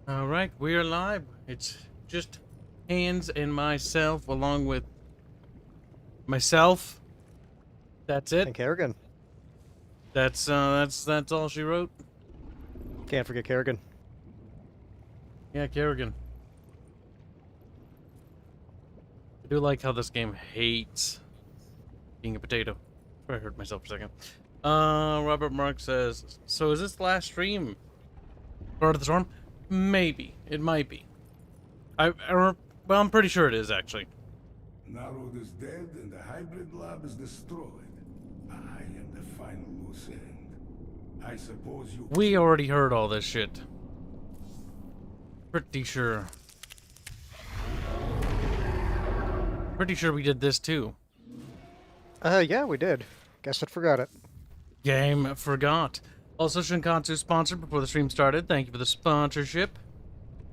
Alright, we're live. It's just Hands and myself, along with myself. That's it. And Kerrigan. That's all she wrote. Can't forget Kerrigan. Yeah, Kerrigan. I do like how this game hates being a potato. I heard myself for a second. Robert Mark says, so is this the last stream? Part of the storm? Maybe. It might be. Well, I'm pretty sure it is, actually. Narod is dead and the hybrid lab is destroyed. I am the final loose end. I suppose you... We already heard all this shit. Pretty sure. Pretty sure we did this too. Yeah, we did. Guess I forgot it. Game forgot. Also, Shinkansu sponsored before the stream started. Thank you for the sponsorship.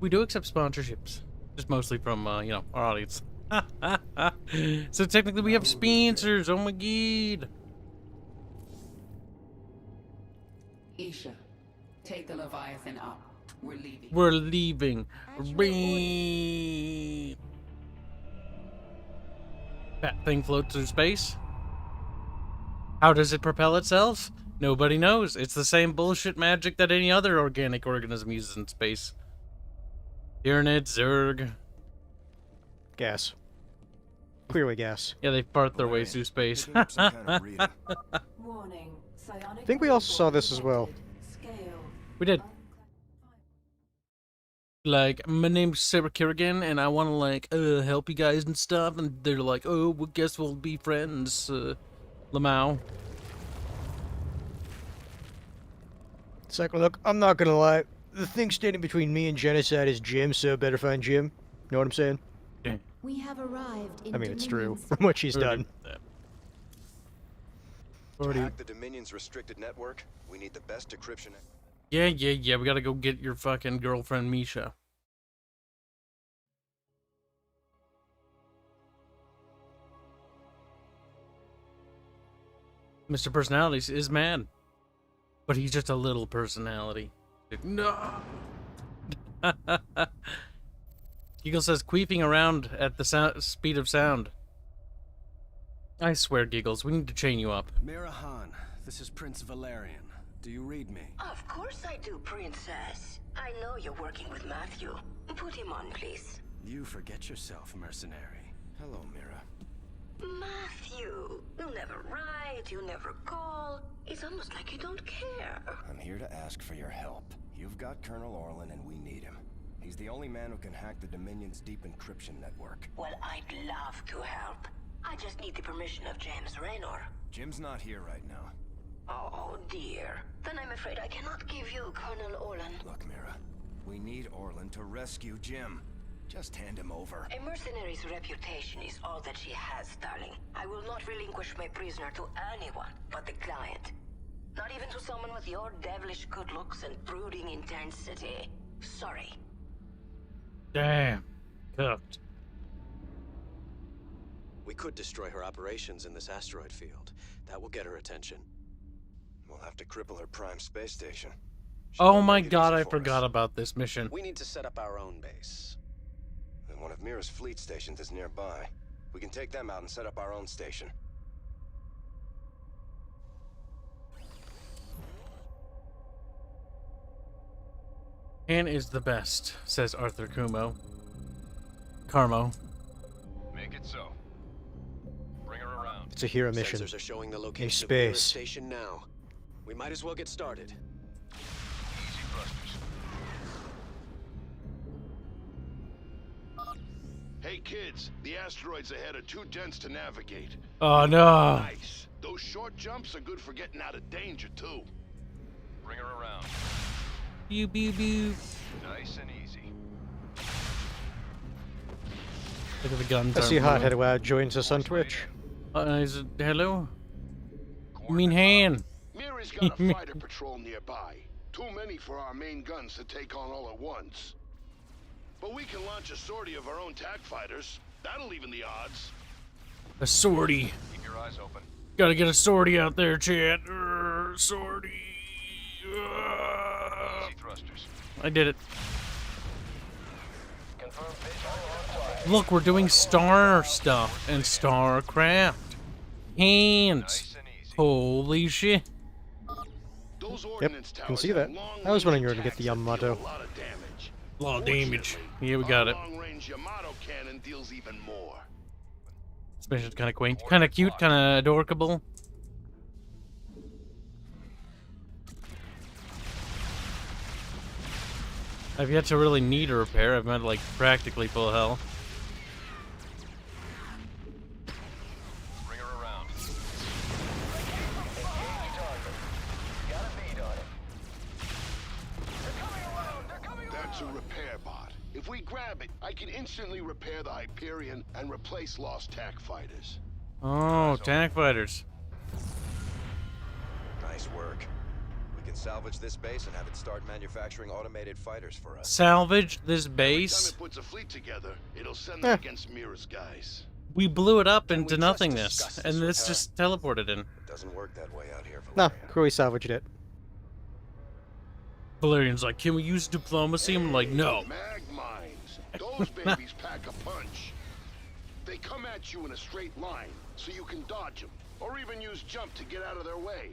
We do accept sponsorships. Just mostly from, you know, our audience. So technically we have sponsors. Oh my god. Isha, take the Leviathan up. We're leaving. We're leaving. That thing floats through space. How does it propel itself? Nobody knows. It's the same bullshit magic that any other organic organism uses in space. Tyranid, Zerg. Gas. Clearly gas. Yeah, they fart their ways through space. I think we also saw this as well. We did. Like, my name's Sarah Kerrigan, and I want to, like, help you guys and stuff. And they're like, oh, well, guess we'll be friends, Lamau. It's like, look, I'm not gonna lie. The thing standing between me and genocide is Jim, so better find Jim. Know what I'm saying? Yeah. We have arrived in I mean, it's true, Dominion's... from what she's done. To hack the Dominion's restricted network, we need the best decryption. Yeah, we gotta go get your fucking girlfriend, Misha. Mr. Personality is mad. But he's just a little personality. No! Giggle says, queefing around at the speed of sound. I swear, Giggles, we need to chain you up. Mirahan, this is Prince Valerian. Do you read me? Of course I do, Princess. I know you're working with Matthew. Put him on, please. You forget yourself, mercenary. Hello, Mira. Matthew, you never write, you never call. It's almost like you don't care. I'm here to ask for your help. You've got Colonel Orlan and we need him. He's the only man who can hack the Dominion's deep encryption network. Well, I'd love to help. I just need the permission of James Raynor. Jim's not here right now. Oh, dear. Then I'm afraid I cannot give you Colonel Orlan. Look, Mira, we need Orlan to rescue Jim. Just hand him over. A mercenary's reputation is all that she has, darling. I will not relinquish my prisoner to anyone but the client. Not even to someone with your devilish good looks and brooding intensity. Sorry. Damn. Cooked. We could destroy her operations in this asteroid field. That will get her attention. We'll have to cripple her prime space station. Oh my god, I forgot about this mission. We need to set up our own base. And one of Mira's fleet stations is nearby. We can take them out and set up our own station. Han is the best, says Arthur Carmo. Make it so. Bring her around. It's a hero mission. Sensors are showing the In location of Mira's space. station now. We might as well get started. Easy thrusters. Hey kids, the asteroids ahead are too dense to navigate. Oh no. Nice. Those short jumps are good for getting out of danger too. Bring her around. Pew pew pew. Nice and easy. Look at the guns. I see Hothead Wow joins us on Twitch. Is it hello? You mean Han? Mira's got a fighter patrol nearby. Too many for our main guns to take on all at once. But we can launch a sortie of our own TAC fighters. That'll even the odds. A sortie. Keep your eyes open. Gotta get a sortie out there, chat. Sortie. Easy thrusters. I did it. Look, we're doing star stuff and StarCraft. Hands. Nice and easy. Holy shit. Those Yep, ordnance can towers see have that. long I was wondering you were range gonna get the attacks that deal Yamato. a lot of damage. A lot of damage. Fortunately, Yeah, we got our it. long-range Yamato cannon deals even more. This mission's kind of quaint, kind of cute, kind of adorable. I've yet to really need a repair. I've met like practically full health. Bring her around. That's a repair bot. If we grab it, I can instantly repair the Hyperion and replace lost TAC fighters. Oh, tank fighters. Nice work. We can salvage this base and have it start manufacturing automated fighters for us. Salvage this Every time base. it puts a fleet together, it'll send them against Mira's guys. We blew it up Can we into just nothingness, discuss this and with it's her? just teleported in. It doesn't work that way out here, No, Valeria. Crewy salvaged it. Valerian's like, can we use diplomacy? I'm like, no. Mag mines. Those babies pack a punch. They come at you in a straight line, so you can dodge them, or even use jump to get out of their way.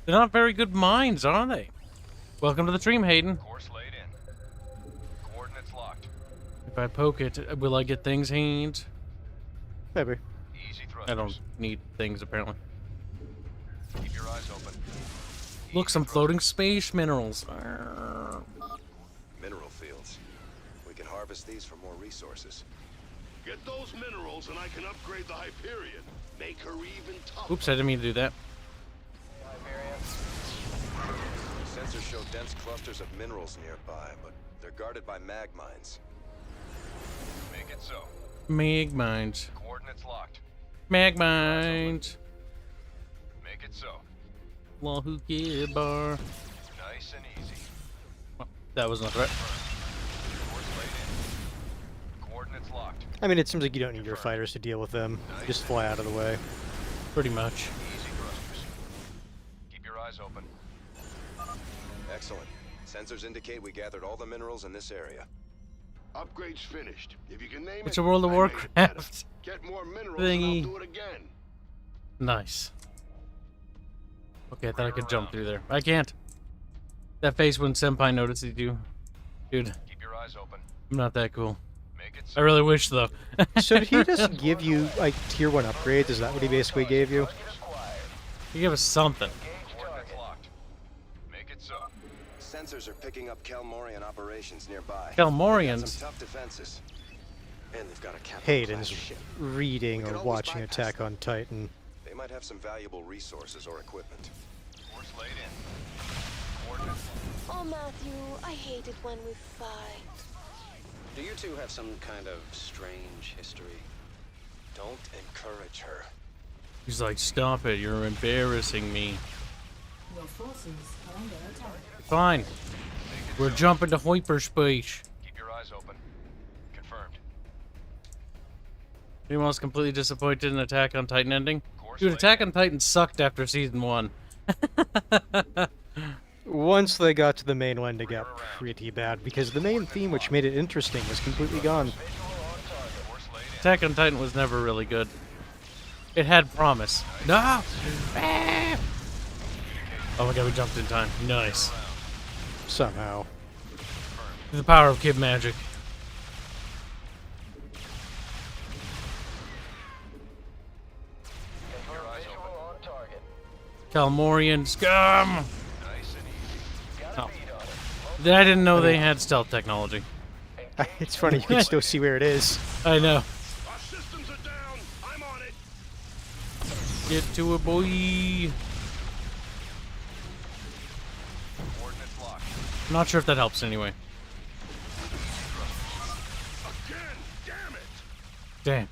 They're not very good mines, are they? Welcome to the stream, Hayden. Course laid in. Coordinates locked. If I poke it, will I get things, Haynes? Maybe. Easy I thrusters. don't need things, apparently. Keep your eyes open. Look, some floating space minerals. Mineral fields. We can harvest these for more resources. Get those minerals and I can upgrade the Hyperion. Make her even tougher. Oops, I didn't mean to do that. Sensors show dense clusters of minerals nearby, but they're guarded by mag mines. Make it so. Mag mines. Coordinates locked. Mag mines. Make it so. Wahoo bar. Nice and easy. Well, that was not right. Course laid in. Coordinates locked. I mean, it seems like you don't need your fighters to deal with them. Just fly out of the way. Pretty much. Easy thrusters. Keep your eyes open. Excellent. Sensors indicate we gathered all the minerals in this area. Upgrade's finished. If you can name It's it, a World of I made it better. Warcraft Get more minerals thingy. and I'll do it again. Nice. Okay, I thought I could jump through there. I can't. That face when Senpai notices you. Dude, Keep your eyes open. I'm not that cool. Make it I so. really wish, though. So did he just give you, like, tier 1 upgrades? Is that what he basically gave you? You give us something. Coordinates locked. Make it so. Sensors are picking up Kelmorian operations nearby. Kelmorians? They got some tough defenses. And they've got a Captain Hayden's class ship. reading We could or always watching bypass Attack them. on Titan. They might have some valuable resources or equipment. Course laid in. Coordinates. Oh, Matthew, I hate it when we fight. Do you two have some kind of strange history? Don't encourage her. He's like, stop it, you're embarrassing me. Your forces are under attack. Fine. We're jumping to hyperspace. Keep your eyes open. Confirmed. Anyone else completely disappointed in Attack on Titan ending? Course Dude, laid Attack in. on Titan sucked after season 1. Once they got to the mainland, it got pretty bad, because the main theme, which made it interesting, was completely gone. Course laid in. Attack on Titan was never really good. It had promise. No! Ah! Oh my god, we jumped in time. Nice. Somehow. The power of Kib magic. Keep your eyes open. Kalmorian scum! Nice and easy. Oh. I didn't know they had stealth technology. It's funny, you can still see where it is. I know. Our systems are down. I'm on it. Get to it, boy. Coordinates locked. I'm not sure if that helps anyway. Again. Damn it. Damn.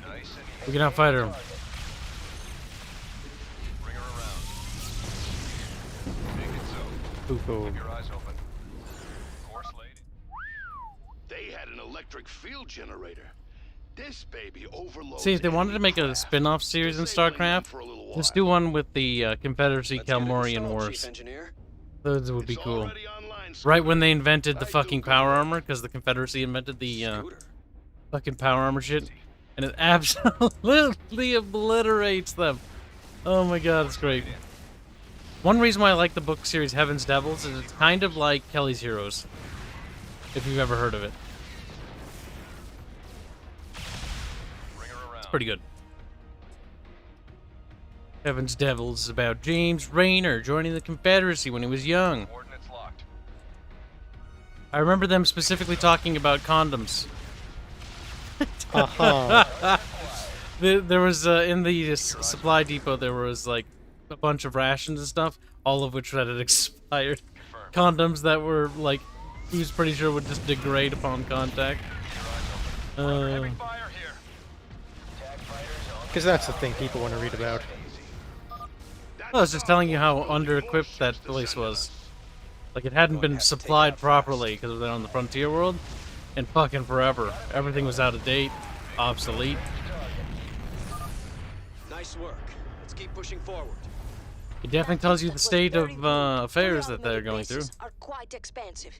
Nice and easy. We can outfight her. Bring her around. Make it so. Ooh. Keep your eyes open. Course laid in. They had an electric field generator. This baby overloads. See, if they wanted to make a any spin-off series in Disabling them StarCraft, for a little let's while. do one with the Confederacy Let's get it Kalmorian installed, Wars. Chief Engineer. Those would be It's cool. already online, fine Right when they scooter. invented the I fucking do power good armor, because the Confederacy invented the Scooter. fucking power armor shit, and it absolutely obliterates them. Oh my god, it's great. One reason why I like the book series Heaven's Devils is it's kind of like Kelly's Heroes, if you've ever heard of it. Bring her around. It's pretty good. Heaven's Devils is about James Raynor joining the Confederacy when he was young. Coordinates locked. I remember them specifically talking about condoms. Uh-huh. There was, in the supply depot, there was, like, a bunch of rations and stuff, all of which had expired. Condoms that were, like, he was pretty sure would just degrade upon contact. Heavy fire here. Because that's the thing people want to read about. I was just telling you how under-equipped that place was. Like, it hadn't been supplied properly because they're on the frontier world in fucking forever. Everything was out of date, obsolete. Nice work. Let's keep pushing forward. It definitely tells you the state of affairs that they're going through. Are quite expensive.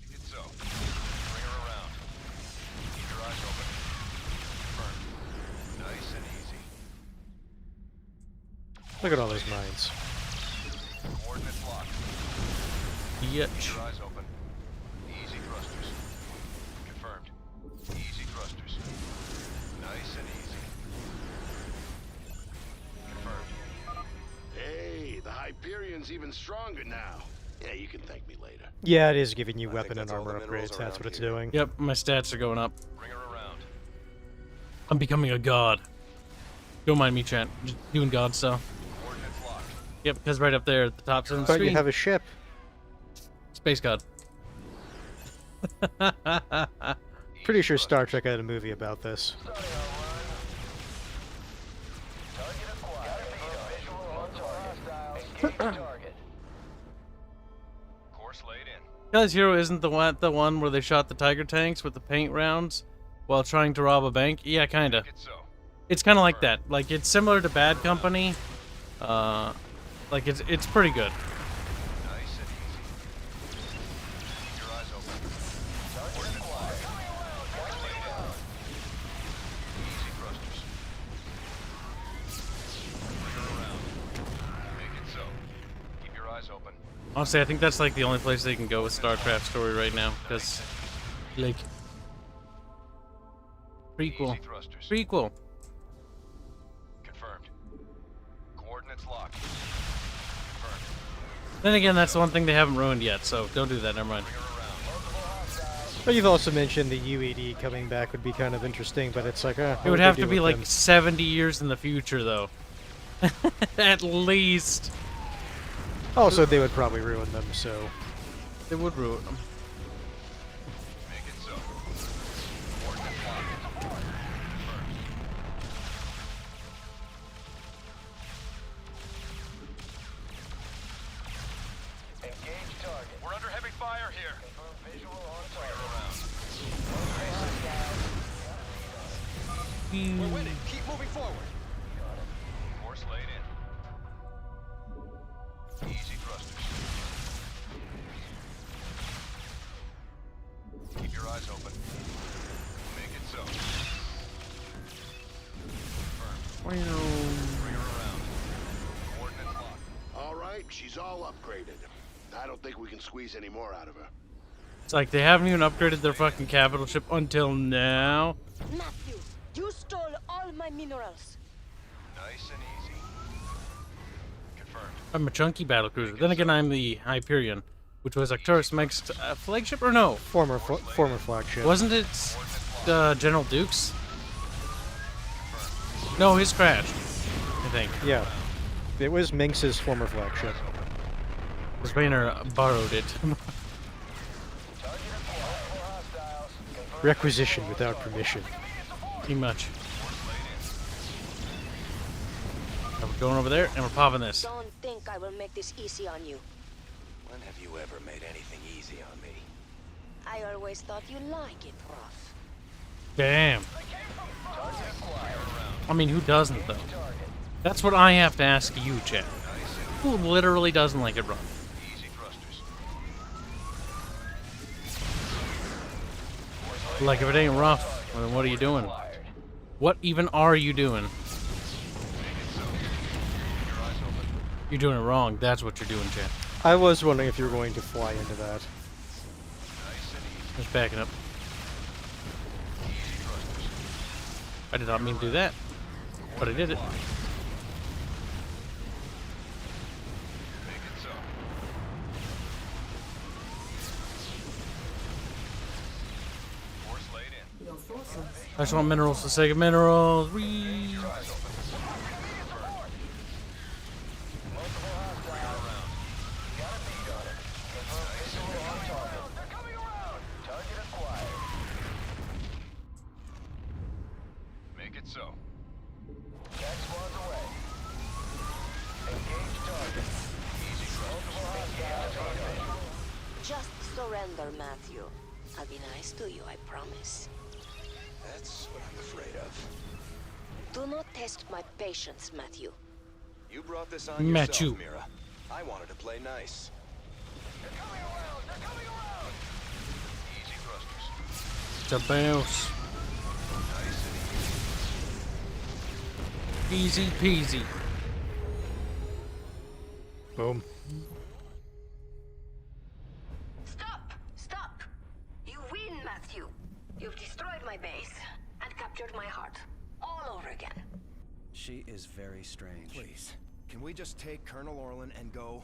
Make it so. Bring her around. Keep your eyes open. Confirmed. Nice and easy. Look at all those mines. Coordinates locked. Yetch. Keep your eyes open. Easy thrusters. Confirmed. Easy thrusters. Nice and easy. Confirmed. Hey, the Hyperion's even stronger now. Yeah, you can thank me later. Yeah, it is giving you I weapon think and that's all armor the minerals upgrades. That's around what it's here. doing. Yep, my stats are going up. Bring her around. I'm becoming a god. Don't mind me, chat. Just doing god stuff. Coordinates locked. Yep, because right up there at the top of the But you screen, have a ship. Space God. Pretty sure Star Trek had a movie about this. Course laid in. Kelly's Hero isn't the one where they shot the Tiger tanks with the paint rounds while trying to rob a bank? Yeah, kinda. Make it so. It's kind of like that. Like, it's similar to Bad Company. Like, it's pretty good. Nice and easy. Keep your eyes open. Coordinates locked. Laid in. Easy thrusters. Bring her around. Make it so. Keep your eyes open. Honestly, I think that's like the only place they can go with StarCraft story right now, because, like, prequel. Easy thrusters. Prequel. Confirmed. Coordinates locked. Confirmed. Then again, that's the one thing they haven't ruined yet, so don't do that, never mind. Bring her around. But you've also mentioned the UAD coming back would be kind of interesting, but it's like, It would have to be like 70 years in the future, though. At least. Also, they would probably ruin them, so... They would ruin them. Make it so. Coordinates locked. Confirmed. Engage target. We're under heavy fire here. Confirm visual on target. Bring her around. We're winning. Keep moving forward. Course laid in. Easy thrusters. Keep your eyes open. Make it so. Confirmed. Bring her around. Coordinates locked. All right, she's all upgraded. I don't think we can squeeze any more out of her. It's like they haven't even upgraded their fucking capital ship until now. Matthew, you stole all my minerals. Nice and easy. Confirmed. I'm a chunky battlecruiser. Then again, I'm the Hyperion, which was Arcturus Meg's flagship, or no? Former flagship. Wasn't it General Duke's? No, his crashed, I think. Yeah. It was Minx's former flagship. Because Raynor borrowed it. Requisition without permission. Pretty much. Now we're going over there, and we're popping this. Don't think I will make this easy on you. When have you ever made anything easy on me? I always thought you like it rough. Damn. I mean, who doesn't, though? That's what I have to ask you, Chad. Who literally doesn't like it rough? Easy thrusters. Like, if it ain't rough, then what are you doing? What even are you doing? You're doing it wrong. That's what you're doing, Chad. I was wondering if you were going to fly into that. Just backing up. I did not mean to do that, but I did it. I just want minerals for the sake of minerals. Whee! Make it so. Just surrender, Matthew. I'll be nice to you, I promise. That's what I'm afraid of. Do not test my patience, Matthew. You brought this on Matthew. yourself, Mira. I wanted to play nice. They're coming around! They're coming around! Easy thrusters. It's a bounce. Nice and easy. Easy peasy. Boom. Stop! Stop! You win, Matthew. You've destroyed my base and captured my heart. All over again. She is very strange. Please, can we just take Colonel Orlin and go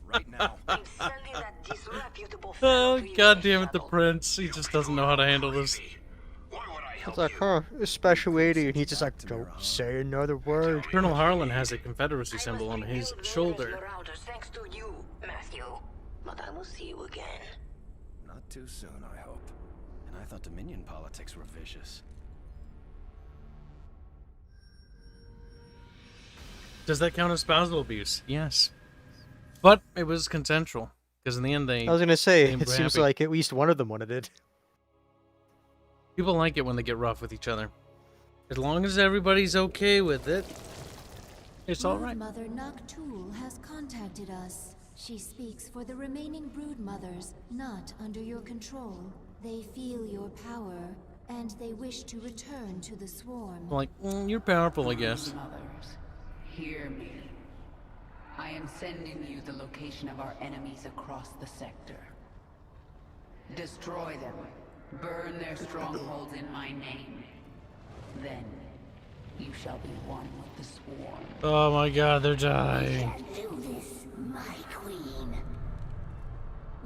right now? I'm sending that disreputable Oh, fellow to you god in damn it, the shuttle. prince. He just doesn't know how to handle this. It's like, huh, a special lady, and he's just like, don't say another word. Colonel Harlan has a Confederacy I symbol must on his rebuild shoulder. Mira's routers thanks to you, Matthew. But I will see you again. Not too soon, I hope. And I thought Dominion politics were vicious. Does that count as spousal abuse? Yes. But it was consensual. Because in the end, they... I was gonna say, They it were seems happy. like at least one of them wanted it. People like it when they get rough with each other. As long as everybody's okay with it, it's alright. Mother Noctul has contacted us. She speaks for the remaining brood mothers, not under your control. They feel your power, and they wish to return to the swarm. Like, you're powerful, I guess. Mothers, hear me. I am sending you the location of our enemies across the sector. Destroy them. Burn their strongholds in my name. Then, you shall be one with the swarm. Oh my god, they're dying. Do this, my queen.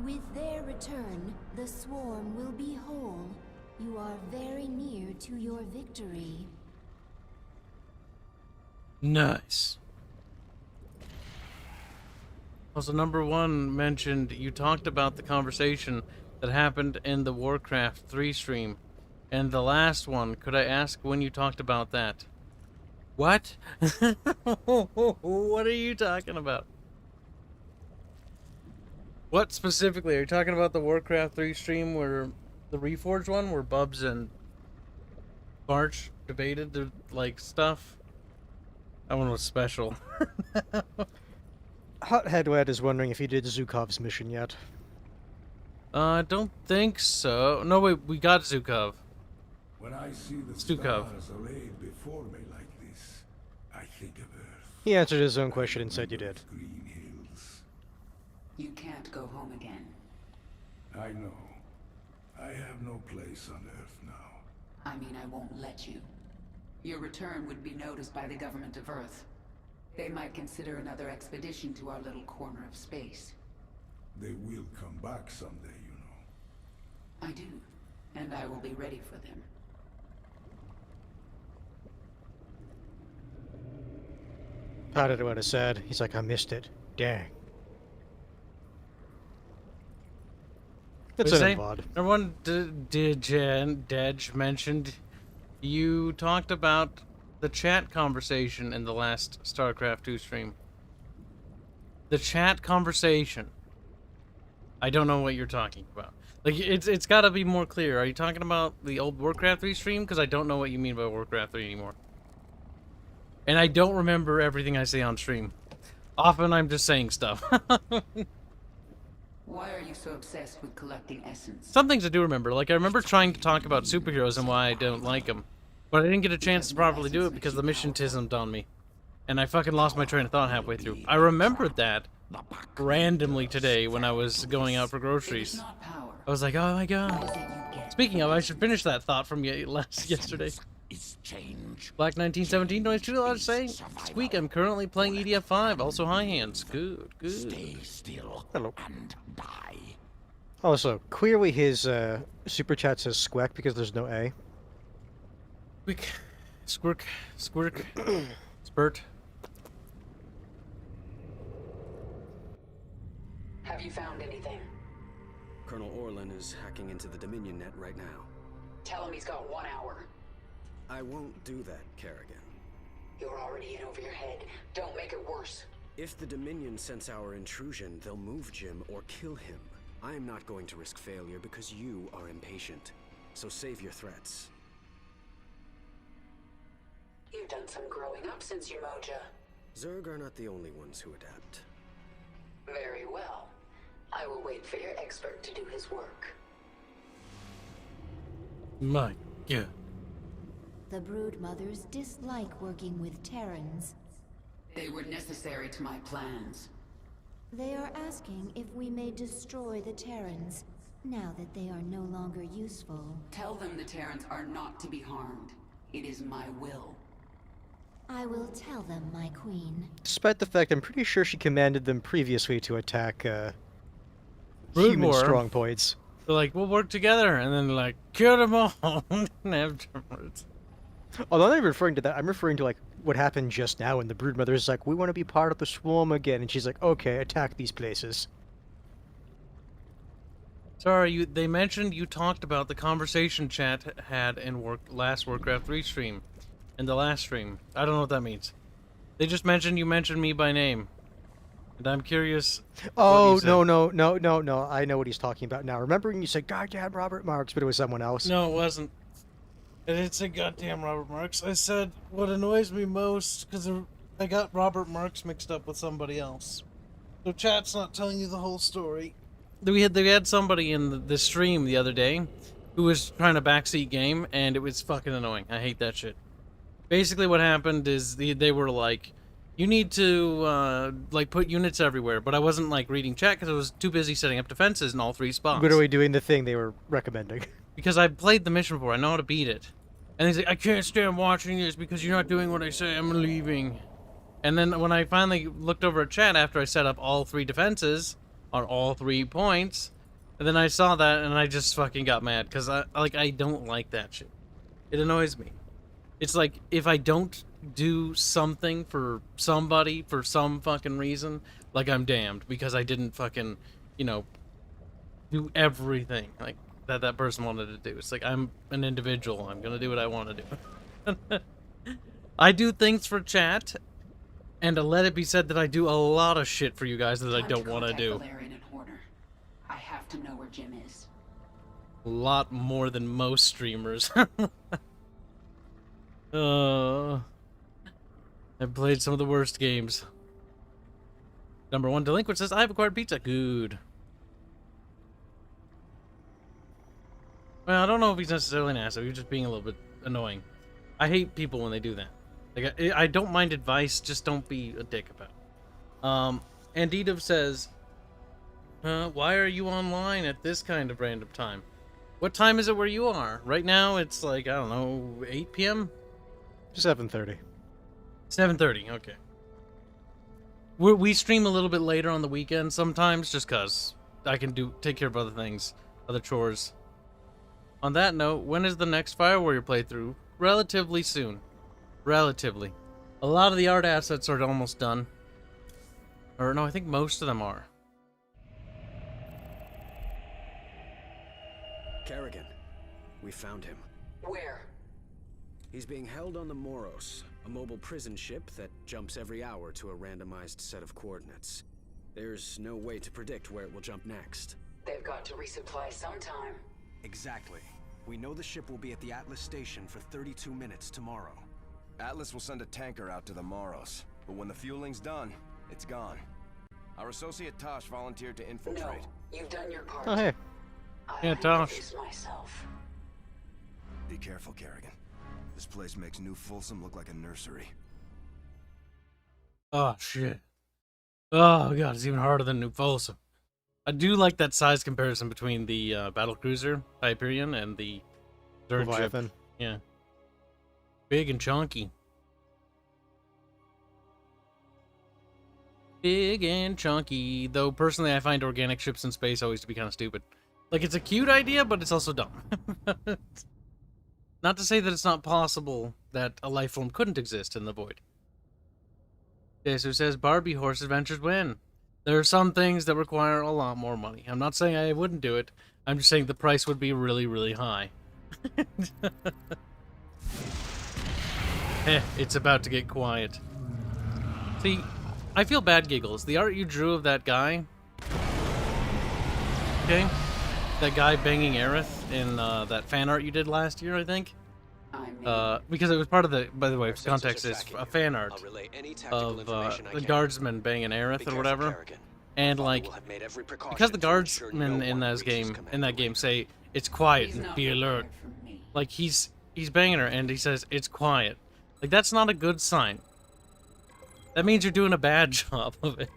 With their return, the swarm will be whole. You are very near to your victory. Nice. Also, number one mentioned you talked about the conversation that happened in the Warcraft 3 stream. And the last one, could I ask when you talked about that? What? What are you talking about? What specifically? Are you talking about the Warcraft 3 stream where the Reforged one, where Bubs and Barch debated their, like, stuff? That one was special. Hot Headwad is wondering if he did Zukov's mission yet. I don't think so. No, wait, we got Zukov. When I see the Stukov. stars arrayed before me like this, I think of Earth. He answered his own question and said you did. Green hills. You can't go home again. I know. I have no place on Earth now. I mean, I won't let you. Your return would be noticed by the government of Earth. They might consider another expedition to our little corner of space. They will come back someday, you know. I do, and I will be ready for them. Hot Headwad is sad. He's like, I missed it. Dang. It's What'd you an say? VOD. Everyone, Dej mentioned you talked about the chat conversation in the last StarCraft 2 stream. The chat conversation. I don't know what you're talking about. Like, it's got to be more clear. Are you talking about the old Warcraft 3 stream? Because I don't know what you mean by Warcraft 3 anymore. And I don't remember everything I say on stream. Often I'm just saying stuff. Why are you so obsessed with collecting essence? Some things I do remember. Like, I remember trying to talk about superheroes and why I don't like them. But I didn't get a chance to properly do it because the mission tismed on me. And I fucking lost my train of thought halfway through. I remembered that randomly today when I was going out for groceries. I was like, oh my god. Speaking of, I should finish that thought from yesterday. Black 1917, do I too large say? Sqek, I'm currently playing EDF 5, also high hands. Good, good. Stay still. Hello. Also, clearly his super chat says Sqek because there's no A. Quick. Squirk. Squirk. Spurt. Have you found anything? Colonel Orlan is hacking into the Dominion net right now. Tell him he's got 1 hour. I won't do that, Kerrigan. You're already in over your head. Don't make it worse. If the Dominion sense our intrusion, they'll move Jim or kill him. I am not going to risk failure because you are impatient. So save your threats. You've done some growing up since your moja. Zerg are not the only ones who adapt. Very well. I will wait for your expert to do his work. My god. The brood mothers dislike working with Terrans. They were necessary to my plans. They are asking if we may destroy the Terrans, now that they are no longer useful. Tell them the Terrans are not to be harmed. It is my will. I will tell them, my queen. Despite the fact I'm pretty sure she commanded them previously to attack Brood human war. strong points. They're like, we'll work together, and then like, kill them all afterwards. Oh, I'm not even referring to that. I'm referring to like what happened just now when the broodmother is like, we want to be part of the swarm again, and she's like, okay, attack these places. Sorry, they mentioned you talked about the conversation chat had in last Warcraft 3 stream. In the last stream. I don't know what that means. They just mentioned you mentioned me by name. And I'm curious. Oh, no. I know what he's talking about now. Remember when you said, goddamn Robert Marks, but it was someone else? No, it wasn't. I didn't say goddamn Robert Marks. I said what annoys me most, because I got Robert Marks mixed up with somebody else. So chat's not telling you the whole story. They had somebody in the stream the other day who was trying to backseat game, and it was fucking annoying. I hate that shit. Basically what happened is they were like, you need to like put units everywhere, but I wasn't like reading chat because I was too busy setting up defenses in all 3 spots. Literally doing the thing they were recommending. Because I played the mission before, I know how to beat it. And he's like, I can't stand watching this because you're not doing what I say, I'm leaving. And then when I finally looked over at chat after I set up all 3 defenses on all 3 points, and then I saw that and I just fucking got mad because I don't like that shit. It annoys me. It's like, if I don't do something for somebody for some fucking reason, like I'm damned because I didn't fucking, you know, do everything like that person wanted to do. It's like, I'm an individual. I'm gonna do what I want to do. I do things for chat, and to let it be said that I do a lot of shit for you guys that I don't want to do. I have to know where Jim is. A lot more than most streamers. I've played some of the worst games. Number 1 delinquent says, I've acquired pizza. Good. Well, I don't know if he's necessarily an asshole. He's just being a little bit annoying. I hate people when they do that. Like, I don't mind advice, just don't be a dick about it. Andidov says, why are you online at this kind of random time? What time is it where you are? Right now, it's like, I don't know, 8 p.m.? 7:30. 7:30, okay. We stream a little bit later on the weekend sometimes, just because I can take care of other things, other chores. On that note, when is the next Fire Warrior playthrough? Relatively soon. Relatively. A lot of the art assets are almost done. Or no, I think most of them are. Kerrigan, we found him. Where? He's being held on the Moros, a mobile prison ship that jumps every hour to a randomized set of coordinates. There's no way to predict where it will jump next. They've got to resupply sometime. Exactly. We know the ship will be at the Atlas station for 32 minutes tomorrow. Atlas will send a tanker out to the Moros, but when the fueling's done, it's gone. Our associate Tosh volunteered to infiltrate. No. You've done your part. Oh, hey. Yeah, Tosh. Myself. Be careful, Kerrigan. This place makes New Folsom look like a nursery. Oh, shit. Oh, God, it's even harder than New Folsom. I do like that size comparison between the battlecruiser Hyperion and the third ship. Leviathan. Yeah. Big and chunky. Big and chunky. Though, personally, I find organic ships in space always to be kind of stupid. Like, it's a cute idea, but it's also dumb. Not to say that it's not possible that a life form couldn't exist in the void. Okay, so it says Barbie Horse Adventures win. There are some things that require a lot more money. I'm not saying I wouldn't do it. I'm just saying the price would be really, really high. It's about to get quiet. See, I feel bad, Giggles. The art you drew of that guy... Okay? That guy banging Aerith in that fan art you did last year, I think? Because it was part of the... By the way, context is a fan art of the guardsman banging Aerith or whatever. And, like, because the guardsmen in that game say, it's quiet and be alert. Like, he's banging her and he says, it's quiet. Like, that's not a good sign. That means you're doing a bad job of it.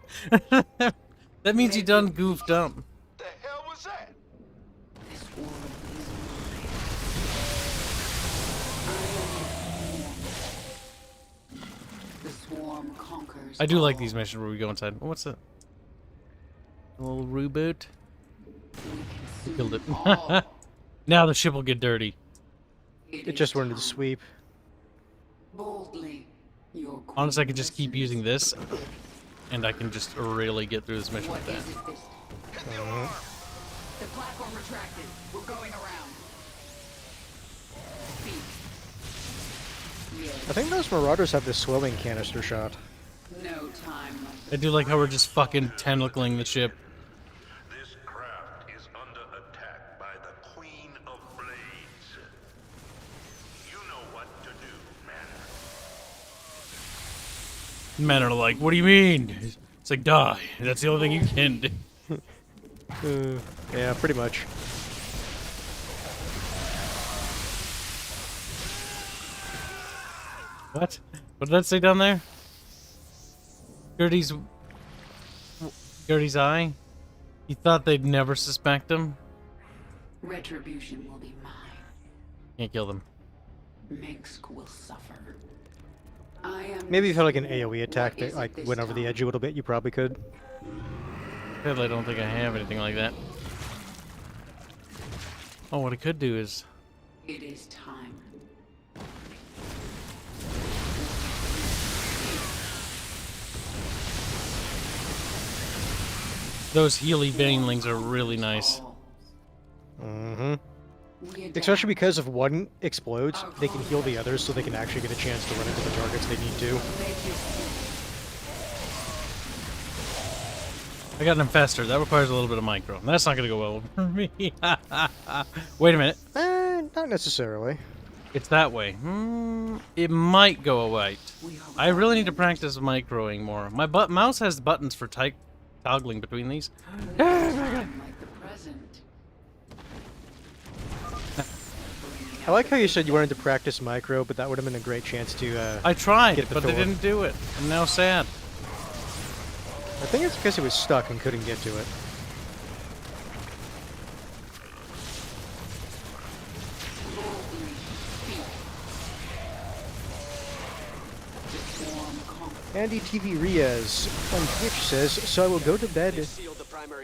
That means you done goofed up. The hell was that? The swarm conquers. I do like these missions where we go inside. What's that? A little reboot. Killed it. Now the ship will get dirty. It just wanted to sweep. Boldly, Honestly, I could just keep using this, and I can just really get through this mission with that. The platform retracted. We're going around. I think those Marauders have this swimming canister shot. No time. I do like how we're just fucking tentacling the ship. This craft is under attack by the Queen of Blades. You know what to do, man. Men are like, what do you mean? It's like, die. That's the only thing you can do. Yeah, pretty much. What? What did that say down there? Gertie's eye? He thought they'd never suspect him? Retribution will be mine. Can't kill them. Minsk will suffer. I am. Maybe if you had like an AoE attack that like went over the edge a little bit, you probably could. Sadly, I don't think I have anything like that. Oh, what I could do is... It is time. Those Healy Banelings are really nice. Mm-hmm. Especially because if one explodes, they can heal the others so they can actually get a chance to run into the targets they need to. I got an Infestor. That requires a little bit of micro. That's not going to go well for me. Wait a minute. Not necessarily. It's that way. It might go away. I really need to practice microing more. My mouse has buttons for toggling between these. I like how you said you wanted to practice micro, but that would have been a great chance to I tried, get the but they Thor. didn't do it. I'm now sad. I think it's because it was stuck and couldn't get to it. Andy TV Riaz on Twitch says, so I will go to bed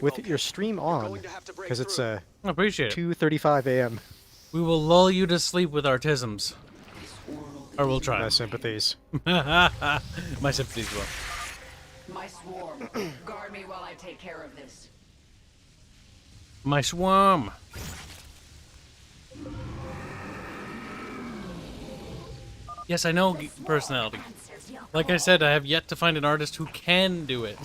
with your stream on, because it's I appreciate it. 2:35 a.m. We will lull you to sleep with our tisms. Or we'll try. My sympathies. My sympathies will. My swarm, guard me while I take care of this. My swarm. Yes, I know personality. Like I said, I have yet to find an artist who can do it.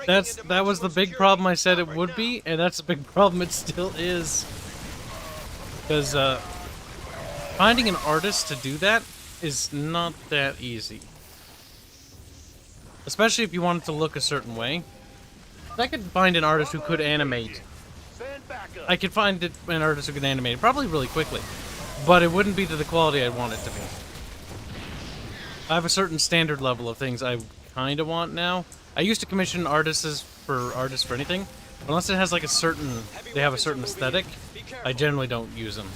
That was the big problem I said it would be, and that's a big problem it still is. Because finding an artist to do that is not that easy. Especially if you want it to look a certain way. I could find an artist who could animate. I could find an artist who could animate it probably really quickly, but it wouldn't be to the quality I'd want it to be. I have a certain standard level of things I kind of want now. I used to commission artists for anything, but unless it has like they have a certain aesthetic, I generally don't use them.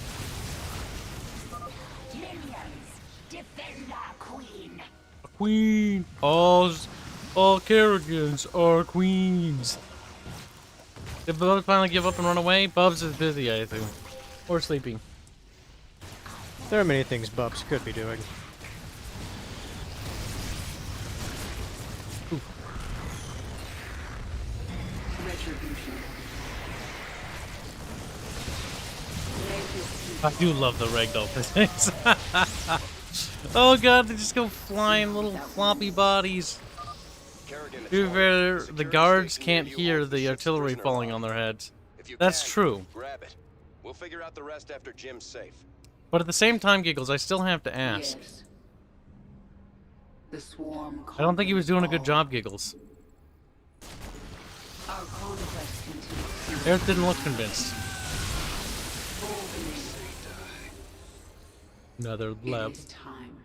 A queen. All Kerrigans are queens. Did Bubs finally give up and run away? Bubs is busy, I assume. Or sleeping. There are many things Bubs could be doing. Ooh. I do love the ragdoll physics. Oh god, they just go flying little floppy bodies. To be fair, the guards can't hear the artillery falling on their heads. That's true. Grab it. We'll figure out the rest after Jim's safe. But at the same time, Giggles, I still have to ask. Yes. The swarm I don't think he was doing a good job, Giggles. Our conquest continues. Aerith didn't look convinced. Another lab. It is time.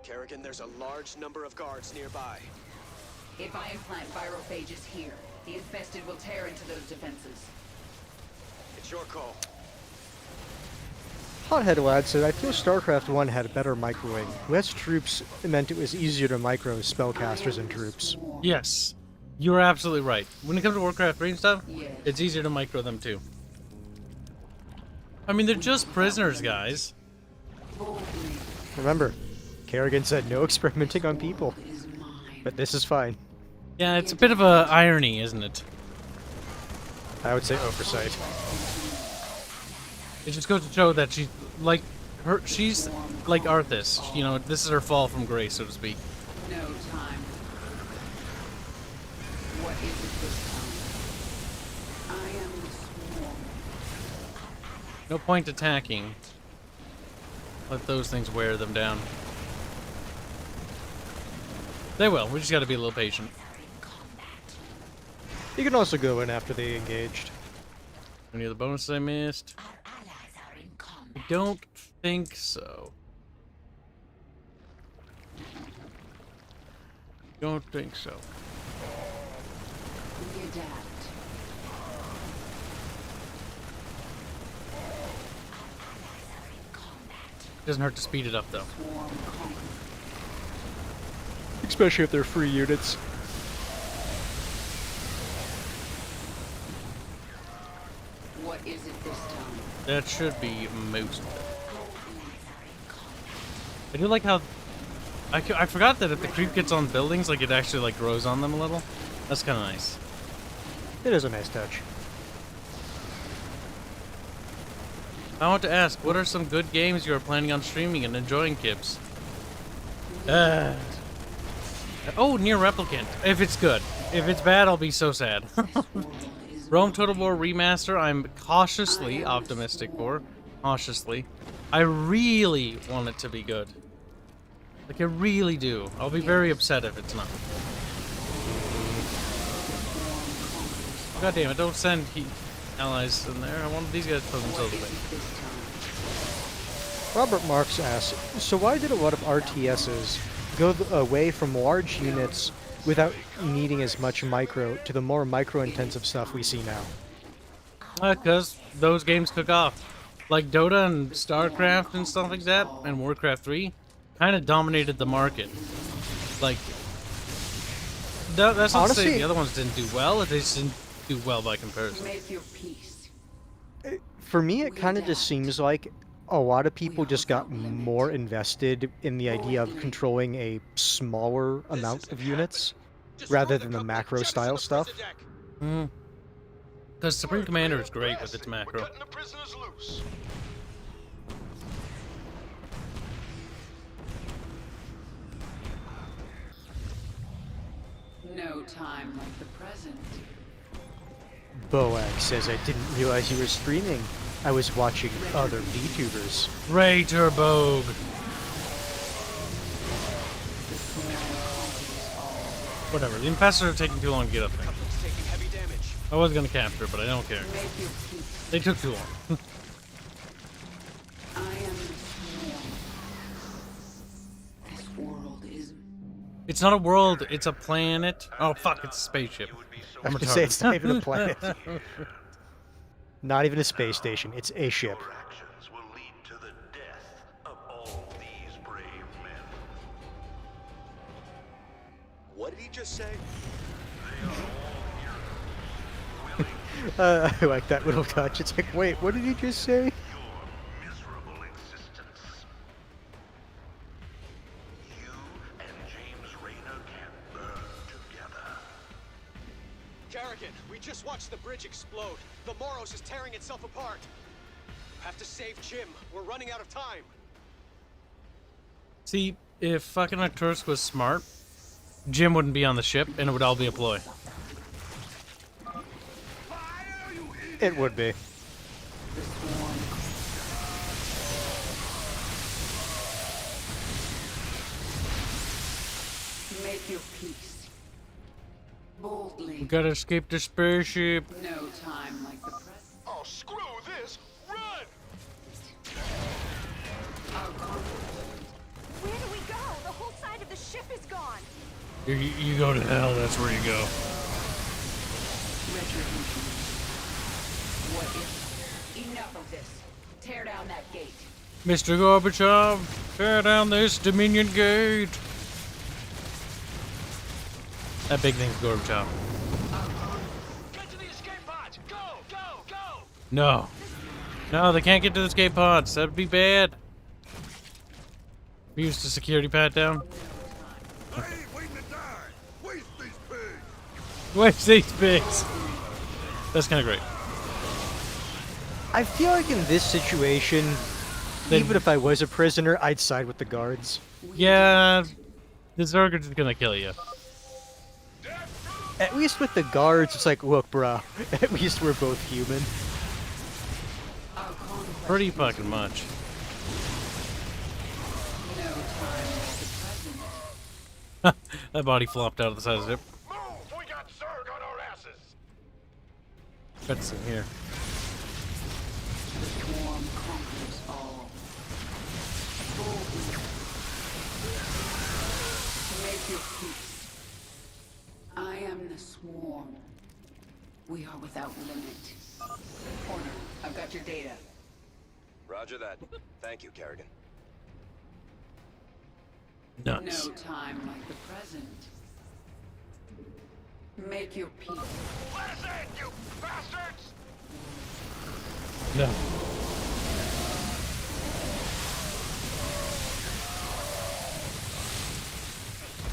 Kerrigan, there's a large number of guards nearby. If I implant virophages here, the infested will tear into those defenses. It's your call. Hothead Lad said, I feel StarCraft 1 had a better microwing. Less troops meant it was easier to micro spellcasters and troops. Yes, you're absolutely right. When it comes to Warcraft 3 and stuff, it's easier to micro them too. I mean, they're just prisoners, guys. Remember, Kerrigan said no experimenting on people. But this is fine. Yeah, it's a bit of a irony, isn't it? I would say oversight. It just goes to show that she's like Arthas. You know, this is her fall from grace, so to speak. No time. What is it this time? I am the swarm. No point attacking. Let those things wear them down. They will. We just got to be a little patient. You can also go in after they engaged. Any of the bonuses I missed? I don't think so. Don't think so. We adapt. Doesn't hurt to speed it up, though. Especially if they're free units. What is it this time? That should be most of it. I do like how... I forgot that if the creep gets on buildings, like, it actually, like, grows on them a little. That's kind of nice. It is a nice touch. I want to ask, what are some good games you are planning on streaming and enjoying, Kibs? Oh, Near Replicant. If it's good. If it's bad, I'll be so sad. Rome Total War Remaster, I'm cautiously optimistic for. Cautiously. I really want it to be good. Like, I really do. I'll be very upset if it's not. God damn it, don't send allies in there. I want these guys to put themselves away. Robert Marks asks, so why did a lot of RTSs go away from large units without needing as much micro to the more micro-intensive stuff we see now? Because those games took off. Like Dota and StarCraft and stuff like that, and Warcraft 3, kind of dominated the market. Like, that's not to say the other ones didn't do well, they just didn't do well by comparison. Make your peace. For me, it kind of just seems like a lot of people just got more invested in the idea of controlling a smaller amount of units rather than the macro style stuff. Because Supreme Commander is great with its macro. No time like the present. Boag says, I didn't realize you were streaming. I was watching other VTubers. Ray Turbogue. Whatever. The infestors are taking too long to get up there. Taking heavy damage. I was gonna capture, but I don't care. They took too long. I am the swarm. This world is. It's not a world. It's a planet. Oh fuck! It's a spaceship. I was gonna say it's not even a planet. Not even a space station. It's a ship. Your actions will lead to the death of all these brave men. What did he just say? They are all heroes, willing I like that little touch. It's like, wait, what did he just say? your miserable existence. You and James Raynor can burn together. Kerrigan, we just watched the bridge explode. The Moros is tearing itself apart. Have to save Jim. We're running out of time. See, if fucking Arcturus was smart, Jim wouldn't be on the ship, and it would all be a ploy. It would be. Make your peace. Boldly. We gotta escape the spaceship. No time like the present. Oh, screw this! Run! Where do we go? The whole side of the ship is gone. You go to hell. That's where you go. Retribution. What if? Enough of this. Tear down that gate. Mr. Gorbachev, tear down this Dominion gate. That big thing's Gorbachev. Get to the escape pods! Go! Go! Go! No. No, they can't get to the escape pods. That'd be bad. We used the security pat down. I ain't waiting to die. Waste these pigs. Waste these pigs. That's kind of great. I feel like in this situation, even if I was a prisoner, I'd side with the guards. Yeah, the Zerg are just gonna kill you. At least with the guards, it's like, look, bro, at least we're both human. Pretty fucking much. That body flopped out of the side of the ship. Move! We got Zerg on our asses! That's in here. The swarm conquers all. Boldly. Make your peace. I am the swarm. We are without limit. Horner, I've got your data. Roger that. Thank you, Kerrigan. Nuts. No time like the present. Make your peace. Listen, you bastards! No.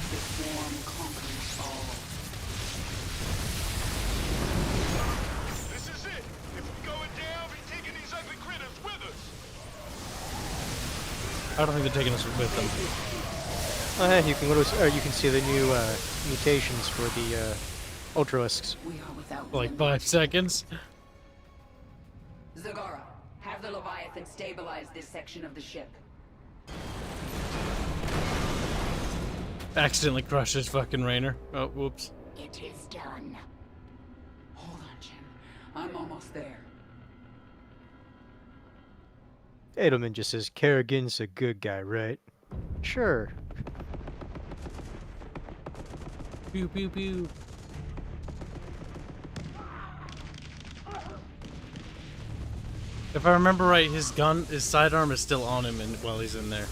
The swarm conquers all. This is it! If we go down, we're taking these ugly critters with us! I don't think they're taking us with them. You can go to, or you can see the new mutations for the Ultralisks. We are without Like limit. 5 seconds. Zagara, have the Leviathan stabilize this section of the ship. Accidentally crushes fucking Raynor. Oh, whoops. It is done. Hold on, Jim. I'm almost there. Edelman just says, Kerrigan's a good guy, right? Sure. Pew pew pew. If I remember right, his gun, his sidearm is still on him while he's in there.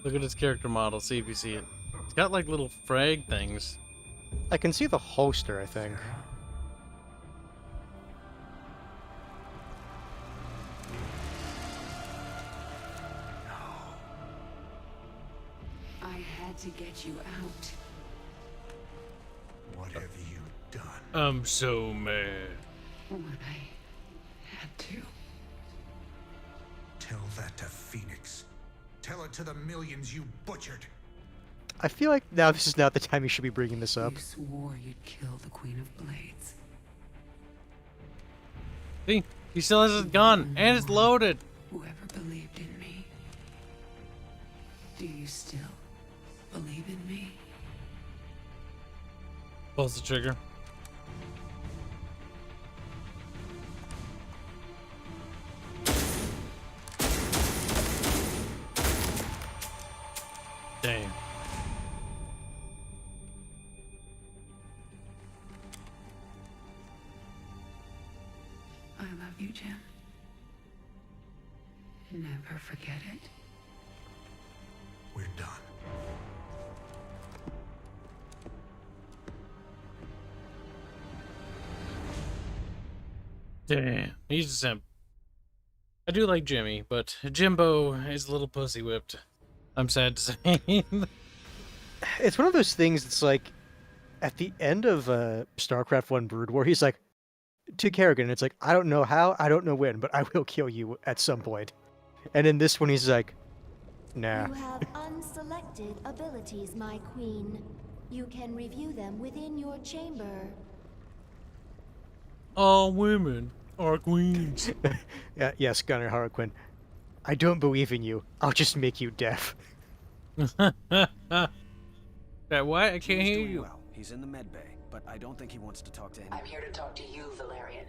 Look at his character model, see if you see it. It's got like little frag things. I can see the holster, I think. I had to get you out. What have you done? I'm so mad. When I had to. Tell that to Phoenix. Tell it to the millions you butchered. I feel like now this is not the time you should be bringing this up. You swore you'd kill the Queen of Blades. See? He still has his gun, and it's loaded. Whoever believed in me. Do you still believe in me? Pulls the trigger. Damn. I love you, Jim. Never forget it. We're done. Damn. He's a simp. I do like Jimmy, but Jimbo is a little pussy whipped. I'm sad to say. It's one of those things that's like, at the end of StarCraft 1 Brood War, he's like, to Kerrigan, it's like, I don't know how, I don't know when, but I will kill you at some point. And in this one, he's like, nah. You have unselected abilities, my queen. You can review them within your chamber. All women are queens. Yeah, yes, Gunnar Harlequin. I don't believe in you. I'll just make you deaf. That what? I can't He's hear doing you. well. He's in the med bay, but I don't think he wants to talk to anyone. I'm here to talk to you, Valerian.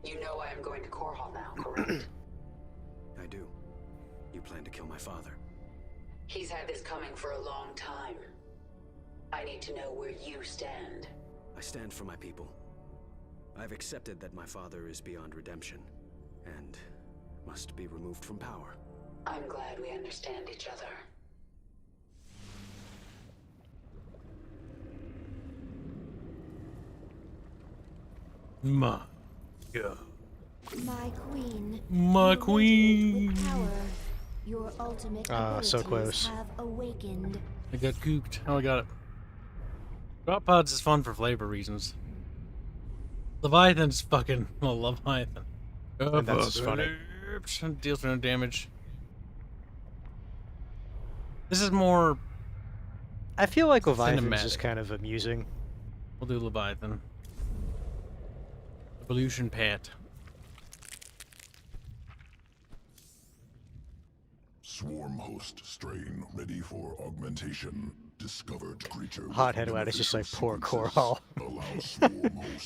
You know I am going to Core Hall now, correct? I do. You plan to kill my father. He's had this coming for a long time. I need to know where you stand. I stand for my people. I've accepted that my father is beyond redemption, and must be removed from power. I'm glad we understand each other. My God. My queen. My you queen. radiate with power. Your ultimate abilities so close. have awakened. I got cooked. Oh, I got it. Drop pods is fun for flavor reasons. Leviathan's fucking Leviathan. And that's just funny. Deals no damage. This is more. I feel like Leviathan's Cinematic. just kind of amusing. We'll do Leviathan. Evolution Pat. Swarm host strain ready for augmentation. Discovered creature. Hothead Lad is just like, poor Core Hall.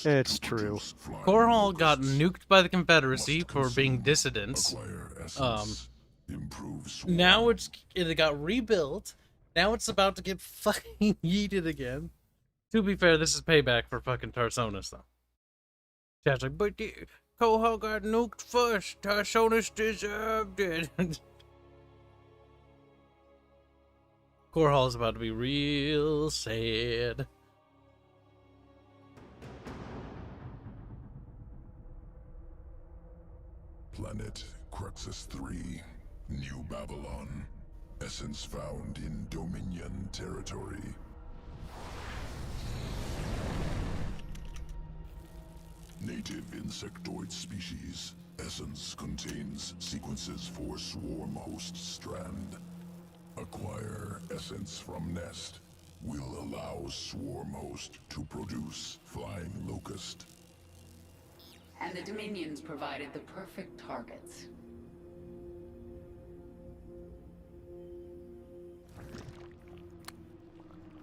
It's true. Core Hall got nuked by the Confederacy for being dissidents. Now it got rebuilt. Now it's about to get fucking yeeted again. To be fair, this is payback for fucking Tarsonis, though. Chat's like, but Core Hall got nuked first. Tarsonis deserved it. Core Hall is about to be real sad. Planet Cruxus 3, New Babylon. Essence found in Dominion territory. Native insectoid species. Essence contains sequences for swarm host strand. Acquire essence from nest. Will allow swarm host to produce flying locust. And the Dominions provided the perfect targets.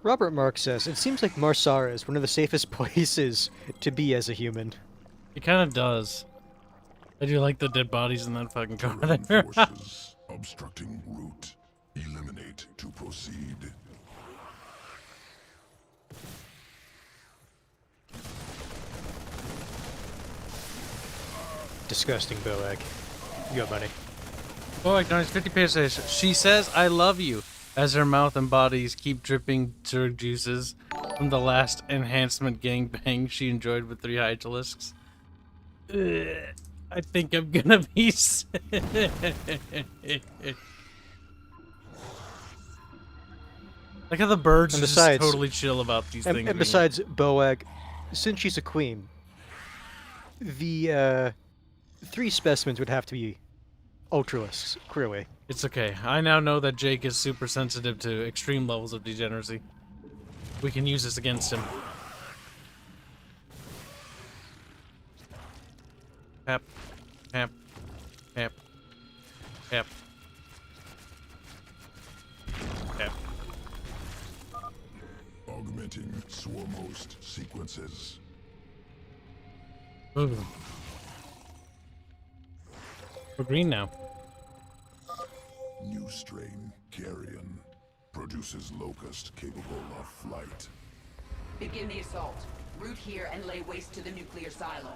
Robert Mark says, it seems like Marsara is one of the safest places to be as a human. It kind of does. I do like the dead bodies in that fucking car there. Forces obstructing route. Eliminate to proceed. Disgusting Boag. You got money. Oh, acknowledge 50 pesos. She says, I love you, as her mouth and bodies keep dripping Zerg juices from the last enhancement gangbang she enjoyed with 3 Hydralisks. I think I'm gonna be sick. Like how the birds are just totally chill about these things. And besides, Boag, since she's a queen, the 3 specimens would have to be Ultralisks, clearly. It's okay. I now know that Jake is super sensitive to extreme levels of degeneracy. We can use this against him. Pep. Pep. Pep. Pep. performances. Ooh. We're green now. New strain, Carrion, produces locust capable of flight. Begin the assault. Root here and lay waste to the nuclear silo.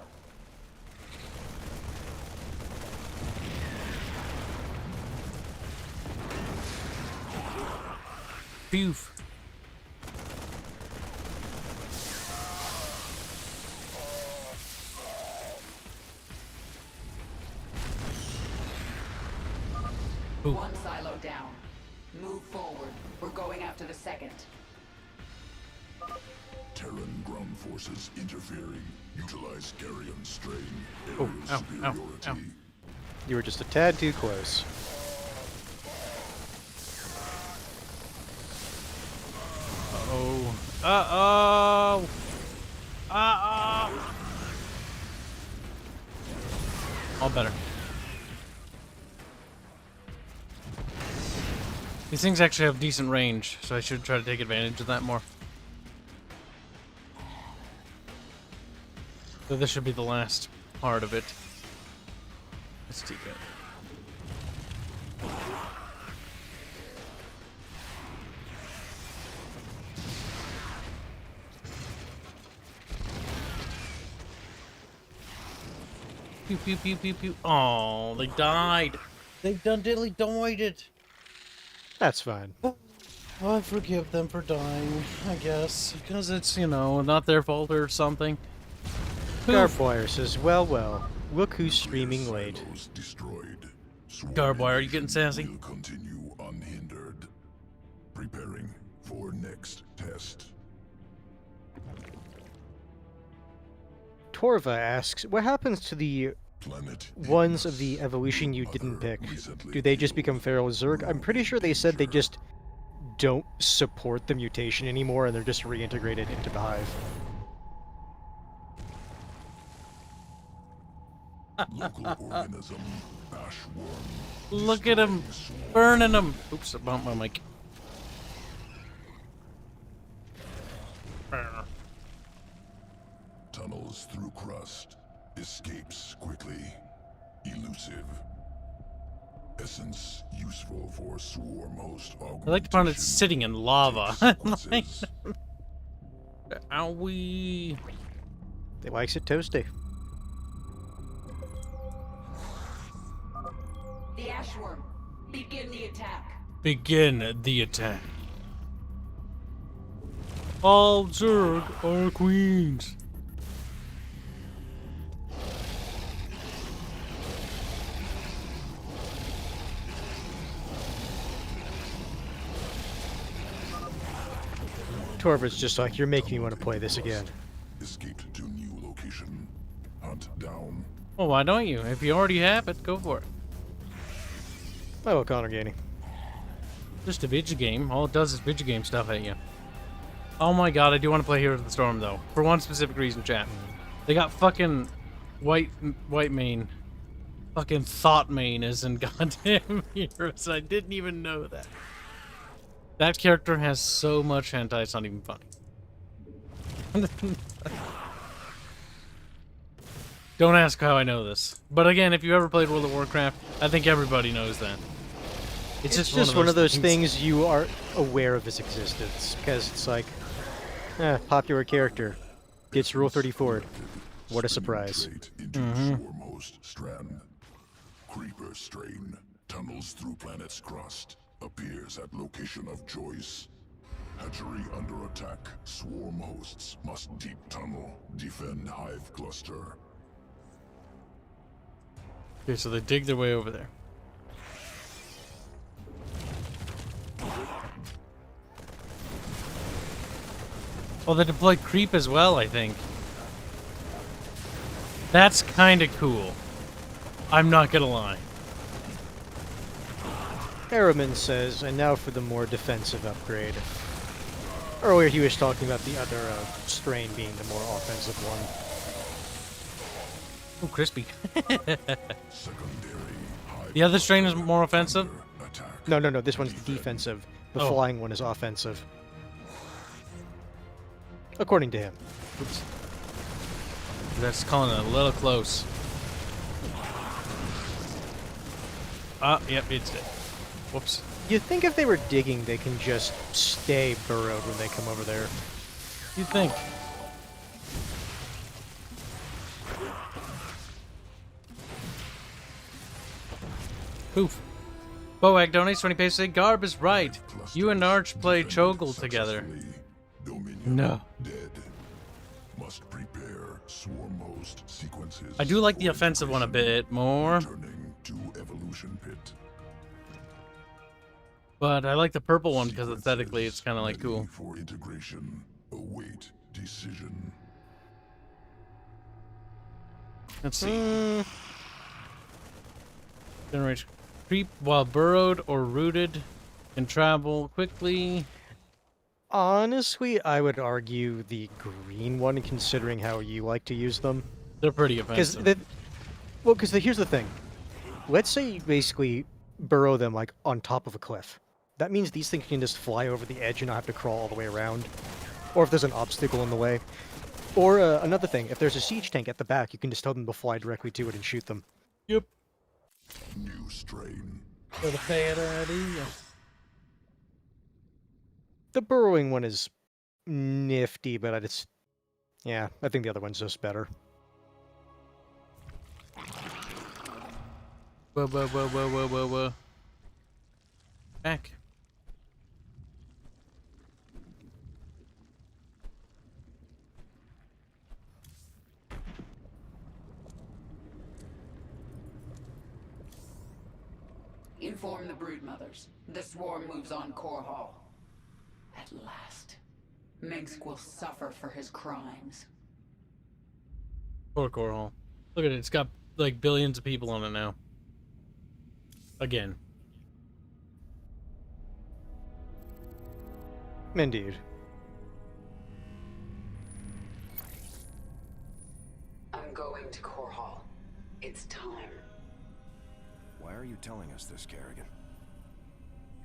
Phew. Ooh. One silo down. Move forward. We're going after the second. Terran ground forces interfering. Utilize Carrion strain. Oh, Aerial ow, superiority. ow. You were just a tad too close. Uh-oh. Uh-oh. Uh-oh. All better. These things actually have decent range, so I should try to take advantage of that more. So this should be the last part of it. Let's take it. Pew pew pew pew pew. Oh, they died. They done diddly died it. That's fine. Well, I forgive them for dying, I guess, because it's, you know, not their fault or something. Garbwire says, well, look who's streaming late. Silos destroyed. Garbwire, are you getting sassy? Will continue unhindered. Preparing for next test. Torva asks, what happens to the ones of the evolution you didn't pick? Do they just become feral Zerg? I'm pretty sure they said they just don't support the mutation anymore and they're just reintegrated into the hive. Local organism, ashworm. Look at him, burning him. Oops, I bumped my mic. Tunnels through crust. Escapes quickly. Elusive. Essence useful for swarm host augmentation. I like to find it sitting in lava. Owie. They likes it toasty. The Ashworm. Begin the attack. Begin the attack. All Zerg are queens. Torva's just like, you're making me want to play this again. Escaped to new location. Hunt down. Well, why don't you? If you already have it, go for it. Oh, Connor Gainey. Just a video game. All it does is video game stuff at you. Oh my god, I do want to play Heroes of the Storm, though. For one specific reason, chat. They got fucking white main. Fucking thought main is in goddamn Heroes. I didn't even know that. That character has so much hentai, it's not even funny. Don't ask how I know this. But again, if you ever played World of Warcraft, I think everybody knows that. It's just one of those things you are aware of its existence. Because it's like, popular character. Gets Rule 34'd. What a surprise. Swarm host strand. Creeper strain. Tunnels through planet's crust. Appears at location of choice. Hatchery under attack. Swarm hosts must deep tunnel. Defend hive cluster. Okay, so they dig their way over there. Oh, they deploy creep as well, I think. That's kind of cool. I'm not gonna lie. Harriman says, and now for the more defensive upgrade. Earlier he was talking about the other strain being the more offensive one. Oh, crispy. The other strain is more offensive? No, this one's defensive. The flying one is offensive. According to him. Oops. That's calling it a little close. Ah, yep, it's dead. Whoops. You'd think if they were digging, they can just stay burrowed when they come over there. You'd think. Poof. Boag donates 20 pesos. Garb is right. You and Arch play Chogle together. No. Dead. Must prepare swarm host sequences. I do like the offensive one a bit more. Returning to evolution pit. But I like the purple one because aesthetically it's kind of like cool. For integration, await decision. Let's see. Generate creep while burrowed or rooted. Can travel quickly. Honestly, I would argue the green one, considering how you like to use them. They're pretty offensive. Because here's the thing. Let's say you basically burrow them like on top of a cliff. That means these things can just fly over the edge and not have to crawl all the way around. Or if there's an obstacle in the way. Or another thing, if there's a siege tank at the back, you can just tell them to fly directly to it and shoot them. Yep. New strain. What a bad idea. The burrowing one is nifty, but I just... Yeah, I think the other one's just better. Whoa. Back. Inform the broodmothers. The swarm moves on Core Hall. At last, Sqek will suffer for his crimes. Poor Core Hall. Look at it. It's got like billions of people on it now. Again. Indeed. I'm going to Core Hall. It's time. Why are you telling us this, Kerrigan?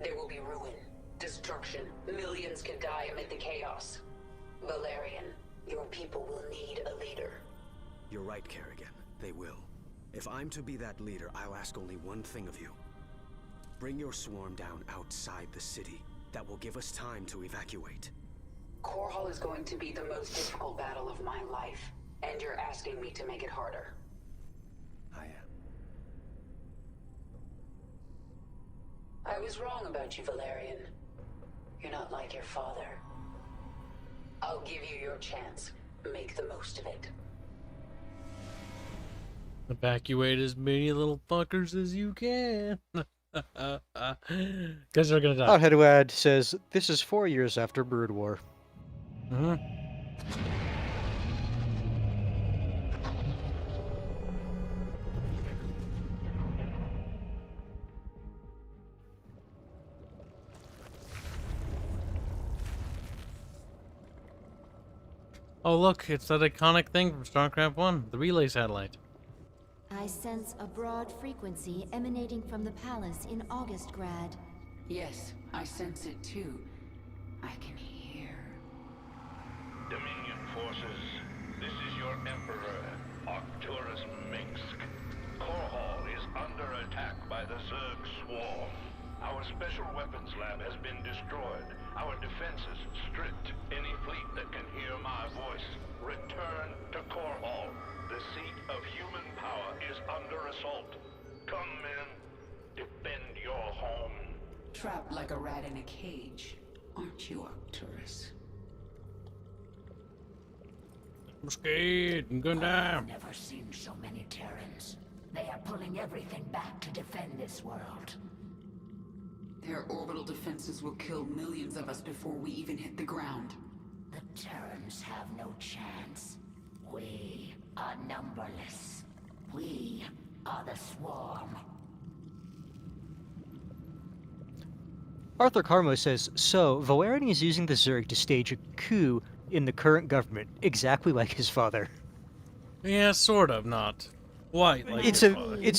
There will be ruin, destruction. Millions can die amid the chaos. Valerian, your people will need a leader. You're right, Kerrigan. They will. If I'm to be that leader, I'll ask only one thing of you. Bring your swarm down outside the city. That will give us time to evacuate. Core Hall is going to be the most difficult battle of my life, and you're asking me to make it harder. I am. I was wrong about you, Valerian. You're not like your father. I'll give you your chance. Make the most of it. Evacuate as many little fuckers as you can. Because they're gonna die. Hedwad says, this is 4 years after Brood War. Oh look, it's that iconic thing from StarCraft 1, the relay satellite. I sense a broad frequency emanating from the palace in Augustgrad. Yes, I sense it too. I can hear. Dominion forces, this is your Emperor, Arcturus Sqek. Core Hall is under attack by the Zerg swarm. Our special weapons lab has been destroyed. Our defenses stripped. Any fleet that can hear my voice, return to Core Hall. The seat of human power is under assault. Come, men. Defend your home. Trapped like a rat in a cage, aren't you, Arcturus? I'm scared. I'm going down. I've never seen so many Terrans. They are pulling everything back to defend this world. Their orbital defenses will kill millions of us before we even hit the ground. The Terrans have no chance. We are numberless. We are the swarm. Arthur Carmo says, so, Valerian is using the Zerg to stage a coup in the current government, exactly like his father. Yeah, sort of, not. Why? Like It's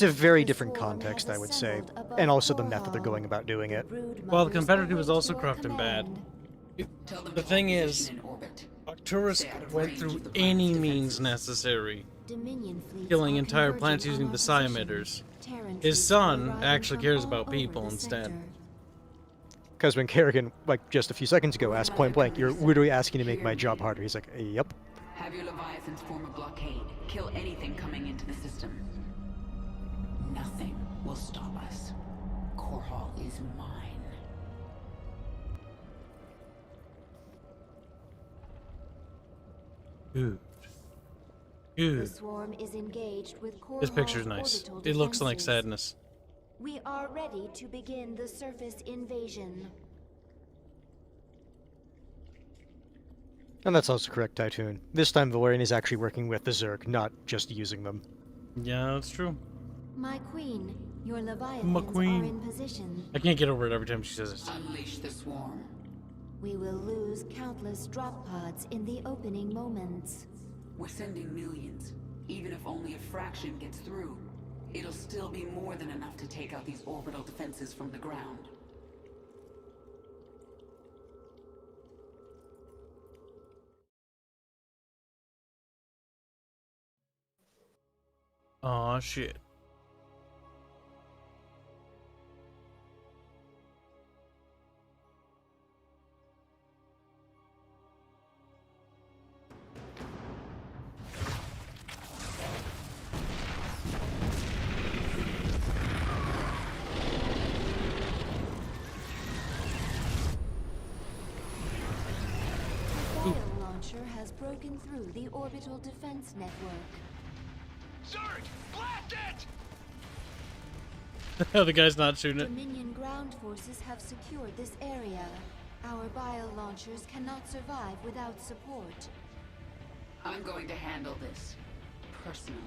a very different context, I would say, and also the method they're going about doing it. Well, the competitor was also corrupt and bad. The thing is, Arcturus Stay out of went range through of the any planet's means defenses. necessary, Dominion fleets killing are entire converging planets on using our the position. Emitters. Terran His troops son are arriving actually from cares all about over people the instead. sector. Because when Kerrigan, like just a few seconds ago, asked point blank, "You're literally asking to make my job harder." He's like, "Yep." Have your Leviathans form a blockade. Kill anything coming into the system. Nothing will stop us. Core Hall is mine. Good. The Good. swarm is engaged with core This picture's Hall's nice. orbital It looks like defenses. sadness. We are ready to begin the surface invasion. And that's also correct, Tytoon. This time Valerian is actually working with the Zerg, not just using them. Yeah, that's true. My queen, your My Leviathans queen. are in position. I can't get over it every time she says it. Unleash the swarm. We will lose countless drop pods in the opening moments. We're sending millions. Even if only a fraction gets through, it'll still be more than enough to take out these orbital defenses from the ground. Aw, shit. The bio launcher has broken through the orbital defense network. Zerg, blast it! The guy's not shooting it. Dominion ground forces have secured this area. Our bio launchers cannot survive without support. I'm going to handle this personally.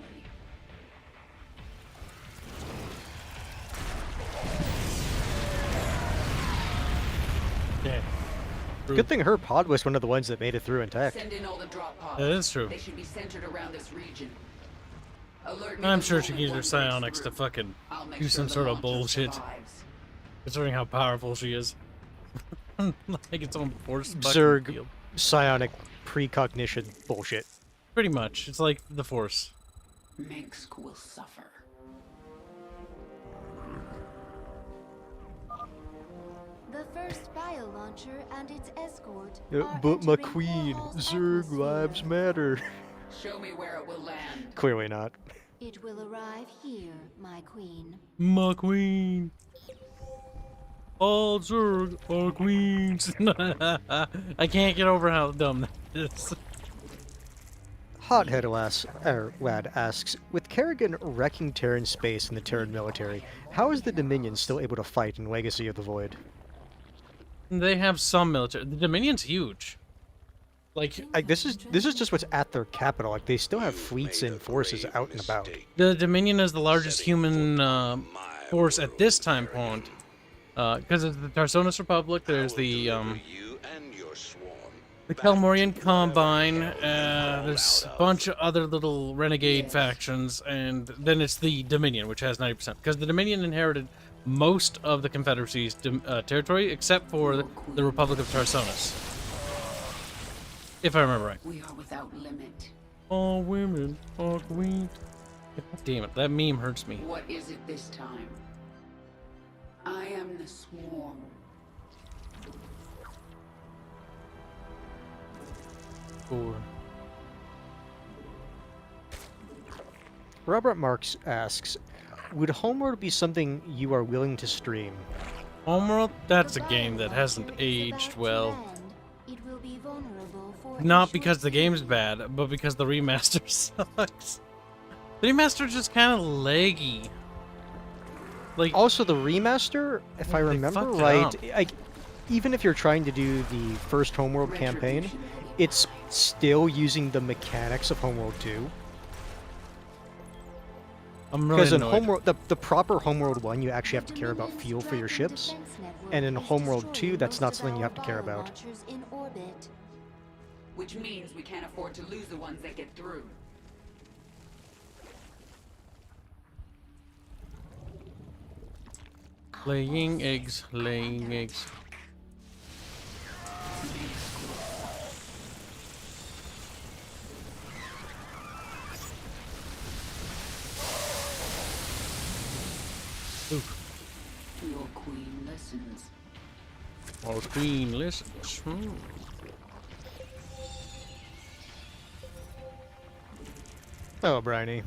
Yeah. Good thing her pod was one of the ones that made it through intact. Send in all the drop pods. That is true. They should be centered around this region. Alert me I'm the sure she moment used her one breaks psionics to through. fucking I'll make do sure some the sort of launcher bullshit. survives. Considering how powerful she is. Like its own force fucking Zerg field. psionic precognition bullshit. Pretty much. It's like the force. Minsk will suffer. The first bio launcher and its escort Yeah, are but my entering queen, Core Hall's Zerg atmosphere. lives matter. Show me where it will land. Clearly not. It will arrive here, my queen. My queen. All Zerg are queens. I can't get over how dumb that is. Hothead lad asks, with Kerrigan wrecking Terran space and the Terran military, how is the Dominion still able to fight in Legacy of the Void? They have some military. The Dominion's huge. Like This is just what's at their capital. Like they still have fleets and forces out and about. the Dominion is the largest human force at this time point. Because of the Tarsonis Republic, there's the Kelmorian Combine, there's a bunch of other little renegade factions, and then it's the Dominion, which has 90%. Because the Dominion inherited most of the Confederacy's territory, except for the Republic of Tarsonis. If I remember right. We are without limit. All women are queens. God damn it, that meme hurts me. What is it this time? I am the swarm. Cool. Robert Marks asks, would Homeworld be something you are willing to stream? Homeworld? That's a game that hasn't aged well. It will be vulnerable for Not because the game's bad, but because the remaster sucks. The remaster's just kind of laggy. Like, Also, the remaster, if I remember fucked it right, up. even if you're trying to do the first Homeworld campaign, it's still using the mechanics of Homeworld 2. I'm really Because in annoyed. Homeworld, the proper Homeworld 1, you actually have to care about fuel for your ships. And in Homeworld 2, that's not something you have to care about. launchers in orbit. Which means we can't afford to lose the ones that get through. Laying eggs, laying eggs. Your queen listens. Our queen listens. Oh, Briny.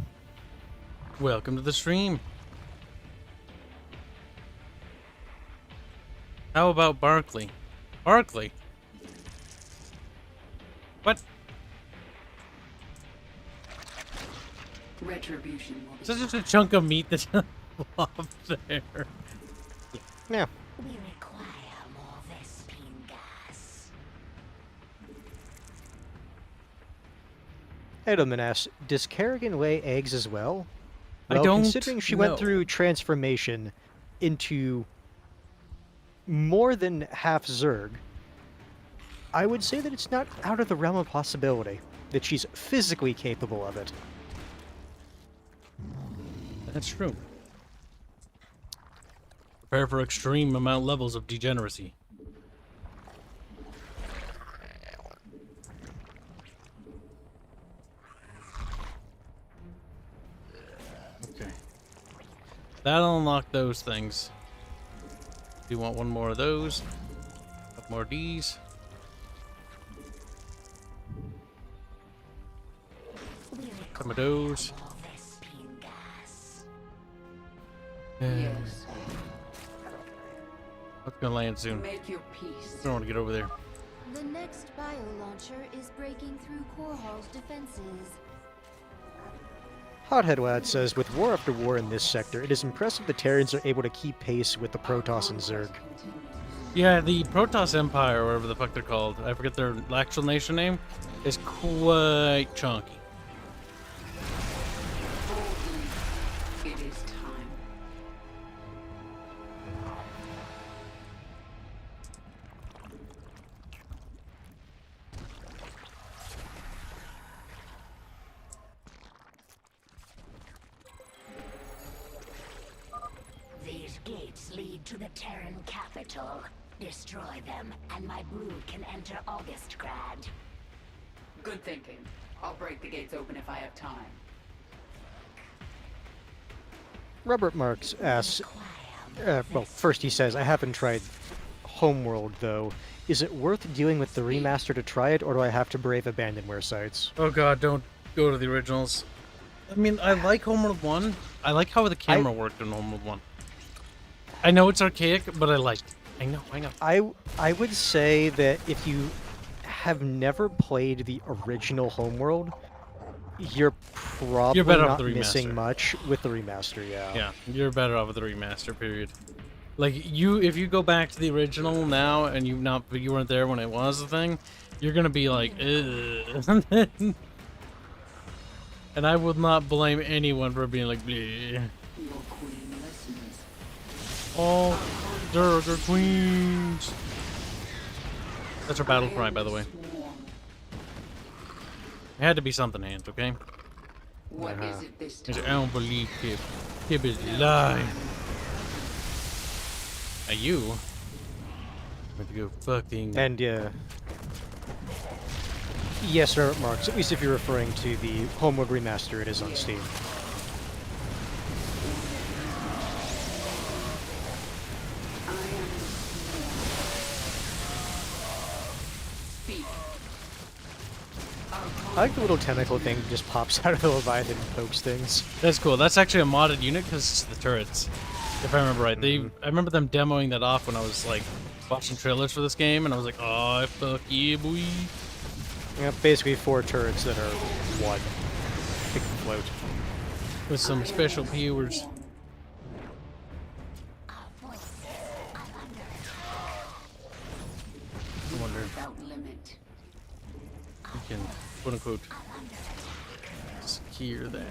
Welcome to the stream. How about Barkley? Barkley? What? Retribution will be Is that just a chunk of meat that's off there? Yeah. We require more Vespine gas. Edelman asks, does Kerrigan lay eggs as well? I Well, don't considering she know. went through transformation into more than half Zerg, I would say that it's not out of the realm of possibility that she's physically capable of it. That's true. Prepare for extreme amount levels of degeneracy. Okay. That'll unlock those things. Do you want one more of those? A couple more of these. Some of those. Yes. What's gonna land soon? Make your peace. I don't want to get over there. The next bio-launcher is breaking through Korhal's defenses. Hothead Lad says, with war after war in this sector, it is impressive the Terrans are able to keep pace with the Protoss and Zerg. Yeah, the Protoss Empire, or whatever the fuck they're called, I forget their actual nation name, is quite chunky. It is time. These gates lead to the Terran capital. Destroy them, and my brood can enter Augustgrad. Good thinking. I'll break the gates open if I have time. Robert Marks asks, well, first he says, I haven't tried Homeworld, though. Is it worth dealing with the remaster to try it, or do I have to brave abandonware sites? Oh god, don't go to the originals. I mean, I like Homeworld 1. I like how the camera worked in Homeworld 1. I know it's archaic, but I liked it. I know. I would say that if you have never played the original Homeworld, you're probably better off not the remaster. missing much with the remaster, yeah. Yeah, you're better off with the remaster, period. Like, if you go back to the original now, and you weren't there when it was a thing, you're gonna be like, ugh. And I would not blame anyone for being like, bleh. All Zerg queens. That's our battle cry, by the way. It had to be something, Hands, okay? What is it this time? I don't believe Kib. Kib is lying. Are you? I'm going to go fucking... And, yes, Robert Marks, at least if you're referring to the Homeworld remaster, it is on Steam. I like the little tentacle thing that just pops out of the Leviathan and pokes things. That's cool. That's actually a modded unit because it's the turrets. If I remember right. I remember them demoing that off when I was like watching trailers for this game, and I was like, oh, fuck yeah, boy. Yeah, basically 4 turrets that are one. They can float. With some special viewers. I wonder if you can, quote unquote, secure that.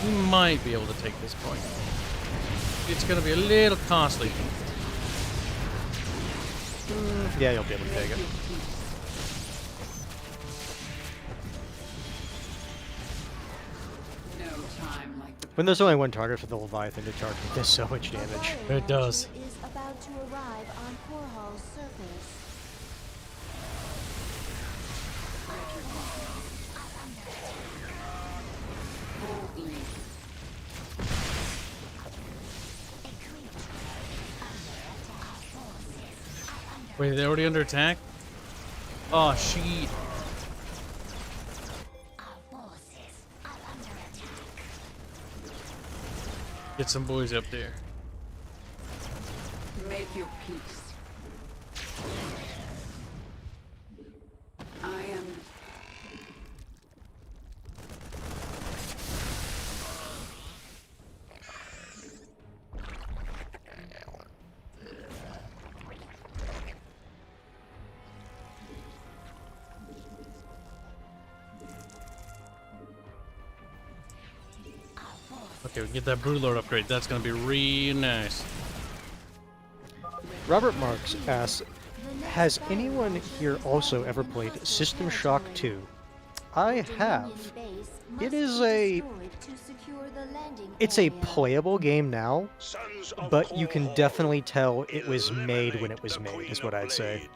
You might be able to take this point. It's going to be a little costly. Yeah, you'll be able to take it. When there's only one target for the Leviathan, it does so much damage. It does. to arrive on Korhal's surface. Wait, they're already under attack? Oh, shit. Get some boys up there. Make your peace. I am... Okay, we can get that Broodlord upgrade. That's gonna be real nice. Robert Marks asks, has anyone here also ever played System Shock 2? I have. It is it's a playable game now, but you can definitely tell it was made when it was made, is what I'd say.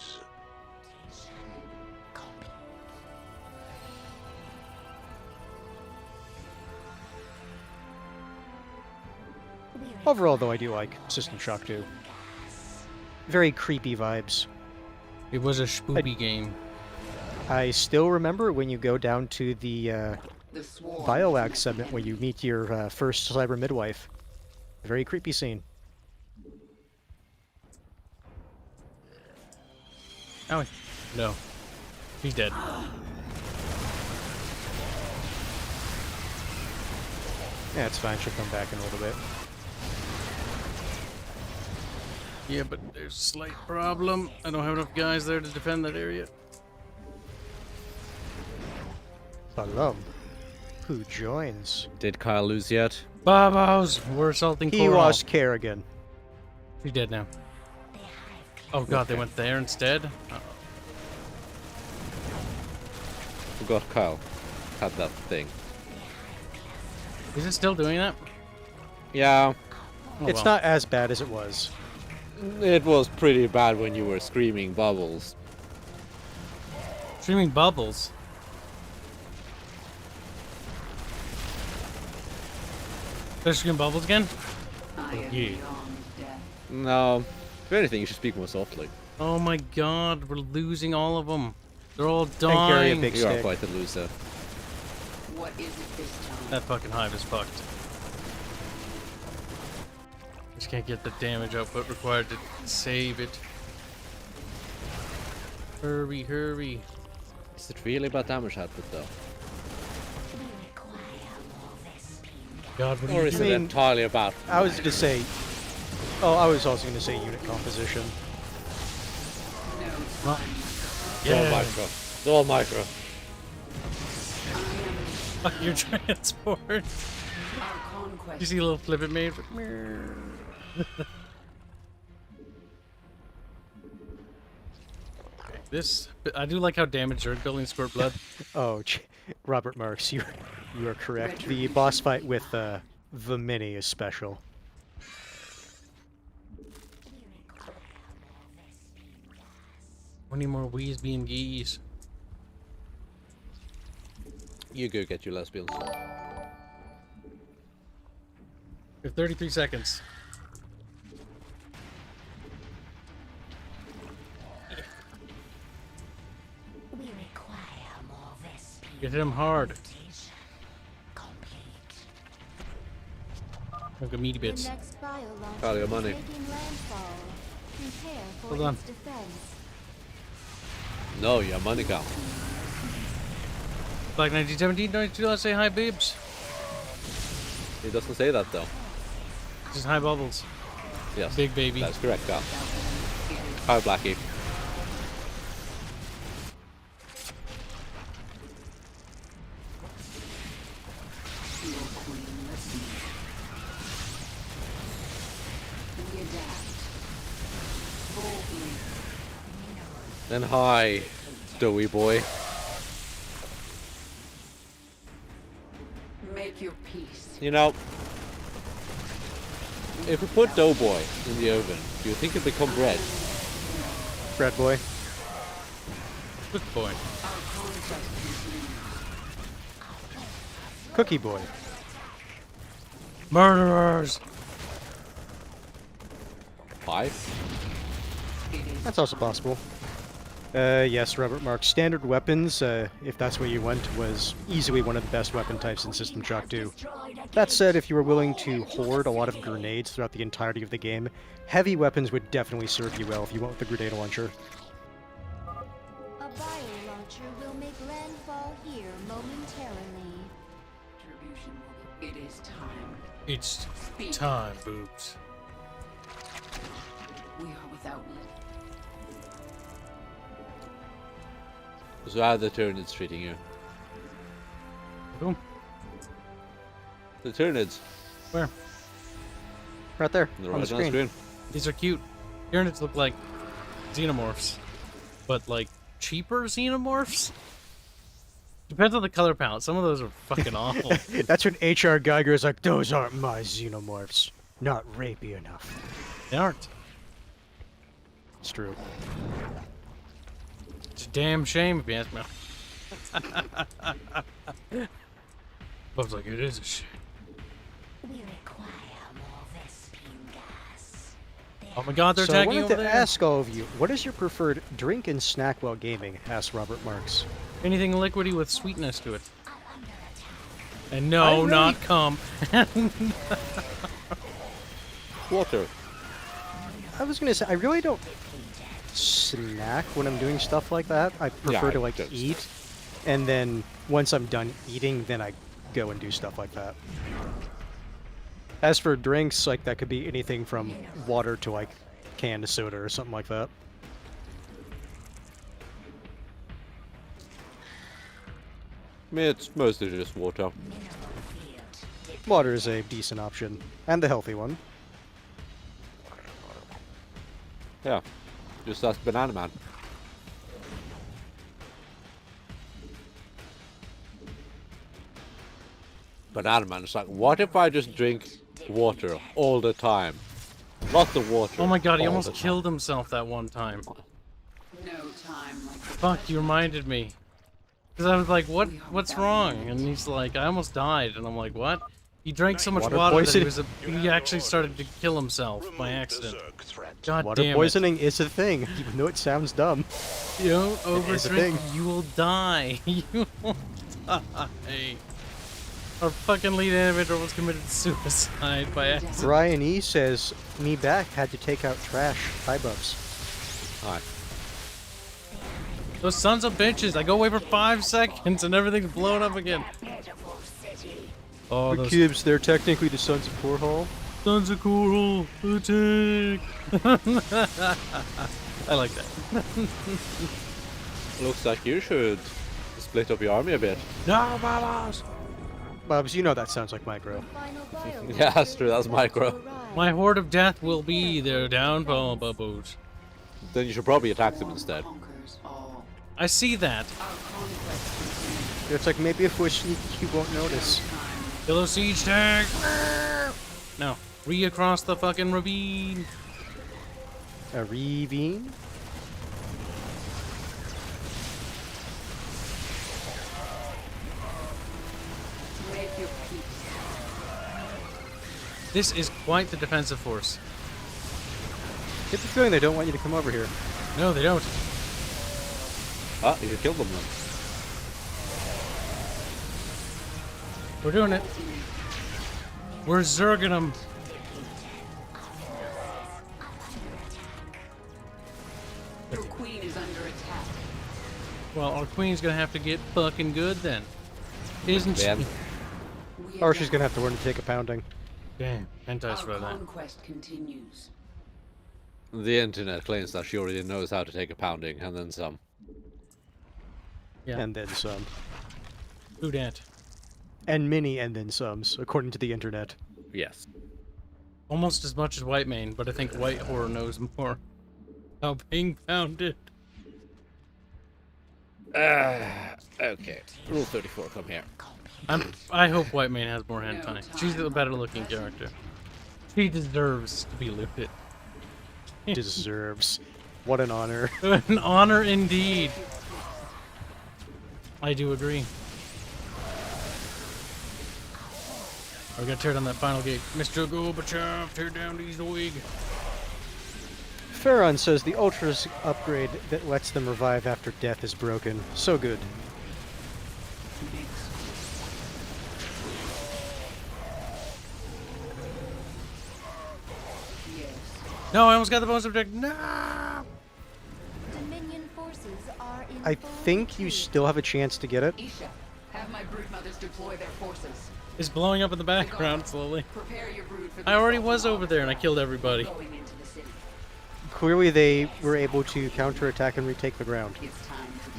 Overall, though, I do like System Shock 2. Very creepy vibes. It was a spoopy game. I still remember when you go down to the Biolag segment where you meet your first cyber midwife. Very creepy scene. Oh, no. He's dead. Yeah, it's fine. She'll come back in a little bit. Yeah, but there's a slight problem. I don't have enough guys there to defend that area. Salam. Who joins? Did Kyle lose yet? Babos! We're assaulting He Korhal. lost Kerrigan. He's dead now. Oh god, they went there instead? Uh-oh. Forgot Kyle had that thing. Is it still doing that? Yeah. Oh, It's not as bad as it was. It was pretty bad when you were screaming bubbles. Streaming bubbles? They're screaming bubbles again? Oh, yeah. No. If anything, you should speak more softly. Oh my god, we're losing all of them. They're all carry a dying. big You are quite a loser. What is it this time? That fucking hive is fucked. Just can't get the damage output required to save it. Hurry, hurry. Is it really about damage output though? God, what do Or you is do? it entirely about... I was gonna say... Oh, I was also gonna say unit composition. Well, It's all micro. It's all micro. Fuck your transport. You see a little flip it made? This, I do like how damaged Zerg buildings squirt blood. Oh, Robert Marks, you are correct. The boss fight with the Mini is special. We need more wheeze beam geese. You go get your lesbians. We have 33 seconds. Get him hard. Look at meaty bits. Call your money. Hold on. No, your money count. Black 1917, don't you say hi, babes? It doesn't say that though. Just hi, bubbles. Yes. Big baby. That's correct, Cal. Hi, Blackie. Then hi, doughy boy. Make your peace. You know, If we put Doughboy in the oven, do you think it'll become bread? Bread boy. Good boy. Cookie boy. Murderers! 5? That's also possible. Yes, Robert Mark. Standard weapons, if that's where you went, was easily one of the best weapon types in System Shock 2. That said, if you were willing to hoard a lot of grenades throughout the entirety of the game, heavy weapons would definitely serve you well if you went with the grenade launcher. A bio-launcher will make landfall here momentarily. It is time. It's time, boobs. We are without limit. So how are the Tyranids treating you? Who? The Tyranids. Where? Right there, They're on right the on the screen. screen. These are cute. Tyranids look like xenomorphs, but like cheaper xenomorphs? Depends on the color palette. Some of those are fucking awful. That's when H.R. Geiger is like, those aren't my xenomorphs. Not rapey enough. They aren't. It's true. It's a damn shame if you ask me. Bob's like, it is a shame. We require more Vespene gas. Oh my god, they're So I attacking wanted over to there. ask all of you, what is your preferred drink and snack while gaming? Asked Robert Marks. Anything liquidy with sweetness to it. And no, not cum. Water. I was gonna say, I really don't snack when I'm doing stuff like that. I prefer to like eat, and then once I'm done eating, then I go and do stuff like that. As for drinks, like that could be anything from water to like canned soda or something like that. I mean, it's mostly just water. Water is a decent option, and the healthy one. Yeah. Just ask Banana Man. Banana Man is like, what if I just drink water all the time? Lots of water. Oh my god, he all almost the time. killed himself that one time. No time like Fuck, you reminded me. Because I was like, what's wrong? And he's like, I almost died. And I'm like, what? He drank so much Water water that poisoning. he actually started to kill himself by accident. God Water damn poisoning is a thing, even though it sounds dumb. it. You don't It is a overdrink, thing. you will die. You will die. Our fucking lead animator almost committed suicide by accident. Brian E says, me back, had to take out trash. Hi, Bubs. Hi. Those sons of bitches, I go away for 5 seconds and everything's blown up again. Oh, The those Kibs, they're technically the Sons of Korhal. sons of coral, attack! I like that. Looks like you should split up your army a bit. No, Babas! Bubs, you know that sounds like micro. Yeah, that's true, that's micro. My horde of death will be their downfall, Bubbles. Then you should probably attack them instead. I see that. It's like, maybe if we're sneaky, you won't notice. Kill a siege tank! No, across the fucking ravine. A ravine? make your peace. This is quite the defensive force. Get the feeling they don't want you to come over here. No, they don't. Ah, you killed them then. We're doing it. We're zerging them. Your queen is under attack. Well, our queen's gonna have to get fucking good then. Isn't Yeah. she? Or she's gonna have to learn to take a pounding. Damn, hentais for Our that. conquest continues. The internet claims that she already knows how to take a pounding, and then some. Yeah. And then some. Who dat? And many and then somes, according to the internet. Yes. Almost as much as White Mane, but I think White Horror knows more. How being pounded. Okay. Rule 34, come here. I hope White Mane has more hentai. She's the better looking character. He deserves to be looted. Deserves. What an honor. An honor indeed. I do agree. We gotta tear down that final gate. Mr. Gorbachev, tear down these wig. Farron says the Ultra's upgrade that lets them revive after death is broken. So good. No, I almost got the bonus object. No! Dominion forces are in I think you still have a chance to get it. Isha, have my brood mothers deploy their forces. It's blowing up in the background slowly. Prepare your brood for I already was over there and I killed everybody. going into the city. Clearly they were able to counterattack and retake the ground. It's time to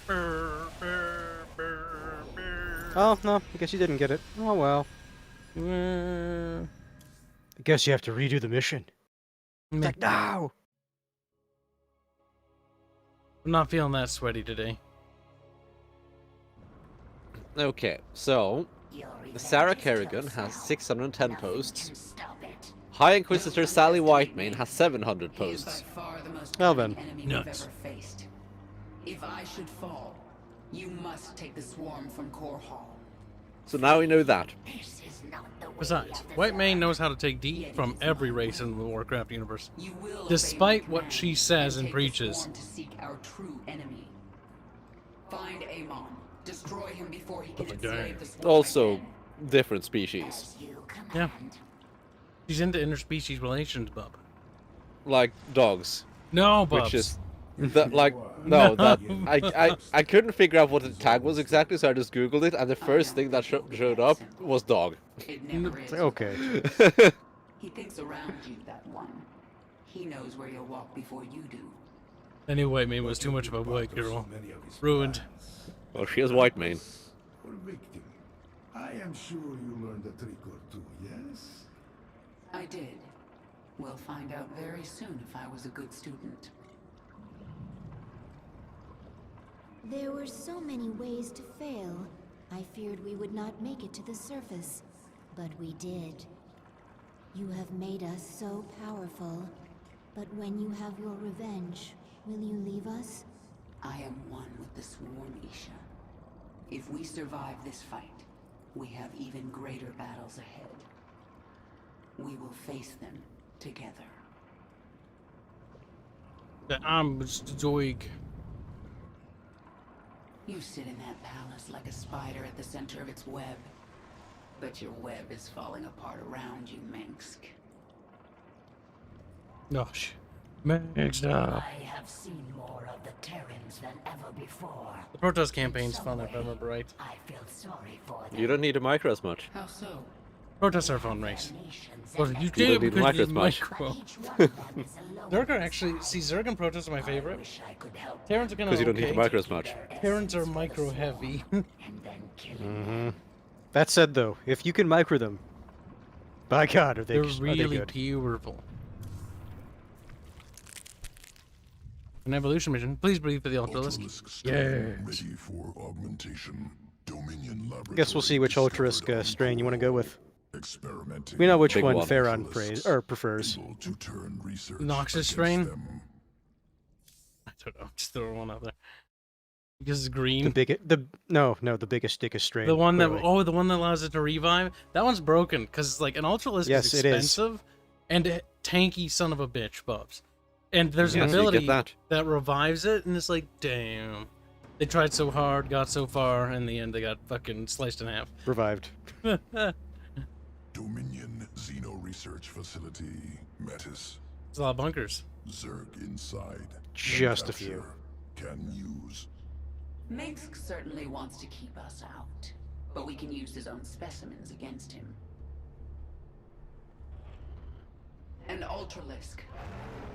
dethrone Oh, no, I guess you didn't get it. Oh well. I guess you have to redo the mission. It's like, no! I'm not feeling that sweaty today. Okay, so Sarah Kerrigan has 610 posts. High Inquisitor Sally Whitemane has 700 posts. Well then. Nuts. If I should fall, you must take the swarm from Core Hall. So now we know that. Besides, Whitemane knows how to take D from every race in the Warcraft universe, despite what she says and preaches. To seek our true enemy. Find Amon. Destroy him before he can enslave the swarm. Also, different species. Yeah. She's into interspecies relations, bub. Like dogs. No, Bubs. Which is that like no, that I couldn't figure out what the tag was exactly, so I just googled it, and the first thing that showed up was dog. Okay. He thinks around you, that one. He knows where you'll walk before you do. Anyway, Whitemane was too much of a white girl. Ruined. Well, she has Whitemane. Victim. I am sure you learned a trick or two, yes? I did. We'll find out very soon if I was a good student. There were so many ways to fail. I feared we would not make it to the surface, but we did. You have made us so powerful, but when you have your revenge, will you leave us? I am one with the swarm, Isha. If we survive this fight, we have even greater battles ahead. We will face them together. I'm Zoig. You sit in that palace like a spider at the center of its web. But your web is falling apart around you, Minsk. Gosh. Mixed up. I have seen more of the Terrans than ever before. The protest campaign's fun, if I remember right. I feel sorry for them. You don't need a micro as much. How so? Protests are a fun race. Well, you don't did it need because micro you as much. micro. Zerg actually, see, Zerg and Protoss are my favorite. Terrans are kind of Because you don't need to micro as much. Terrans are micro heavy. That said, though, if you can micro them, by God, are they They're are they really good. beautiful. An evolution mission. Please breathe for the Ultralisk. Ready for augmentation. Dominion Guess we'll see which Ultralisk strain you want to go with. Experimenting. We know which Big one one. Farron prefers. To turn research Noxious against strain? them. I don't know. Just throw one out there. Because it's green. The biggest, the biggest, thickest strain. The one that clearly. the one that allows it to revive. That one's broken because like an Ultralisk Yes, is it is. expensive and a tanky son of a bitch, Bubs. And there's an Yes, you get ability that. revives it, and it's like, damn. They tried so hard, got so far, in the end they got fucking sliced in half. Revived. Dominion Xeno Research Facility. Metis. There's a lot of bunkers. Zerg inside. Just a few. Can use. Minsk certainly wants to keep us out, but we can use his own specimens against him. An Ultralisk.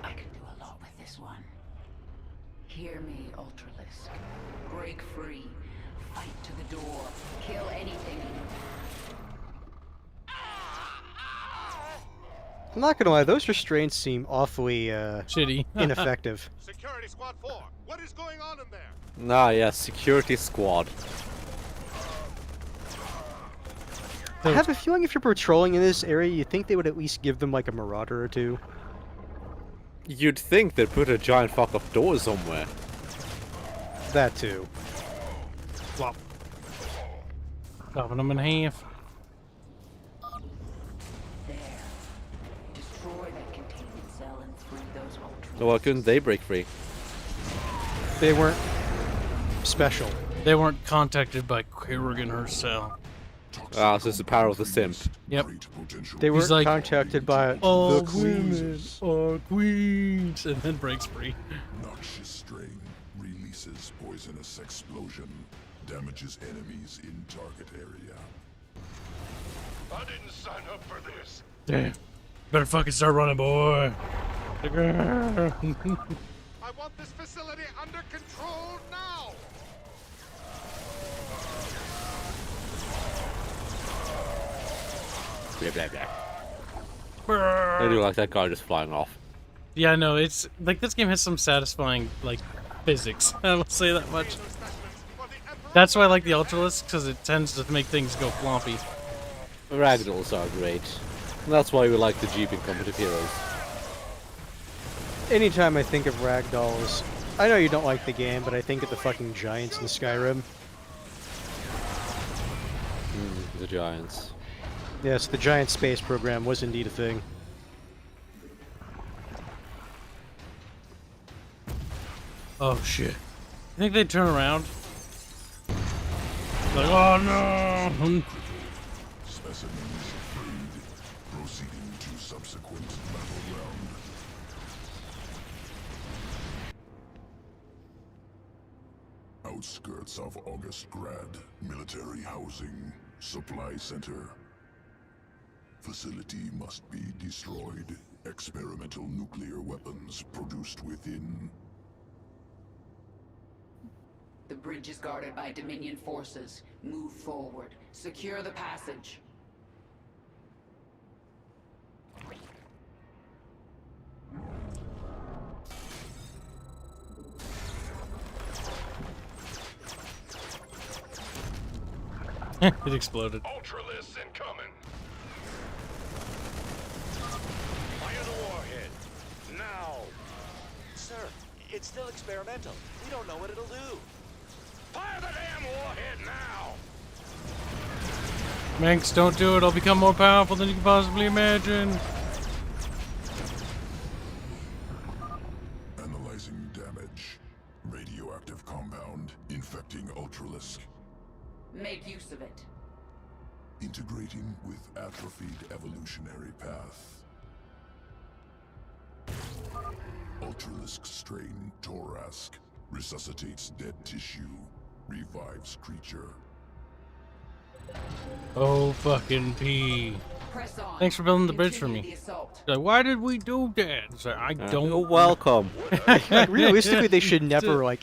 I can do a lot with this one. Hear me, Ultralisk. Break free. Fight to the door. Kill anything in your path. I'm not gonna lie, those restraints seem awfully shitty, ineffective. Security Squad 4, what is going on in there? Nah, yeah, security squad. I have a feeling if you're patrolling in this area, you think they would at least give them like a marauder or two. You'd think they'd put a giant fuck-up door somewhere. That too. Flop. Chopping them in half. There. Destroy that containment cell and free those ultras. So why couldn't they break free? They weren't special. They weren't contacted by Kerrigan herself. Ah, so it's the power of the simp. Yep. They He's weren't like, contacted by all the women queens. are queens, and then breaks free. Noxious strain releases poisonous explosion, damages enemies in target area. I didn't sign up for this. Damn. Better fucking start running, boy. I want this facility under control now. Blah, blah, blah. I do like that guy just flying off. Yeah, no, it's like this game has some satisfying like physics. I will say that much. That's why I like the Ultralisk, because it tends to make things go floppy. Ragdolls are great. And that's why we like the Jeeping competitive heroes. Anytime I think of ragdolls, I know you don't like the game, but I think of the fucking giants in Skyrim. The giants. Yes, the giant space program was indeed a thing. Oh shit. You think they'd turn around? Like, oh no! Specimens freed, proceeding to subsequent battle round. Outskirts of August Grad, military housing, supply center. Facility must be destroyed. Experimental nuclear weapons produced within. The bridge is guarded by Dominion forces. Move forward. Secure the passage. It exploded. Ultralisk incoming. Fire the warhead. Now. Sir, it's still experimental. We don't know what it'll do. Fire the damn warhead now. Manx, don't do it. I'll become more powerful than you can possibly imagine. Analyzing damage. Radioactive compound infecting Ultralisk. Make use of it. Integrating with atrophied evolutionary path. Ultralisk strain Torask resuscitates dead tissue, revives creature. Oh fucking P. Press on. Thanks for building the bridge for Continue me. the assault. Like, why did we do that? It's like, I don't. You're welcome. Like, realistically, they should never like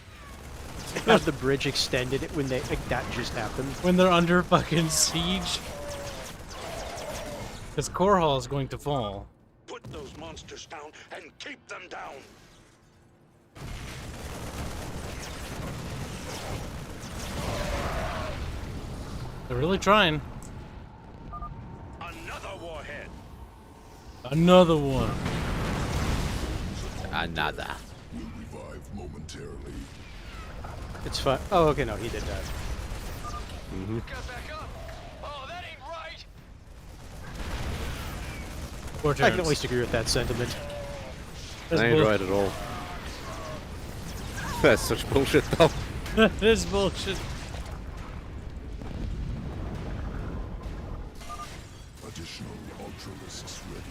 have the bridge extended when they like that just happened. When they're under fucking siege. Because Core Hall is going to fall. Put those monsters down and keep them down. They're really trying. Another warhead. Another one. Another. Will revive momentarily. It's fine. Oh, okay, no, he did that. Mm-hmm. Poor I can Terrence. at least agree with that sentiment. That's I ain't bull- right at all. That's such bullshit though. That is bullshit. Additional Ultralisks ready.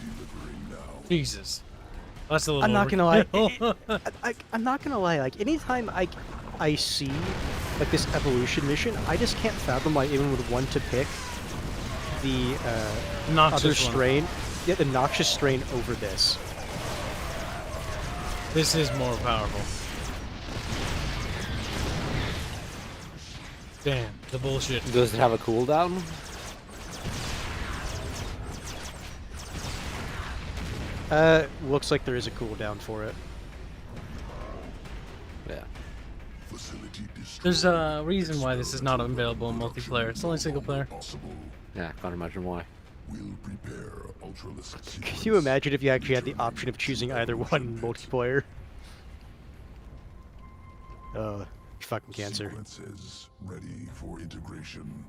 Delivering now. Jesus. That's a little I'm not gonna lie. overkill. I'm not gonna lie. Like anytime I see like this evolution mission, I just can't fathom why anyone would want to pick the Noxious other one. strain. Yeah, the noxious strain over this. This is more powerful. Damn, the bullshit. Does it have a cooldown? Looks like there is a cooldown for it. Yeah. Facility destroyed. There's a reason why this is not available in multiplayer. It's only single player. Yeah, can't imagine why. We'll prepare Ultralisk. Can you imagine if you actually had the option of choosing either one in multiplayer? Fucking cancer. Sequences ready for integration.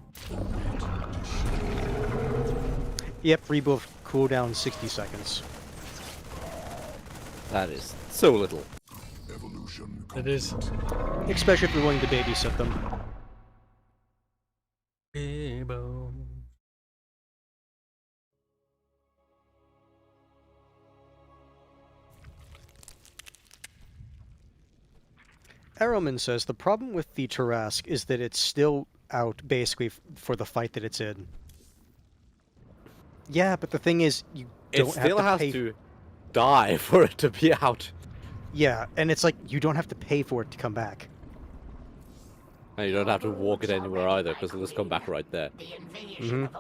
Yep, reboot cooldown 60 seconds. That is so little. Evolution. It is. Especially if you're willing to babysit them. Arrowman says the problem with the Tarask is that it's still out basically for the fight that it's in. Yeah, but the thing is, you don't It still have has to pay... to die for it to be out. Yeah, and it's like you don't have to pay for it to come back. And you don't have to walk it anywhere either, because it'll just come back right there.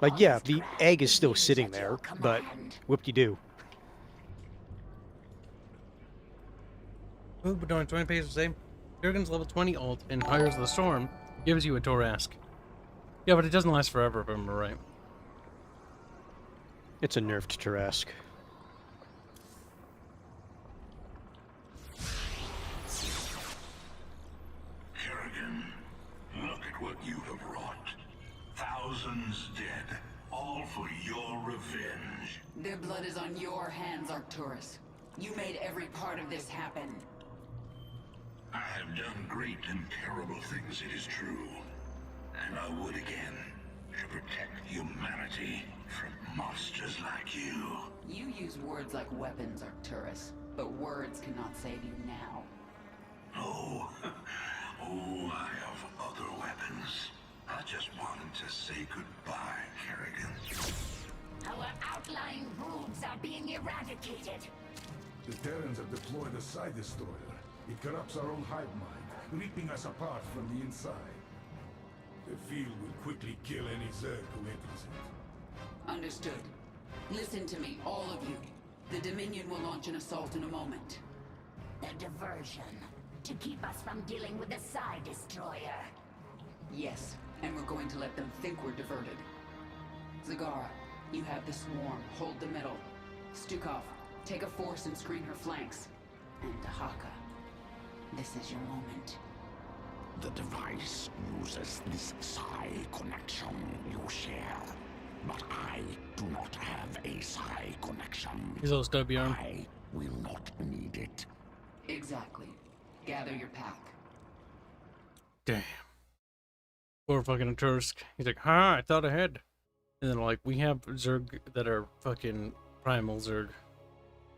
Like, yeah, the egg is still sitting there, but whoop-de-doo. Ooh, but doing 20 pays the same. Jurgen's level 20 ult and hires the storm gives you a Torask. Yeah, but it doesn't last forever, if I'm right. It's a nerfed Tarask. Kerrigan, look at what you have wrought. Thousands dead, all for your revenge. Their blood is on your hands, Arcturus. You made every part of this happen. I have done great and terrible things, it is true. And I would again, to protect humanity from monsters like you. You use words like weapons, Arcturus, but words cannot save you now. Oh, oh, I have other weapons. I just wanted to say goodbye, Kerrigan. Our outlying broods are being eradicated. The Terrans have deployed a Psi Destroyer. It corrupts our own hive mind, ripping us apart from the inside. The field will quickly kill any Zerg who enters it. Understood. Listen to me, all of you. The Dominion will launch an assault in a moment. A diversion. To keep us from dealing with the Psi Destroyer. Yes, and we're going to let them think we're diverted. Zagara, you have the swarm. Hold the middle. Stukov, take a force and screen her flanks. And Dahaka, this is your moment. The device uses this Psi connection you share. But I do not have a Psi connection. He's all stubby arm. I will not need it. Exactly. Gather your pack. Damn. Poor fucking Tursk. He's like, I thought ahead. And then, like, we have Zerg that are fucking primal Zerg.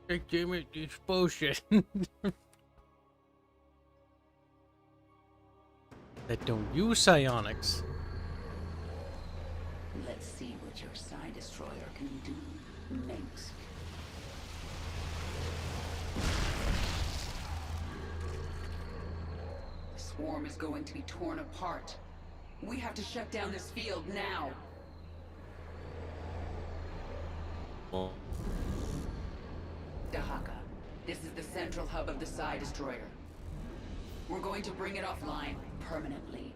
God damn it, it's bullshit. That don't use psionics. Let's see what your Psi Destroyer can do, Minx. The swarm is going to be torn apart. We have to shut down this field now. Oh. Dahaka, this is the central hub of the Psi Destroyer. We're going to bring it offline permanently.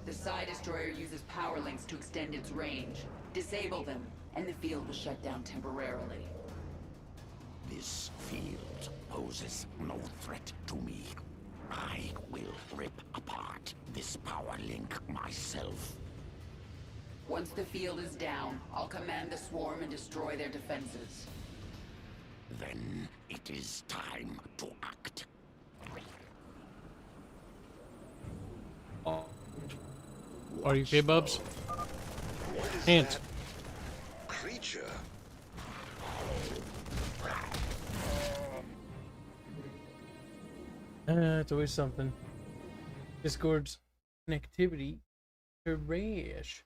The Psi Destroyer uses power links to extend its range. Disable them, and the field will shut down temporarily. This field poses no threat to me. I will rip apart this power link myself. Once the field is down, I'll command the swarm and destroy their defenses. Then it is time to act. Are you okay, Bubs? Hands. Creature. It's always something. Discord's connectivity trash.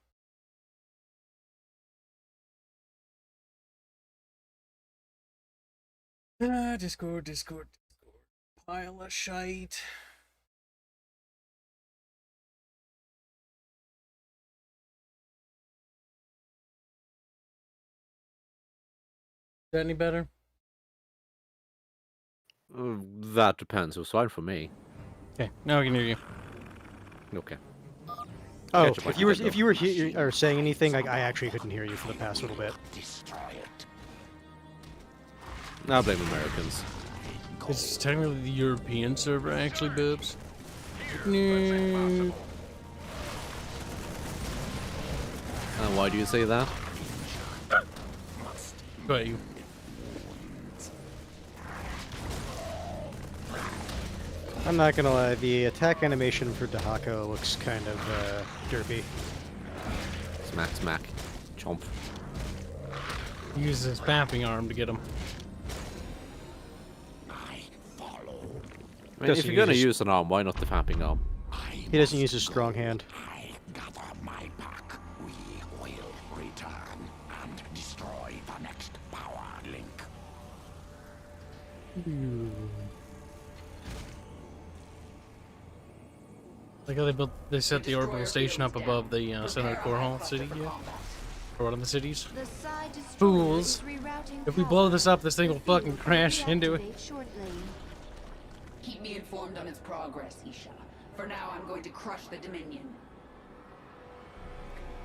Discord. Pile of shite. Is that any better? That depends. It was fine for me. Okay, now I can hear you. Okay. Oh, Catch up like if you were or saying anything, I actually couldn't hear you for the past little bit. Now blame Americans. It's technically the European server, actually, boobs. No. And why do you say that? Go ahead, you. I'm not gonna lie, the attack animation for Dahako looks kind of derpy. Smack, smack. Chomp. He uses his bamping arm to get him. I mean, if you're gonna use an arm, why not the fapping arm? He doesn't use his strong hand. Like how they set the orbital station up above the center core hall city yet? Or one of the cities? Fools! If we blow this up, this thing will fucking crash into it. Keep me informed on its progress, Isha. For now, I'm going to crush the Dominion.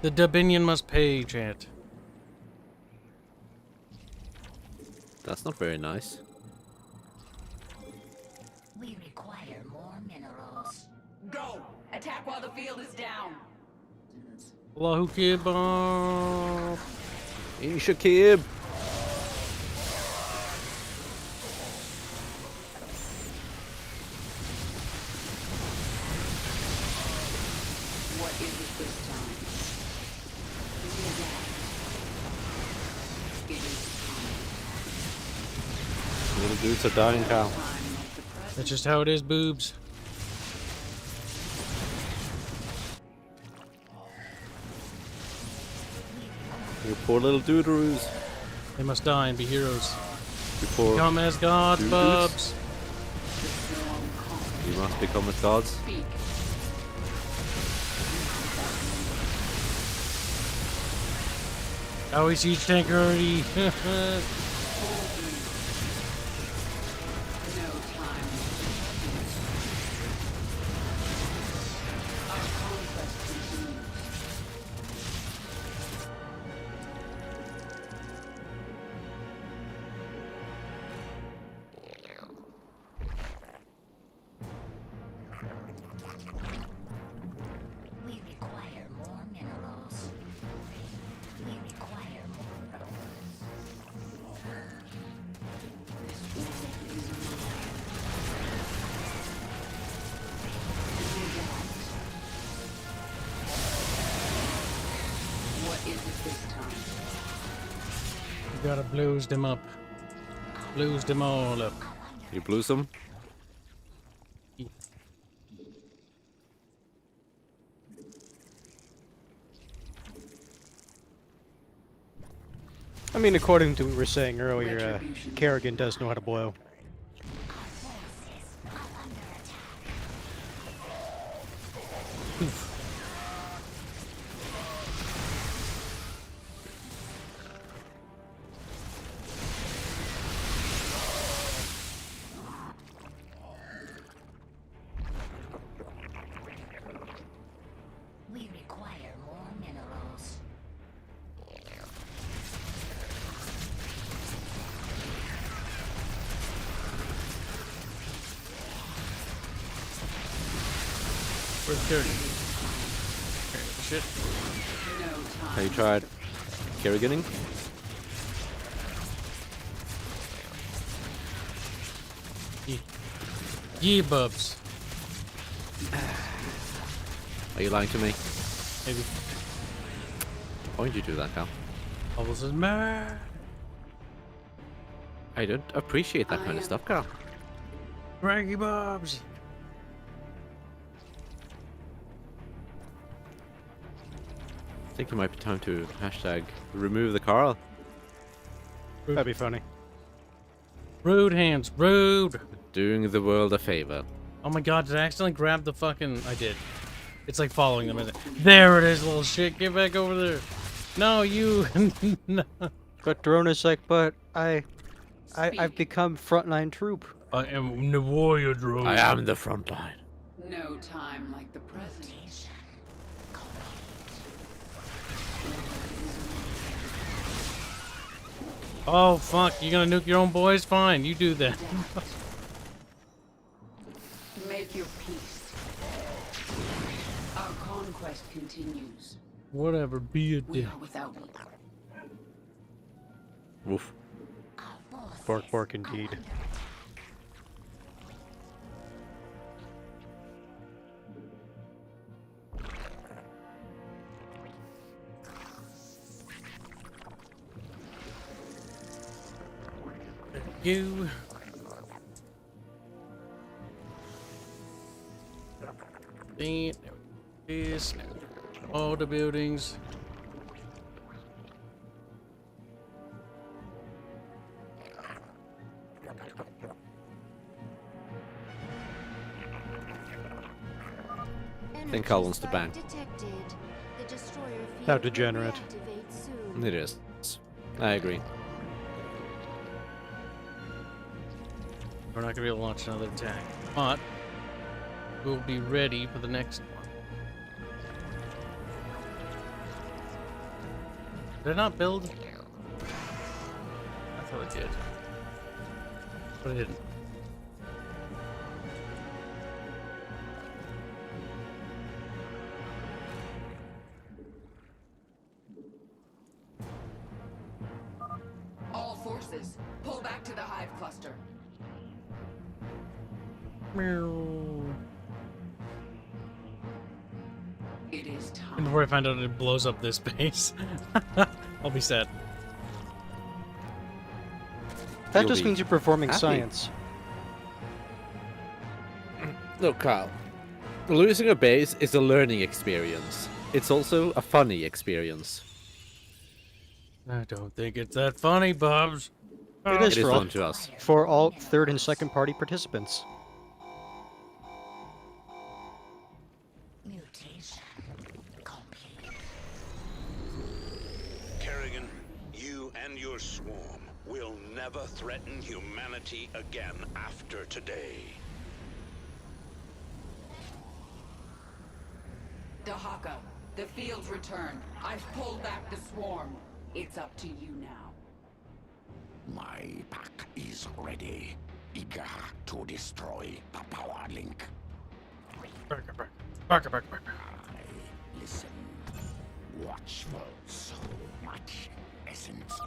The Dominion must pay, chat. That's not very nice. We require more minerals. Go! Attack while the field is down. Allahu Kibs. Isha Kib. What is it this time? It is Little dudes are dying, Cal. That's just how it is, boobs. You poor little doodaroos. They must die and be heroes. You poor Become as gods, dudes. bubs. You must become as gods. Oh, he's huge tank already. We require more minerals. We require more. What is it this time? You gotta blues them up. Blues them all up. You blues them? I mean, according to what we were saying earlier, Kerrigan does know how to blow. We require more minerals. Where's Kerrigan? Shit. Have you tried Kerriganing? Ye bubs. Are you lying to me? Maybe. Why would you do that, Cal? Bubbles is mad. I don't appreciate that kind of stuff, Cal. Raggy bubs. I think it might be time to hashtag remove the Carl. That'd be funny. Rude hands. Rude. Doing the world a favor. Oh my god, did I accidentally grab the fucking... I did. It's like following them, isn't it? There it is, little shit. Get back over there. No, you... No. But Drona's like, but I've become frontline troop. I am the warrior drone. I am the front line. No time like the present. Oh fuck! You gonna nuke your own boys? Fine, you do that. Make your peace. Our conquest continues. Whatever, be a We dick. are without. Woof. Bark, bark, indeed. You. This. All the buildings. I think Carl wants to bang. How degenerate. It is. I agree. We're not gonna be able to launch another attack, but we'll be ready for the next one. Did I not build? I thought I did, but I didn't. All forces, pull back to the hive cluster. It is time. And before I find out it blows up this base, I'll be sad. That You'll just be means you're performing happy. science. Look, Kyle. Losing a base is a learning experience. It's also a funny experience. I don't think it's that funny, Bubs. It is It is for all, fun to us. for all third and second party participants. Kerrigan, you and your swarm will never threaten humanity again after today. Dahaka, the field's returned. I've pulled back the swarm. It's up to you now. My pack is ready, eager to destroy the power link. Barker. Listen, watchful, so much essence.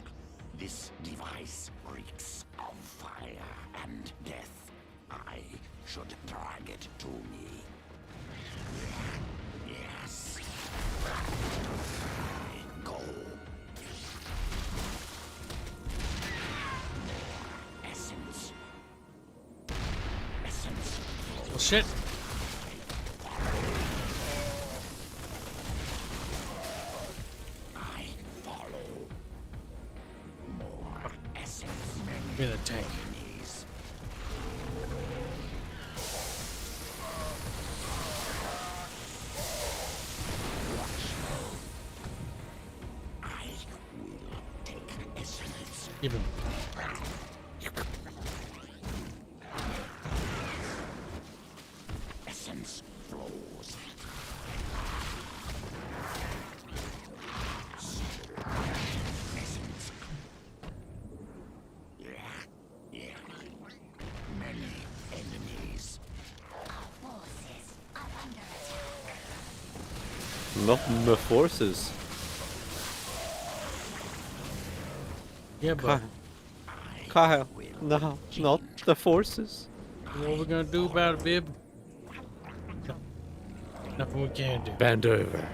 This device reeks of fire and death. I should drag it to me. Yes. Go. Essence. Essence. Well, shit. I follow. More essence. Give me the tank. I will take essence. Give him. Essence flows. Essence. Yeah. Many enemies. Not the forces. Yeah, but Kyle. No, not the forces. what are we gonna do about it, Bib? Nothing we can do. Bend over.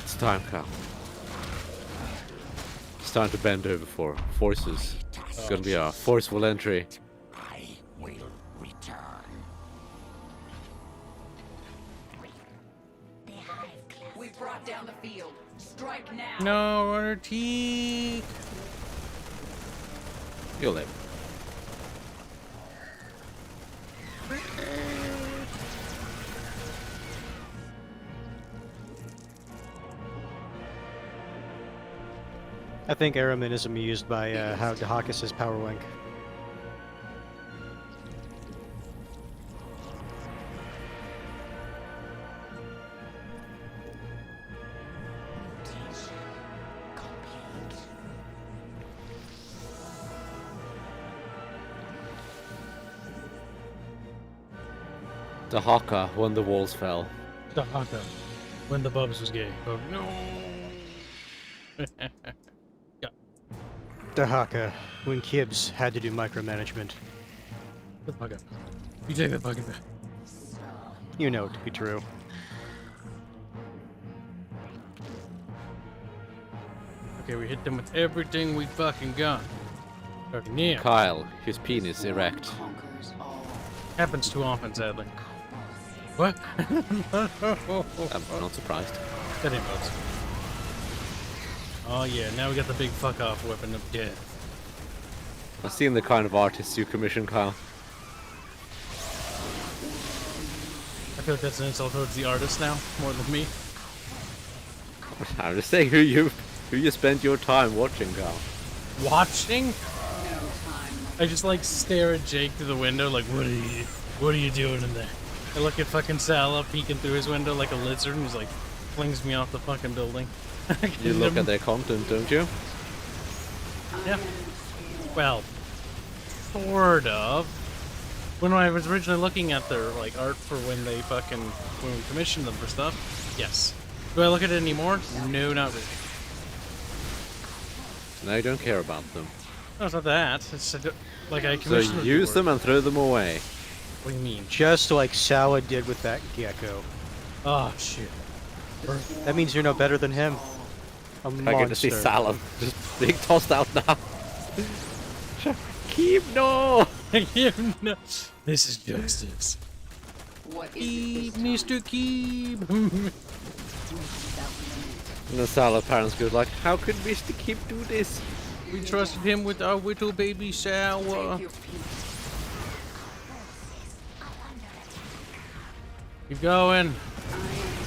It's time, Kyle. It's time to bend over for forces. It's gonna be a forceful entry. I will return. We've brought down the field. Strike now. No, runner teak. You'll live. I think Aramin is amused by how Dahakis' power link. The haka when the walls fell. The haka when the Bubs was gay. Oh no. Yeah. The haka when Kibs had to do micromanagement. Get the fuck up. You take that fucking back. You know it to be true. Okay, we hit them with everything we fucking got. Starting now. Kyle, his penis erect. Happens too often, sadly. What? I'm not surprised. That ain't bugs. Oh yeah, now we got the big fuck off weapon of death. I've seen the kind of artists you commission, Kyle. I feel like that's an insult towards the artist now, more than me. I'm just saying who you spend your time watching, Kyle. Watching? I just like stare at Jake through the window like, what are you doing in there? I look at fucking Salah peeking through his window like a lizard and he's like, flings me off the fucking building. You look at their content, don't you? Yeah. Well, sort of. When I was originally looking at their like art for when we commissioned them for stuff, yes. Do I look at it anymore? No, not really. Now you don't care about them. No, it's not that. It's like I So commissioned use them and throw them away. What do you mean? Just like Salah did with that gecko. Oh shit. That means you're no better than him. A monster. I get to see Salah just being tossed out now. Keep no! No. This is justice. Keep, Mr. Keep. And the Salah parents go like, how could Mr. Keep do this? We trusted him with our little baby Sour. Keep going.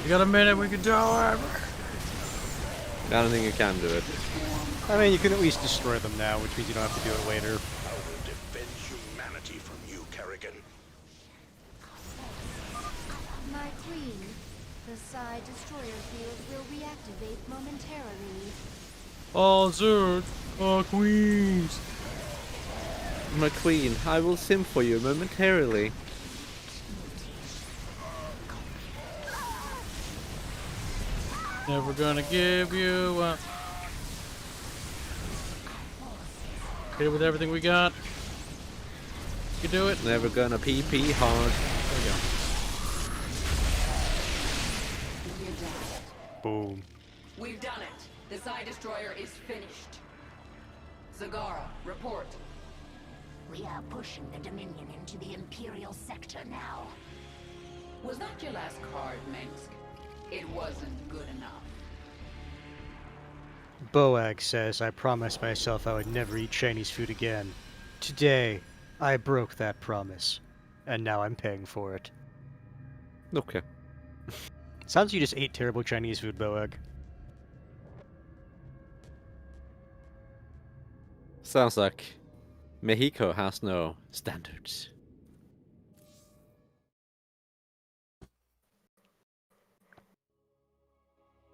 You got a minute, we can do it. I don't think you can do it. I mean, you can at least destroy them now, which means you don't have to do it later. I will defend humanity from you, Kerrigan. My queen, the side destroyer field will reactivate momentarily. All Zerg, our queens. My queen, I will sim for you momentarily. Never gonna give you up. Hit it with everything we got. You do it. Never gonna pee hard. There we go. Boom. We've done it. The side destroyer is finished. Zagara, report. We are pushing the Dominion into the Imperial sector now. Was that your last card, Minsk? It wasn't good enough. Boag says I promised myself I would never eat Chinese food again. Today, I broke that promise. And now I'm paying for it. Okay. Sounds you just ate terrible Chinese food, Boag. Sounds like Mexico has no standards.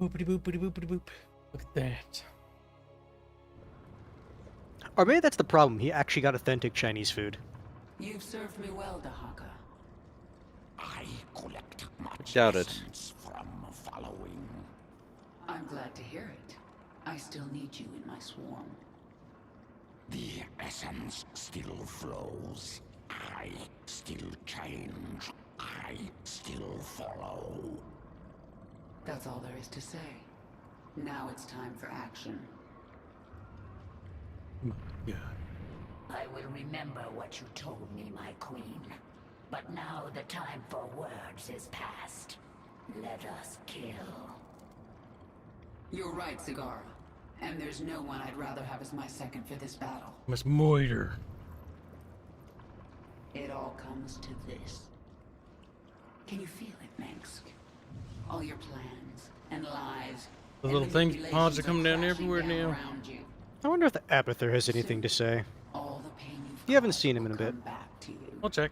Boopity boopity boopity boop. Look at that. Or maybe that's the problem. He actually got authentic Chinese food. You've served me well, Dahaka. I collect much Doubt it. essence from following. I'm glad to hear it. I still need you in my swarm. The essence still flows. I still change. I still follow. That's all there is to say. Now it's time for action. Yeah. I will remember what you told me, my queen. But now the time for words is past. Let us kill. You're right, Zagara. And there's no one I'd rather have as my second for this battle. Miss Moiter. It all comes to this. Can you feel it, Minsk? All your plans and lies. The little things, pods are coming down everywhere now. Around you. I wonder if the Abathur has anything to say. All the pain you've You haven't seen him in a bit. come back to you. I'll check.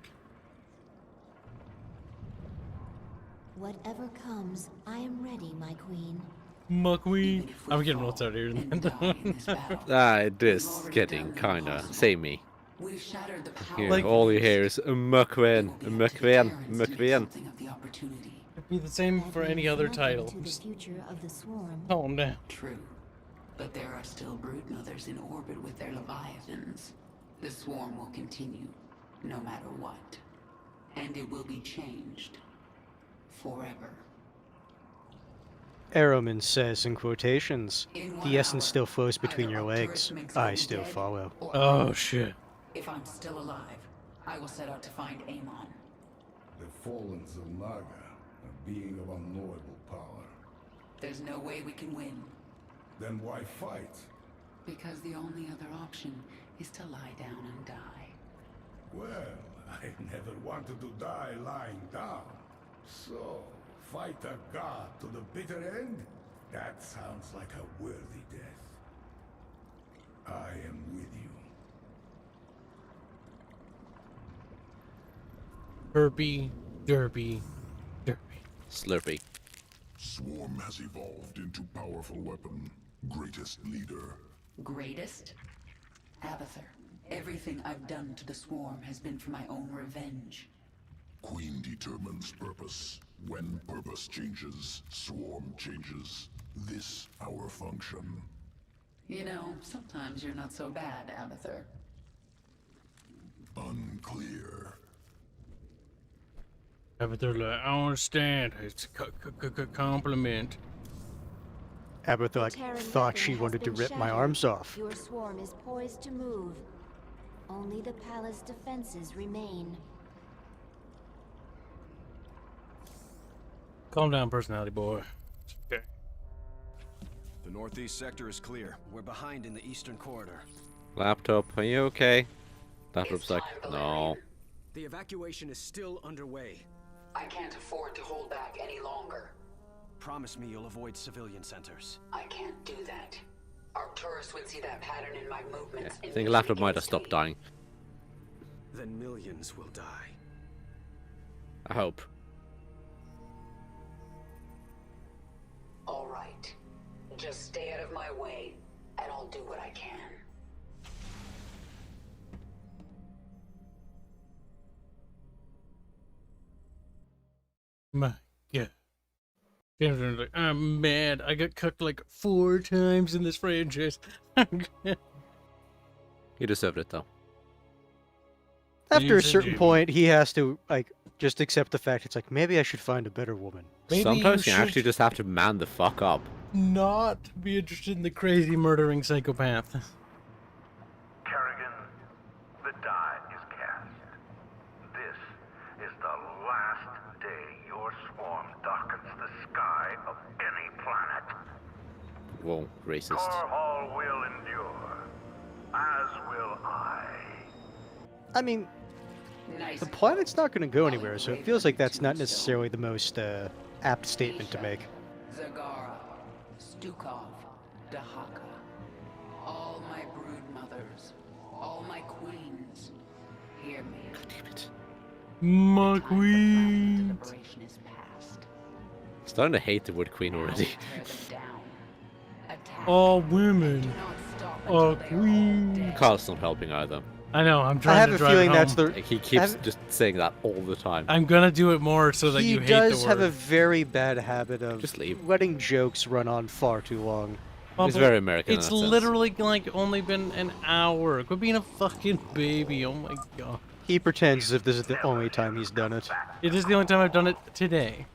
Whatever comes, I am ready, my queen. My queen. I'm getting real tired here. It is getting kinda samey. We've shattered the power. Here, all you hear is McQueen, McQueen, McQueen. It'd be the same for any other title. To the future of the swarm. Calm down. True. But there are still broodmothers in orbit with their leviathans. The swarm will continue, no matter what. And it will be changed. Forever. Arrowman says in quotations, In 1 the essence hour, still flows between your either legs. Arcturus Mix I will be still dead follow. or Oh alive. shit. If I'm still alive, I will set out to find Amon. The fallen Zernaga, a being of unknowable power. There's no way we can win. Then why fight? Because the only other option is to lie down and die. Well, I never wanted to die lying down. So, fight a god to the bitter end? That sounds like a worthy death. I am with you. Burpee, derpy, derpy. Slurpee. Swarm has evolved into powerful weapon. Greatest leader. Greatest? Abathur. Everything I've done to the swarm has been for my own revenge. Queen determines purpose. When purpose changes, swarm changes. This our function. You know, sometimes you're not so bad, Abathur. Unclear. I understand. It's a compliment. Abathur Terran thought weapon she has wanted to been rip my shattered. arms off. Your swarm is poised to move. Only the palace defenses remain. Calm down, personality boy. It's okay. The northeast sector is clear. We're behind in the eastern corridor. Laptop, are you okay? Laptop's like, no. The evacuation is still underway. I can't afford to hold back any longer. Promise me you'll avoid civilian centers. I can't do that. Arcturus would see that pattern in my movements. I think laptop might have stopped dying. Then millions will die. I hope. All right. Just stay out of my way, and I'll do what I can. My God. James was like, I'm mad. I got cooked like 4 times in this franchise. He deserved it though. After a certain point, he has to, like, just accept the fact it's like, maybe I should find a better woman. Maybe Sometimes you you should actually just have to man the fuck up. not be interested in the crazy murdering psychopath. Kerrigan, the die is cast. This is the last day your swarm darkens the sky of any planet. Whoa, racist. Korhal will endure, as will I. I mean, the planet's not going to go anywhere, so it feels like that's not necessarily the most apt statement to make. Zagara, Stukov, Dahaka. All my brood mothers, all my queens. Hear me. God damn it. My queen. Liberation is past. Starting to hate the word queen already. Tear them down. Attack. All women Do not stop are until they are all queen. dead. Carl's not helping either. I know, I'm I trying have to a drive feeling it that's home. the. Like, he keeps just saying that all the time. I'm gonna do it more so that He you hate does the have word. a very bad habit of Just leave. letting jokes run on far too long. Well, He's but very American in It's that sense. literally like only been an hour. Quit being a fucking baby. Oh my god. He pretends as if this is the only time he's done it. It is the only time I've done it today.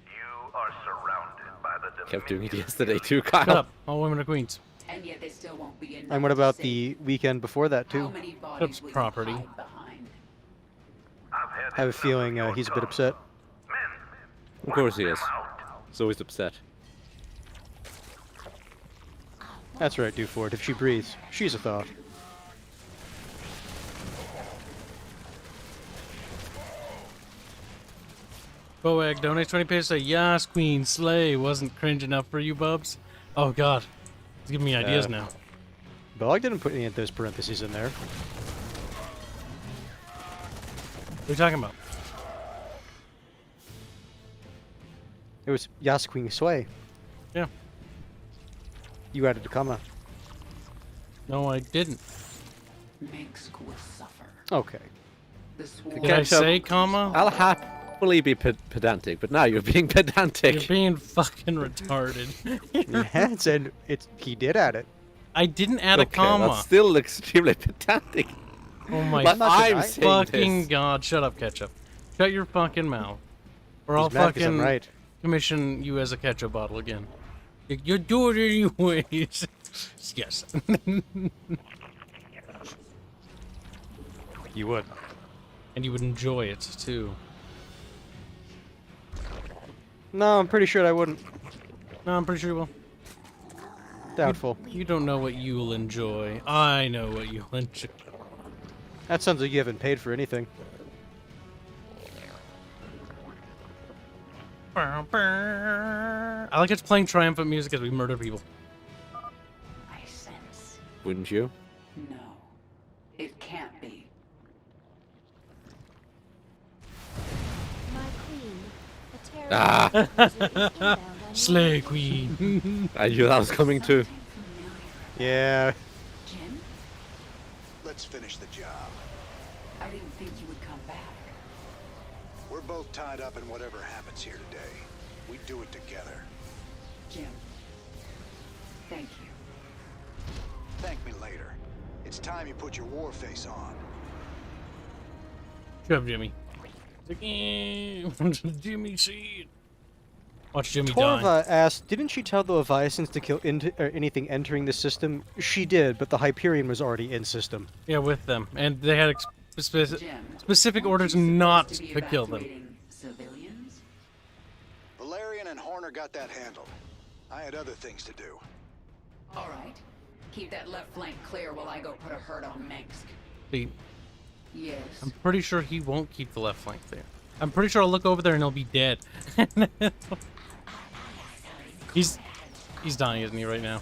You are surrounded by the Kept doing it yesterday dominion. too, Kyle. Shut up. All women are queens. And yet they still won't be enough And what to about save. the weekend before that, How too? many bodies That's will you property. hide behind? I've had I have a feeling he's a bit upset. Of course he is. He's always upset. That's right, do for it. If she breathes, she's a thought. Boag donates 20 pesos. Say, Yas, queen, slay. Wasn't cringe enough for you, bubs. Oh god. He's giving me ideas now. Bog didn't put any of those parentheses in there. What are you talking about? It was Yas Queen Sway. Yeah. You added a comma. No, I didn't. Mengsk will suffer. Okay. The swarm. Did I say comma? I'll happily be pedantic, but now you're being pedantic. You're being fucking retarded. Yeah, he did add it. I didn't add a comma. That's still extremely pedantic. Oh my But I'm saying fucking this. god! Shut up, Ketchup. Shut your fucking mouth. Or I'll He's mad 'cause I'm fucking right. commission you as a ketchup bottle again. You do it anyways. Yes. You would. And you would enjoy it too. No, I'm pretty sure I wouldn't. No, I'm pretty sure you will. Doubtful. You don't know what you'll enjoy. I know what you'll enjoy. That sounds like you haven't paid for anything. I like it's playing triumphant music as we murder people. I sense. Wouldn't you? No. It can't be. My queen, a terror Ah! Slay Queen. I knew that was coming too. Yeah. Jin? Let's finish the job. I didn't think you would come back. We're both tied up in whatever happens here today. We do it together. Jim. Thank you. Thank me later. It's time you put your war face on. Shut up, Jimmy. Jimmy seed. Watch Jimmy die. Torva asked, didn't she tell the Leviathans to kill anything entering the system? She did, but the Hyperion was already in system. Yeah, with them. And they had specific orders not to kill them. Civilians? Valerian and Horner got that handled. I had other things to do. All right. Keep that left flank clear while I go put a hurt on Mengsk. See, Yes. I'm pretty sure he won't keep the left flank there. I'm pretty sure I'll look over there and he'll be dead. He's dying, isn't he, right now?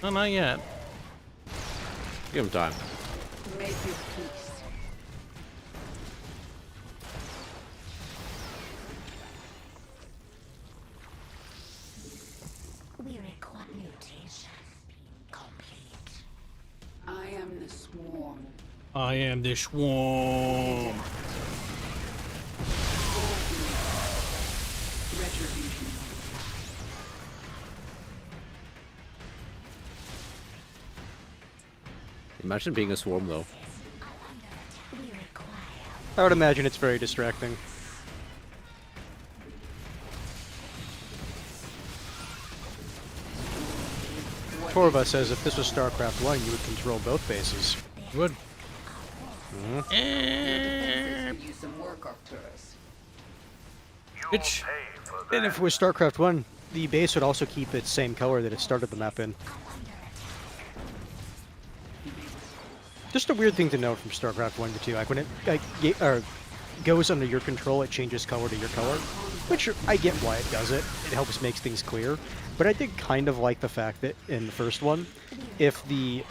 No, not yet. Give him time. Make your peace. We require mutation complete. I am the swarm. I am the swarm. Retribution. Imagine being a swarm, though. I would imagine it's very distracting. Torva says if this was StarCraft 1, you would control both bases. Would. Use some work, Arcturus. Bitch. And if it was StarCraft 1, the base would also keep its same color that it started the map in. Just a weird thing to note from StarCraft 1 to 2, like when it goes under your control, it changes color to your color, which I get why it does it. It helps make things clear. But I did kind of like the fact that in the first one, if the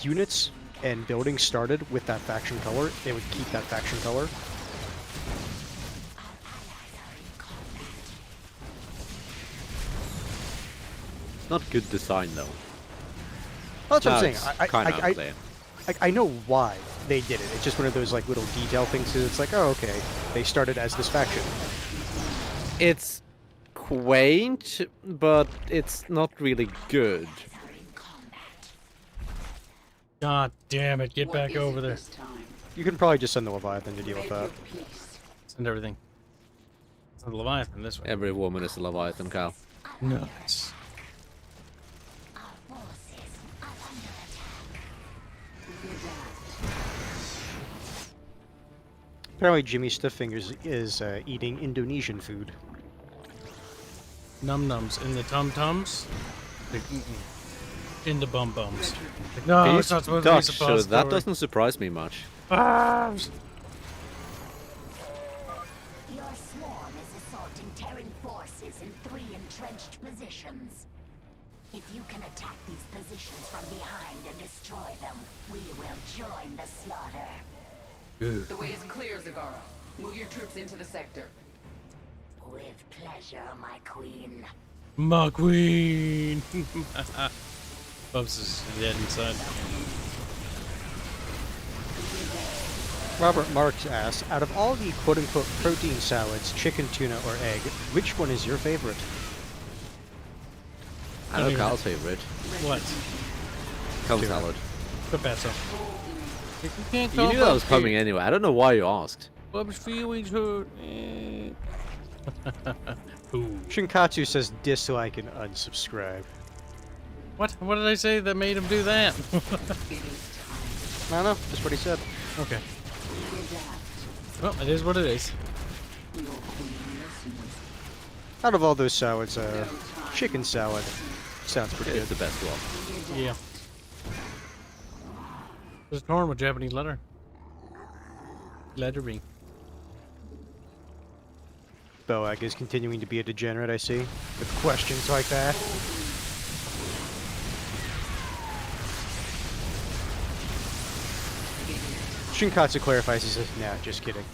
units and buildings started with that faction color, it would keep that faction color. Not good design, though. Well, that's what I'm It's saying. kinda unplayable. I know why they did it. It's just one of those like little detail things. It's like, oh, okay, they started as this faction. It's quaint, but it's not really good. God damn it, get back over there. You can probably just send the Leviathan to deal with that. Send everything. Send the Leviathan this way. Every woman is a Leviathan, Cal. Nuts. Apparently Jimmy Stiffingers is eating Indonesian food. Num-nums in the tum-tums. In the bum-bums. No, He's it's not supposed to be Dutch, so that suppository. doesn't surprise me much. Ah! Your swarm is assaulting Terran forces in 3 entrenched positions. If you can attack these positions from behind and destroy them, we will join the slaughter. The way is clear, Zagara. Move your troops into the sector. With pleasure, my queen. My queen! Bumps is dead inside. Robert Marks asks, out of all the quote-unquote protein salads, chicken, tuna, or egg, which one is your favorite? I know Carl's favorite. What? Cum salad. The better. You You knew that was coming anyway. I don't know why you asked. Bob's feelings hurt. Shinkatsu says dislike and unsubscribe. What? What did I say that made him do that? I don't know. Just what he said. Okay. Well, it is what it is. Out of all those salads, chicken salad sounds pretty good. It's the best one. Yeah. There's torn with Japanese lettering. Boag is continuing to be a degenerate, I see, with questions like that. Shinkatsu clarifies, he says, nah, just kidding.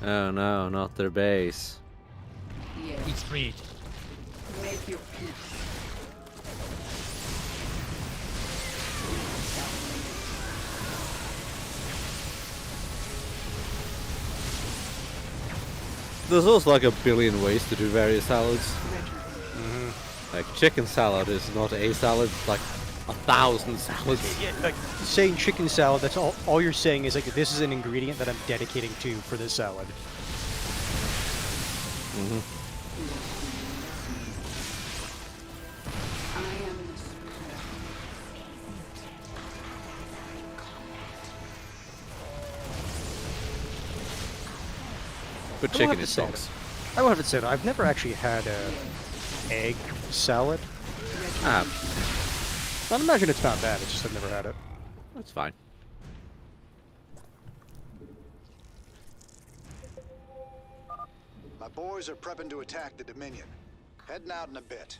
Oh no, not their base. It's free. Make your peace. There's also like a billion ways to do various salads. Like chicken salad is not a salad, it's like 1,000 salads. Yeah, like saying chicken salad, that's all you're saying is like this is an ingredient that I'm dedicating to for this salad. But chicken is solid. I will have to say, I've never actually had a egg salad. Ah, I'd imagine it's not bad, it's just I've never had it. that's fine. My boys are prepping to attack the Dominion. Heading out in a bit.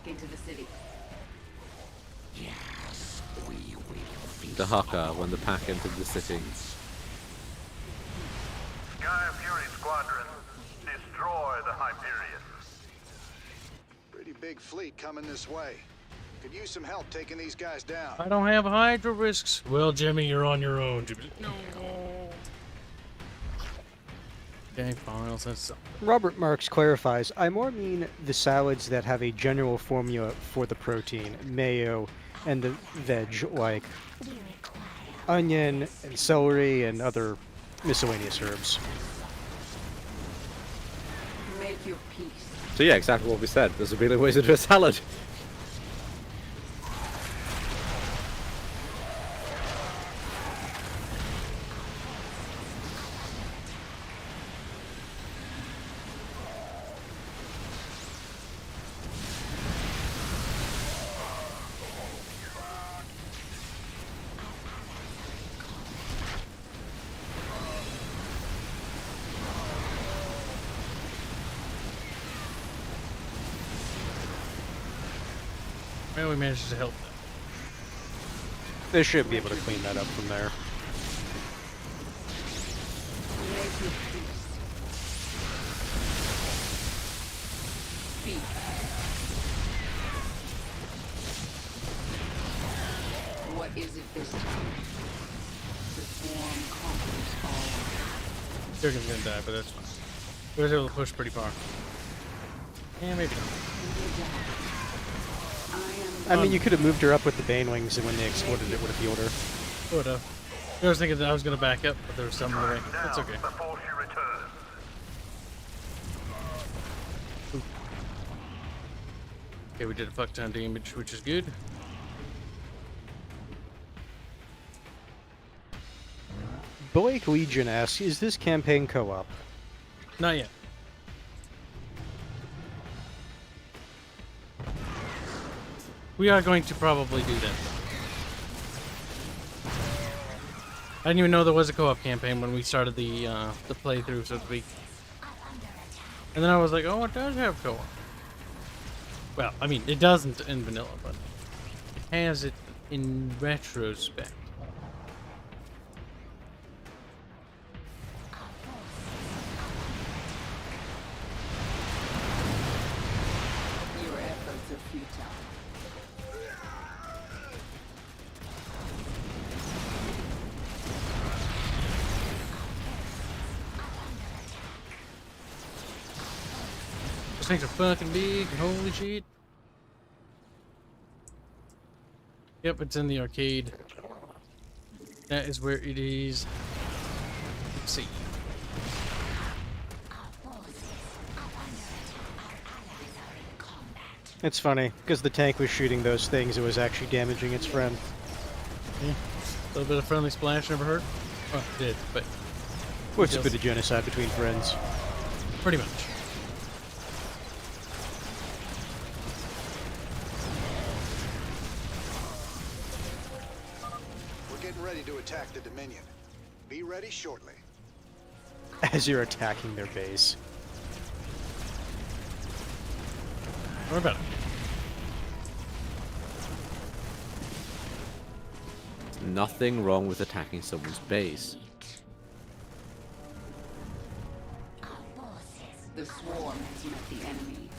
Into the city. Yes, we will. The Haka when the pack entered the city. Sky Fury Squadron, destroy the Hyperion. Pretty big fleet coming this way. Could use some help taking these guys down. I don't have Hydra risks. Well, Jimmy, you're on your own. No. Okay, fine. I'll say something. Robert Marks clarifies, I more mean the salads that have a general formula for the protein, mayo, and the veg, like onion and celery and other miscellaneous herbs. Make your peace. So yeah, exactly what we said. There's a billion ways to do a salad. Well, we managed to help them. They should be able to clean that up from there. Make your peace. Speak. What is it this time? The swarm conquers all. Jurgen's gonna die, but that's fine. We were able to push pretty far. Yeah, maybe not. I mean, you could have moved her up with the Banelings, and when they exploded, it would have healed her. Would have. I was thinking that I was gonna back up, but there was some in the way. That's okay. Before she returns. Okay, we did a fuck ton damage, which is good. Blake Legion asks, is this campaign co-op? Not yet. We are going to probably do that. I didn't even know there was a co-op campaign when we started the playthrough, so to speak. And then I was like, oh, it does have co-op. Well, I mean, it doesn't in vanilla, but it has it in retrospect. Your efforts are futile. Those things are fucking big. Holy shit. Yep, it's in the arcade. That is where it is. Let's see. It's funny, because the tank was shooting those things, it was actually damaging its friend. Yeah. A little bit of friendly splash never hurt. Well, it did, but... What's a bit of genocide between friends? Pretty much. We're getting ready to attack the Dominion. Be ready shortly. As you're attacking their base. What about it? Nothing wrong with attacking someone's base. The swarm has met the enemy.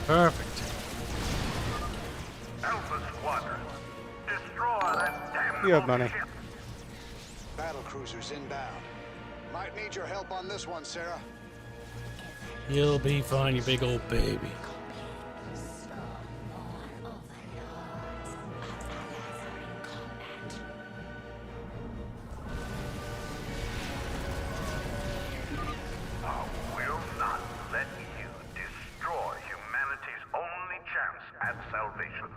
Perfect. Alpha Squadron, destroy that damn You have money. ship. Battle cruisers inbound. Might need your help on this one, Sarah. You'll be fine, you big old baby. I will not let you destroy humanity's only chance at salvation.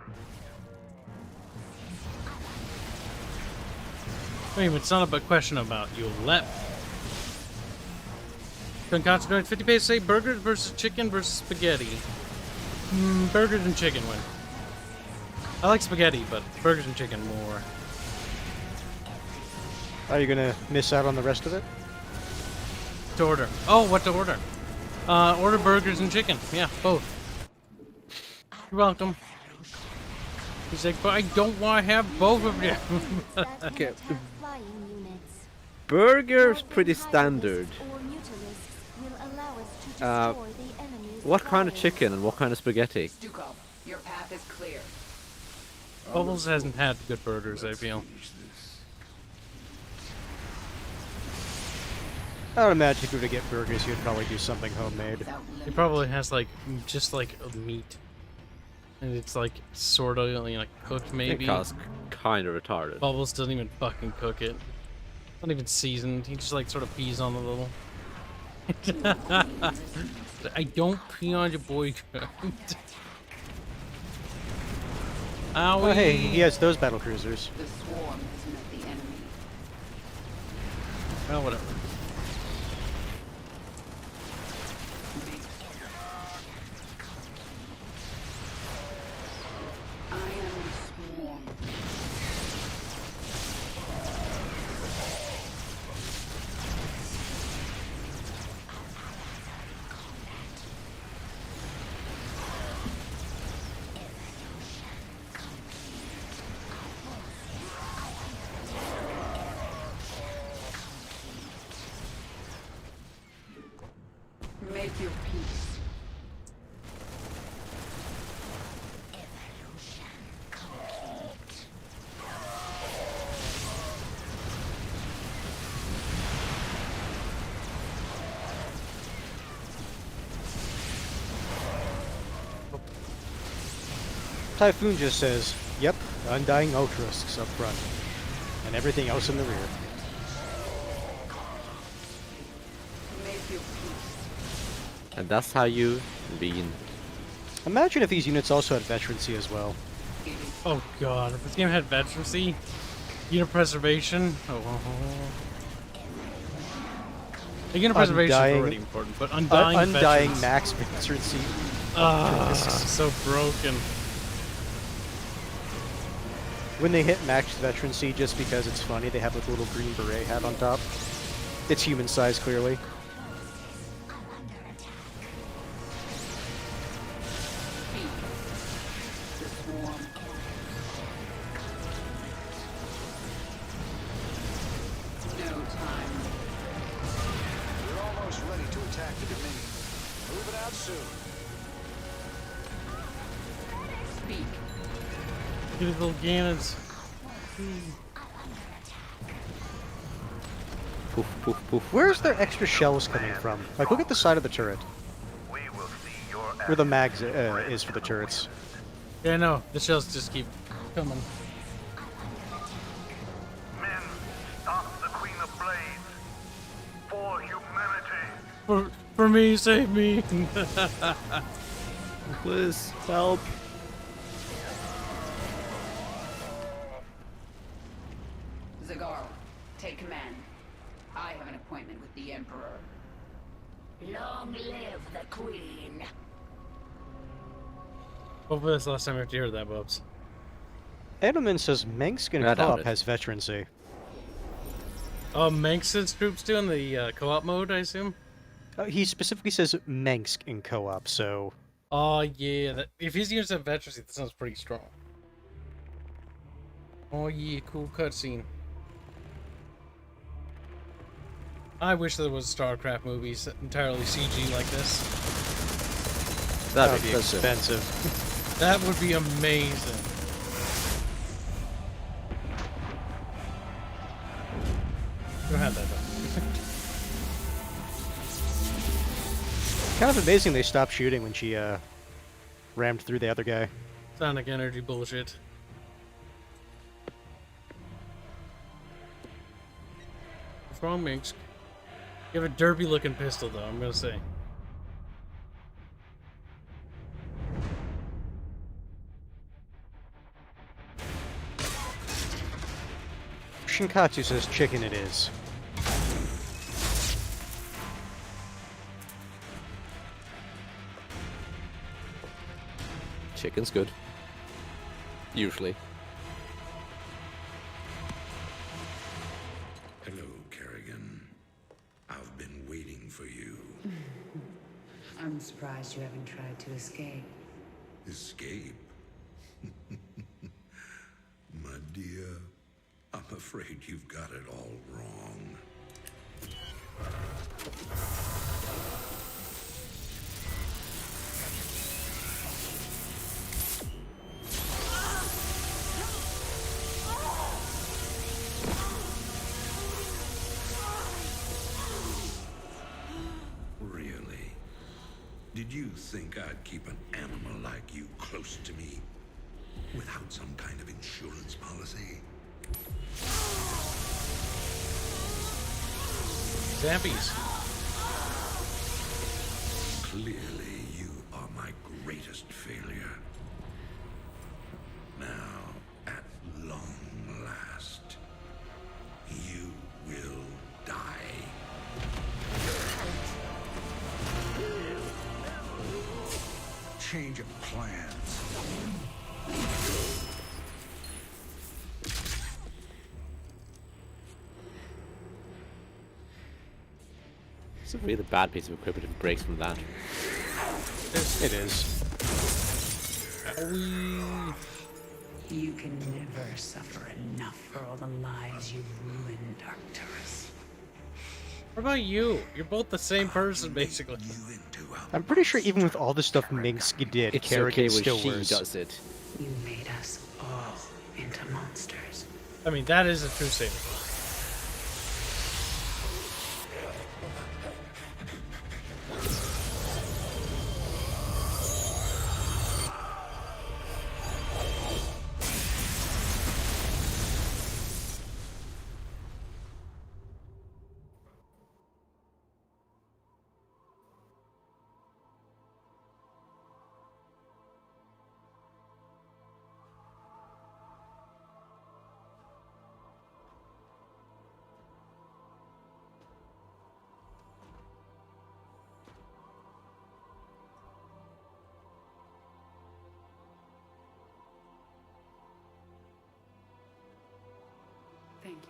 Wait, it's not a question about you'll let. Concentrate 50 pace say burgers versus chicken versus spaghetti. Burgers and chicken win. I like spaghetti, but burgers and chicken more. Are you gonna miss out on the rest of it? To order. Oh, what to order? Order burgers and chicken. Yeah, both. You're welcome. He's like, but I don't want to have both of you. Okay. Burger's pretty standard. What kind of chicken and what kind of spaghetti? Sqek, your path is clear. Bubbles hasn't had good burgers, I feel. I would imagine if you were to get burgers, you'd probably do something homemade. He probably has like just like a meat, and it's like sort of like cooked maybe. Because kind of retarded. Bubbles doesn't even fucking cook it. Not even seasoned. He just like sort of pees on a little. I don't pee on your boy. Oh, hey, he has those battle cruisers. The swarm has met the enemy. Well, whatever. I am the swarm. Make your peace. Typhoon just says, yep, Undying Ultralisks up front, and everything else in the rear. Make your peace. And that's how you lean. Imagine if these units also had veterancy as well. Oh god, if this game had veterancy, unit preservation. The unit preservation is already important, but undying veterans. Max veterancy. So broken. When they hit max veterancy, just because it's funny, they have like a little green beret hat on top. It's human size, clearly. Get his little cannons. Poof, poof, poof. Where's their extra shells coming from? Like, look at the side of the turret. Where the mags is for the turrets. Yeah, no, the shells just keep coming. Men, stop the Queen of Blades. For humanity. For me, save me. Please, help. Zagar, take command. I have an appointment with the Emperor. Long live the Queen. Hopefully that's the last time I have to hear that, Bubs. Edelman says Mengsk in co-op has veterancy. Oh, Mengsk's troops do in the co-op mode, I assume? He specifically says Mengsk in co-op, so... Oh, yeah. If his units have veterancy, that sounds pretty strong. Oh, yeah. Cool cutscene. I wish there was StarCraft movies entirely CG like this. That'd be expensive. That would be amazing. Don't have that though. Kind of amazing they stopped shooting when she rammed through the other guy. Sonic energy bullshit. What's wrong, Minx? You have a derpy looking pistol though, I'm gonna say. Shinkatsu says chicken it is. Chicken's good. Usually. Hello, Kerrigan. I've been waiting for you. I'm surprised you haven't tried to escape. Escape? My dear, I'm afraid you've got it all wrong. Really? Did you think I'd keep an animal like you close to me without some kind of insurance policy? Zappies. Clearly, you are my greatest failure. Now, at long last, you will die. Change of plans. It's a really bad piece of equipment if it breaks from that. It is. You can never suffer enough for all the lives you've ruined, Arcturus. What about you? You're both the same person, basically. I'm pretty sure even with all the stuff Mengsk did, It's Kerrigan okay when still she worse. does it. You made us all into monsters. I mean, that is a true statement.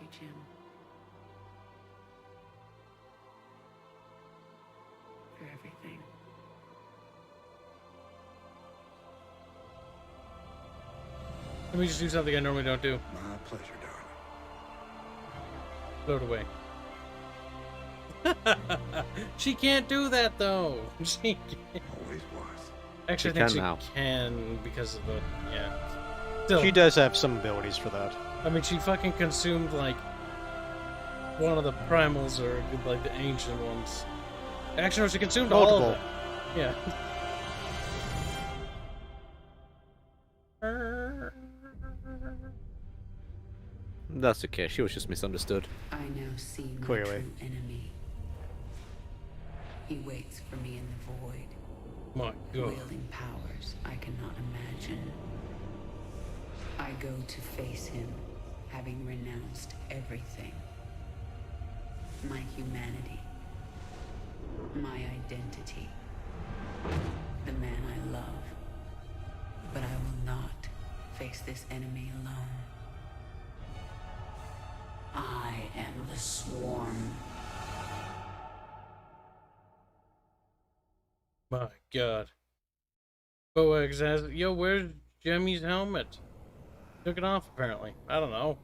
you, Jim. For everything. Let me just do something I normally don't do. My pleasure, Float darling. away. She can't do that though. She can't. Always was. Actually, She I think can now. she can because of the Still, She does have some abilities for that. I mean, she fucking consumed like one of the primals or like the ancient ones. Actually, no, she consumed all of them. Yeah. That's okay. She was just misunderstood. I now see my Clearly. true enemy. He waits for me in the void. My God. Wielding powers I cannot imagine. I go to face him, having renounced everything. My humanity. My identity. The man I love. But I will not face this enemy alone. I am the Swarm. My God. Sqek says, yo, where's Jimmy's helmet? Took it off, apparently. I don't know.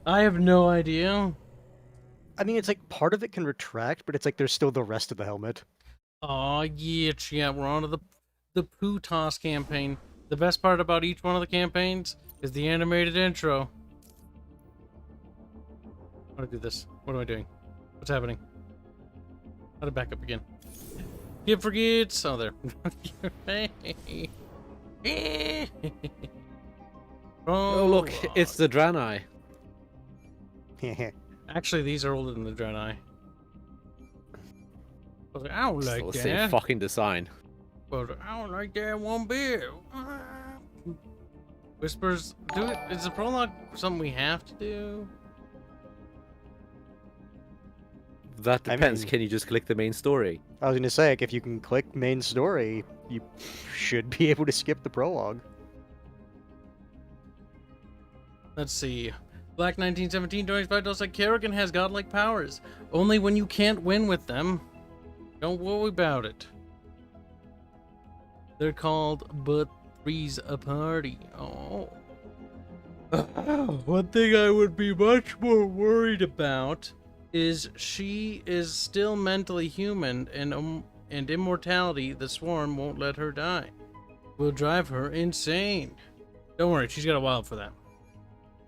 I have no idea. I mean, it's like part of it can retract, but it's like there's still the rest of the helmet. Oh yeah, we're on to the poo toss campaign. The best part about each one of the campaigns is the animated intro. How do I do this? What am I doing? What's happening? How to back up again? Kid forgets. Oh, there. Oh, look, it's the Draenei. Actually, these are older than the Draenei. I was like, I don't like Still the that. same fucking design. But I don't like that one bit. Whispers, do it. Is the prologue something we have to do? That depends. mean- Can you just click the main story? I was gonna say, like, if you can click main story, you should be able to skip the prologue. Let's see. Black 1917 $25 like Kerrigan has godlike powers. Only when you can't win with them. Don't worry about it. They're called but three's a party. Oh. One thing I would be much more worried about is she is still mentally human and immortality, the Swarm won't let her die. Will drive her insane. Don't worry, she's got a while for that.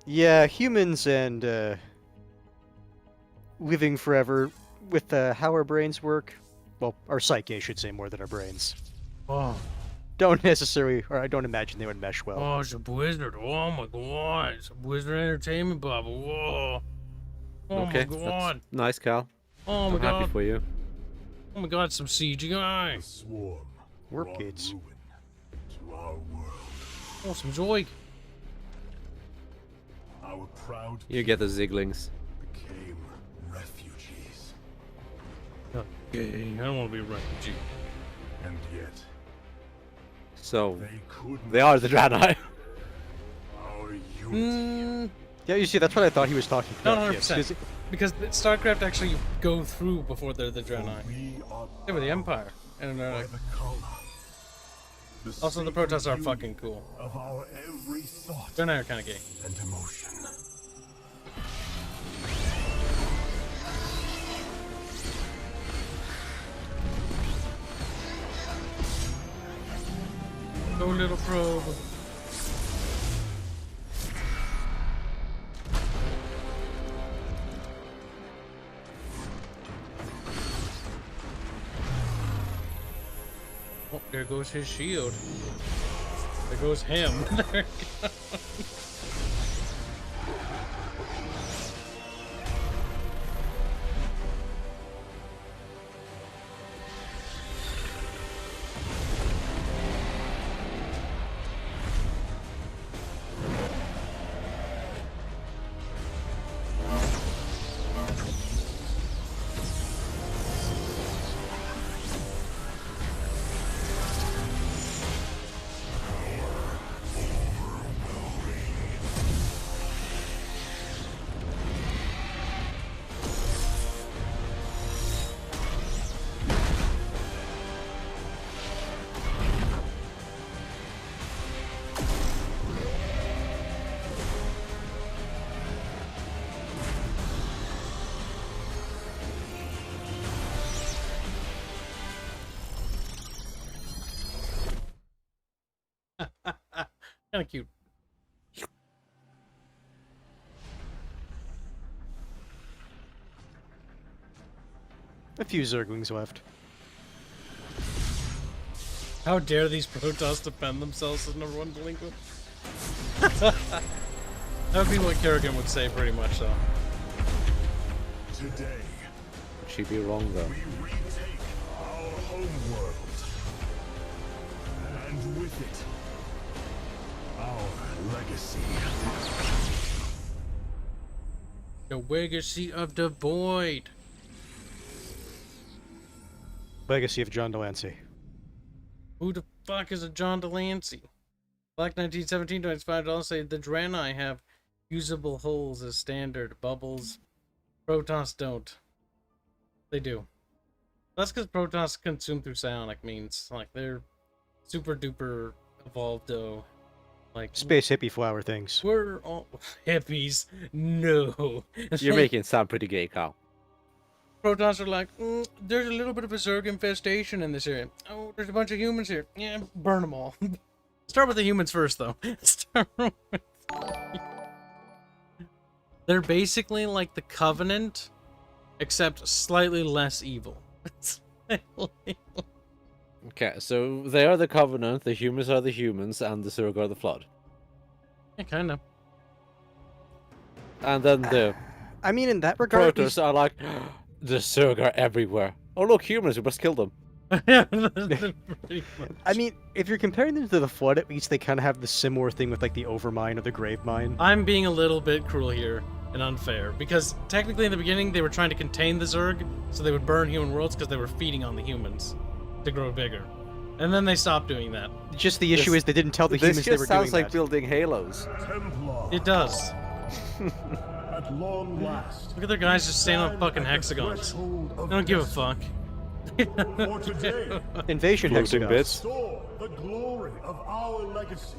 Yeah, humans and living forever with how our brains work. Well, our psyche, I should say, more than our brains. Oh. Don't necessarily, or I don't imagine they would mesh well. Oh, it's a Blizzard. Oh my God. It's a Blizzard Entertainment bubble. Whoa. Oh Okay, my that's God. nice, Cal. Oh my I'm God. happy for you. Oh my God, some CGI. Swarm. Work kids. To our world. Oh, some Zoid. Our proud You get the Ziglings. became refugees. Okay, I don't want to be a refugee. And yet, So, they couldn't they are the Draenei. our unity. Yeah, you see, that's what I thought he was talking Not about. 100%. Yes, Because the StarCraft actually go through before they're the Draenei. They were the Empire. And by the color. also, the protests are fucking cool. Of our every thought Draenei are kind of gay. and emotion. Go, little probe. Oh, there goes his shield. There goes him. There it goes. Kind of cute. A few Zerglings left. How dare these Protoss defend themselves as number one delinquent? That would be what Kerrigan would say, pretty much, though. Today, Would she be wrong, though? we retake our homeworld. And with it, our legacy. The legacy of the void. Legacy of John Delancey. Who the fuck is a John Delancey? Black 1917 $25 say the Draenei have usable holes as standard. Bubbles. Protoss don't. They do. That's because Protoss consume through psionic means. Like, they're super duper evolved, though. Like, Space hippie flower things. we're all hippies. No. You're making it sound pretty gay, Kyle. Protoss are like, there's a little bit of a Zerg infestation in this area. Oh, there's a bunch of humans here. Yeah, burn them all. Start with the humans first, though. Start with... They're basically like the Covenant, except slightly less evil. Okay, so they are the Covenant, the humans are the humans, and the Zerg are the Flood. Yeah, kind of. And then the I mean, in that regard, Protoss are like, the Zerg are everywhere. Oh look, humans, we must kill them. I mean, if you're comparing them to the Flood, at least they kind of have the similar thing with like the Overmine or the Grave Mine. I'm being a little bit cruel here and unfair, because technically in the beginning they were trying to contain the Zerg, so they would burn human worlds because they were feeding on the humans to grow bigger. And then they stopped doing that. Just the issue is they didn't tell the humans they were doing that. This just sounds like building halos. Templar. It does. At long last. Look at their guys just standing on fucking hexagons. They don't give a fuck. For today, Invasion Floating hexagons. bits. restore the glory of our legacy.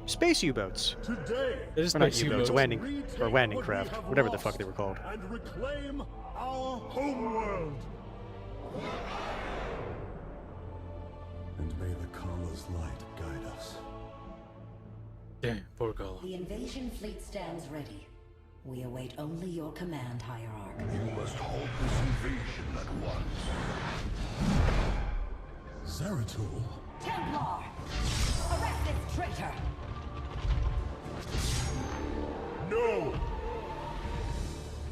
Space U-boats. Today, It is Or not space U-boats, U-boats. landing craft, whatever the fuck they were called. and reclaim our homeworld. And may the Kala's light guide us. Damn, poor Kala. The invasion fleet stands ready. We await only your command, Hierarch. You must halt this invasion at once. Zeratul? Templar! Arrest this traitor! No!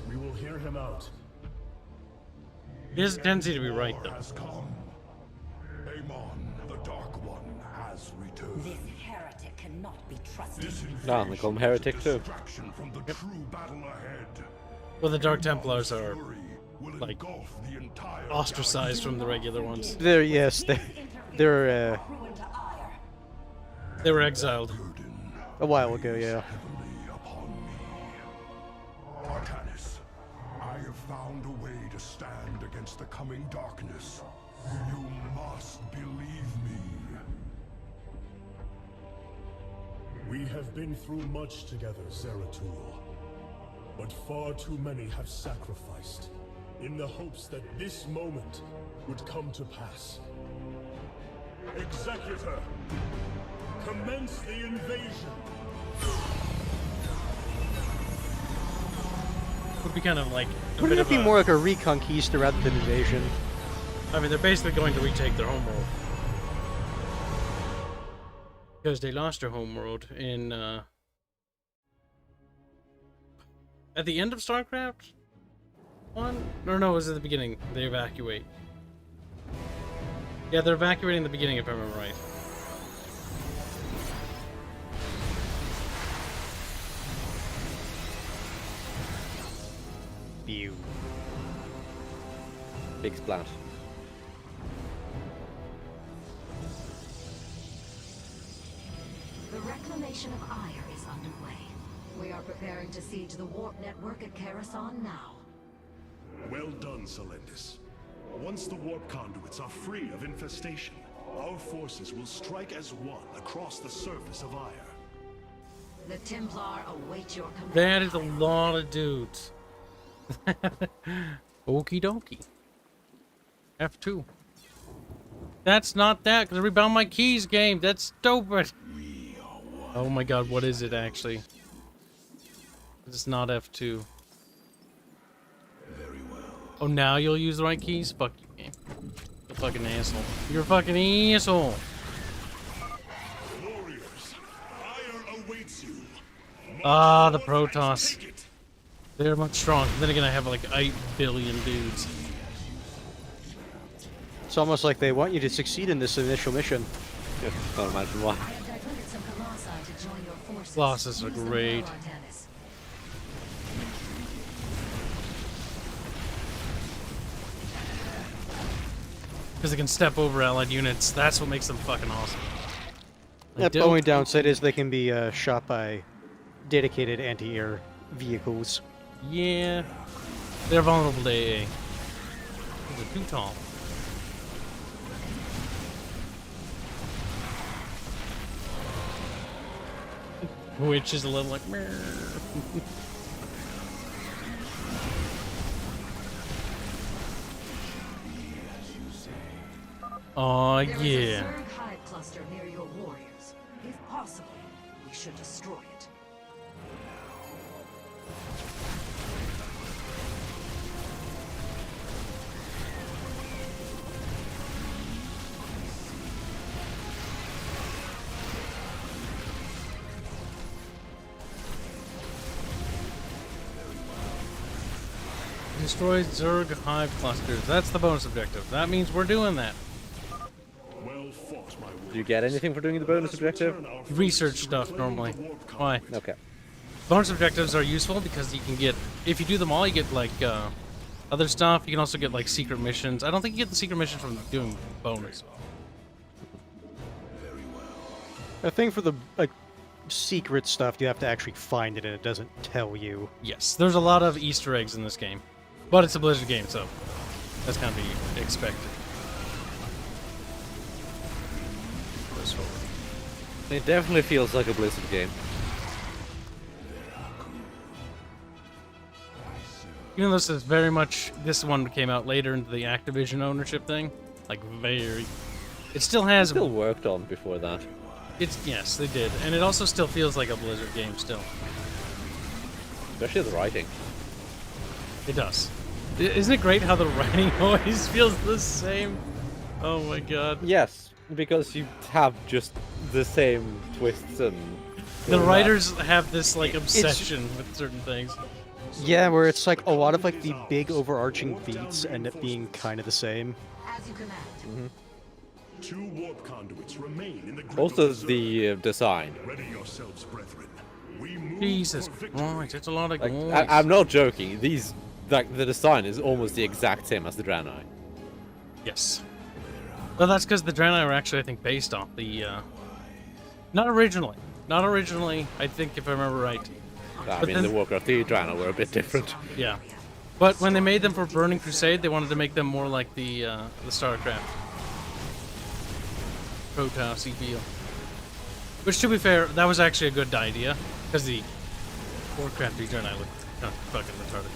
We will hear him out. He has a tendency to be right, though. Has come. Amon, the Dark One, has returned. This heretic cannot be trusted. This No, they call him heretic too. distraction from the true battle ahead. Well, the Dark Templars are, Will like, engulf the entire ostracized from the regular ones. They're, yes, they're They were exiled. a while ago, yeah. Arcanus, I have found a way to stand against the coming darkness. You must believe me. We have been through much together, Zeratul. But far too many have sacrificed, in the hopes that this moment would come to pass. Executor, commence the invasion. Would be kind of like a Wouldn't bit it of be a, more like a reconquista rather than invasion? I mean, they're basically going to retake their homeworld. Because they lost their homeworld in, at the end of StarCraft 1? Or no, it was at the beginning. They evacuate. Yeah, they're evacuating in the beginning, if I remember right. Pew. Big splash. The reclamation of Ire is underway. We are preparing to siege the warp network at Karasan now. Well done, Selendis. Once the warp conduits are free of infestation, our forces will strike as one across the surface of Ire. The Templar await your command. That is a lot of dudes. Okie dokie. F2. That's not that, because I rebound my keys game. That's stupid. We are one. Oh my god, what is it actually? It's not F2. Very well. Oh, now you'll use the right keys? Fuck you, game. You fucking asshole. You're a fucking asshole. Warriors, fire awaits you. Ah, the Protoss. They're much stronger. Then again, I have like 8 billion dudes. It's almost like they want you to succeed in this initial mission. Yeah, can't imagine why. Losses are great. Because they can step over allied units. That's what makes them fucking awesome. Yep, the only downside is they can be shot by dedicated anti-air vehicles. Yeah. They're vulnerable to AA. They're too tall. Which is a little like... meh. Oh yeah. There is a Sqek hive cluster near your warriors. If possible, we should destroy it. Destroy Zerg hive clusters. That's the bonus objective. That means we're doing that. Do you get anything for doing the bonus objective? Research stuff normally. Why? Okay. Bonus objectives are useful because you can get, if you do them all, you get like other stuff. You can also get like secret missions. I don't think you get the secret missions from doing bonus. I think for the like secret stuff, you have to actually find it, and it doesn't tell you. Yes, there's a lot of Easter eggs in this game, but it's a Blizzard game, so that's kind of be expected. It definitely feels like a Blizzard game. Even though this is very much, this one came out later into the Activision ownership thing, like very, it still has. Still worked on before that. It's, yes, they did, and it also still feels like a Blizzard game still. Especially the writing. It does. Isn't it great how the writing always feels the same? Oh my god. Yes, because you have just the same twists and... The writers have this, like, obsession with certain things. Yeah, where it's like a lot of like the big overarching beats end up being kind of the same. As you command. Mm-hmm. 2 warp conduits remain in the grid. Also the design. Ready yourselves, brethren. We move Jesus for victory. Christ, it's a lot of Like, glory. I'm not joking. These, like, the design is almost the exact same as the Draenei. Yes. Well, that's because the Draenei were actually, I think, based off the, Not originally. Not originally, I think, if I remember right. I mean, the Warcraft 3 Draenei were a bit different. Yeah. But when they made them for Burning Crusade, they wanted to make them more like the StarCraft. Protoss feel. Which, to be fair, that was actually a good idea, because the Warcraft 3 Draenei looked kind of fucking retarded.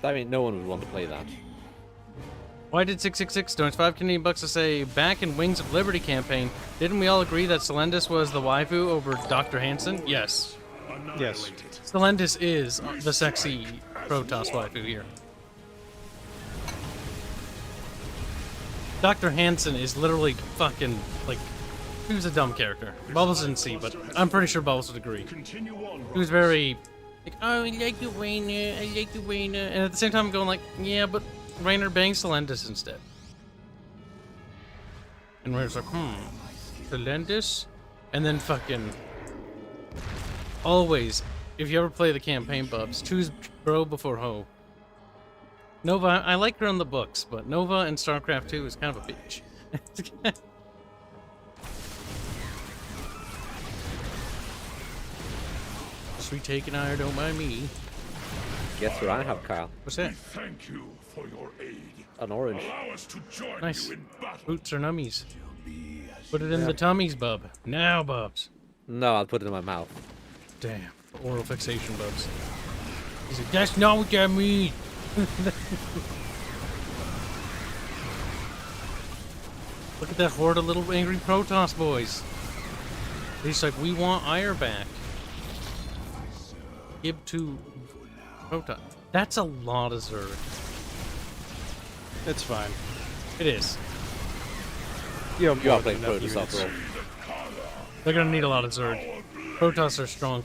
I mean, no one would want to play that. Why did 666 donate 5 Canadian bucks to say, back in Wings of Liberty campaign, didn't we all agree that Selendis was the waifu over Dr. Hansen? Yes. Yes. Selendis is the sexy Protoss waifu here. Dr. Hansen is literally fucking, like, he was a dumb character. Bubbles didn't see, but I'm pretty sure Bubbles would agree. He was very, like, oh, I like you, Rainer, I like you, Rainer. And at the same time, I'm going like, yeah, but Rainer bangs Selendis instead. And Rainer's like, Selendis? And then fucking, always, if you ever play the campaign, Bubs, choose bro before ho. Nova, I like her in the books, but Nova in StarCraft 2 is kind of a bitch. Sweet take and I don't mind me. Guess what I have, Kyle? What's that? Thank you for your aid. An orange. Allow us to join Nice. you in battle. Boots or nummies. Put it in the tummies, bub. Now, Bubs. No, I'll put it in my mouth. Damn. Oral fixation, Bubs. He's like, that's not what that means. Look at that horde of little angry Protoss boys. He's like, we want Ire back. Give to Protoss. That's a lot of Zerg. It's fine. It is. You are playing Protoss after all. They're gonna need a lot of Zerg. Protoss are strong.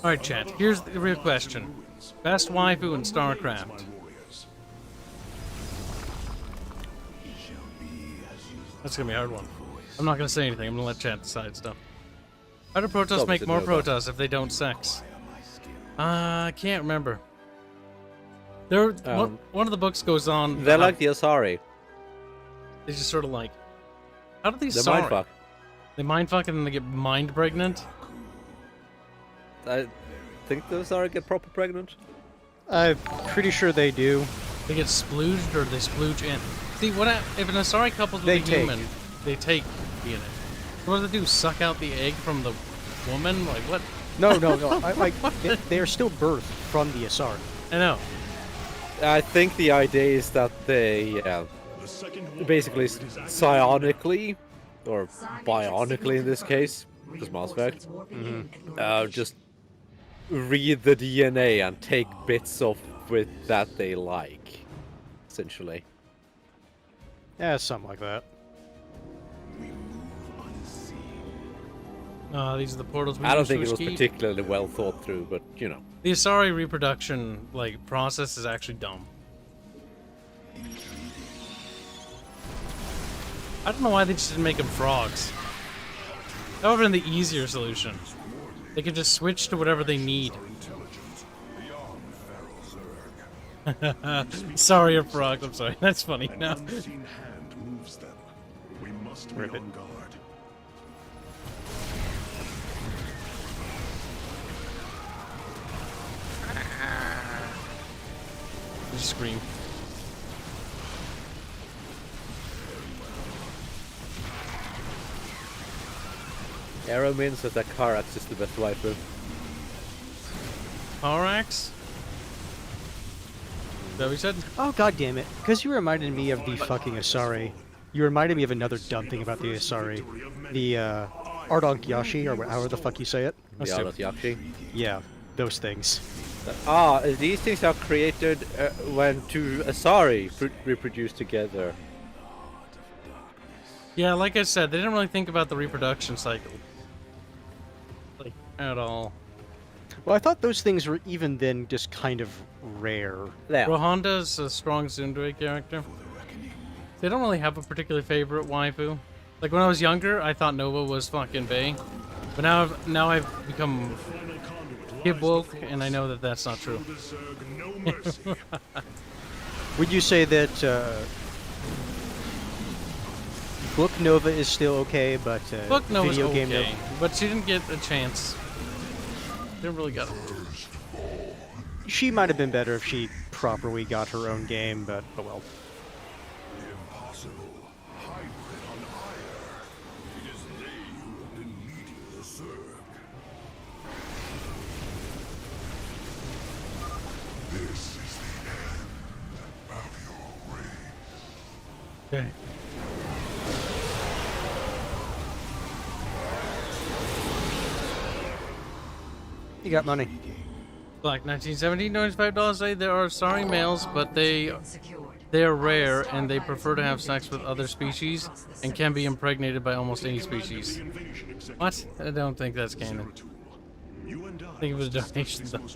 Alright, chat. Here's the real question. Best waifu in StarCraft. That's gonna be a hard one. I'm not gonna say anything. I'm gonna let chat decide stuff. How do Protoss make more Protoss if they don't sex? I can't remember. There, one of the books goes on. They're like the Asari. They just sort of like. How do these They mindfuck. They mindfuck and then they get mind pregnant? I think the Asari get proper pregnant. I'm pretty sure they do. They get splooged or they splooge in. See, if an Asari couples with a human, they take DNA. What do they do? Suck out the egg from the woman? Like what? No. They're still birthed from the Asari. I know. I think the idea is that they basically psionically, or bionically in this case, because Mass Effect, just read the DNA and take bits of it that they like, essentially. Yeah, something like that. These are the portals we I don't use think to it was escape. particularly well thought through, but you know. The Asari reproduction process is actually dumb. I don't know why they just didn't make them frogs. That would have been the easier solution. They could just switch to whatever they need. Sorry, you're frogs. I'm sorry. That's funny. No. Rip it. Just scream. Arrow means that Karax is the best waifu. Karax? Is that what you said? Oh, god damn it. Because you reminded me of the fucking Asari. You reminded me of another dumb thing about the Asari. The, Ardonk Yashi, or however the fuck you say it. The Ardonk Yashi? Yeah, those things. These things are created when two Asari reproduce together. Yeah, like I said, they didn't really think about the reproduction cycle. At all. Well, I thought those things were even then just kind of rare. Yeah. Rohonda's a strong Tsundere character. They don't really have a particular favorite waifu. Like when I was younger, I thought Nova was fucking bae. But now I've become Kib woke, and I know that that's not true. Would you say that Book Nova is still okay, but Book Nova's video okay, game Nova? but she didn't get a chance. Didn't really get it. She might have been better if she properly got her own game, but oh well. Okay. You got money. Black 1970, $95 a day. There are sorry males, but they are rare and they prefer to have sex with other species and can be impregnated by almost any species. What? I don't think that's canon. I think it was a donation though.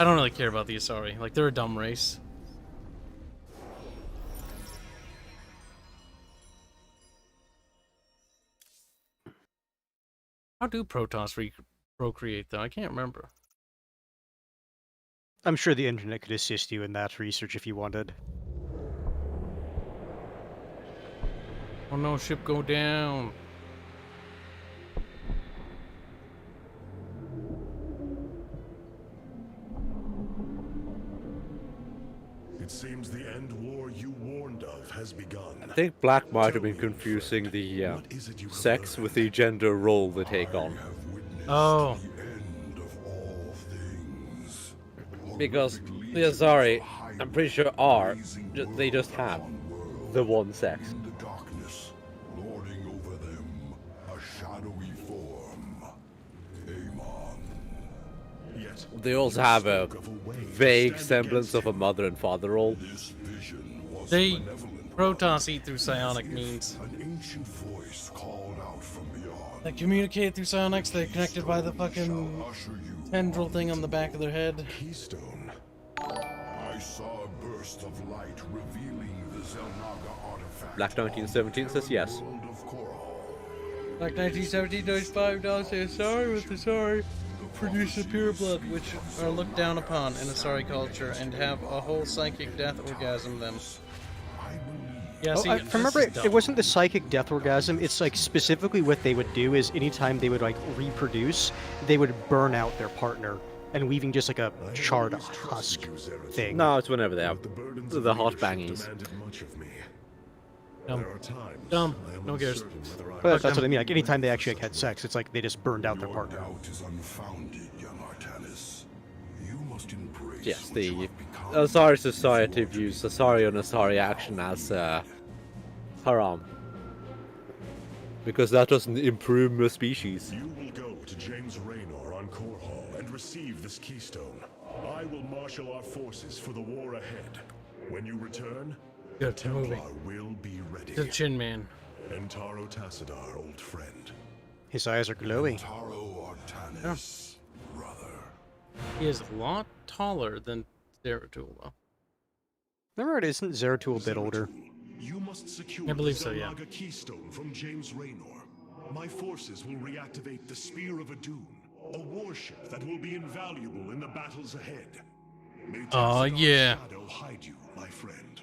I don't really care about the Asari. Like, they're a dumb race. How do Protoss procreate though? I can't remember. I'm sure the internet could assist you in that research if you wanted. Oh no, ship go down. It seems the end war you warned of has begun. I think Black might have been confusing the sex with the gender role they take on. Oh. The end of all things. Because the Azari, I'm pretty sure they just have the one sex. In the darkness, lording over them, a shadowy form. Amon. Yet They also have a vague semblance of a mother and father role. This vision was They benevolent. Protoss eat through psionic means. An ancient voice called out from beyond. They communicate through psionics. They're connected by the fucking tendril thing on the back of their head. Keystone. I saw a burst of light revealing the Zelnaga artifact. Black 1917 says yes. World of Coral. Like 1917 $5 says sorry with the sorry produce the pure blood, which are looked down upon in Asari culture and have a whole psychic death orgasm them. Yeah, see, If I remember, it wasn't the psychic death orgasm. It's like specifically what they would do is anytime they would like reproduce, they would burn out their partner and leaving just like a charred husk thing. No, it's whenever they have the hot bangies. Dumb. No one cares. But that's what I mean. Like anytime they actually like, had sex, it's like they just burned out their partner. Is unfounded, young Artanis. You must embrace Yes, what you the have become. Asari society views Asari on Asari action as haram. Because that doesn't improve the species. You will go to James Raynor on Korhal and receive this keystone. I will marshal our forces for the war ahead. When you return, Good Templar will be ready. The Chin Man. Entaro Tassadar, old friend. His eyes are glowy. Entaro Artanis, brother. He is a lot taller than Zeratul, though. Remember, isn't Zeratul a bit older? You must secure I believe so, the yeah. Zelnaga keystone from James Raynor. My forces will reactivate the Spear of Adun, a warship that will be invaluable in the battles ahead. May Oh, Tassadar's yeah. shadow hide you, my friend.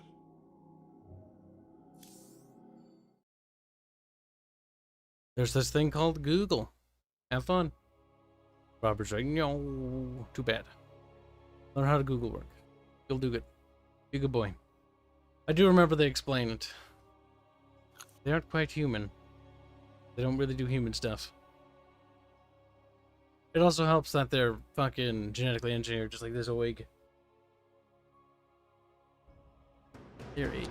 There's this thing called Google. Have fun. Robert's like, no, too bad. Learn how to Google work. You'll do good. Be a good boy. I do remember they explain it. They aren't quite human. They don't really do human stuff. It also helps that they're fucking genetically engineered, just like this Oig. They're a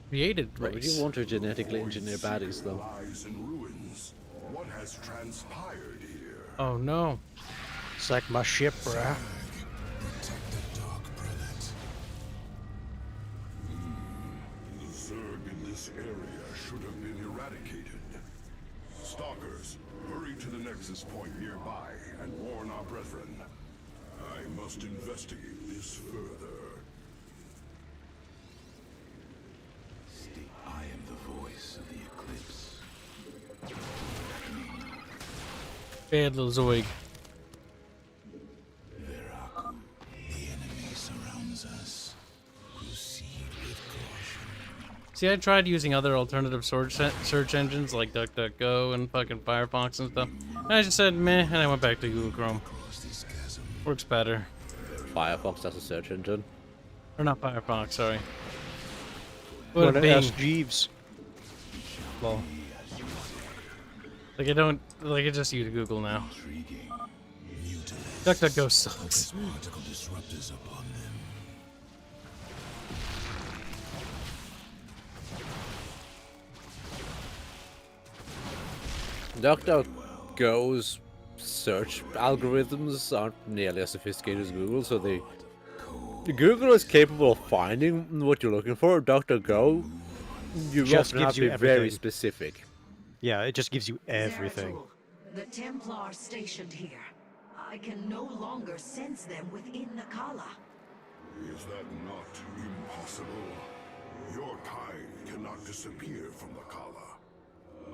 created Why would race. you want to genetically engineer baddies, though? Lies in ruins. What has transpired here? Oh no. It's like my ship, bruh. The Zerg in this area should have been eradicated. Stalkers, hurry to the Nexus point nearby and warn our brethren. I must investigate this further. I am the voice of the Eclipse. Bad little Zoig. Veraku, the enemy surrounds us. Proceed with caution. See, I tried using other alternative search engines like DuckDuckGo and fucking Firefox and stuff. And I just said meh, and I went back to Google Chrome. Works better. Firefox as a search engine. Or not Firefox, sorry. What Bing. ask Jeeves? Well, like I just use Google now. DuckDuckGo sucks. Particle disruptors upon them. DuckDuckGo's search algorithms aren't nearly as sophisticated as Google, so Google is capable of finding what you're looking for. DuckDuckGo, you Just often have gives to you be very everything. specific. Yeah, it just gives you everything. Zeratul, the Templar stationed here. I can no longer sense them within the Kala. Is that not impossible? Your kind cannot disappear from the Kala,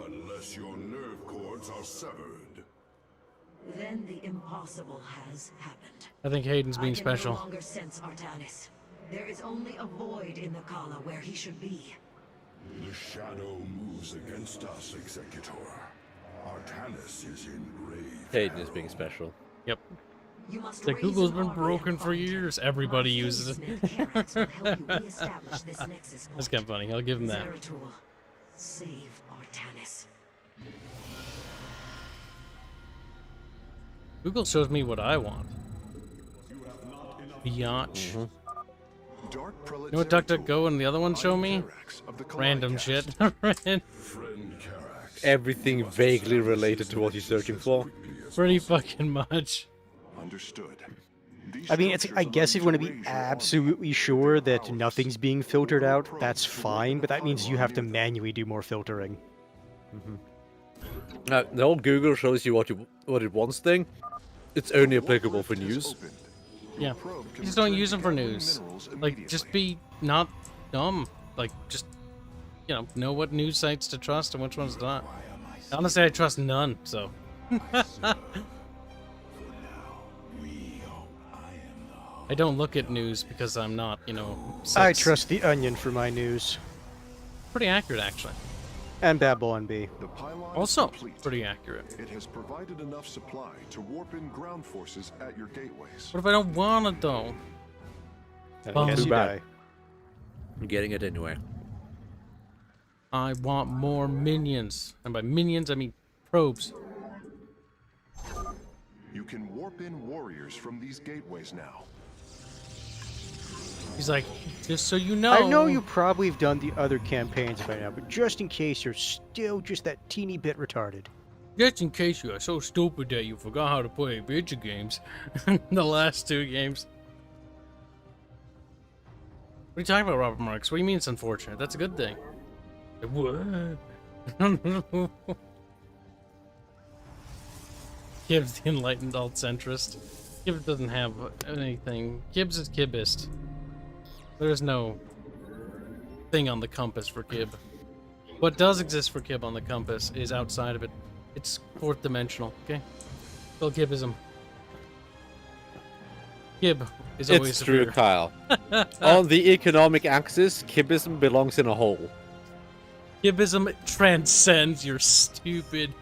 unless your nerve cords are severed. Then the impossible has happened. I think Hayden's being I can special. no longer sense Artanis. There is only a void in the Kala where he should be. The shadow moves against us, Executor. Artanis is in grave. Hayden is being special. Yep. You must The raise Google's an been army broken and for find years. him. Everybody My uses it. Phoenix mechanics will help you reestablish this nexus That's point. kind of funny. I'll give him that. Zeratul, save Artanis. Google shows me what I want. Biatch. You know what DuckDuckGo and the other one show me? Random shit. Everything vaguely related to what you're searching for. Pretty fucking much. Understood. I mean, I guess if you want to be absolutely sure that nothing's being filtered out, that's fine, but that means you have to manually do more filtering. The whole Google shows you what it wants thing. It's only applicable for news. Yeah. Just don't use them for news. Like, just be not dumb. Like, just, you know what news sites to trust and which ones not. Honestly, I trust none, so. I don't look at news because I'm not, I trust The Onion for my news. Pretty accurate, actually. And Babylon B. Also pretty accurate. It has provided enough supply to warp in ground forces at your gateways. What if I don't want it, though? Too bad. I'm getting it anyway. I want more minions. And by minions, I mean probes. You can warp in warriors from these gateways now. He's like, just so you know. I know you probably have done the other campaigns by now, but just in case you're still just that teeny bit retarded. Just in case you are so stupid that you forgot how to play video games. The last 2 games. What are you talking about, Robert Marks? What do you mean it's unfortunate? That's a good thing. What? Kibs, the enlightened alt-centrist. Kibs doesn't have anything. Kibs is Kibist. There's no thing on the compass for Kib. What does exist for Kib on the compass is outside of it. It's 4th dimensional, okay? Still Kibism. Kib is always It's true, superior. Kyle. On the economic axis, Kibism belongs in a hole. Kibism transcends your stupid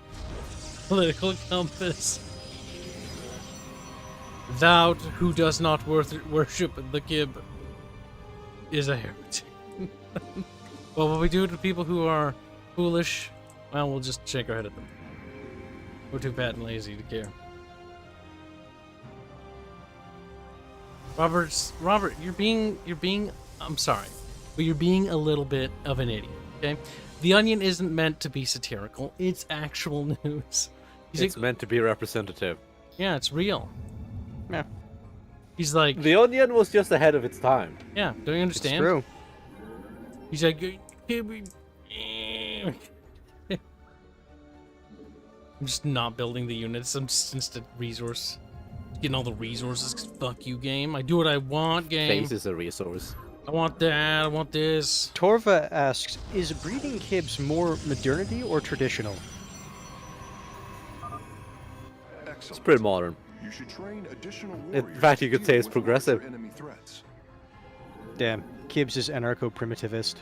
political compass. Thou who does not worship the Kib is a heretic. Well, what we do to people who are foolish, well, we'll just shake our head at them. We're too fat and lazy to care. Robert, you're being, I'm sorry, but you're being a little bit of an idiot, okay? The Onion isn't meant to be satirical. It's actual news. It's meant to be representative. Yeah, it's real. Yeah. He's like... The Onion was just ahead of its time. Yeah, don't you understand? It's true. He's like... I'm just not building the units. I'm just instant resource. Getting all the resources, 'cause fuck you, game. I do what I want, game. Face is a resource. I want that, I want this. Torva asks, is breeding Kibs more modernity or traditional? It's pretty modern. You should train additional In fact, you could say it's progressive. enemy threats. Damn, Kibs is anarcho-primitivist.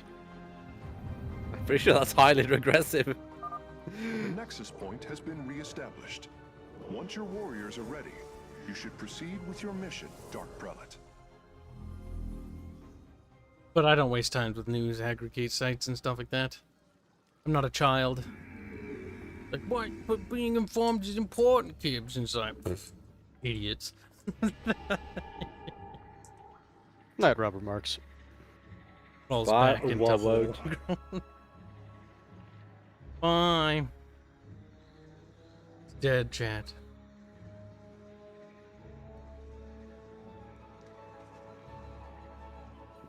I'm pretty sure that's highly regressive. The Nexus point has been re-established. Once your warriors are ready, you should proceed with your mission, Dark Prelate. But I don't waste time with news aggregate sites and stuff like that. I'm not a child. Like, what? But being informed is important, Kibs. And it's like, idiots. Not Robert Marks. Falls Bye, back into Wobbo. Bye. It's dead, chat.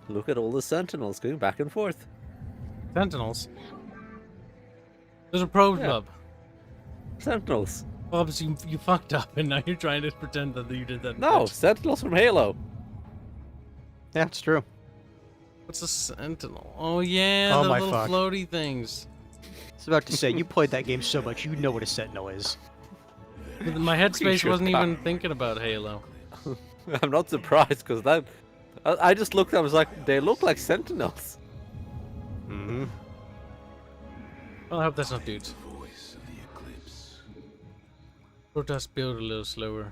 Look at all the sentinels going back and forth. Sentinels? There's a probe Yeah. club. Sentinels. Well, obviously you fucked up and now you're trying to pretend that you did that. No, sentinels from Halo. Yeah, it's true. What's a sentinel? Oh yeah, Oh the my little fuck. floaty things. I was about to say, you played that game so much, you know what a sentinel is. My headspace sure wasn't that- even thinking about Halo. I'm not surprised because that. I just looked. I was like, they look like sentinels. Mm-hmm. Well, I hope that's not dudes. Protoss build a little slower.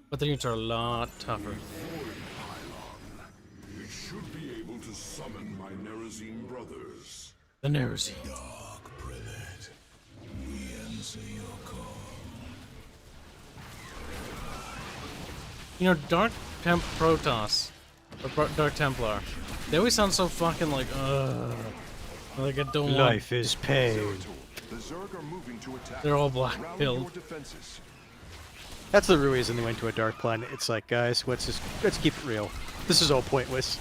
But the units are a lot tougher. We should be able to summon my Nerazine brothers. The Nerazine. Dark Prelate, we answer your call. You know, Dark Protoss, or Dark Templar, they always sound so fucking like I don't want... Life is pain. The Zerg are moving to attack. They're all black Rally pilled. your defenses. That's the real reason they went to a dark planet. It's like, guys, let's keep it real. This is all pointless.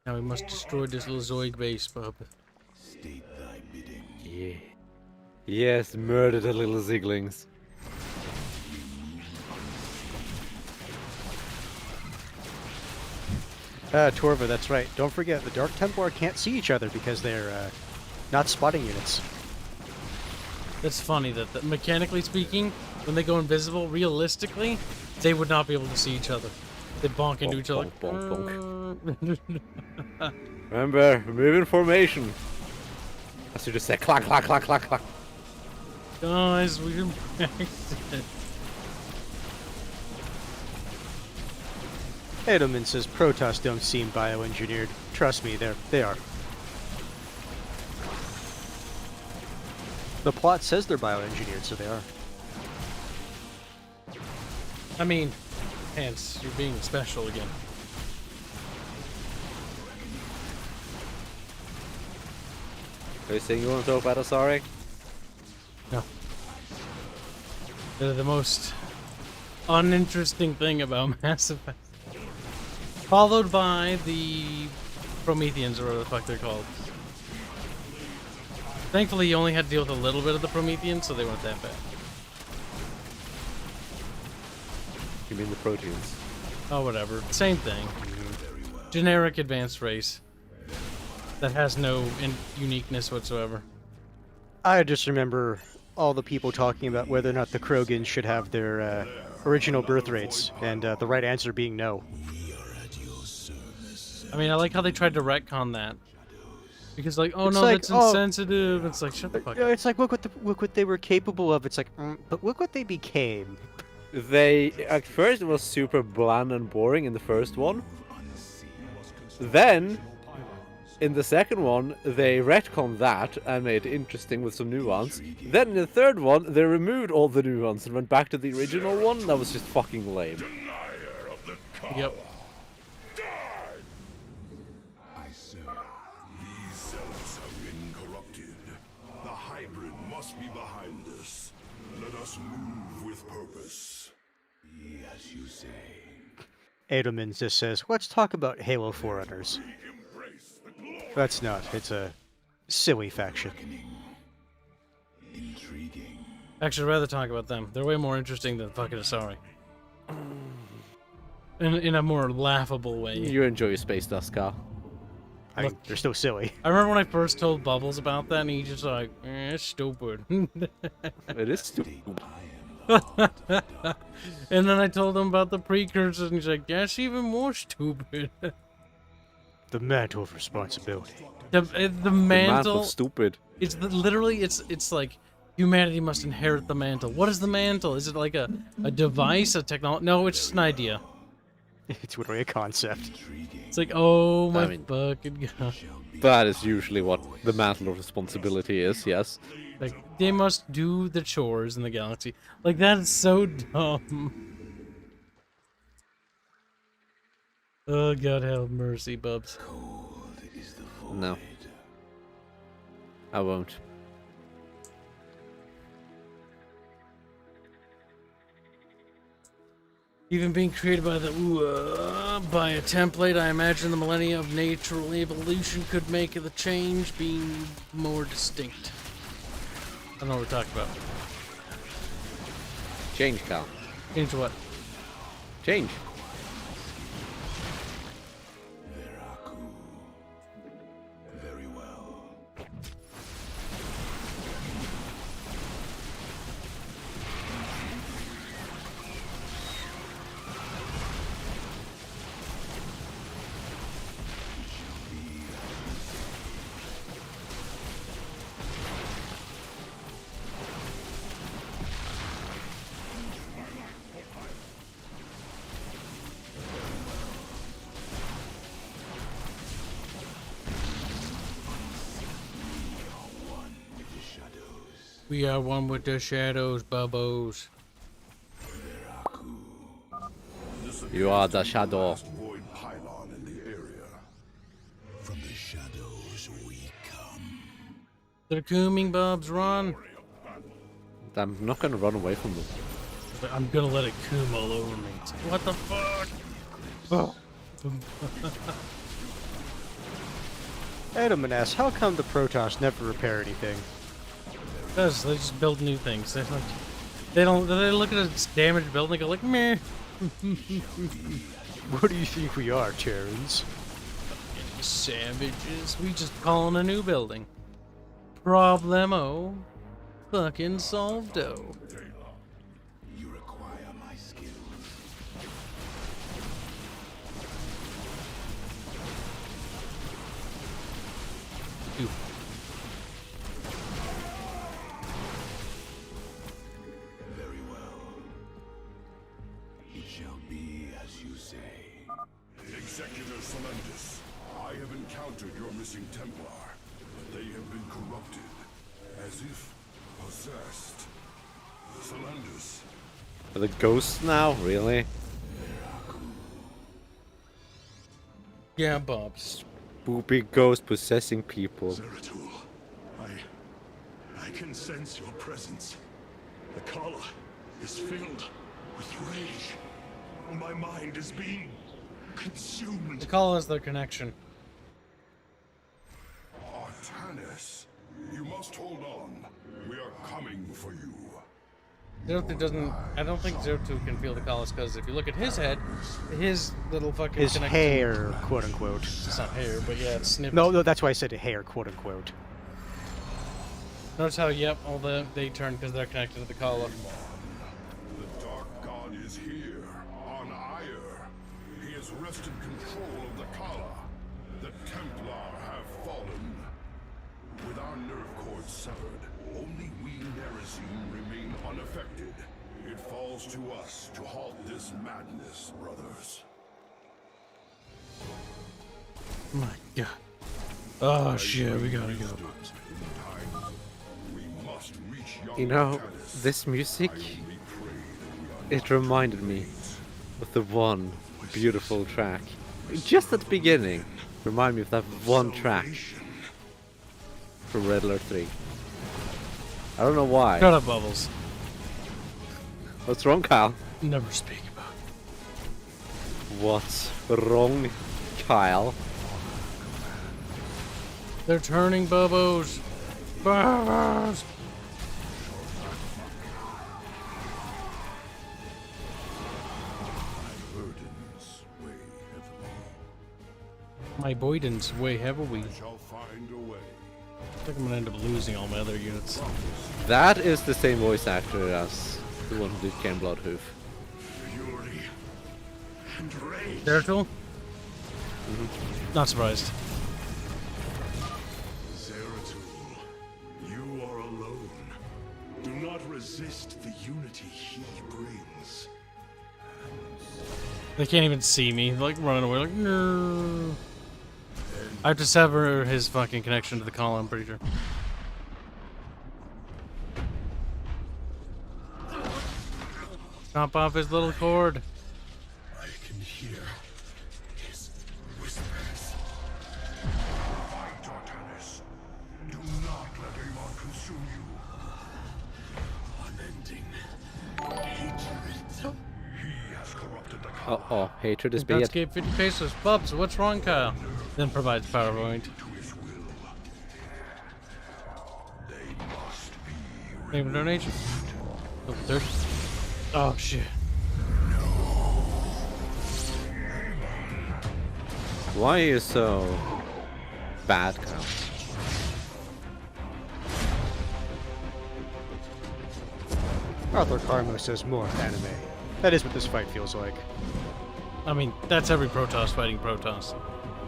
Now we must destroy this little Zoid base, bub. State thy bidding. Yeah. Yes, murder the little Ziglings. Torva, that's right. Don't forget, the Dark Templar can't see each other because they're not spotting units. That's funny that mechanically speaking, when they go invisible, realistically, they would not be able to see each other. They bonk into each other. Bonk. Remember, move in formation. I should just say clack, clack, clack, clack, clack. Guys, we can practice it. Edelman says Protoss don't seem bioengineered. Trust me, they are. The plot says they're bioengineered, so they are. I mean, hence, you're being special again. Are you saying you want to talk about Asari? No. They're the most uninteresting thing about Mass Effect. Followed by the Prometheans, or whatever the fuck they're called. Thankfully, you only had to deal with a little bit of the Prometheans, so they weren't that bad. You mean the Proteans? Oh, whatever. Same thing. Generic advanced race. That has no uniqueness whatsoever. I just remember all the people talking about whether or not the Krogans should have their original birth rates, and the right answer being no. I mean, I like how they tried to retcon that. Because, like, oh It's no, like, that's insensitive. It's like, shut the fuck up. It's like, look what they were capable of. It's like, but look what they became. They, at first it was super bland and boring in the first one. Then, in the second one, they retconned that and made it interesting with some nuance. Then in the third one, they removed all the nuance and went back to the original one. That was just fucking lame. Yep. I serve. These cells have been corrupted. The hybrid must be behind us. Let us move with purpose. Yes, you say. Edelman just says, let's talk about Halo Forerunners. That's not. It's a silly faction. Intriguing. Actually, I'd rather talk about them. They're way more interesting than fucking Asari. In a more laughable way. You enjoy your space dust, Carl. I mean, they're still silly. I remember when I first told Bubbles about that, and he just like, it's stupid. It is stupid. And then I told him about the precursors, and he's like, that's even more stupid. The mantle of responsibility. The mantle of stupid. It's literally, it's like humanity must inherit the mantle. What is the mantle? Is it like a device, a technology? No, it's just an idea. It's literally a concept. It's like, oh my fucking god. That is usually what the mantle of responsibility is, yes. Like, they must do the chores in the galaxy. Like, that is so dumb. Oh, God have mercy, Bubs. No. I won't. Even being created by by a template, I imagine the millennia of natural evolution could make the change being more distinct. I don't know what we're talking about. Change, Cal. Change what? Change. Very well. We are one with the shadows, Bubbos. You are the shadow. Void pylon in the area. From the shadows we come. They're cooming, Bubs. Run. I'm not gonna run away from them. I'm gonna let it coom all over me. What the fuck? Oh. Adam and asks, how come the Protoss never repair anything? Because they just build new things. They look at a damaged building and go like, meh. What do you think we are, Terrans? Savages. We just calling a new building. Problemo. Fucking solved-o. You require my skills. Very well. It shall be as you say. Executor Solendis, I have encountered your missing Templar, but they have been corrupted, as if possessed. Solendis. Are the ghosts now? Really? Yeah, Bobs. Spoopy ghost possessing people. Zeratul, I can sense your presence. The Kala is filled with rage. My mind is being consumed. The call is their connection. Artanis, you must hold on. We are coming for you. Zeratul doesn't. I don't think Zeratul can feel the callus because if you look at his head, his little fucking His connection. hair, quote unquote. It's not hair, but yeah, it's snipped. No, that's why I said hair, quote unquote. Notice how, yep, all they turn because they're connected to the Kala. The Dark God is here, on Ire. He has wrested control of the Kala. The Templar have fallen. With our nerve cords severed, only we Nerazine remain unaffected. It falls to us to halt this madness, brothers. My God. Oh shit, we gotta go. You know, this music, it reminded me of the one beautiful track. Just at the beginning, remind me of that one track from Red Alert 3. I don't know why. Shut up, Bubbles. What's wrong, Kyle? Never speak about it. What's wrong, Kyle? They're turning, Bubbles. Bubbles. My Boyden's way heavily. Shall find a way. I think I'm gonna end up losing all my other units. That is the same voice actor as the one who did Ken Bloodhoof. Fury and rage. Zeratul? Not surprised. Zeratul, you are alone. Do not resist the unity he brings. They can't even see me, like running away, like no. I have to sever his fucking connection to the call, I'm pretty sure. Chop off his little cord. I can hear his whispers. Fight, Artanis. Do not let Amon consume you. Unending hatred. He has corrupted the Kala. Uh-oh, hatred is bad. Escape 50 pesos. Bubs, what's wrong, Kyle? Then provides power point. Name of donation. Oh, third. Oh shit. Why are you so bad, Kyle? Arthur Carmo says more anime. That is what this fight feels like. I mean, that's every Protoss fighting Protoss.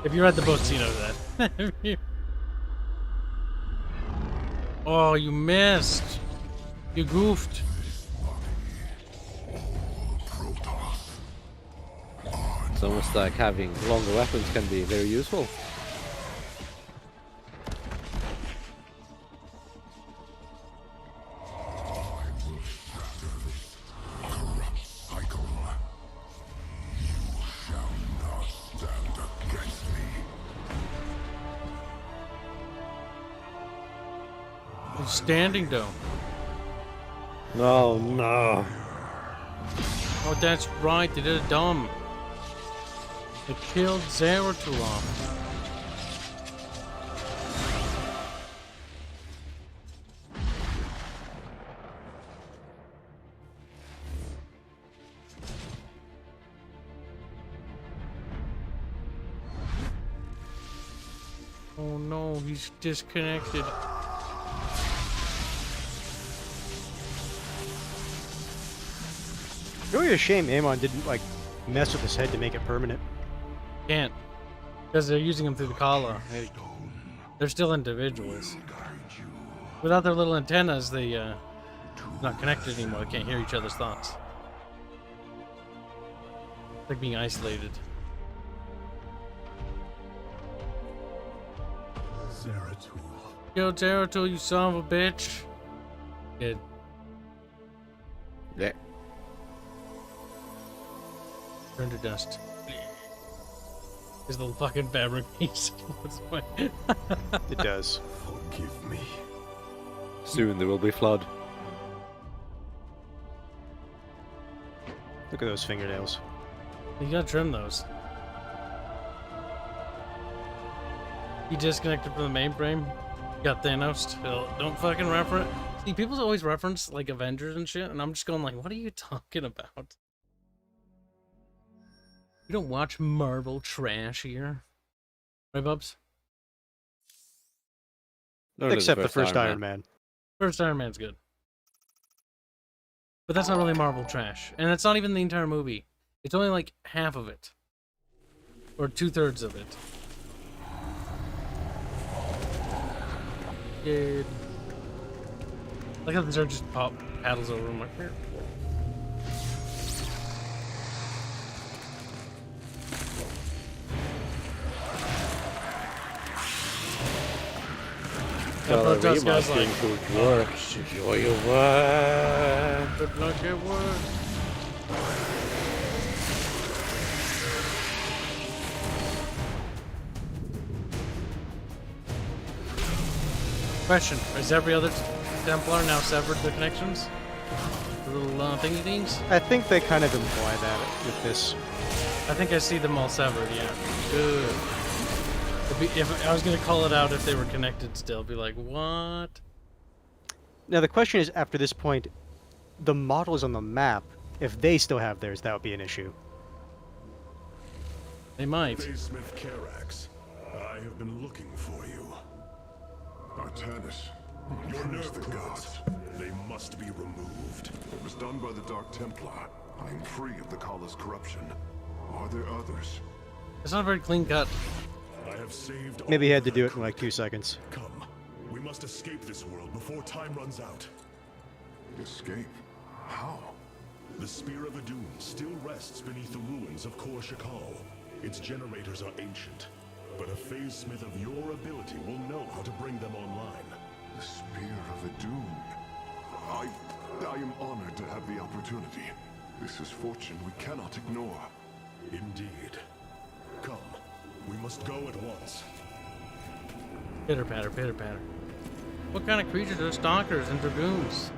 If you read the books, you know that. Oh, you missed. You goofed. It's almost like having longer weapons can be very useful. He's standing though. No, no. Oh, that's right. They did it dumb. They killed Zeratul off. Oh no, he's disconnected. Really a shame Amon didn't like mess with his head to make it permanent. Can't. Because they're using him through the collar. They're still individuals. Without their little antennas, they not connected anymore. They can't hear each other's thoughts. It's like being isolated. Zeratul. Yo, Zeratul, you son of a bitch. Good. Yeah. Turn to dust. His little fucking fabric piece. It does. Forgive me. Soon there will be flood. Look at those fingernails. You gotta trim those. He disconnected from the mainframe. Got Thanos. Don't fucking reference. See, people always reference like Avengers and shit, and I'm just going like, what are you talking about? You don't watch Marvel trash here, right, Bubs? Except the first Iron Man. First Iron Man's good. But that's not really Marvel trash. And it's not even the entire movie. It's only like half of it. Or 2/3 of it. Good. Like how the Zerg just paddles over him like... Good work. Enjoy your work. Good luck at work. Question: is every other Templar now severed the connections? The little thingy things? I think they kind of imply that with this. I think I see them all severed. Yeah. Good. If I was gonna call it out if they were connected still, be like, what? Now the question is, after this point, the models on the map, if they still have theirs, that would be an issue. They might. Smith Karax, I have been looking for you. Artanis, Your nerve cords, they must be removed. it was done by the Dark Templar. I am free of the Kala's corruption. Are there others? It's not very clean cut. I have saved. Maybe he had to do it in like 2 seconds. Come, we must escape this world before time runs out. Escape? How? The Spear of Redone still rests beneath the ruins of Kor Shakal. Its generators are ancient, but a phase smith of your ability will know how to bring them online. The Spear of Redone. I am honored to have the opportunity. This is fortune we cannot ignore. Indeed. Come, we must go at once. Pitter patter, pitter patter. What kind of creatures are stalkers and dragoons?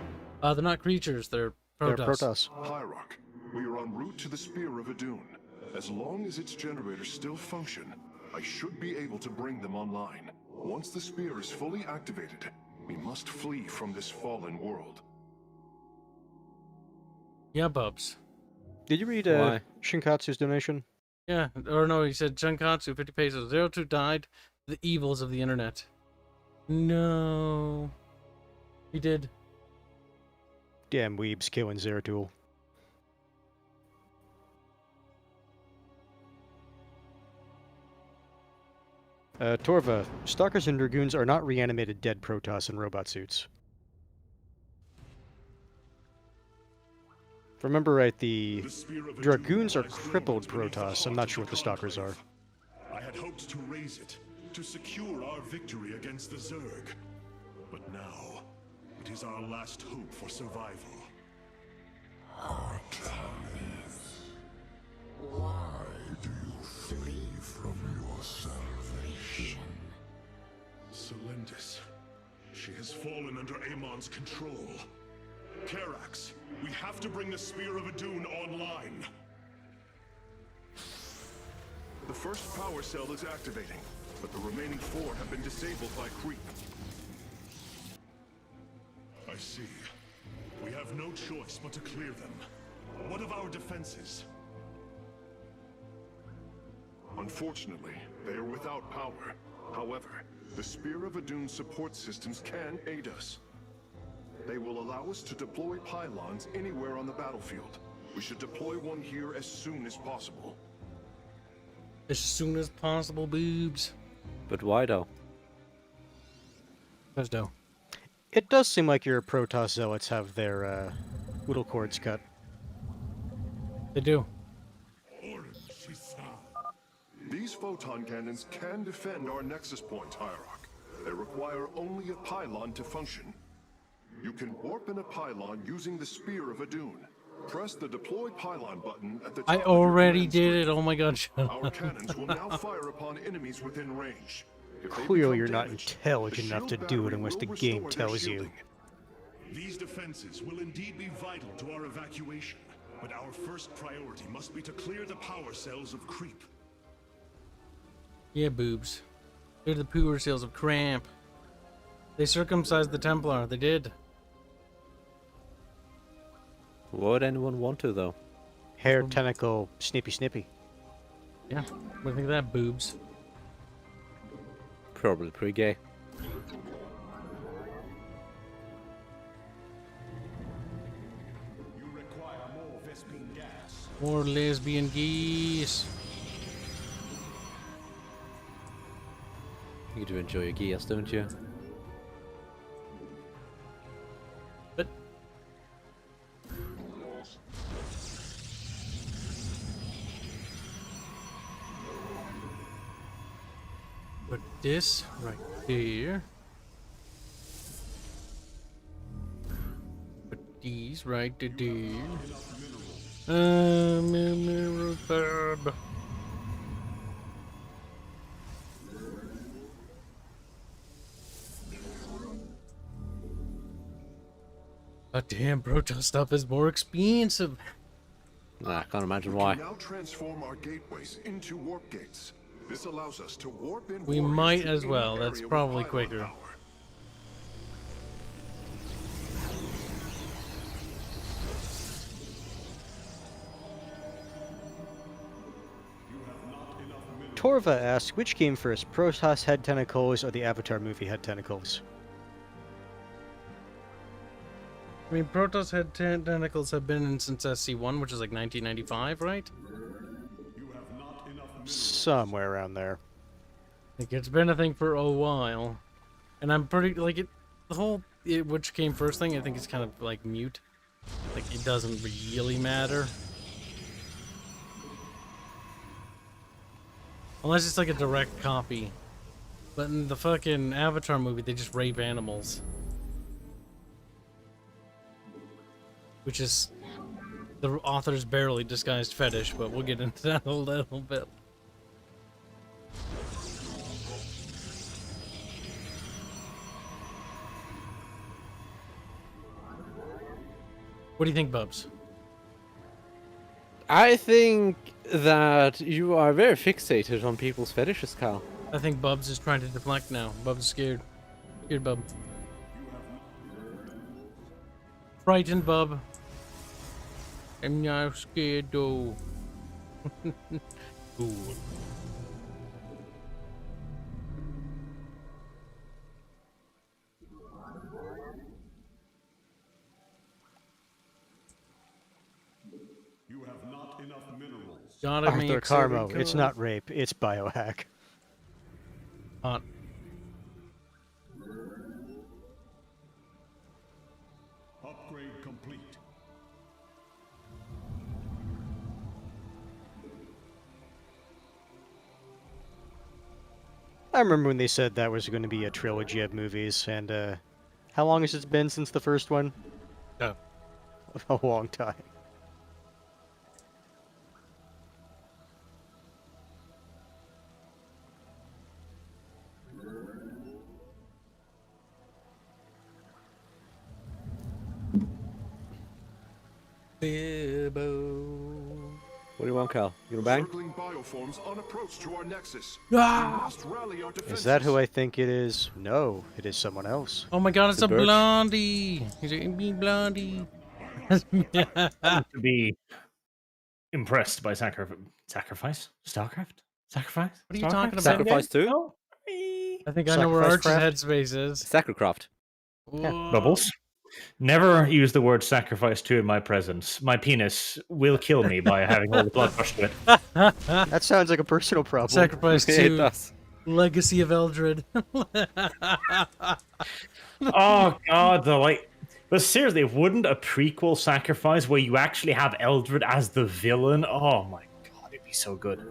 They're not creatures, they're Protoss. They're Protoss. Hierarch, we are en route to the Spear of Redone. As long as its generators still function, I should be able to bring them online. Once the spear is fully activated, we must flee from this fallen world. Yeah, Bubs. Did you read Shinkatsu's donation? Yeah, or no, he said Junkatsu, 50 pesos. Zeratul died. The evils of the internet. No. He did. Damn weebs killing Zeratul. Torva, Stalkers and Dragoons are not reanimated dead Protoss in robot suits. If I remember right, the Dragoons are crippled Protoss. I'm not sure what the Stalkers are. I had hoped to raise it, to secure our victory against the Zerg. But now, it is our last hope for survival. Why do you flee from your salvation? Celendis, She has fallen under Amon's control. Karax, we have to bring the Spear of Adun online. The first power cell is activating, but the remaining 4 have been disabled by creep. I see. We have no choice but to clear them. What of our defenses? Unfortunately, they are without power. However, the Spear of Adun's support systems can aid us. They will allow us to deploy pylons anywhere on the battlefield. We should deploy one here as soon as possible. As soon as possible, boobs. But why though? Because though. It does seem like your Protoss zealots have their whittle cords cut. They do. These photon cannons can defend our nexus point, Hierarch. They require only a pylon to function. You can warp in a pylon using the Spear of Adun. Press the deploy pylon button at the top I of your already command did screen. it. Oh my god. Our cannons will now fire upon enemies within range. If they Clearly become you're not damaged, intelligent the enough to shield do it battery unless will the restore game their tells you. shielding. These defenses will indeed be vital to our evacuation, but our first priority must be to clear the power cells of creep. Yeah, boobs. They're the poor cells of cramp. They circumcised the Templar. They did. Would anyone want to, though? Hair, tentacle, snippy snippy. Yeah. What do you think of that, boobs? Probably pretty gay. You require more Vespine gas. More lesbian geese. You do enjoy your gears, don't you? But put this right there. Put these right there. Mineral herb. But damn, Protoss stuff is more expensive. I can't imagine We why. can now transform our gateways into warp gates. This allows us to warp in We warriors might to as any well. That's area with probably pylon quicker. power. Torva asks, which came first, Protoss had tentacles or the Avatar movie had tentacles? I mean, Protoss had tentacles have been in since SC1, which is like 1995, right? Somewhere around there. Like, it's been a thing for a while. And I'm pretty, like, the whole which came first thing, I think is kind of, like, mute. Like, it doesn't really matter. Unless it's like a direct copy. But in the fucking Avatar movie, they just rape animals. Which is the author's barely disguised fetish, but we'll get into that a little bit. What do you think, Bubs? I think that you are very fixated on people's fetishes, Cal. I think Bubs is trying to deflect now. Bubs is scared. Scared Bub. Frightened Bub. I'm not scared though. Ooh. You have not enough minerals. Gotta Arthur make Carmo, certain it's not rape, it's biohack. Hot. Upgrade complete. I remember when they said that was going to be a trilogy of movies, and how long has it been since the first one? Oh. A long time. What do you want, Cal? You gonna bang? Circling bioforms on approach to our nexus. Ah! We must rally our defenses. Is that who I think it is? No, it is someone else. Oh my god, it's The a birch. blondie! He's a blondie. To be impressed by sacrifice? StarCraft? Sacrifice? What are you talking about? Sacrifice too? Oh. I think I know where Arch's Sacrifice headspace is. Sacricraft. Bubbles. Never use the word sacrifice 2 in my presence. My penis will kill me by having all the blood rushed to it. That sounds like a personal problem. Sacrifice Yeah, it 2. does. Legacy of Eldred. Oh god, though, like, but seriously, wouldn't a prequel sacrifice where you actually have Eldred as the villain? Oh my god, it'd be so good.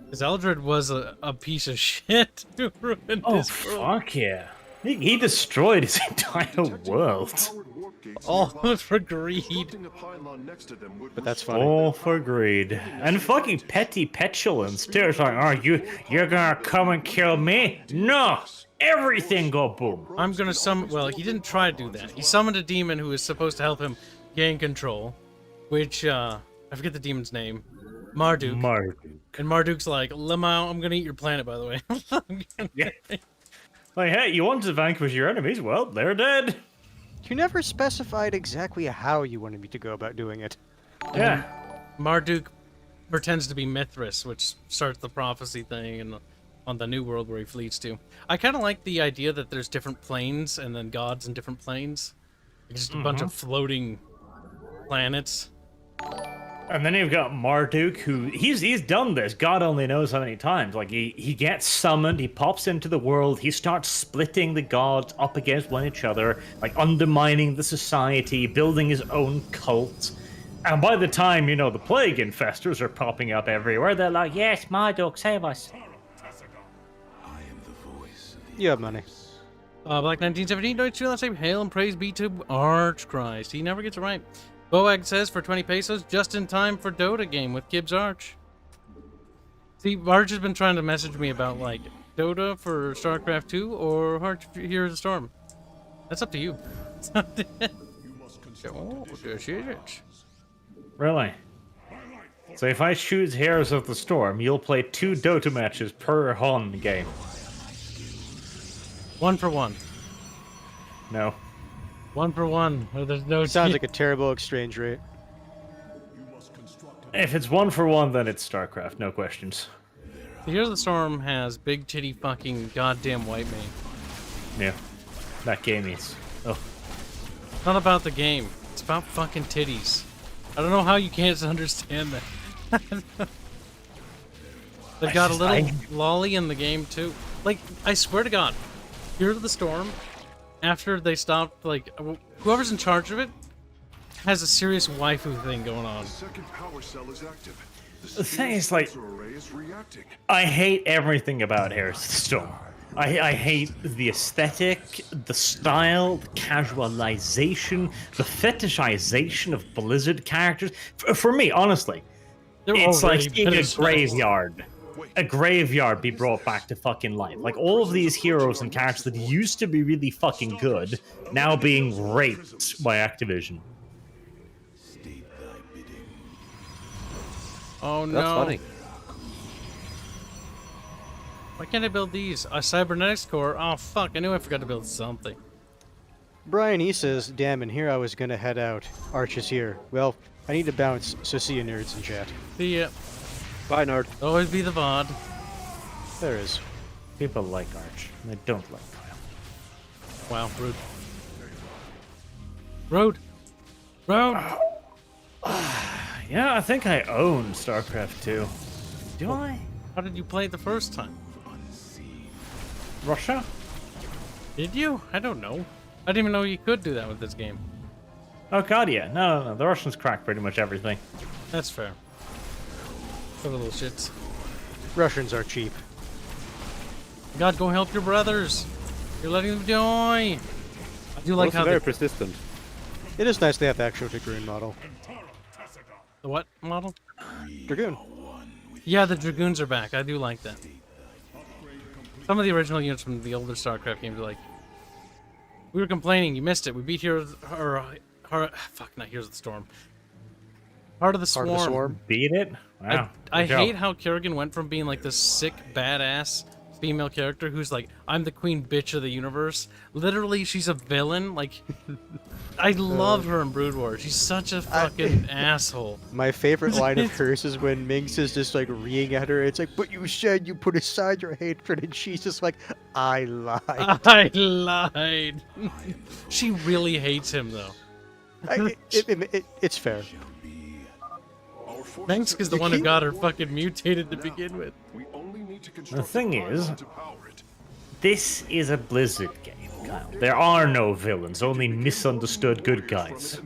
Because Eldred was a piece of shit who ruined Oh his world. fuck yeah. He destroyed his entire world. All for greed. But that's funny. All for greed. And fucking petty petulance too. It's like, oh, you're gonna come and kill me? No! Everything go boom. I'm gonna summon. Well, he didn't try to do that. He summoned a demon who was supposed to help him gain control, which I forget the demon's name. Marduk. And Marduk's like, Lamau, I'm gonna eat your planet, by the way. Yeah. Like, hey, you want to vanquish your enemies? Well, they're dead. You never specified exactly how you wanted me to go about doing it. Yeah. Marduk pretends to be Mithras, which starts the prophecy thing, and on the new world where he flees to. I kind of like the idea that there's different planes and then gods in different planes. Like just a bunch of floating planets. And then you've got Marduk, who he's done this. God only knows how many times. Like he gets summoned, he pops into the world, he starts splitting the gods up against one each other, like undermining the society, building his own cult. And by the time, you know, the plague infestors are popping up everywhere, they're like, yes, Marduk, save us. You have money. Black 1917, don't you let's say hail and praise be to Arch Christ. He never gets it right. Boag says for 20 pesos, just in time for Dota game with Kibs Arch. See, Arch has been trying to message me about, like, Dota for StarCraft 2 or Arch Heroes of the Storm. That's up to you. Oh, this is it. Really? So if I choose Heroes of the Storm, you'll play 2 Dota matches per Hon game. 1 for 1. No. 1 for 1. There's no. Sounds like a terrible exchange rate. If it's 1 for 1, then it's StarCraft, no questions. The Heroes of the Storm has big titty fucking goddamn white mane. Yeah. That game is. Oh. It's not about the game. It's about fucking titties. I don't know how you can't understand that. They've got a little lolly in the game too. Like, I swear to God, Heroes of the Storm, after they stopped, like, whoever's in charge of it has a serious waifu thing going on. The thing is, like, I hate everything about Heroes of the Storm. I hate the aesthetic, the style, the casualization, the fetishization of Blizzard characters. For me, honestly, it's like seeing a graveyard. A graveyard be brought back to fucking life. Like, all of these heroes and characters that used to be really fucking good, now being raped by Activision. Oh no. That's funny. Why can't I build these? A cybernetics core? Oh fuck, I knew I forgot to build something. Brian E says, damn, and here I was gonna head out. Arch is here. Well, I need to bounce, so see you nerds in chat. See ya. Bye, nerd. Always be the VOD. There is. People like Arch. They don't like Kyle. Wow, rude. Road. Road. Yeah, I think I own StarCraft 2. Do I? How did you play it the first time? Russia? Did you? I don't know. I didn't even know you could do that with this game. Oh god, yeah. No. The Russians crack pretty much everything. That's fair. For the little shits. Russians are cheap. God, go help your brothers. You're letting them die. I do like Also how very they... persistent. It is nice to have the actual Dragoon model. The what model? Dragoon. Yeah, the Dragoons are back. I do like that. Some of the original units from the older StarCraft games are like, we were complaining, you missed it. We beat Heroes, fuck, not Heroes of the Storm. Part of the Part swarm. of the swarm. Beat it? Wow. I Good job. hate how Kerrigan went from being like this sick, badass female character who's like, I'm the queen bitch of the universe. Literally, she's a villain. Like, I love her in Brood War. She's such a fucking asshole. My favorite line of hers is when Minx is just like reeing at her. It's like, but you said you put aside your hatred, and she's just like, I lied. I lied. She really hates him though. It's fair. Minx is the one who got her fucking mutated to begin with. The thing is, this is a Blizzard game, Kyle. There are no villains, only misunderstood good guys.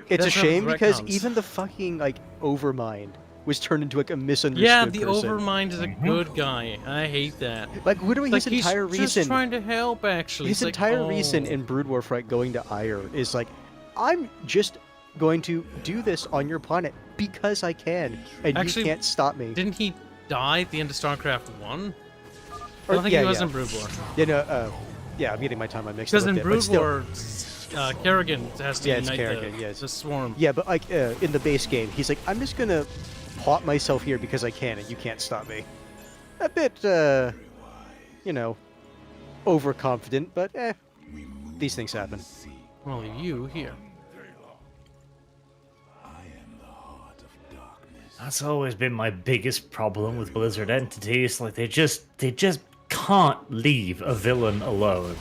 It's a shame because even the fucking like Overmind was turned into like a misunderstood Yeah, the person. Overmind is a good guy. I hate that. Like literally It's his like, entire he's reason. just trying to help. Actually, His It's like, entire oh. reason in Brood War Fright going to Ire is like, I'm just going to do this on your planet because I can, and Actually, you can't stop me. Didn't he die at the end of StarCraft 1? I Or- don't think yeah, he was yeah. in Brood War. Yeah, no, yeah, I'm getting my time mixed Because up. in with it, but Brood still- War, Kerrigan has to Yeah, it's unite Kerrigan, the, yes. the swarm. Yeah, but like in the base game, he's like, I'm just gonna plot myself here because I can, and you can't stop me. A bit, you know, overconfident, but these things happen. Well, you here. That's always been my biggest problem with Blizzard entities. Like they just can't leave a villain alone.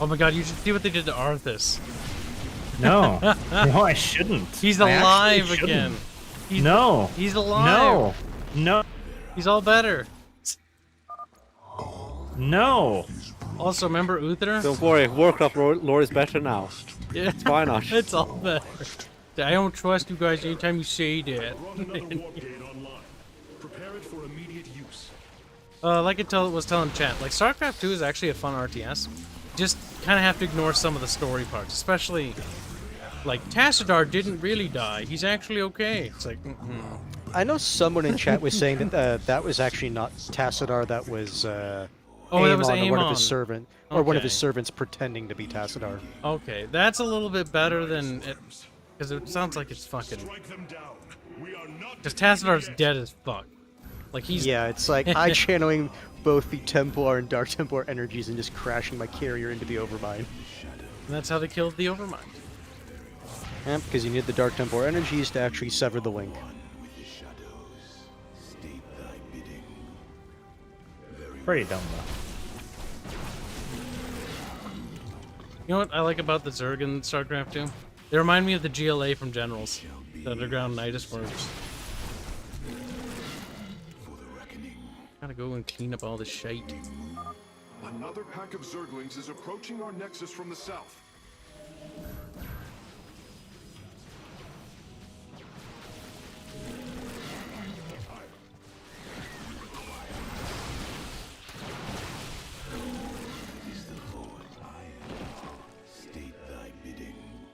Oh my god, you should see what they did to Arthas. No, no, I shouldn't. He's I actually alive again. shouldn't. No. He's alive. No. He's all better. No. Also, remember Uther? Don't worry, Warcraft lore is better now. Yeah. Why not? It's all better. I don't trust you guys anytime you say that. Like I was telling chat, like StarCraft 2 is actually a fun RTS. Just kind of have to ignore some of the story parts, especially like Tassadar didn't really die. He's actually okay. It's like, I know someone in chat was saying that that was actually not Tassadar. That was that was Amon, or one of his Amon. servant, or one of his Okay. servants pretending to be Tassadar. okay, that's a little bit better than it, because it sounds like it's fucking. Because Tassadar's dead as fuck. Like he's. Yeah, it's like I channeling both the Templar and Dark Templar energies and just crashing my carrier into the Overmind. And that's how they killed the Overmind. Yeah, because you need the Dark Templar energies to actually sever the link. Pretty dumb though. You know what I like about the Zerg in StarCraft 2? They remind me of the GLA from Generals, the underground Nidus worms. Gotta go and clean up all the shite. Another pack of Zerglings is approaching our nexus from the south.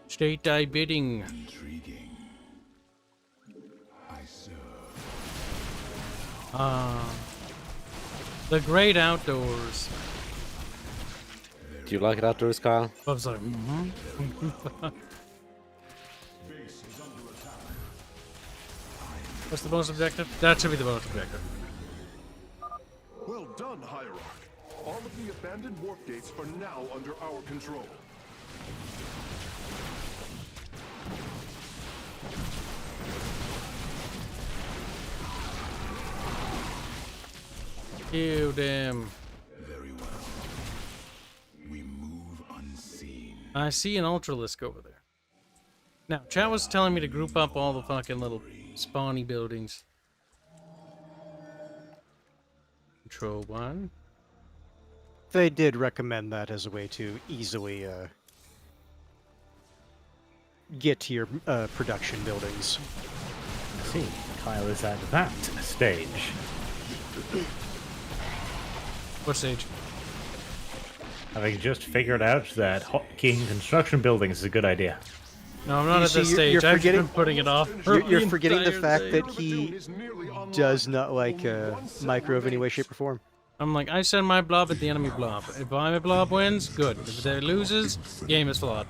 State thy bidding. The great outdoors. Do you like it outdoors, Kyle? Bub's like, What's the bonus objective? That should be the bonus objective. Well done, Hierarch. All of the abandoned warp gates are now under our control. Killed him. Very well. We move unseen. I see an Ultralisk over there. Now, chat was telling me to group up all the fucking little spawny buildings. Control 1. They did recommend that as a way to easily get to your production buildings. See, Kyle is at that stage. What stage? Having just figured out that hotkeying construction buildings is a good idea. No, I'm not at this stage. I've been putting it off. You're forgetting the entire fact thing. that he does not like micro of any way, shape, or form. I'm like, I send my blob at the enemy blob. If my blob wins, good. If they loses, game is flawed.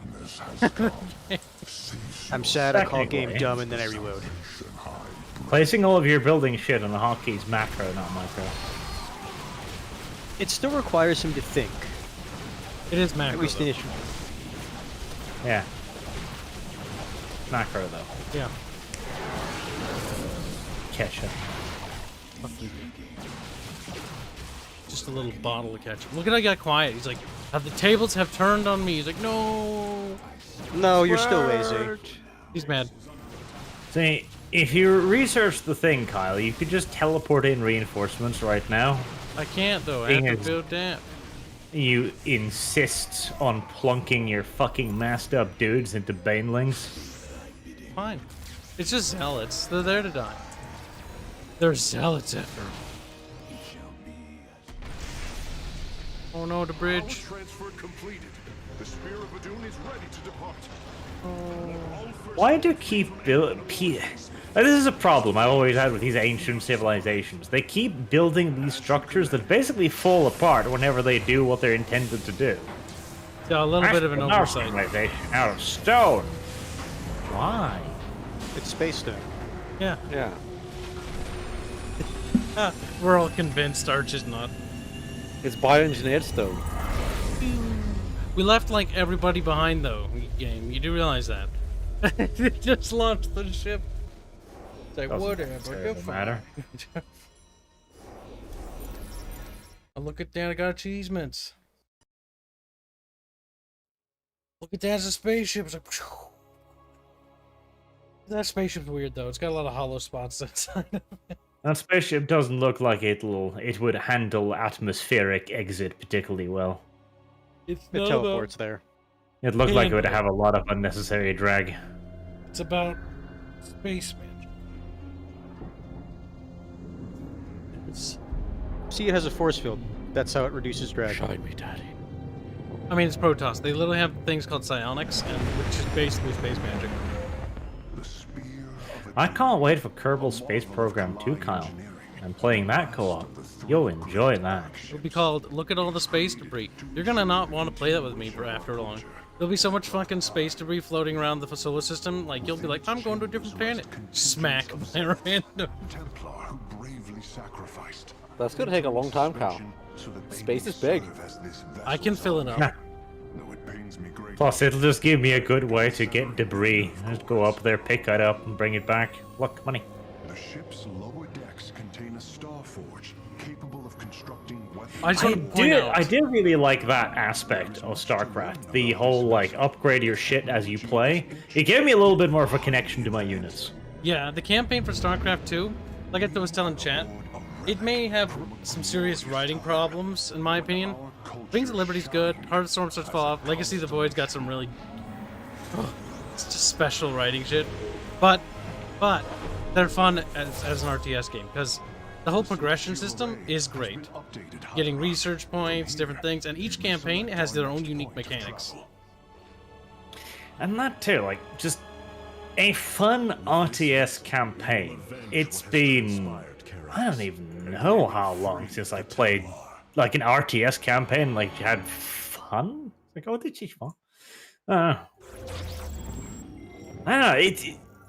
I'm sad I call game dumb and then I reload. Placing all of your building shit on the hotkeys macro, not micro. It still requires him to think. It is macro. At least initially. Yeah. Macro though. Yeah. Ketchup. Just a little bottle of ketchup. Look at how he got quiet. He's like, the tables have turned on me. He's like, no. No, you're still lazy. He's mad. See, if you research the thing, Kyle, you could just teleport in reinforcements right now. I can't though. I have to build that. You insist on plunking your fucking masked up dudes into banelings. Fine. It's just zealots. They're there to die. They're zealots after all. Oh no, the bridge. Transfer completed. The Spear of Redone is ready to depart. Why do keep building? This is a problem I've always had with these ancient civilizations. They keep building these structures that basically fall apart whenever they do what they're intended to do. Yeah, a little bit of an oversight. Civilization out of stone. Why? It's space stone. Yeah. Yeah. We're all convinced Arch is not. It's bioengineered stone. We left like everybody behind though. Game, you do realize that? They just launched the ship. It's like whatever. Matter. Oh, look at that! I got achievements. Look at that! It's a spaceship. It's like. Whew. That spaceship's weird though. It's got a lot of hollow spots inside of it. That spaceship doesn't look like it would handle atmospheric exit particularly well. It teleports there. It looked like it would have a lot of unnecessary drag. It's about space magic. See, it has a force field. That's how it reduces drag. Shine me, Daddy. I mean, it's Protoss. They literally have things called psionics, which is basically space magic. I can't wait for Kerbal Space Program 2, Kyle. I'm playing that co-op. You'll enjoy that. It'll be called Look at All the Space Debris. You're gonna not want to play that with me for after long. There'll be so much fucking space debris floating around the solar system, like you'll be like, I'm going to a different planet. Smack by random. That's gonna take a long time, Kyle. Space is big. I can fill it up. Plus, it'll just give me a good way to get debris. Just go up there, pick it up, and bring it back. Look, money. The ship's lower decks contain a star forge capable of constructing weapons. I do really like that aspect of StarCraft. The whole, like, upgrade your shit as you play. It gave me a little bit more of a connection to my units. Yeah, the campaign for StarCraft 2, like I was telling chat, it may have some serious writing problems, in my opinion. Wings of Liberty's good, Heart of the Storm starts to fall off, Legacy of the Void's got some really... it's just special writing shit. But they're fun as an RTS game, because the whole progression system is great. Getting research points, different things, and each campaign has their own unique mechanics. And that too, like, just a fun RTS campaign. It's been... I don't even know how long since I played, like, an RTS campaign, like, had fun? Like, oh, did she fun? I don't know,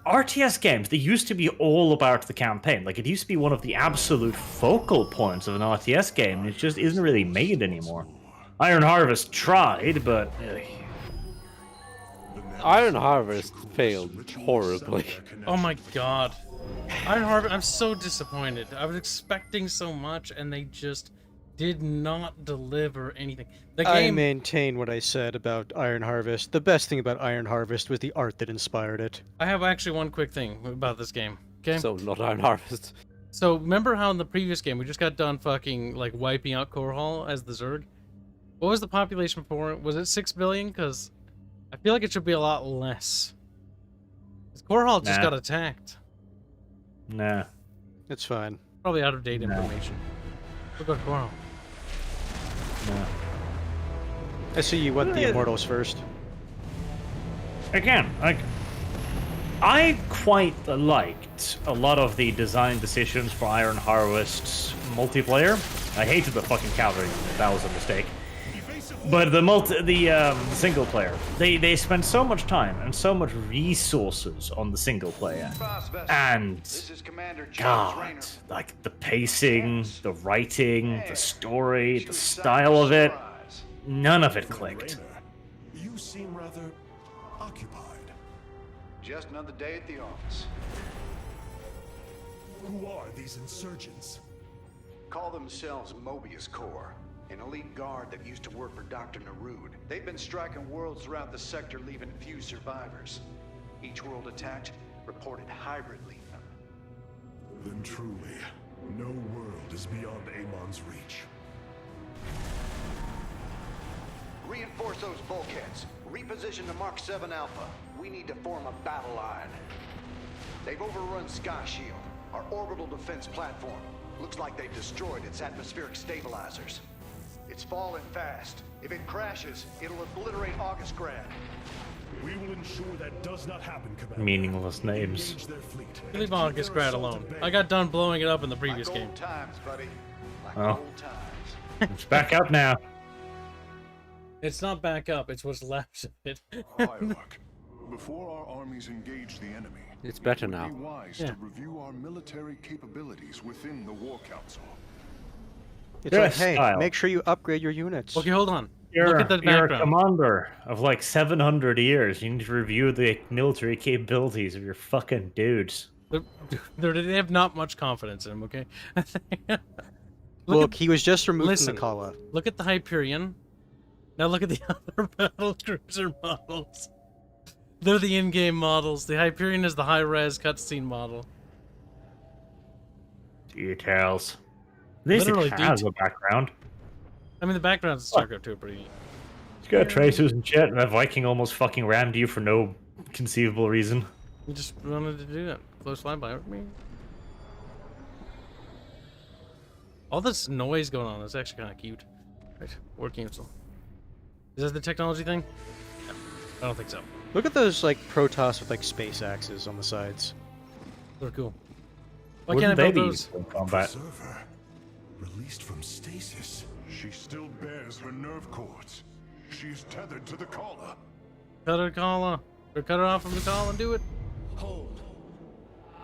RTS games, they used to be all about the campaign. Like, it used to be one of the absolute focal points of an RTS game, and it just isn't really made anymore. Iron Harvest tried, but... Iron Harvest failed horribly. Oh my god. Iron Harvest, I'm so disappointed. I was expecting so much, and they just did not deliver anything. The game... I maintain what I said about Iron Harvest. The best thing about Iron Harvest was the art that inspired it. I have actually one quick thing about this game. Okay. So not Iron Harvest. So remember how in the previous game we just got done fucking like wiping out Core Hall as the Zerg? What was the population before? Was it 6 billion? Because I feel like it should be a lot less. Core Hall just got attacked. Nah. It's fine. Probably out of date information. Look at Core Hall. No. I see you went the Immortals first. Again, like, I quite liked a lot of the design decisions for Iron Harvest's multiplayer. I hated the fucking cavalry unit, that was a mistake. But the single player, they spent so much time and so much resources on the single player, and God, like the pacing, the writing, the story, the style of it, none of it clicked. You seem rather occupied. Just another day at the office. Who are these insurgents? Call themselves Mobius Corps, an elite guard that used to work for Dr. Narud. They've been striking worlds throughout the sector, leaving few survivors. Each world attacked reported hybrid leaving them. Then truly, no world is beyond Amon's reach. Reinforce those bulkheads. Reposition the Mark 7 Alpha. We need to form a battle line. They've overrun Sky Shield, our orbital defense platform. Looks like they've destroyed its atmospheric stabilizers. It's falling fast. If it crashes, it'll obliterate August Grad. We will ensure that does not happen, Commander. Meaningless names. Leave August Grad alone. I got done blowing it up in the previous game. Times, buddy. Like Oh. old times. It's back up now. It's not back up, it's what's left of it. Hierarch, before our armies engage the enemy, It's better it now. would be wise Yeah. to review our military capabilities within the War Council. It's like, hey, make sure you upgrade your units. Okay, hold on. You're, Look at the you're a background. commander of like 700 years. You need to review the military capabilities of your fucking dudes. They have not much confidence in him, okay? Look, he was just removed from the Kala. Look at the Hyperion. Now look at the other battle cruiser models. They're the in-game models. The Hyperion is the high-res cutscene model. Details. At least Literally it has a background. I mean, the backgrounds in StarCraft 2 are pretty neat. It's got tracers and shit, and that Viking almost fucking rammed you for no conceivable reason. You just wanted to do that. Close flyby with me. All this noise going on is actually kind of cute. Right, War Cancel. Is that the technology thing? No, I don't think so. Look at those like Protoss with like space axes on the sides. They're cool. Why can't I build those? Combat. Preserver, released from stasis. She still bears her nerve cords. She is tethered to the collar. Cut her collar. Or cut her off from the collar and do it. Hold.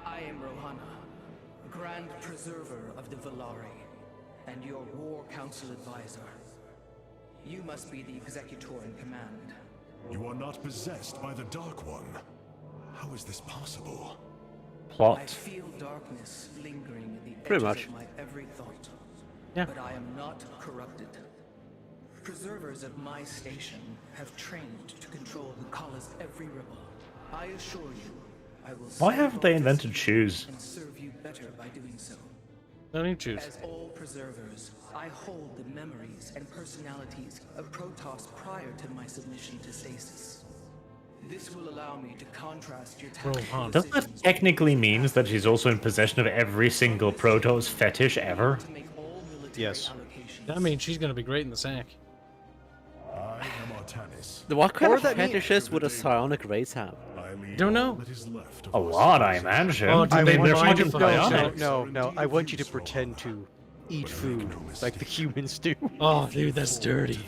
I am Rohana, Grand Preserver of the Valari, and your War Council advisor. You must be the executor in command. You are not possessed by the Dark One. How is this possible? I feel darkness lingering at the Pretty edges much. of my every thought. Yeah. But I am not corrupted. Preservers of my station have trained to control the Kala's every ripple. I assure you, I will Why save haven't they all invented destiny shoes? and serve you better by doing so. No need to choose. As all preservers, I hold the memories and personalities of Protoss prior to my submission to stasis. This will allow me to contrast your tactical Doesn't that technically means that she's also in possession of every single Protoss fetish ever? Yes. I mean, she's gonna be great in the sack. I am Artanis. What kind Or of that mean- fetishes would a psionic race have? Don't know. A lot, I imagine. Oh, I They're want you fucking to bionic. no. I want you to pretend to eat food like the humans do. Oh, dude, that's dirty.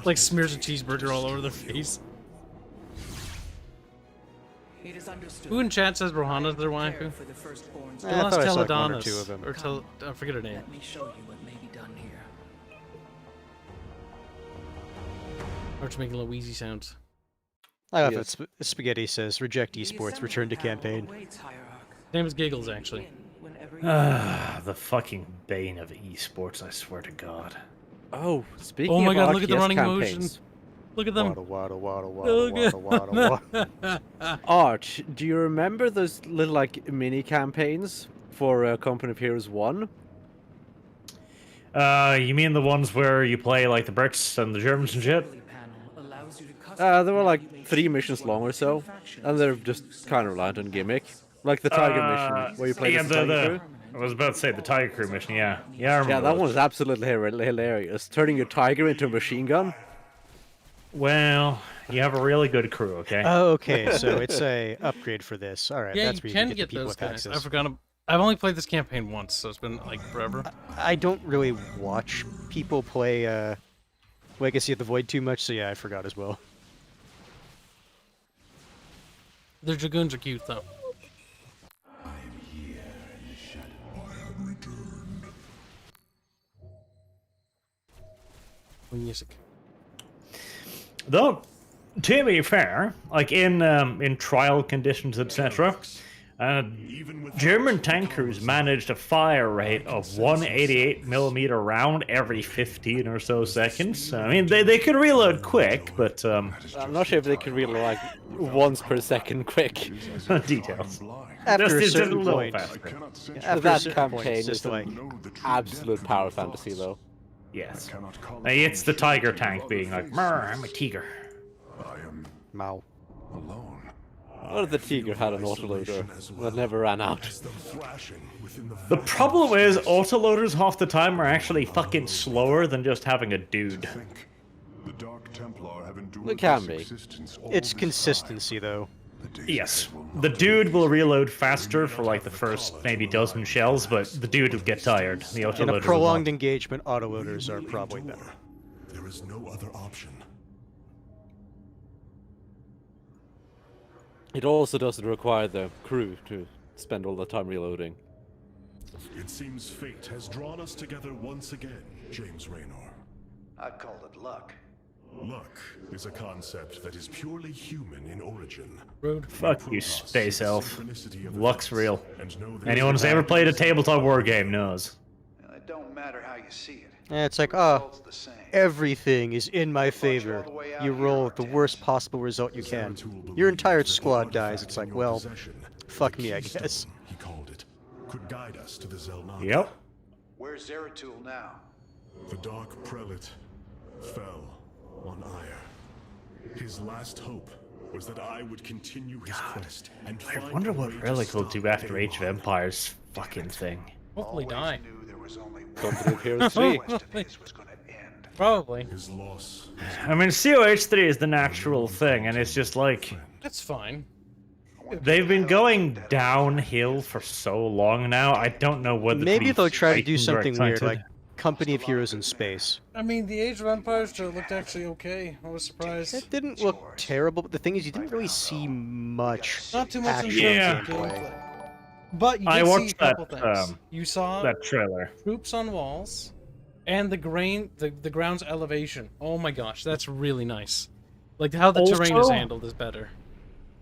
Like smears a cheeseburger all over their face. It is understood. Who in chat says Rohana's their waifu? For the firstborn's I thought I saw like one or Teledonis. two of them. Or I forget her name. Let me show you what may be done here. Or just making little wheezy sounds. I love Yes. it. Spaghetti says, reject esports, return to campaign. Name is Giggles, actually. The fucking bane of esports, I swear to God. Oh, speaking Oh my of god, look at the RTS running campaigns. motion. Look at them. Waddle, waddle, waddle, Look waddle, waddle, waddle, waddle. Arch, do you remember those little like mini campaigns for Company of Heroes 1? You mean the ones where you play like the Brits and the Germans and shit? They were like 3 missions long or so, and they're just kind of reliant on gimmick. Like the Tiger mission, where you play yeah, as the Tiger Crew. I was about to say the Tiger Crew mission, yeah. Yeah, I remember Yeah, that those. one was absolutely hilarious. Turning your Tiger into a machine gun. Well, You have a really good crew, okay? Oh, okay, so it's a upgrade for this. All right, Yeah, that's you where can you get the people those with guys. access. I forgot. I've only played this campaign once, so it's been like forever. I don't really watch people play Legacy of the Void too much, so yeah, I forgot as well. The Dragoons are cute, though. Music. Though, to be fair, like in trial conditions, etc., German tankers managed a fire rate of 188mm round every 15 or so seconds. I mean, they could reload quick, but I'm not sure if they could reload like once per second quick. Details. After Just a a certain little point, faster. after That a certain point, campaign it's is just like absolute power fantasy, though. Yes. It's the tiger tank being like, "Mrr, I'm a tiger." Mao. What if the Tiger had an autoloader that never ran out? The problem is, autoloaders half the time are actually fucking slower than just having a dude. It can be. It's consistency, though. Yes. The dude will reload faster for like the first maybe dozen shells, but the dude will get tired. The autoloader In a will prolonged not. engagement, autoloaders are probably better. There is no other option. It also doesn't require the crew to spend all the time reloading. It seems fate has drawn us together once again, James Raynor. I'd call it luck. Luck is a concept that is purely human in origin. Fuck you, space elf. Luck's real. Anyone who's ever played a tabletop war game knows. It don't matter how you see it. Yeah, it's like, oh, everything is in my favor. You roll the worst possible result you can. Your entire squad dies. It's like, well, fuck me, I guess. He called it. Could guide us to the Zelnana. Yep. Where's Zeratul now? The Dark Prelate fell on Ire. His last hope was that I would continue his quest and I find wonder a what way to Relic will stop do after Aeron. Age of Empires fucking thing. Hopefully die. Company of Heroes 3. Probably. His loss. I mean, COH3 is the natural thing, and it's just like... That's fine. They've been going downhill for so long now, I don't know whether Maybe they'll try to do frightened or something weird, excited. like Company of Heroes in space. I mean, the Age of Empires looked actually okay. I was surprised. It didn't look terrible, but the thing is, you didn't really see much Not too much in actual terms of gameplay. gameplay. But you I did see a watched couple that, things. You saw that trailer. troops on walls, and the ground's elevation. Oh my gosh, that's really nice. Like how the terrain is Also- handled is better.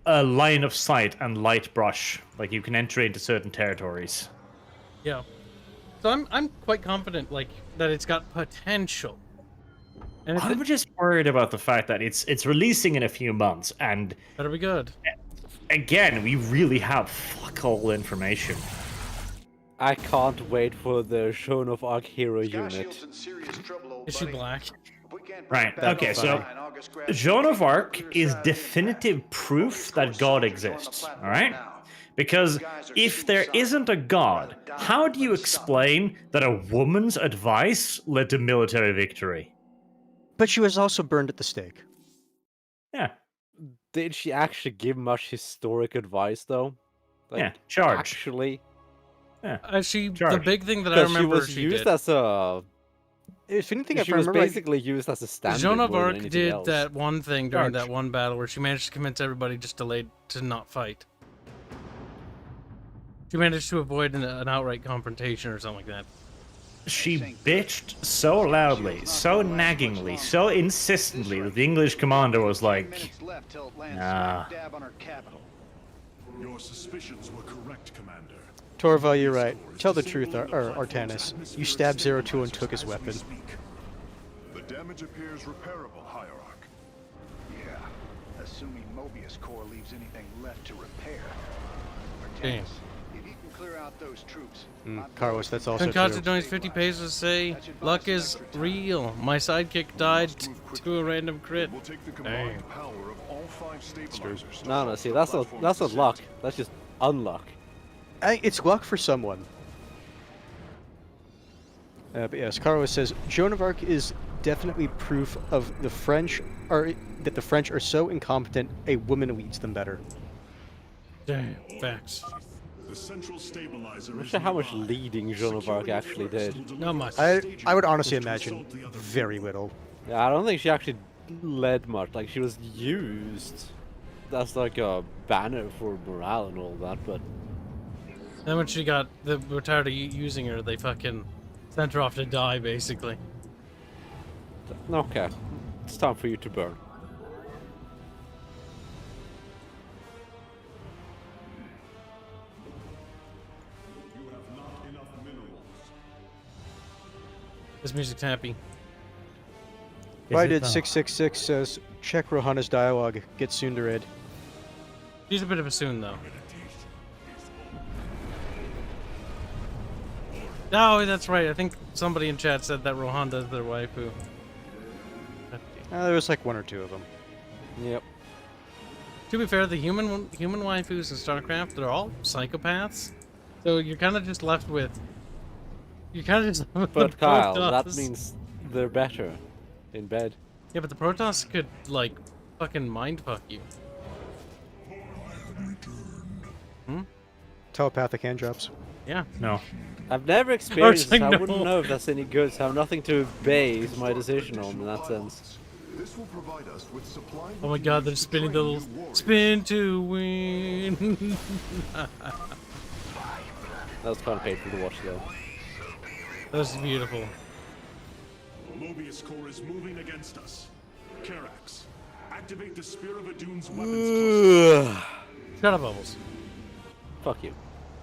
A line of sight and light brush. Like, you can enter into certain territories. Yeah. So I'm quite confident like that it's got potential. And if I'm it just worried about the fact that it's releasing in a few months, and better be good. again, we really have fuck all information. I can't wait for the Shown of Arc Hero unit. Is she black? Right, okay, so Joan of Arc is definitive proof that God exists, alright? Because if there isn't a God, how do you explain that a woman's advice led to military victory? But she was also burned at the stake. Yeah. Did she actually give much historic advice, though? Like, Yeah, charge. Actually, Yeah. The Charge. big thing that I because remember she was used did. as a. If anything, if She I was remember, basically used as a stand-in Joan of more than Arc anything did else. that one thing during Charge. that one battle where she managed to convince everybody just to not fight. She managed to avoid an outright confrontation or something like that. She bitched so loudly, so naggingly, so insistently that the English commander was like, nah. Your suspicions were correct, Commander. Torval, you're right. Tell the truth, Artanis. You stabbed Zeratul and took his weapon. The damage appears repairable, Hierarch. Yeah, assuming Mobius Core leaves anything left to repair. Damn. If you can clear out those troops. Carlos, that's also Concocted true. donates 50 pesos to say, luck is real. My sidekick died to a random crit. We'll take the Dang. combined power of all 5 stabilizers. No, see, that's not luck. That's just unluck. It's luck for someone. But yes, Carlos says, Joan of Arc is definitely proof of the French that the French are so incompetent a woman leads them better. Damn, facts. The central stabilizer I'm not sure how much leading Joan of Arc actually did. Not much. I would honestly imagine very little. Yeah, I don't think she actually led much. Like, she was used as like a banner for morale and all that, but... Then when she got were tired of using her, they fucking sent her off to die, basically. Okay. It's time for you to burn. This music's happy. Why did 666 says, check Rohanna's dialogue, get soon to read. She's a bit of a soon, though. Oh, that's right. I think somebody in chat said that Rohanda's their waifu. There was like one or two of them. Yep. To be fair, the human waifus in StarCraft, they're all psychopaths. So you're kind of just left with... You're kind of just left with But the Kyle, Protoss. that means they're better in bed. Yeah, but the Protoss could, like, fucking mindfuck you. Hmm? Telepathic hand drops. Yeah. No. I've never experienced it, Archie, so I no. wouldn't know if that's any good, so I have nothing to base my decision on in that sense. This will provide us with supply. Oh my god, they're spinning the little spin to win. That was kind of painful to watch, though. That was beautiful. Mobius Core is moving against us. Karax, activate the Spear of Adune's weapons. Shut up, Bubbles. Fuck you.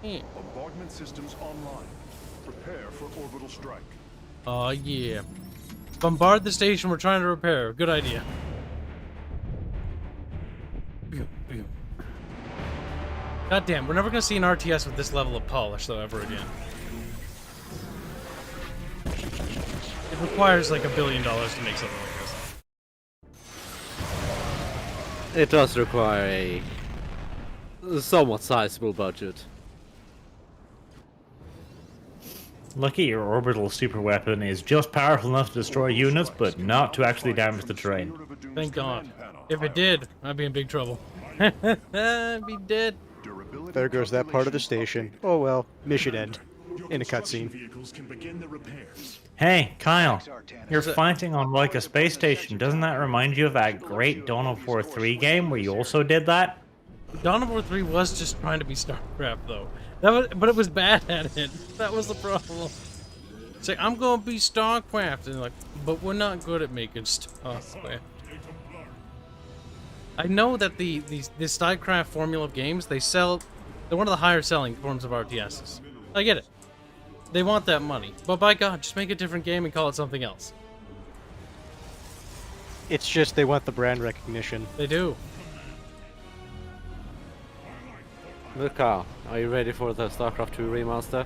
Yeah. Bombardment systems online. Prepare for orbital strike. Oh yeah. Bombard the station we're trying to repair. Good idea. God damn, we're never gonna see an RTS with this level of polish though ever again. It requires like $1 billion to make something like this. It does require a somewhat sizable budget. Lucky your orbital super weapon is just powerful enough to destroy units, but not to actually damage the terrain. Thank God. If it did, I'd be in big trouble. I'd be dead. There goes that part of the station. Oh well, mission end. In a cutscene. Hey, Kyle, you're fighting on like a space station. Doesn't that remind you of that great Dawn of War 3 game where you also did that? Dawn of War 3 was just trying to be StarCraft though. But it was bad at it. That was the problem. It's like, I'm gonna be StarCraft, and like, but we're not good at making StarCraft. I know that the StarCraft formula of games, they're one of the higher selling forms of RTSs. I get it. They want that money. But by God, just make a different game and call it something else. It's just they want the brand recognition. They do. Look, Kyle, are you ready for the StarCraft 2 remaster?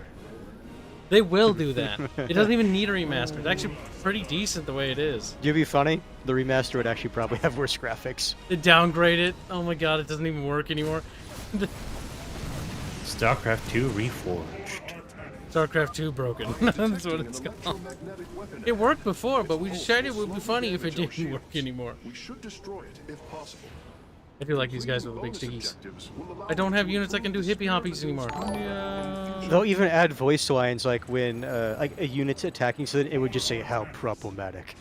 They will do that. It doesn't even need a remaster. It's actually pretty decent the way it is. You'd be funny. The remaster would actually probably have worse graphics. They downgrade it. Oh my God, it doesn't even work anymore. StarCraft 2 Reforged. StarCraft 2 broken. That's what it's called. It worked before, but we decided it would be funny if it didn't work anymore. We should destroy it if possible. I do like these guys with the big stickies. I don't have units that can do hippie hoppies anymore. Yeah. They'll even add voice lines like when like a unit's attacking, so that it would just say how problematic.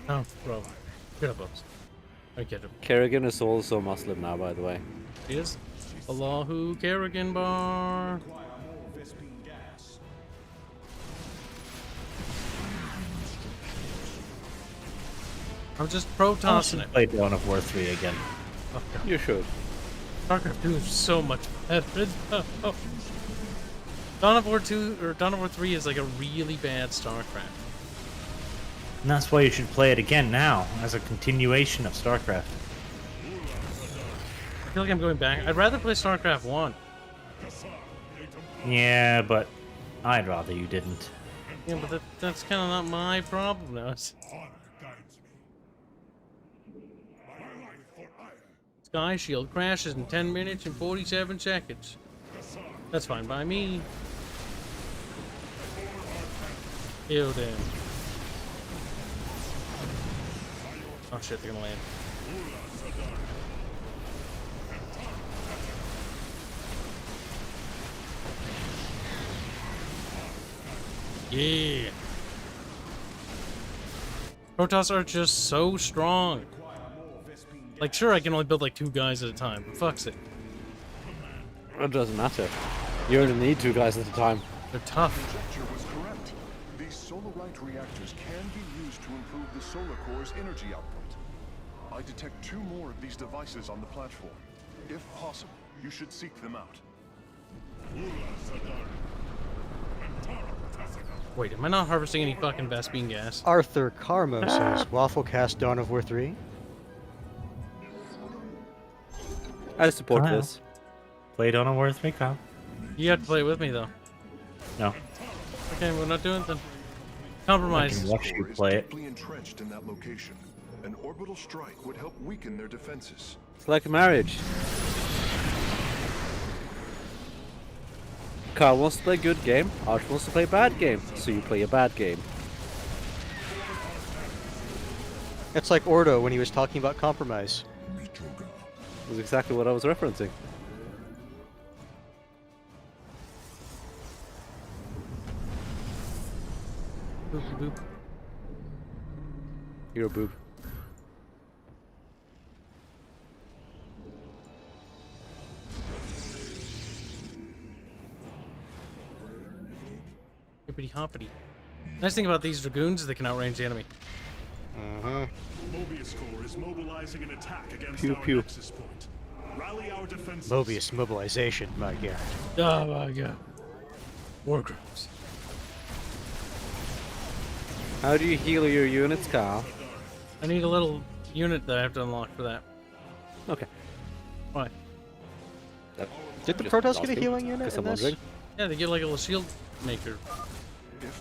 Oh, bro. Get up, Bubs. I get it. Kerrigan is also Muslim now, by the way. He is? Allahu Kerrigan bar. I'm just pro-tossing it. Play Dawn of War 3 again. Oh, you should. StarCraft 2 is so much better. Dawn of War 2 or Dawn of War 3 is like a really bad StarCraft. And that's why you should play it again now, as a continuation of StarCraft. I feel like I'm going back. I'd rather play StarCraft 1. Yeah, but I'd rather you didn't. Yeah, but that's kind of not my problem now. Sky Shield crashes in 10 minutes and 47 seconds. That's fine by me. Kill them. Oh shit, they're gonna land. Yeah. Protoss are just so strong. Like, sure, I can only build like 2 guys at a time, but fuck's it. It doesn't matter. You only need 2 guys at a time. They're tough. Conjecture was correct. These solarite reactors can be used to improve the solar core's energy output. I detect 2 more of these devices on the platform. If possible, you should seek them out. Wait, am I not harvesting any fucking Vespene gas? Arthur Carmo says, Wafflecast Dawn of War 3. I support Kyle. this. Play Dawn of War 3, Kyle. You have to play it with me, though. No. Okay, we're not doing it then. Compromise. I can watch you play it. Deeply entrenched in that location. An orbital strike would help weaken their defenses. It's like a marriage. Carl wants to play good game, Arch wants to play bad game, so you play a bad game. It's like Ordo when he was talking about compromise. That's exactly what I was referencing. Boop, boop. You're a boob. Hippity hoppity. Nice thing about these dragoons is they can outrange the enemy. Mobius Corps is mobilizing an attack against Pew, our pew. nexus point. Rally our defenses. Mobius mobilization, my god. Oh my god. Warcrafts. How do you heal your units, Carl? I need a little unit that I have to unlock for that. Okay. Why? Did the Just Protoss get a asking, healing unit 'cause in I'm this? wondering. Yeah, they get like a little shield maker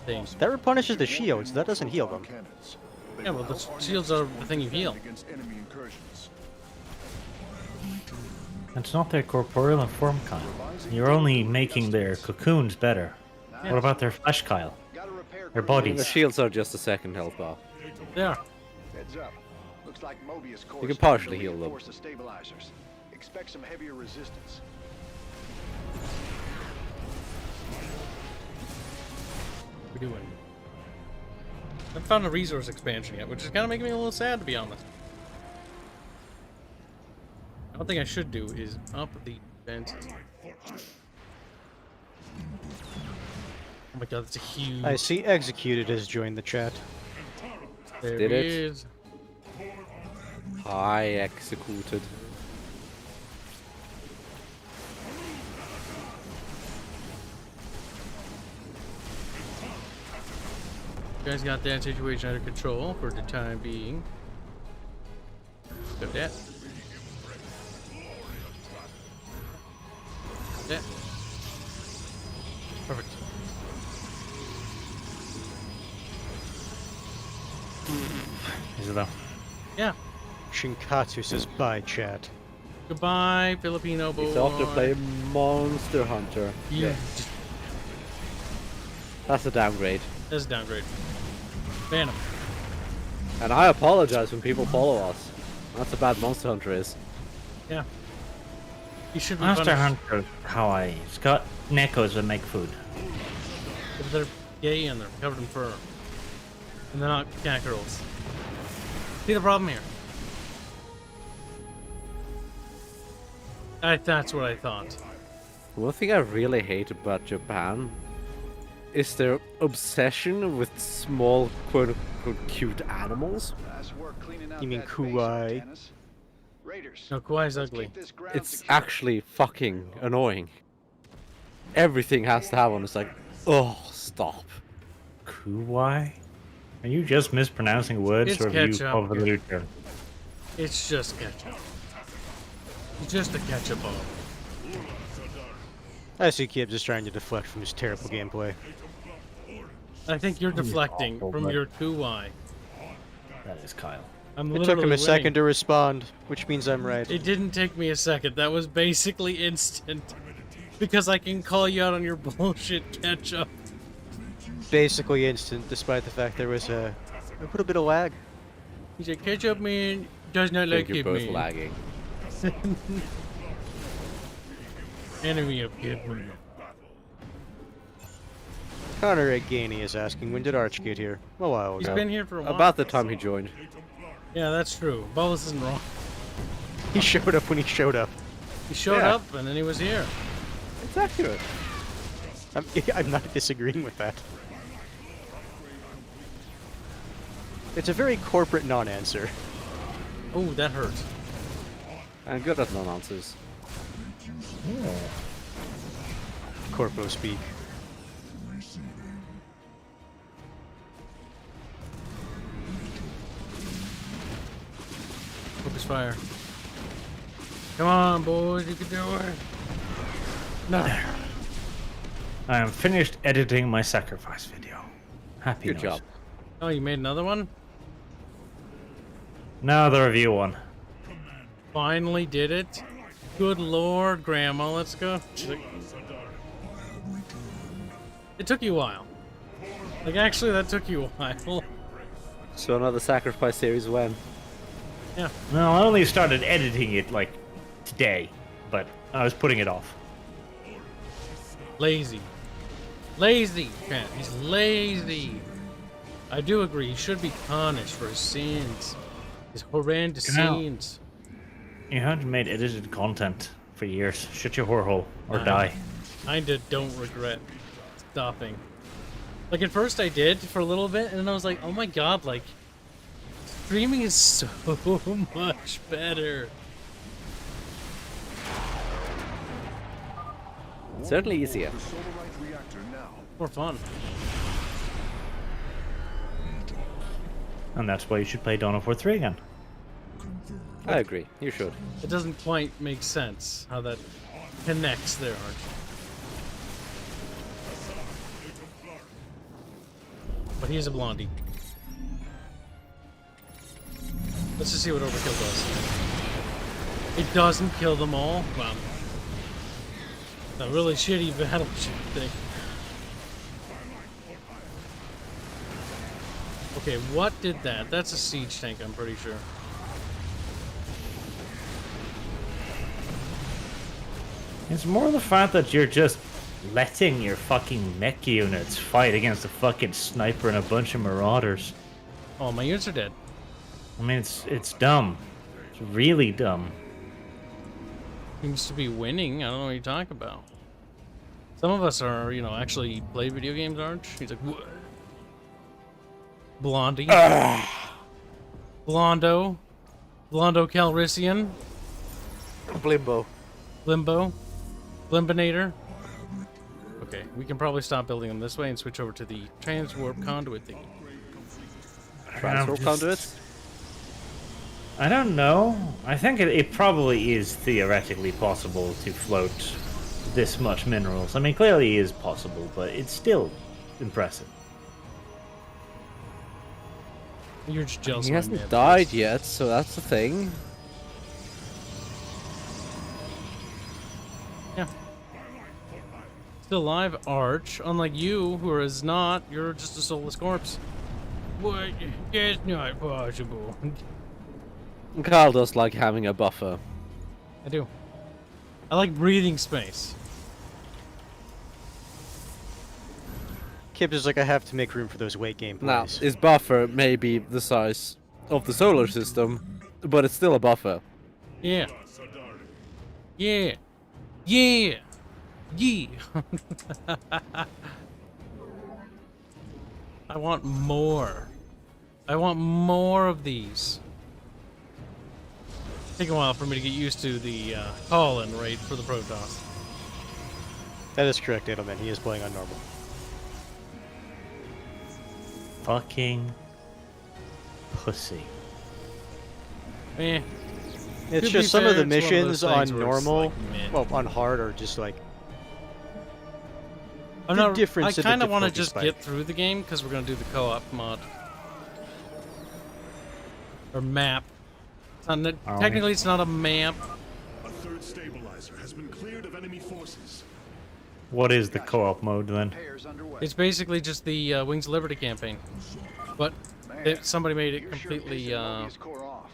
thing. That replenishes the shields, that doesn't heal them. Yeah, well, the shields are the thing you heal. Against enemy incursions. It's not their corporeal form, Kyle. You're only making their cocoons better. Yeah. What about their flesh, Kyle? Their The bodies. shields are just a second health bar. They are. Heads up. Looks like Mobius Corps You can is starting partially to heal them. reinforce the stabilizers. Expect some heavier resistance. What are we doing? I haven't found a resource expansion yet, which is kind of making me a little sad, to be honest. One thing I should do is up the defenses. Oh my god, that's a huge... I see Executed has joined the chat. There Did he it? is. I executed. You guys got that situation under control for the time being. Got that. Yeah. Perfect. Is it though? Yeah. Shinkatsu says bye, chat. Goodbye, Filipino boy. He's off to play Monster Hunter. Yeah. That's a downgrade. That's a downgrade. Ban him. And I apologize when people follow us. That's how bad Monster Hunter is. Yeah. You should be Monster punished. Hunter Hawaii. It's got Nekos that make food. If they're gay and they're covered in fur. And they're not cat girls. See the problem here? That's what I thought. One thing I really hate about Japan is their obsession with small, quote-unquote, cute animals. You mean Kuwai? No, Kauai's ugly. It's actually fucking annoying. Everything has to have one. It's like, oh, stop. Kuwai? Are you just mispronouncing words, It's or have you ketchup. overlooked them? It's just ketchup. It's just a ketchup ball. I see Kibs is trying to deflect from his terrible gameplay. I think you're deflecting awful, from but- your Kuwai. That is Kyle. I'm It took him a literally second winning. to respond, which means I'm right. It didn't take me a second. That was basically instant. Because I can call you out on your bullshit ketchup. Basically instant, despite the fact there was a little bit of lag. He's a ketchup man. Does not like you're Kib both man. lagging. Enemy of Kib man. Connor Agani is asking, when did Arch get here? A while ago. He's been here for a while. About the time he joined. Yeah, that's true. Bubbles isn't wrong. He showed up when he showed up. He showed up and then he was here. It's accurate. I'm not disagreeing with that. It's a very corporate non-answer. Oh, that hurts. I'm good at non-answers. Corpo speak. Focus fire. Come on, boys, you can do it. No. I am finished editing my sacrifice video. Happy Good job. Oh, you made another one? Now the review one. Finally did it. Good lord, Grandma, let's go. It took you a while. Like, actually, that took you a while. So another sacrifice series when? Yeah. Well, I only started editing it, like, today, but I was putting it off. Lazy. Lazy, Cat. He's lazy. I do agree. He should be punished for his sins. His horrendous sins. You haven't made edited content for years. Shut your whore hole or die. I don't regret stopping. Like, at first I did for a little bit, and then I was like, oh my god, like, streaming is so much better. Certainly easier. More fun. And that's why you should play Dawn of War 3 again. I agree. You should. It doesn't quite make sense how that connects there, Arch. But he's a blondie. Let's just see what Overkill does. It doesn't kill them all. Wow. A really shitty battleship thing. Okay, what did that? That's a siege tank, I'm pretty sure. It's more the fact that you're just letting your fucking mech units fight against a fucking sniper and a bunch of marauders. Oh, my units are dead. I mean, it's dumb. It's really dumb. Seems to be winning. I don't know what you're talking about. Some of us are, you know, actually play video games, Arch. He's like, what? Blondie. Blondo. Blondo Calrissian. Blimbo. Limbo. Blimbinator. Okay, we can probably stop building them this way and switch over to the transwarp conduit thingy. Transwarp conduit? I don't know. I think it probably is theoretically possible to float this much minerals. I mean, clearly it is possible, but it's still impressive. You're just jealous. He hasn't died yet, so that's the thing. Yeah. Still alive, Arch. Unlike you, who is not, you're just a soulless corpse. What? That's not possible. Carl does like having a buffer. I do. I like breathing space. Kibs is like, I have to make room for those weight gameplays. Now, his buffer may be the size of the solar system, but it's still a buffer. Yeah. Yeah. Yeah. Yeah. I want more. I want more of these. Take a while for me to get used to the call-in rate for the Protoss. That is correct, Edelman. He is playing on normal. Fucking pussy. Eh. It's To just be some fair, of the it's one of missions those on things where it's, normal, like, mid. well, on hard, are just like. I'm the not, difference I in the kind of want to difficulty just spike. get through the game because we're going to do the co-op mod. Or map. It's not, technically, it's not a map. A third stabilizer has been cleared of enemy forces. What is the co-op mode then? It's basically just the Wings of Liberty campaign. But somebody made it completely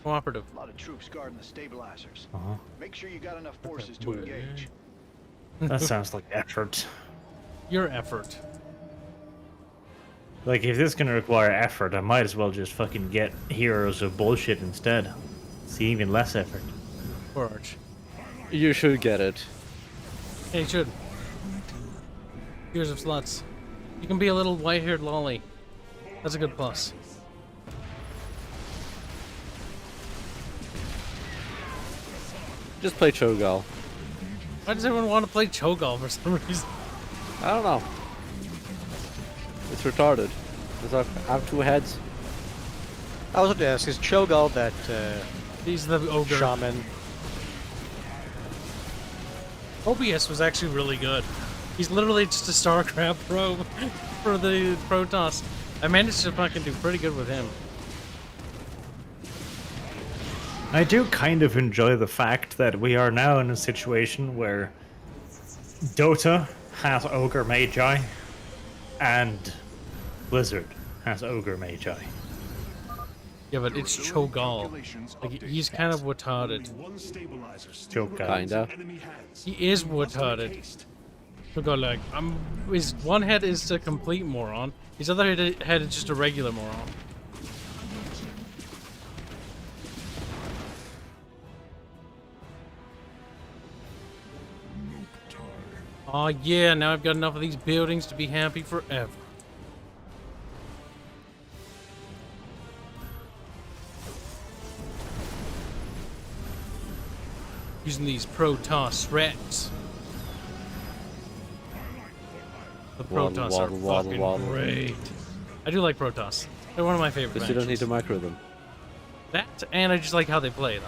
cooperative. A lot of troops guarding the stabilizers. Uh-huh. Make sure you got enough forces to engage. That sounds like effort. Your effort. Like, if this is gonna require effort, I might as well just fucking get heroes of bullshit instead. See, even less effort. Poor Arch. You should get it. Yeah, you should. Heroes of sluts. You can be a little white-haired lolly. That's a good plus. Just play Cho'Gall. Why does everyone want to play Cho'Gall for some reason? I don't know. It's retarded. Does I have two heads? I was going to ask, is Cho'Gall that He's the ogre. shaman? OBS was actually really good. He's literally just a StarCraft pro for the Protoss. I managed to fucking do pretty good with him. I do kind of enjoy the fact that we are now in a situation where Dota has Ogre Magi and Blizzard has Ogre Magi. Yeah, but it's Cho'Gall. Like, he's kind of retarded. Cho'Gall. Kinda. He is retarded. Cho'Gall, like, his one head is a complete moron. His other head is just a regular moron. Oh yeah, now I've got enough of these buildings to be happy forever. Using these Protoss Sqeks. The Protoss are fucking great. I do like Protoss. They're one of my favorite Because you don't need to micro them. That, and I just like how they play, though.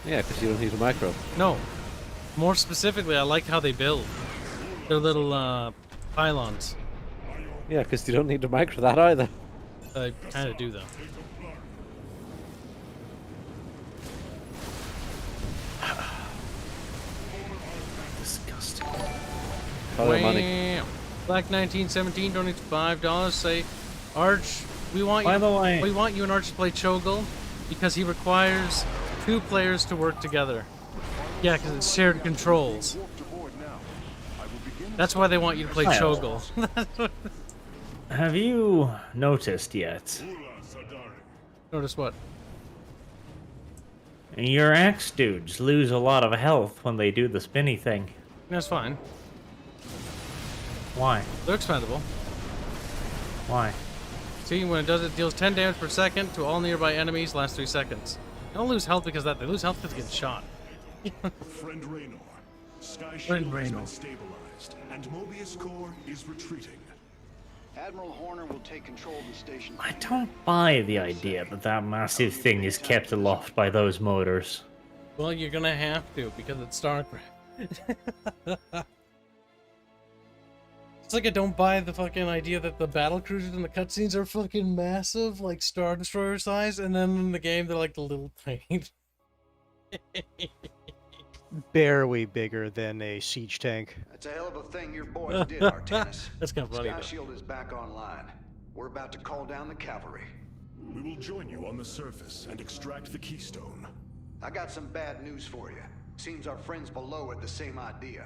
Yeah, because you don't need to micro. No. More specifically, I like how they build. Their little, pylons. Yeah, because you don't need to micro that either. I kind of do, though. Disgusting. Follow money. Black 1917 donates $5. Say, Arch, we want By you. the way, we want you and Arch to play Cho'Gall because he requires 2 players to work together. Yeah, because it's shared controls. That's why they want you to play Cho'Gall. have you noticed yet? Notice what? Your X dudes lose a lot of health when they do the spinny thing. That's fine. Why? They're expendable. Why? See, when it does, it deals 10 damage per second to all nearby enemies, lasts 3 seconds. They don't lose health because of that. They lose health because they get shot. Friend Raynor, Sky Shield has been stabilized, and Mobius Core is retreating. Admiral Horner will take control of the station. I don't buy the idea that that massive thing is kept aloft by those motors. Well, you're gonna have to, because it's StarCraft. It's like I don't buy the fucking idea that the battle cruisers in the cutscenes are fucking massive, like Star Destroyer size, and then in the game they're like the little tiny. Barely bigger than a siege tank. That's a hell of a thing your boys did, Artanis. That's kind of funny, Sky though. Shield is back online. We're about to call down the cavalry. We will join you on the surface and extract the keystone. I got some bad news for you. Seems our friends below had the same idea.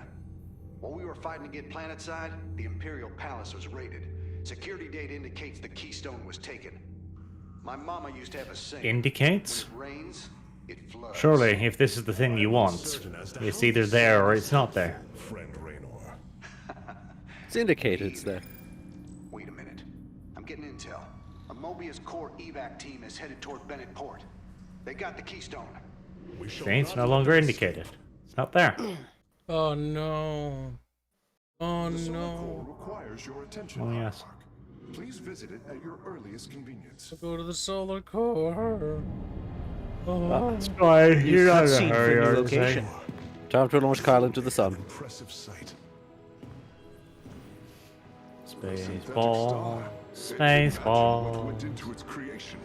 While we were fighting to get planetside, the Imperial Palace was raided. Security data indicates the keystone was taken. My mama used to have a saying. Indicates? When it rains, it floods. Surely, if this is the thing you want, it's either there or it's not there. Friend Raynor. It's indicated it's there. Wait a minute. I'm getting intel. A Mobius Core evac team is headed toward Bennett Port. They got the keystone. It's no longer indicated. It's not there. Oh no. Oh The Solar no. Core requires your attention. Oh yes. Please visit it at your earliest convenience. Go to the Solar Core. Oh. That's fine. You're not in a Cutscene for hurry, new are you location. saying? Time to launch Kyle into the sun. Impressive sight. Spaceball. What Spaceball. went into its creation?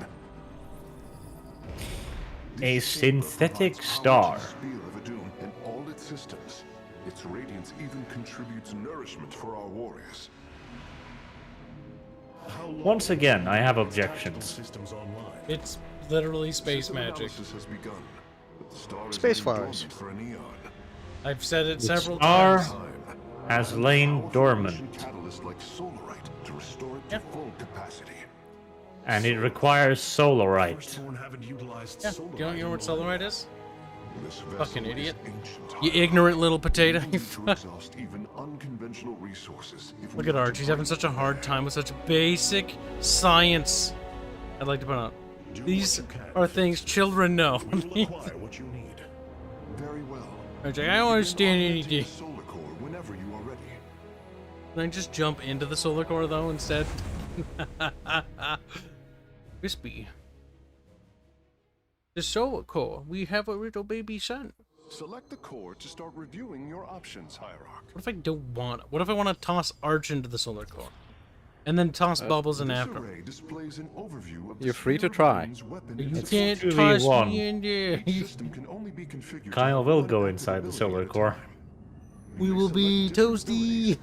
A synthetic star. Spiel of a doom in all its systems. Its radiance even contributes nourishment for our warriors. Once again, I have objections. It's literally space magic. Space flowers. I've said it The several star times. has lain dormant. Yeah. And it requires solarite. Yeah. You know what solarite is? Fucking idiot. You ignorant little potato. Look at Arch. He's having such a hard time with such basic science. I'd like to point out. These are things children know. Very well. Arch, I don't understand anything. Solar core whenever you are ready. Can I just jump into the solar core though instead? Wispy. The solar core. We have a little baby son. Select the core to start reviewing your options, Hierarch. What if I don't want? What if I want to toss Arch into the solar core, and then toss Bubbles in after? Displays an overview of You're free to try. You can't toss 2v1. me in there. system can only be configured. Kyle will go inside the solar core. We will be toasty.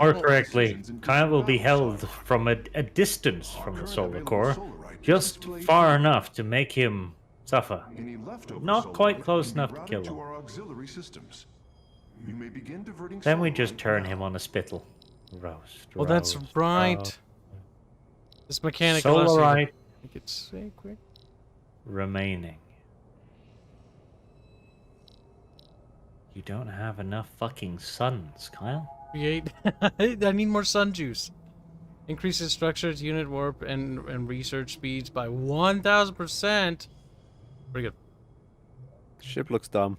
Or correctly, Kyle will be held from a distance from the solar core, just far enough to make him suffer. Not quite close enough to kill him. Then we just turn him on a spittle. Roast. Well, that's roast, right. roast. This mechanic. Solarite. Think it's sacred. Remaining. You don't have enough fucking suns, Kyle. Create. I need more sun juice. Increases structures, unit warp, and research speeds by 1,000%. Pretty good. Ship looks dumb.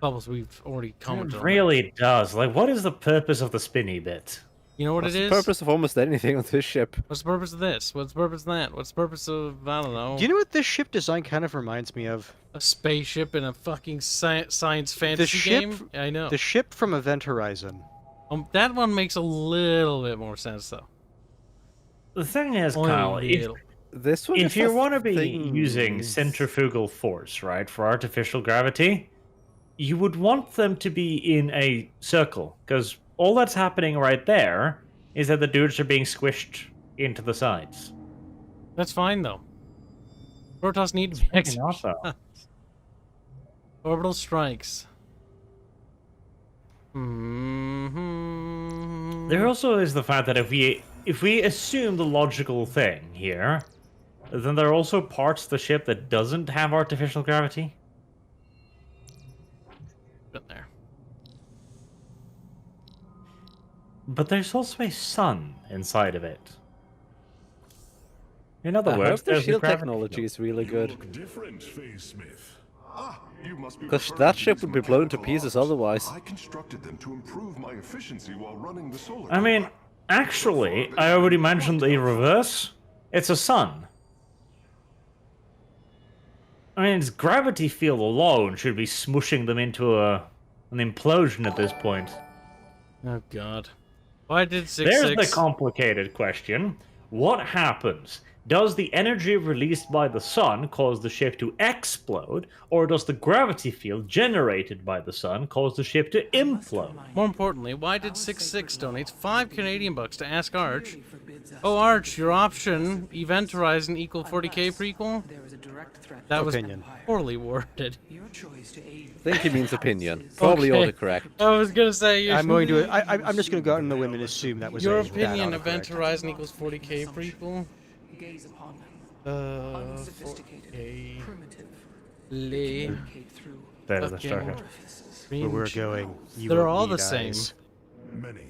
Bubbles, we've already commented It on really does. Like, what is the purpose of the spinny bit? You know what What's it the is? purpose of almost anything on this ship? What's the purpose of this? What's the purpose of that? What's the purpose of, I don't know. Do you know what this ship design kind of reminds me of? A spaceship in a fucking science fantasy game? I know. The ship from Event Horizon. That one makes a little bit more sense, though. The thing is, Only Kyle, a if, little. This one if is you a want to be thing- using centrifugal force, right, for artificial gravity, you would want them to be in a circle, because all that's happening right there is that the dudes are being squished into the sides. That's fine, though. Protoss need to be Maybe not, though. Orbital strikes. Mm-hmm. There also is the fact that if we assume the logical thing here, then there are also parts of the ship that doesn't have artificial gravity. Been there. But there's also a sun inside of it. In other I words, hope the there's shield gravity technology is really good. Different, Phase Smith. You must be Because that ship would be blown to pieces otherwise. I constructed them to improve my efficiency while running the solar. I mean, actually, I already mentioned the reverse. It's a sun. I mean, its gravity field alone should be smushing them into an implosion at this point. Oh, God. Why did There's the 6-6... complicated question. What happens? Does the energy released by the sun cause the ship to explode, or does the gravity field generated by the sun cause the ship to implode? More importantly, why did 6-6 donate 5 Canadian bucks to ask Arch? Oh, Arch, your option, Event Horizon equal 40k prequel? That was Opinion. poorly worded. I think he means opinion. Probably Okay. autocorrect. I was gonna say... I'm going to. I'm just going to go out on the limb and assume that was Your a bad opinion, autocorrect. Event Horizon equals 40k prequel? Gaze upon them. 40k... Primitive. Le... That is a fucking StarCraft. Where we're going. You They're won't all need the same. eyes. Many,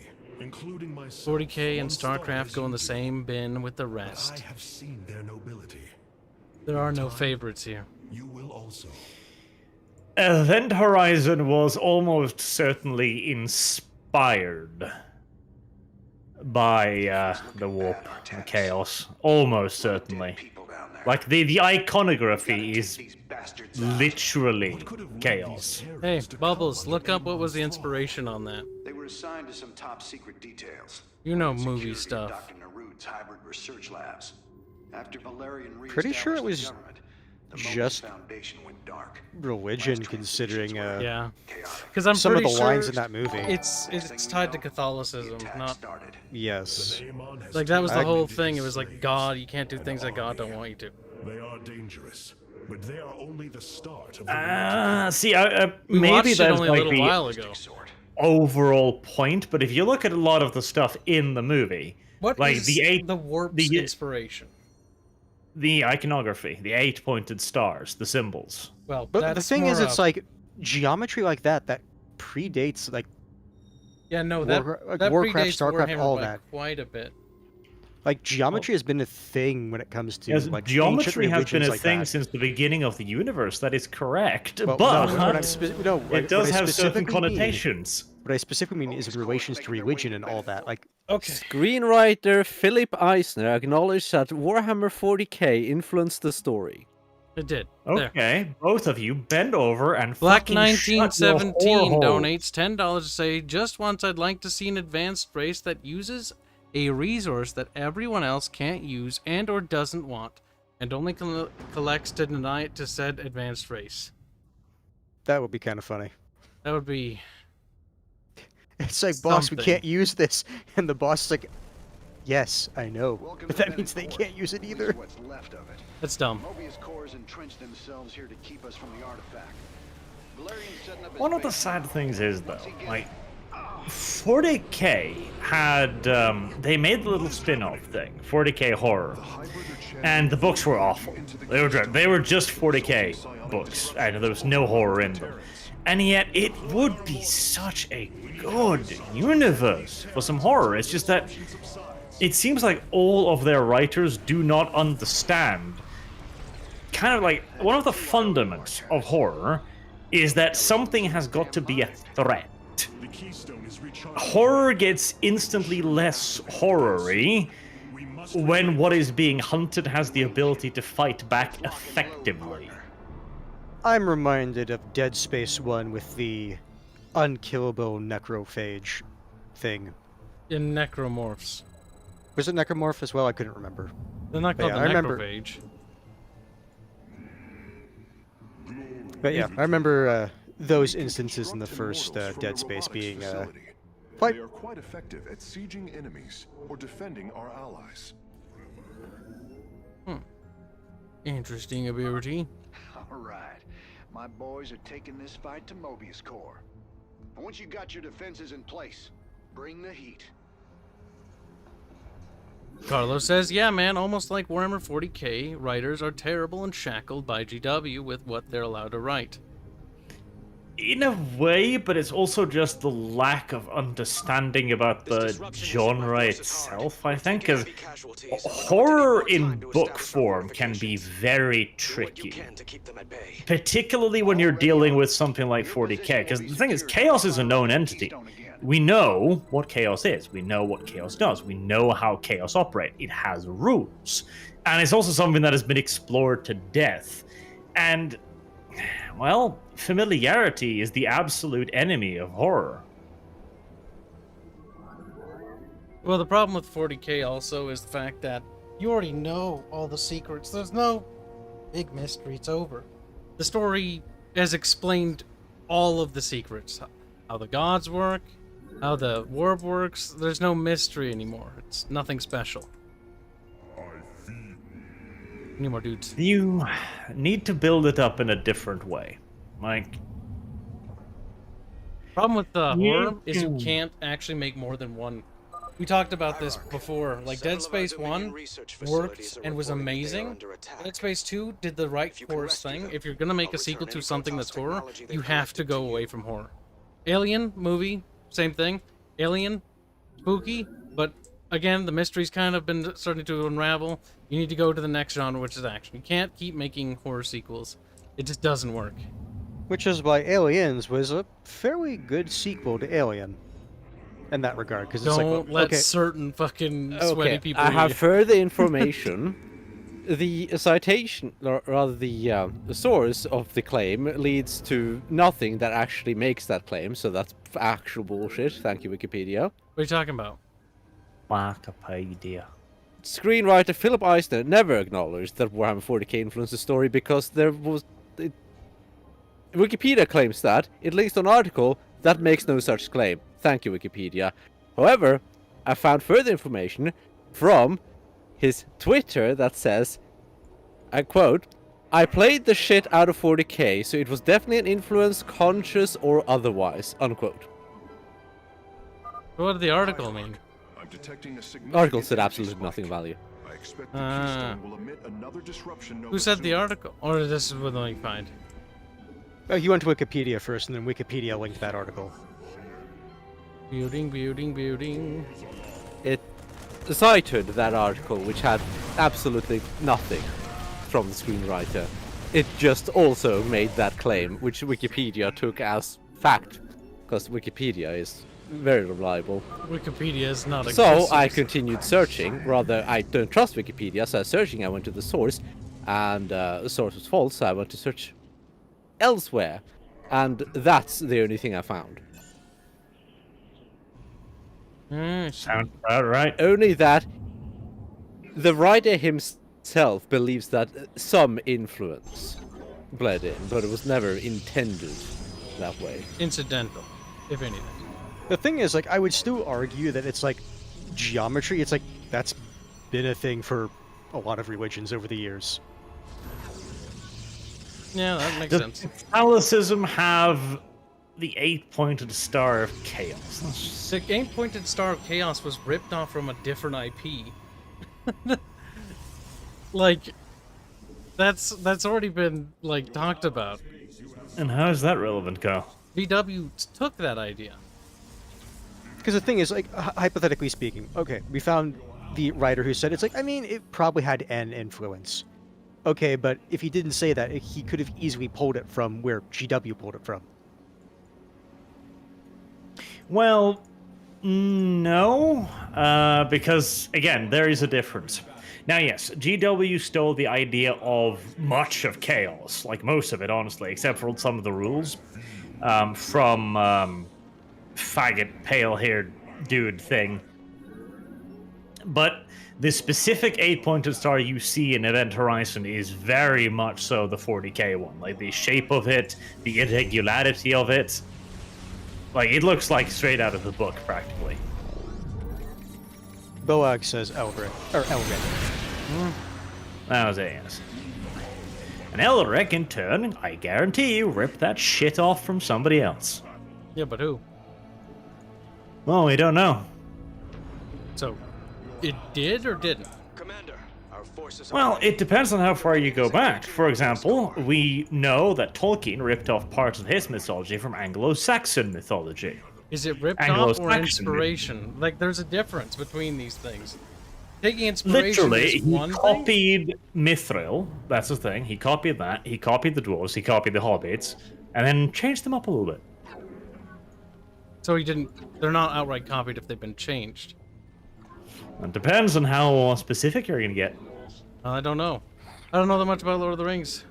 including myself. 40k and once thought StarCraft as go in you the do. same bin with the But I rest. have seen their nobility. There are no favorites here. You will also. Event Horizon was almost certainly inspired by the warp and chaos. Almost certainly. Like, the iconography is literally chaos. Hey, Bubbles, look up what was the inspiration on that. They were assigned to some top secret details. You know movie Security of stuff. Dr. Narud's hybrid research labs. After Valerian Pretty sure it reestablished was the government, just religion, considering yeah, because I'm some of pretty the sure lines in that movie. It's tied to Catholicism, not Yes. like that was the whole thing. It was like God, you can't do things that God don't want you to. They are dangerous, but they are only the start of the See, We maybe watched it that's only a like little the while ago. overall point, but if you look at a lot of the stuff in the movie, What like is the warp's inspiration? The iconography, the 8-pointed stars, the symbols. Well, But the thing is, it's like geometry like that predates like yeah, no, that Warcraft, predates StarCraft, Warhammer all by that. quite a bit. Like geometry has been a thing when it comes to Yes, like geometry ancient has been religions a like thing that. since the beginning of the universe. That is correct, Well, but no, what I'm it does have certain specifically connotations. What I specifically mean is in relations to religion and all that. Like, okay. Screenwriter Philip Eisner acknowledged that Warhammer 40k influenced the story. It did. Okay, both of you bend over and Black fucking shut your 1917 whore hole. donates $10 to say, just once I'd like to see an advanced race that uses a resource that everyone else can't use and or doesn't want, and only collects to deny it to said advanced race. that would be kind of funny. That would be... It's like, boss, we something. can't use this, and the boss is like, yes, I know, but that means they can't use it either. What's left of it. That's dumb. Mobius cores entrenched themselves here to keep us from the artifact. Valerian's setting up his One of the base. sad things is, though, like, 40k had, they made the little spin-off thing, 40k horror, and the books were awful. They were just 40k books, and there was no horror in them. And yet, it would be such a good universe for some horror. It's just that it seems like all of their writers do not understand. Kind of like, one of the fundaments of horror is that something has got to be a threat. Horror gets instantly less horror-y when what is being hunted has the ability to fight back effectively. I'm reminded of Dead Space 1 with the unkillable necrophage thing. In necromorphs. Was it necromorph as well? I couldn't remember. They're not But called yeah, I the remember. necrophage. But yeah, I remember those instances in the first Dead Space being quite... They are quite effective at sieging enemies or defending our allies. Interesting ability. All right. My boys are taking this fight to Mobius Core. And once you got your defenses in place, bring the heat. Carlos says, yeah, man, almost like Warhammer 40k, writers are terrible and shackled by GW with what they're allowed to write. In a way, but it's also just the lack of understanding about the genre itself, I think, because horror in book form can be very tricky. Particularly when you're dealing with something like 40k, because the thing is, chaos is a known entity. We know what chaos is. We know what chaos does. We know how chaos operates. It has rules. And it's also something that has been explored to death. And, well, familiarity is the absolute enemy of horror. Well, the problem with 40k also is the fact that you already know all the secrets. There's no big mystery. It's over. The story has explained all of the secrets. How the gods work, how the warp works. There's no mystery anymore. It's nothing special. Any more dudes? You need to build it up in a different way. Like, problem with horror is you can't actually make more than one. We talked about this before. Like, Dead Space 1 worked and was amazing. Dead Space 2 did the right force thing. If you're gonna make a sequel to something that's horror, you have to go away from horror. Alien movie, same thing. Alien, spooky, but again, the mystery's kind of been starting to unravel. You need to go to the next genre, which is action. You can't keep making horror sequels. It just doesn't work. Which is why Aliens was a fairly good sequel to Alien. In that regard, because it's Don't like, let okay, certain fucking sweaty people. I have further information. The citation, or rather the source of the claim, leads to nothing that actually makes that claim, so that's actual bullshit. Thank you, Wikipedia. What are you talking about? Wikipedia. screenwriter Philip Eisner never acknowledged that Warhammer 40k influenced the story because there was... Wikipedia claims that. It links to an article that makes no such claim. Thank you, Wikipedia. However, I found further information from his Twitter that says, I quote, "I played the shit out of 40k, so it was definitely an influence, conscious or otherwise," unquote. What did the article mean? I'm detecting a The article said absolutely nothing of value. I expect the keystone will emit another disruption. Who said the article? Or this is what I find? Oh, you went to Wikipedia first, and then Wikipedia linked that article. Building. It cited that article, which had absolutely nothing from the screenwriter. It just also made that claim, which Wikipedia took as fact, because Wikipedia is very reliable. Wikipedia is not a So I continued searching. Rather, I don't trust Wikipedia, so I was searching. I went to the source, and the source was false, so I went to search elsewhere, and that's the only thing I found. Sounds about right. Only that the writer himself believes that some influence bled in, but it was never intended that way. Incidental, if anything. The thing is, like, I would still argue that it's like geometry. It's like that's been a thing for a lot of religions over the years. Yeah, that makes Does sense. Catholicism have the 8-pointed star of chaos? The 8-pointed star of chaos was ripped off from a different IP. Like, that's already been like talked about. And how is that relevant, Kyle? VW took that idea. Because the thing is, like, hypothetically speaking, okay, we found the writer who said it's like, I mean, it probably had an influence. Okay, but if he didn't say that, he could have easily pulled it from where GW pulled it from. Well, no, because, again, there is a difference. Now, yes, GW stole the idea of much of chaos, like most of it, honestly, except for some of the rules, from faggot, pale-haired dude thing. But the specific 8-pointed star you see in Event Horizon is very much so the 40k one. Like, the shape of it, the irregularity of it. Like, it looks like straight out of the book, practically. Boag says Elric. Or Elric. That was it, yes. And Elric, in turn, I guarantee you, ripped that shit off from somebody else. Yeah, but who? Well, we don't know. So, it did or didn't? Commander, our forces Well, it depends on how far you go back. For example, we know that Tolkien ripped off parts of his mythology from Anglo-Saxon mythology. Is it ripped off or inspiration? Like, there's a difference between these things. Taking inspiration Literally, is he one copied Mithril. That's the thing. He copied that. He copied the dwarves. He copied the hobbits, and then changed them up a little bit. So he didn't. They're not outright copied if they've been changed. It depends on how specific you're gonna get. I don't know. I don't know that much about Lord of the Rings.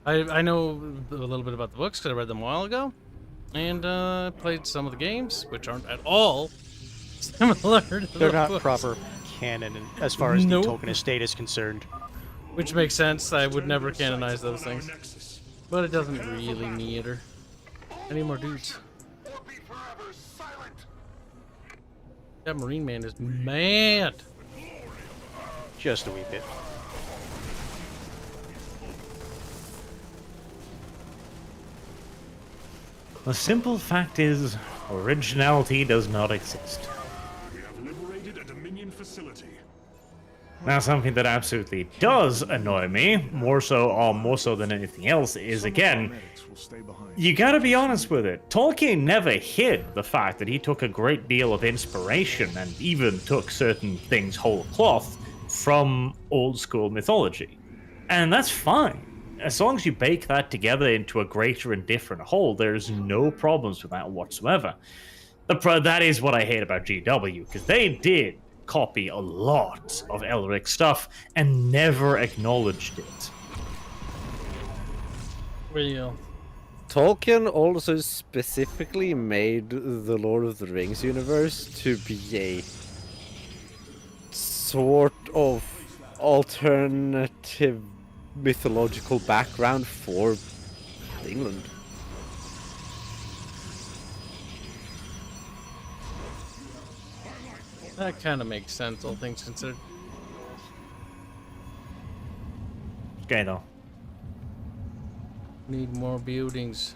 I know a little bit about the books because I read them a while ago, and played some of the games, which aren't at all similar to They're the not books. proper canon as far as the Tolkien estate is concerned. Which makes sense. I would never canonize those things. But it doesn't really matter. Any more dudes? That Marine Man is mad. Just a wee bit. The simple fact is, originality does not exist. We have liberated a Dominion facility. Now, something that absolutely does annoy me, more so than anything else, is, again, you gotta be honest with it. Tolkien never hid the fact that he took a great deal of inspiration and even took certain things whole cloth from old school mythology. And that's fine. As long as you bake that together into a greater and different whole, there's no problems with that whatsoever. That is what I hate about GW, because they did copy a lot of Elric stuff and never acknowledged it. Real. Tolkien also specifically made the Lord of the Rings universe to be a sort of alternative mythological background for England. That kind of makes sense, all things considered. Okay, though. Need more buildings.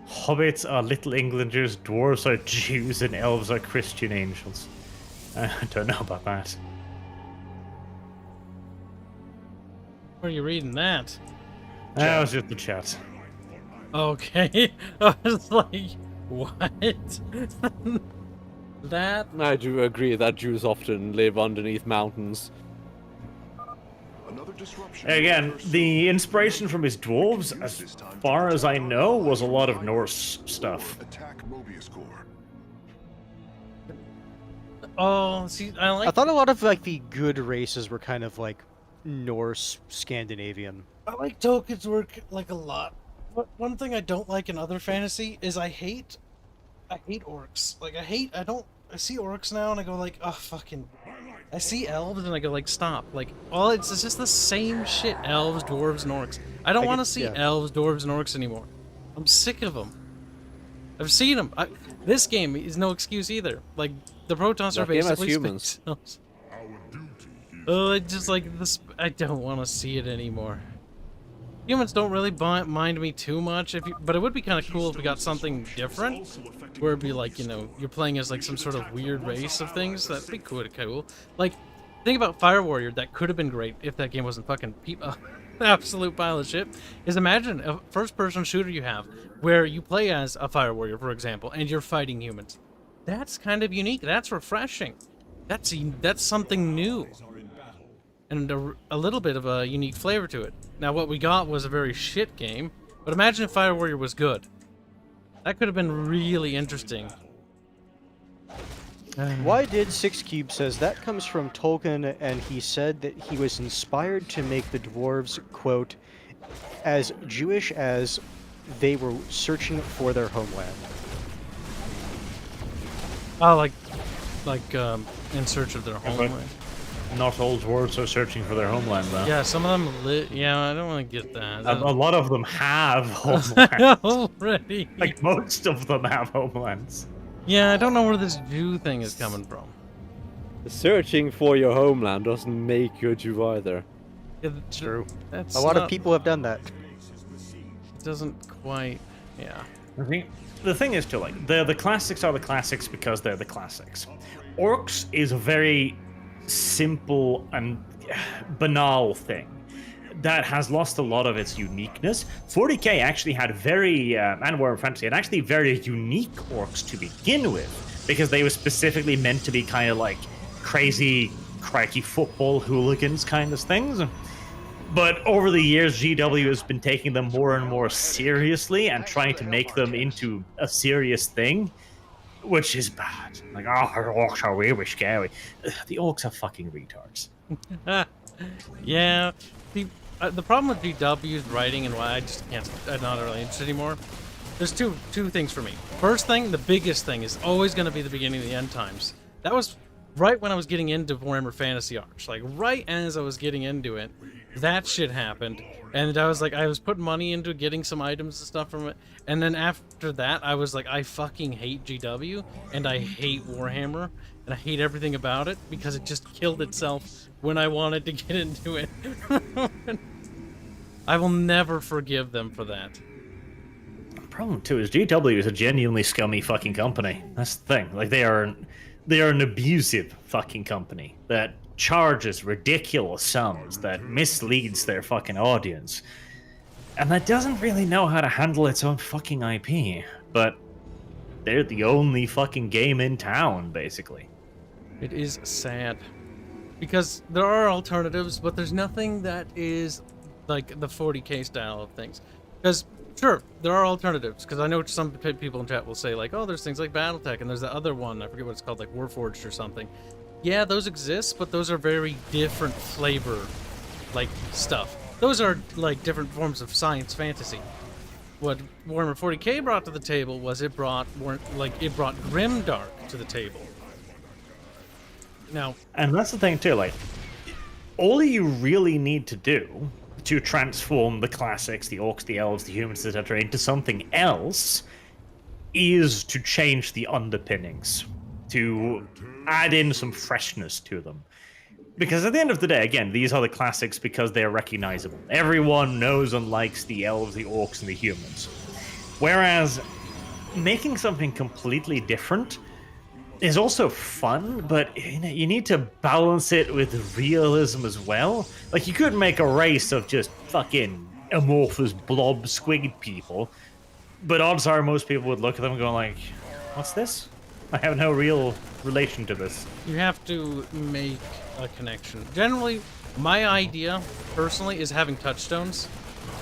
Hobbits are Little Englanders, dwarves are Jews, and elves are Christian angels. I don't know about that. Where are you reading that? That was just the chat. Okay. I was like, what? That? I do agree that Jews often live underneath mountains. Again, the inspiration from his dwarves, as far as I know, was a lot of Norse stuff. Oh, see, I thought a lot of like the good races were kind of like Norse, Scandinavian. I like Tolkien's work like a lot. But one thing I don't like in other fantasy is I hate orcs. Like I see orcs now and I go like, oh fucking. I see elves and I go like, stop. Like it's just the same shit. Elves, dwarves, and orcs. I don't want to see elves, dwarves, and orcs anymore. I'm sick of them. I've seen them. This game is no excuse either. Like the Protons are basically humans. Oh, just like this. I don't want to see it anymore. Humans don't really mind me too much, but it would be kind of cool if we got something different, where it'd be like, you know, you're playing as like some sort of weird race of things. That'd be cool. Like, think about Fire Warrior. That could have been great if that game wasn't fucking absolute pile of shit. Is imagine a first-person shooter you have where you play as a Fire Warrior, for example, and you're fighting humans. That's kind of unique. That's refreshing. That's something new. And a little bit of a unique flavor to it. Now, what we got was a very shit game, but imagine if Fire Warrior was good. That could have been really interesting. Why did Sqeks says that comes from Tolkien, and he said that he was inspired to make the dwarves, quote, as Jewish as they were searching for their homeland. Oh, like in search of their homeland. Not all dwarves are searching for their homeland, though. Yeah, some of them yeah, I don't want to get that. A lot of them have homelands. Already. Like, most of them have homelands. Yeah, I don't know where this Jew thing is coming from. Searching for your homeland doesn't make you a Jew either. Yeah, true. That's a lot of people have done that. It doesn't quite, yeah. The thing is, too, like, the classics are the classics because they're the classics. Orcs is a very simple and banal thing that has lost a lot of its uniqueness. 40k actually had very, and Warhammer Fantasy had actually very unique orcs to begin with, because they were specifically meant to be kind of like crazy, crikey football hooligans kind of things. But over the years, GW has been taking them more and more seriously and trying to make them into a serious thing, which is bad. Like, oh, our orcs are really scary. The orcs are fucking retards. Yeah. The problem with GW's writing and why I just can't, I'm not really interested anymore. There's two things for me. First thing, the biggest thing is always going to be the beginning of the end times. That was right when I was getting into Warhammer Fantasy Arch. Like, right as I was getting into it, that shit happened. And I was like, I was putting money into getting some items and stuff from it. And then after that, I was like, I fucking hate GW. And I hate Warhammer. And I hate everything about it. Because it just killed itself when I wanted to get into it. I will never forgive them for that. The problem, too, is GW is a genuinely scummy fucking company. That's the thing. Like, they are an abusive fucking company that charges ridiculous sums, that misleads their fucking audience, and that doesn't really know how to handle its own fucking IP, but they're the only fucking game in town, basically. It is sad. Because there are alternatives, but there's nothing that is like the 40k style of things. Because, sure, there are alternatives, because I know some people in chat will say, like, oh, there's things like Battletech, and there's the other one, I forget what it's called, like Warforged or something. yeah, those exist, but those are very different flavor, like, stuff. Those are, like, different forms of science fantasy. What Warhammer 40k brought to the table was it brought grimdark to the table. Now, and that's the thing too, like, all you really need to do to transform the classics, the orcs, the elves, the humans, etc., into something else is to change the underpinnings, to add in some freshness to them. Because at the end of the day, again, these are the classics because they're recognizable. Everyone knows and likes the elves, the orcs, and the humans. Whereas making something completely different is also fun, but you need to balance it with realism as well. Like, you could make a race of just fucking amorphous blob squid people, but odds are most people would look at them and go like, what's this? I have no real relation to this. You have to make a connection. Generally, my idea, personally, is having touchstones.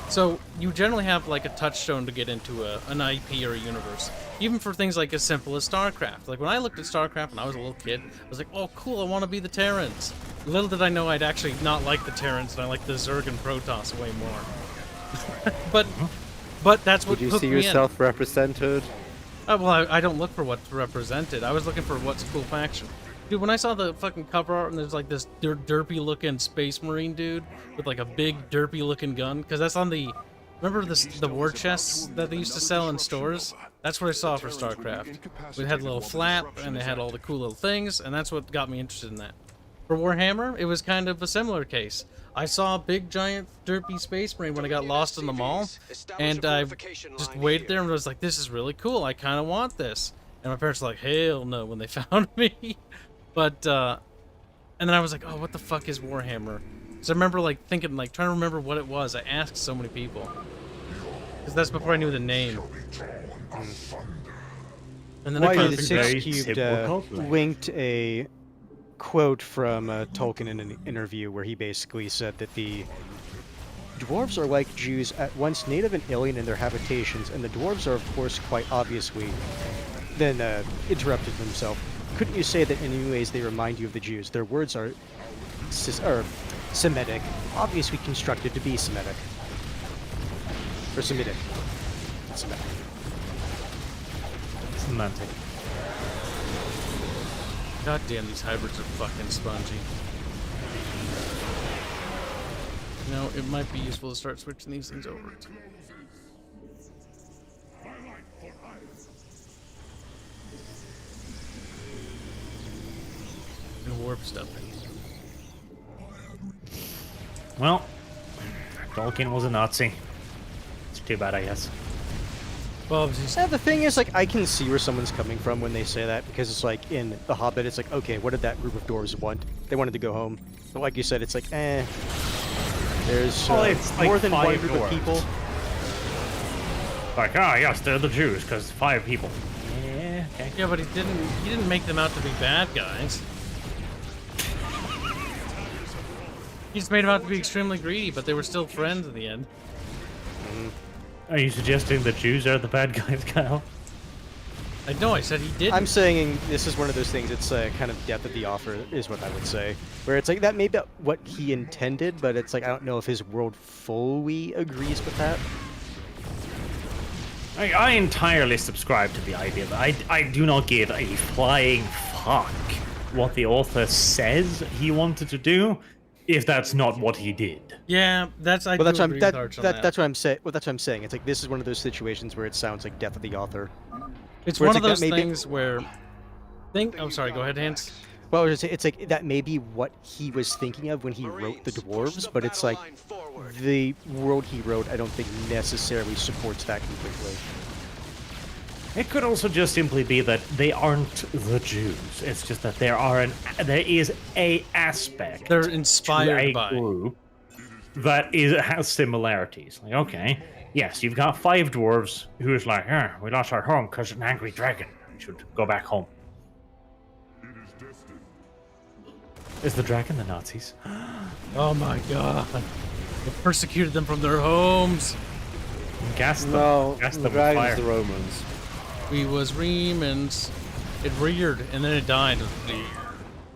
So, you generally have, like, a touchstone to get into an IP or a universe. Even for things like as simple as StarCraft. Like, when I looked at StarCraft when I was a little kid, I was like, oh, cool, I want to be the Terrans. Little did I know I'd actually not like the Terrans, and I like the Zerg and Protoss way more. but that's what Did you hooked see me yourself represented? Well, I don't look for what's represented. I was looking for what's a cool faction. Dude, when I saw the fucking cover art and there's like this derpy-looking space marine dude with like a big derpy-looking gun, because that's on the... Remember the war chests that they used to sell in stores? That's what I saw for StarCraft. We had a little flap, and they had all the cool little things, and that's what got me interested in that. For Warhammer, it was kind of a similar case. I saw a big, giant, derpy space marine when I got lost in the mall, and I just waited there and was like, this is really cool, I kind of want this. And my parents were like, hell no, when they found me. But, and then I was like, oh, what the fuck is Warhammer? So I remember, like, thinking, like, trying to remember what it was. I asked so many people. Because that's before I knew the name. And then Why I the Sqek linked a quote from Tolkien in an interview where he basically said that the dwarves are like Jews, at once native and alien in their habitations, and the dwarves are, of course, quite obviously. Then interrupted himself. Couldn't you say that in any ways they remind you of the Jews? Their words are Semitic, obviously constructed to be Semitic. Or Semitic. Semitic. Semantic. God damn, these hybrids are fucking spongy. You know, it might be useful to start switching these things over. And warp stuff. Well, Tolkien was a Nazi. It's too bad, I guess. Well, yeah, the thing is, like, I can see where someone's coming from when they say that, because it's like, in The Hobbit, it's like, okay, what did that group of dwarves want? They wanted to go home. But like you said, it's like, there's it's like more than one 5 group dwarves. of people. Like, yes, they're the Jews, because 5 people. Yeah, okay. Yeah, but he didn't make them out to be bad guys. He just made them out to be extremely greedy, but they were still friends in the end. Are you suggesting the Jews are the bad guys, Kyle? I know, I said he didn't. I'm saying this is one of those things, it's kind of death of the offer, is what I would say. Where it's like, that may be what he intended, but it's like, I don't know if his world fully agrees with that. I entirely subscribe to the idea that I do not give a flying fuck what the author says he wanted to do, if that's not what he did. Yeah, that's Well, that's what I'm saying. Well, that's what I'm saying. It's like, this is one of those situations where it sounds like death of the author. It's one of those things where... Oh, sorry, go ahead, Hans. Well, it's like, that may be what he was thinking of when he wrote the dwarves, but it's like, the world he wrote, I don't think necessarily supports that completely. It could also just simply be that they aren't the Jews. It's just that there is a aspect. They're inspired by a group that has similarities. Like, okay, yes, you've got 5 dwarves who's like, we lost our home because of an angry dragon. We should go back home. Is the dragon the Nazis? Oh my god. They persecuted them from their homes. Gassed them. No, Gassed the them with fire. dragon's the Romans. We was Remans. It reared and then it died.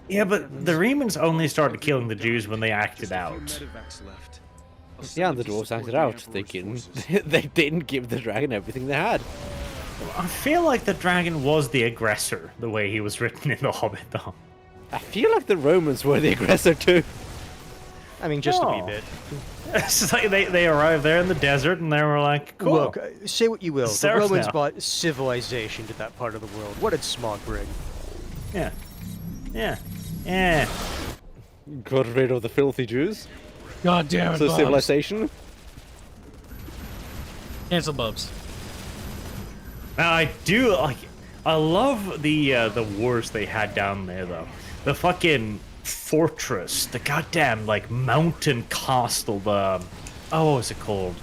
Yeah, but the Remans only started killing the Jews when they acted out. Yeah, and the dwarves acted out, thinking they didn't give the dragon everything they had. I feel like the dragon was the aggressor, the way he was written in The Hobbit, though. I feel like the Romans were the aggressor too. I mean, just a wee bit. It's like they arrived there in the desert and they were like, cool. Look, say what you will, the Serfs Romans now. brought civilization to that part of the world. What did Smog bring? Yeah. Yeah. Yeah. Got rid of the filthy Jews. God damn it, So Bubs. civilization. Cancel Bubs. Now I do like. I love the wars they had down there though. The fucking fortress, the goddamn like mountain castle. The what was it called?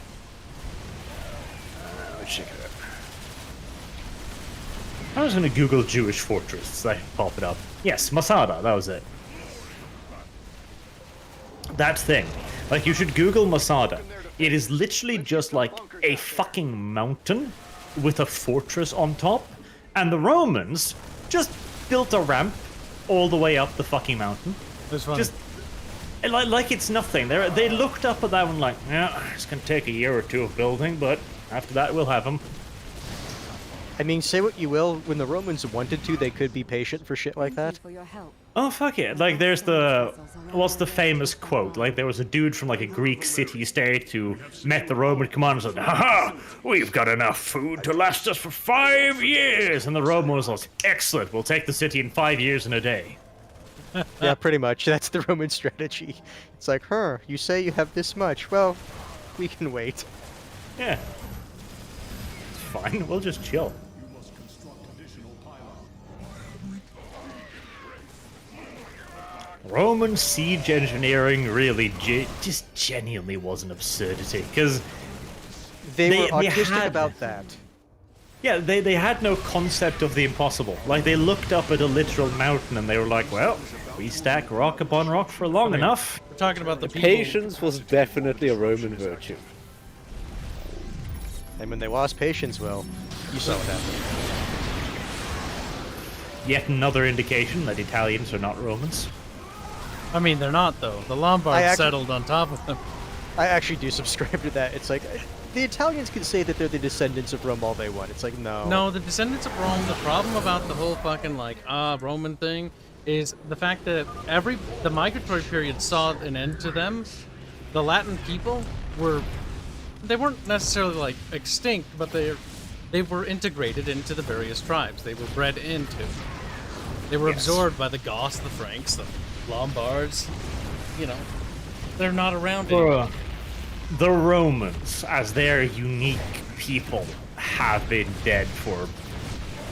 Let's check it out. I was gonna Google Jewish fortress so I can pop it up. Yes, Masada. That was it. That thing. Like, you should Google Masada. It is literally just like a fucking mountain with a fortress on top, and the Romans just built a ramp all the way up the fucking mountain. That's funny. Just like it's nothing. They looked up at that one like, yeah, it's gonna take a year or two of building, but after that we'll have them. I mean, say what you will, when the Romans wanted to, they could be patient for shit like that. Oh, fuck it. Like, there's what's the famous quote? Like, there was a dude from, like, a Greek city-state who met the Roman commander and said, haha, we've got enough food to last us for 5 years. And the Roman was like, excellent, we'll take the city in 5 years and a day. Yeah, pretty much. That's the Roman strategy. It's like, you say you have this much. Well, we can wait. Yeah. It's fine, we'll just chill. Roman siege engineering really just genuinely was an absurdity, because they were autistic about that. Yeah, they had no concept of the impossible. Like, they looked up at a literal mountain and they were like, well, we stack rock upon rock for long enough. We're talking about the people. Patience was definitely a Roman virtue. And when they lost patience, well, you saw what happened. Yet another indication that Italians are not Romans. I mean, they're not, though. The Lombards settled on top of them. I actually do subscribe to that. It's like, the Italians can say that they're the descendants of Rome all they want. It's like, no. No, the descendants of Rome, the problem about the whole fucking, like, Roman thing is the fact that the migratory period saw an end to them. The Latin people they weren't necessarily, like, extinct, but they were integrated into the various tribes. They were bred into. They were absorbed by the Goths, the Franks, the Lombards. You know, they're not around anymore. The Romans, as their unique people, have been dead for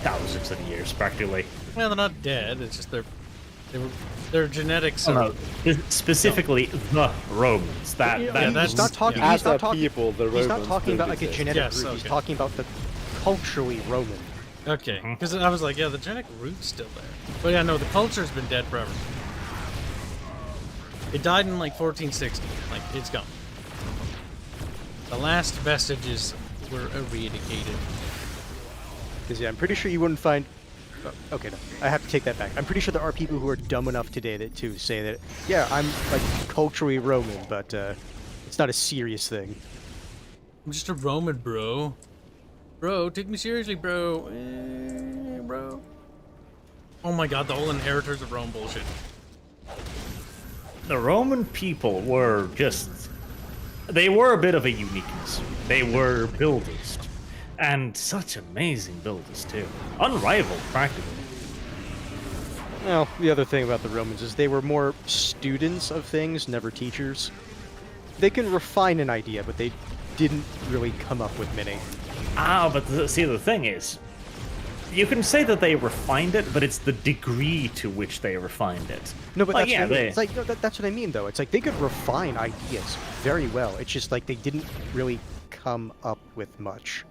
thousands of years, practically. Well, they're not dead. It's just their genetics are... No, specifically the Romans. He's not talking about like a genetic Yes, root. okay. He's talking about the culturally Roman. Okay, because I was like, yeah, the genetic root's still there. But yeah, no, the culture's been dead forever. It died in like 1460. Like, it's gone. The last vestiges were eradicated. Because yeah, I'm pretty sure you wouldn't find. Oh, okay, no, I have to take that back. I'm pretty sure there are people who are dumb enough today to say that, yeah, I'm like culturally Roman, but it's not a serious thing. I'm just a Roman, bro. Bro, take me seriously, bro. Bro. Oh my god, the whole inheritors of Rome bullshit. The Roman people were they were a bit of a uniqueness. They were builders. And such amazing builders, too. Unrivaled, practically. Well, the other thing about the Romans is they were more students of things, never teachers. They can refine an idea, but they didn't really come up with many. But see, the thing is, you can say that they refined it, but it's the degree to which they refined it. No, but like, that's what I mean. It's like, no, that's what I mean, though. It's like they could refine ideas very well. It's just like they didn't really come up with much.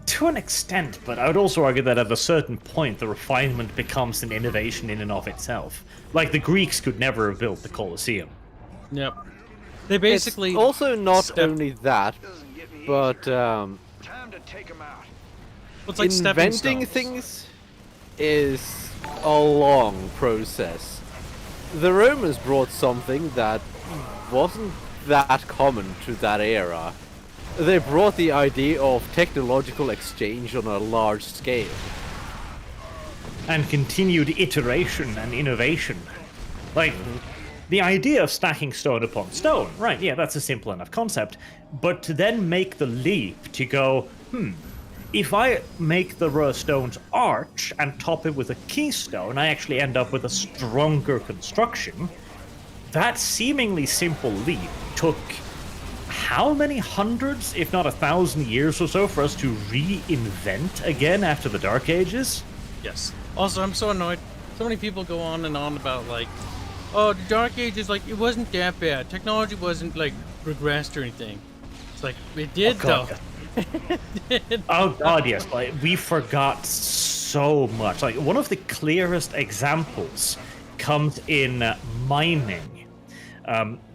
To an extent, but I would also argue that at a certain point, the refinement becomes an innovation in and of itself. Like, the Greeks could never have built the Colosseum. Yep. They basically... It's also not only that, but It's like inventing things is a long process. The Romans brought something that wasn't that common to that era. They brought the idea of technological exchange on a large scale. And continued iteration and innovation. Like, the idea of stacking stone upon stone, right, yeah, that's a simple enough concept. But to then make the leap to go, if I make the stone's arch and top it with a keystone, I actually end up with a stronger construction. That seemingly simple leap took how many hundreds, if not 1,000 years or so, for us to reinvent again after the Dark Ages? Yes. Also, I'm so annoyed. So many people go on and on about, like, oh, the Dark Ages, like, it wasn't that bad. Technology wasn't, like, regressed or anything. It's like, it did, though. Oh god, yes. Like, we forgot so much. Like, one of the clearest examples comes in mining.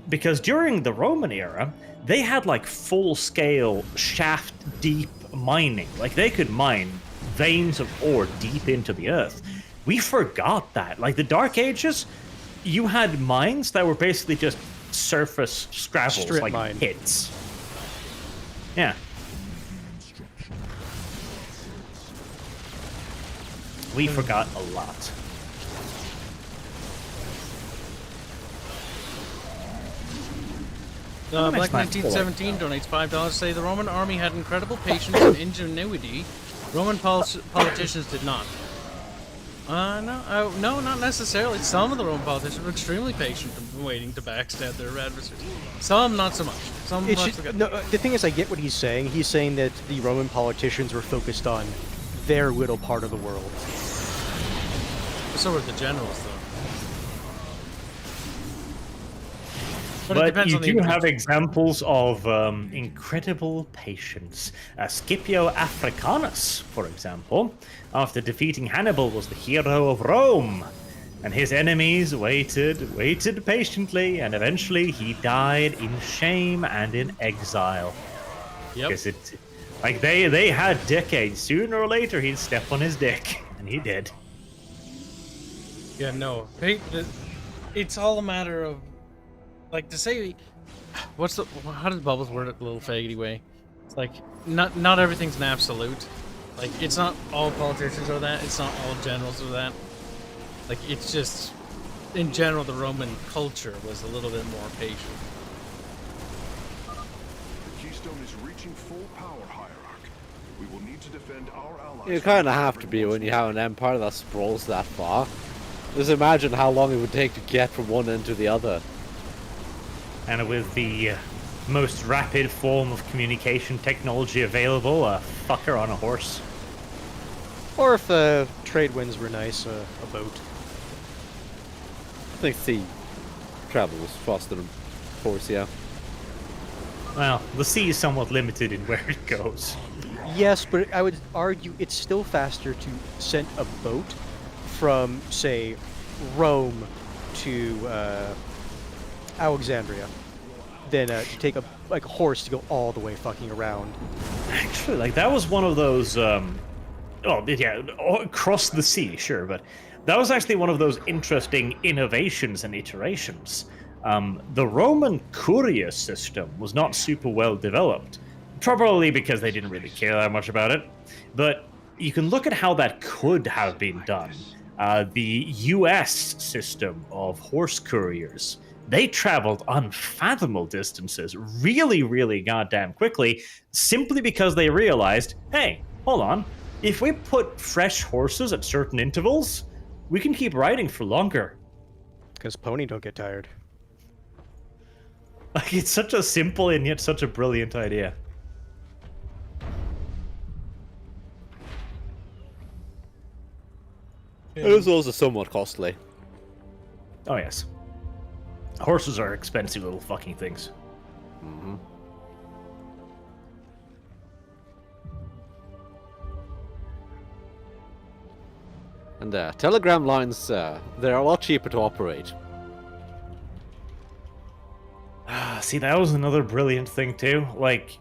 Because during the Roman era, they had, like, full-scale, shaft-deep mining. Like, they could mine veins of ore deep into the earth. We forgot that. Like, the Dark Ages, you had mines that were basically just surface scravels, Strip like mine. pits. Yeah. We forgot a lot. Black 1917 donates $5 to say the Roman army had incredible patience and ingenuity. Roman politicians did not. No, not necessarily. Some of the Roman politicians were extremely patient and waiting to backstab their adversaries. Some, not so much. Some, no, the thing is, I get what he's saying. He's saying that the Roman politicians were focused on their little part of the world. So were the generals, though. But you do have examples of incredible patience. Scipio Africanus, for example, after defeating Hannibal, was the hero of Rome. And his enemies waited patiently, and eventually he died in shame and in exile. Yep. Because like they had decades. Sooner or later he'd step on his dick, and he did. Yeah, no. It's all a matter of, like, to say, how does Bubbles word it a little faggoty way? It's like, not everything's an absolute. Like, it's not all politicians are that, it's not all generals are that. Like, it's just, in general, the Roman culture was a little bit more patient. The keystone is reaching full power, Hierarch. We will need to defend our allies. You kind of have to be when you have an empire that sprawls that far. Just imagine how long it would take to get from one end to the other. And with the most rapid form of communication technology available, a fucker on a horse. Or if the trade winds were nice, a boat. I think sea travel was faster than horse, yeah. Well, the sea is somewhat limited in where it goes. Yes, but I would argue it's still faster to send a boat from, say, Rome to Alexandria than to take a horse to go all the way fucking around. Actually, like, that was one of those across the sea, sure, but that was actually one of those interesting innovations and iterations. The Roman courier system was not super well developed, probably because they didn't really care that much about it, but you can look at how that could have been done. The US system of horse couriers, they traveled unfathomable distances really, really goddamn quickly, simply because they realized, hey, hold on, if we put fresh horses at certain intervals, we can keep riding for longer. Because pony don't get tired. Like, it's such a simple and yet such a brilliant idea. It was also somewhat costly. Oh, yes. Horses are expensive little fucking things. Mm-hmm. And telegram lines, they're a lot cheaper to operate. See, that was another brilliant thing too. Like,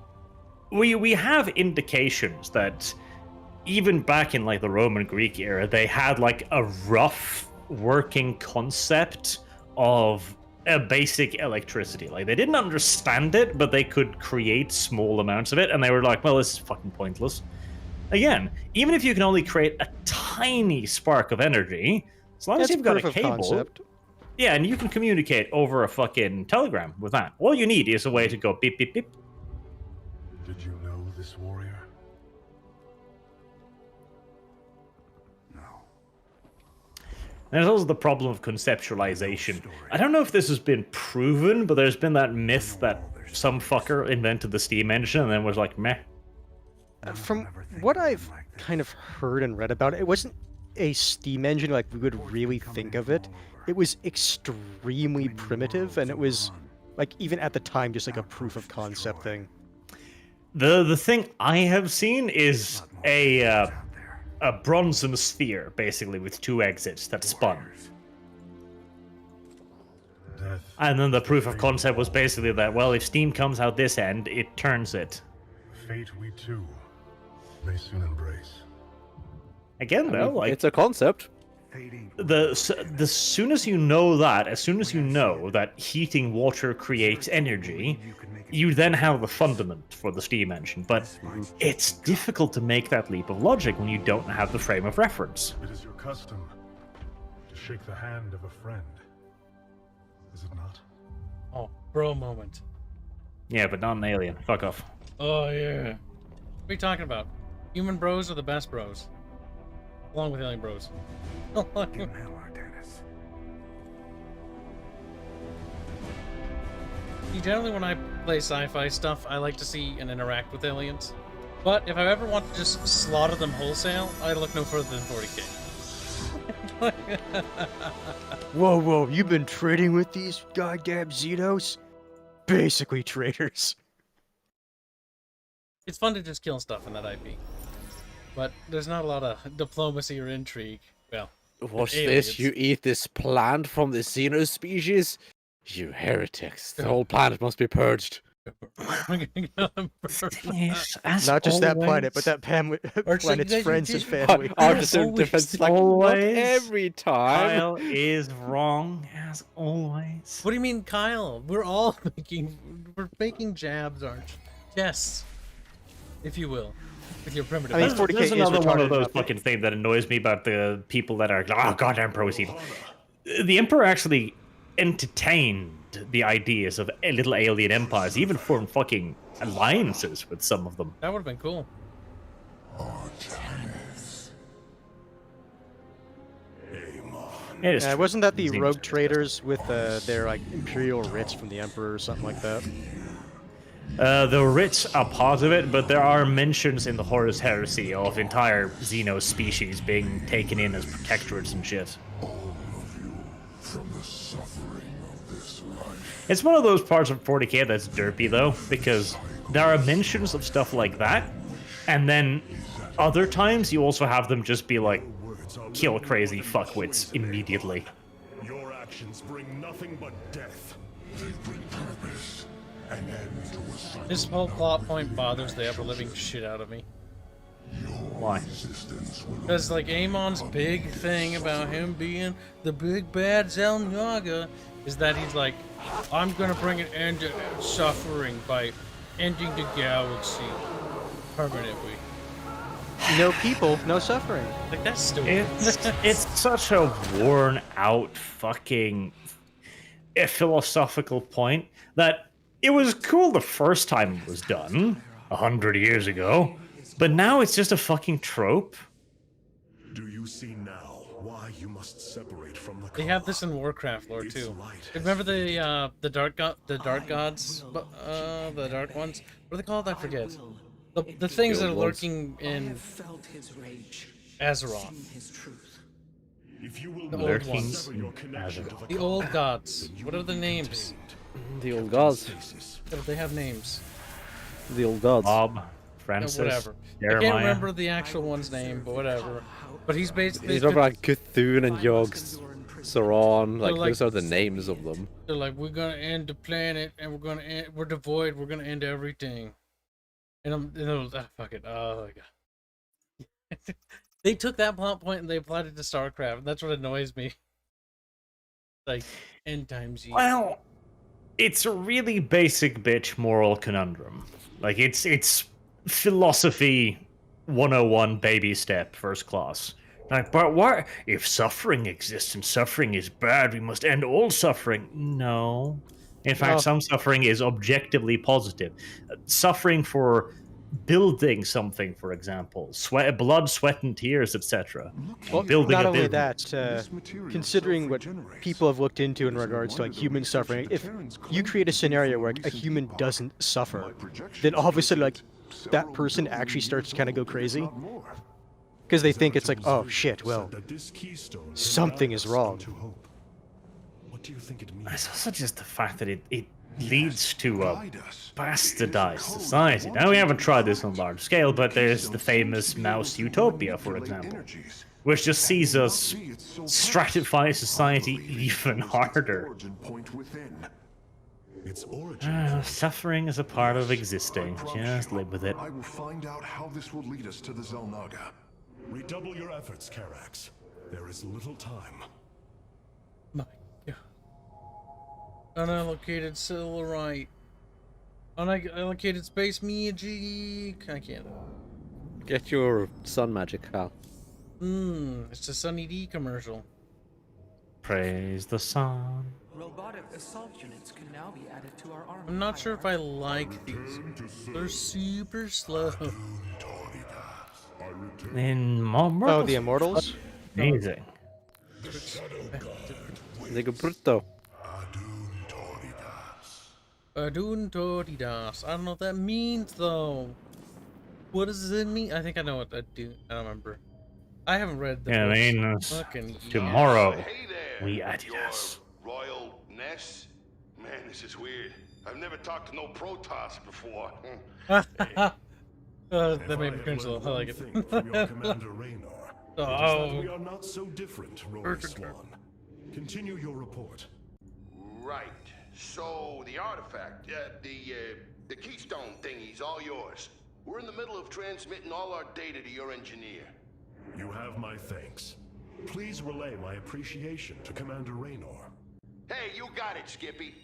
we have indications that even back in like the Roman Greek era, they had like a rough working concept of a basic electricity. Like they didn't understand it, but they could create small amounts of it, and they were like, well, this is fucking pointless. Again, even if you can only create a tiny spark of energy, as long as you've got a cable, concept. Yeah, and you can communicate over a fucking telegram with that. All you need is a way to go beep, beep, beep. Did you know this warrior? There's also the problem of conceptualization. I don't know if this has been proven, but there's been that myth that some fucker invented the steam engine and then was like, meh. From what I've kind of heard and read about it, it wasn't a steam engine like we would really think of it. It was extremely primitive, and it was, like, even at the time, just like a proof of concept thing. The thing I have seen is a bronzen sphere, basically, with 2 exits that spun. And then the proof of concept was basically that, well, if steam comes out this end, it turns it. Fate we too may soon embrace. Again, though, like, it's a concept. The soon as you know that, as soon as you know that heating water creates energy, you then have the fundament for the steam engine. But it's difficult to make that leap of logic when you don't have the frame of reference. It is your custom to shake the hand of a friend, is it not? Oh, bro moment. Yeah, but not an alien. Fuck off. Oh, yeah. What are you talking about? Human bros are the best bros. Along with alien bros. Generally, when I play sci-fi stuff, I like to see and interact with aliens. But if I ever want to just slaughter them wholesale, I look no further than 40k. Whoa, whoa, you've been trading with these goddamn Xenos? Basically traitors. It's fun to just kill stuff in that IP. But there's not a lot of diplomacy or intrigue. Well, what's this? You eat this plant from the Xeno species? You heretics. The whole planet must be purged. Not just that planet, but that planet's friends and family. Artisan defense, like, not every time. Kyle is wrong, as always. What do you mean, Kyle? We're making jabs, Arch. Yes. If you will. With your primitive. I mean, 40K there's another one of those fucking things that annoys me about the people that are, oh, God, Emperor was evil. The Emperor actually entertained the ideas of little alien empires, even formed fucking alliances with some of them. That would have been cool. Wasn't that the rogue traders with their like imperial writs from the Emperor or something like that? The writs are part of it, but there are mentions in the Horus Heresy of entire Xeno species being taken in as protectorates and shit. It's one of those parts of 40k that's derpy, though, because there are mentions of stuff like that, and then other times you also have them just be like, kill crazy fuckwits immediately. Your actions bring nothing but death. They bring purpose and end to a cycle. This whole plot point bothers the ever-living shit out of me. Why? Because, like, Amon's big thing about him being the big bad Zelnaga is that he's like, I'm gonna bring an end to suffering by ending the galaxy permanently. No people, no suffering. Like, that's stupid. It's such a worn out fucking philosophical point that it was cool the first time it was done, 100 years ago, but now it's just a fucking trope. Do you see now why you must separate from the They have this in Warcraft lore too. Remember the dark gods, the dark ones? What are they called? I forget. The things that are lurking in Azeroth. The old ones. The old gods. What are the names? The old gods. They have names. The old gods. Bob, Francis, whatever. Jeremiah. I can't remember the actual one's name, but whatever. But he's basically. He's talking about Cthulhu and Yogg Saron. Like, like, those are the names of them. They're like, we're gonna end the planet, and we're devoid. We're gonna end everything. And fuck it. Oh my god. They took that plot point and they applied it to StarCraft. That's what annoys me. Like, end times. Well, it's a really basic bitch moral conundrum. Like, it's philosophy 101 baby step first class. Like, but what if suffering exists and suffering is bad, we must end all suffering? No. In fact, some suffering is objectively positive. Suffering for building something, for example, blood, sweat, and tears, etc. Well, Building not a only business. that, considering what people have looked into in regards to like human suffering, if you create a scenario where like, a human doesn't suffer, then all of a sudden like that person actually starts to kind of go crazy because they think it's like, oh shit, well, something is wrong. What do you think it means? It's also just the fact that it leads to a bastardized society. Now, we haven't tried this on a large scale, but there's the famous mouse utopia, for example, which just sees us stratify society even harder. Suffering is a part of existing. Just live with it. I will find out how this will lead us to the Zelnaga. Redouble your efforts, Karax. There is little time. Unallocated Silverite. Unallocated Space Magic. I can't. Get your sun magic, Hal. It's a Sunny D commercial. Praise the sun. Robotic assault units can now be added to our army. I'm not sure if I like these. They're super slow. In Oh, the Immortals? Amazing. Lego Brutto. Adun Toridas. I don't know what that means though. What does it mean? I think I know what I do. I don't remember. I haven't read the Yeah, I books. mean, Fucking tomorrow Hey there, we Adidas. Royal Ness. Man, this is weird. I've never talked to no Protoss before. That made me cringe a little. I like it. From your Commander Raynor. It is that we are not so different, Royal Swan. Continue your report. Right. So the artifact, the keystone thingy's all yours. We're in the middle of transmitting all our data to your engineer. You have my thanks. Please relay my appreciation to Commander Raynor. Hey, you got it, Skippy.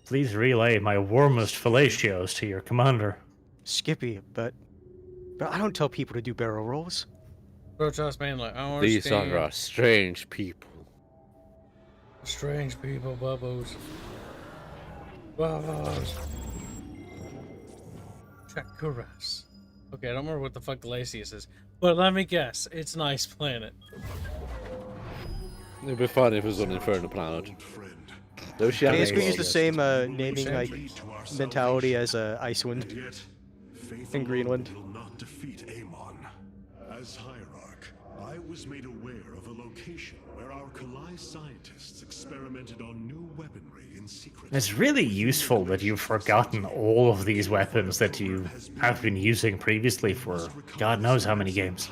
Please relay my warmest fellatios to your commander. Skippy, but I don't tell people to do barrel rolls. Protoss man, like, I These understand. are strange people. Strange people, bubbos. Bubbos. Chakuras. Okay, I don't remember what the fuck Glacius is, but let me guess, it's Nice Planet. It'd be fun if it was an Inferno planet. They basically use the same naming like mentality as Icewind and Greenland. Will not defeat Amon. As Hierarch, I was made aware of a location where our Kalai scientists experimented on new weaponry in secret. It's really useful that you've forgotten all of these weapons that you have been using previously for God knows how many games.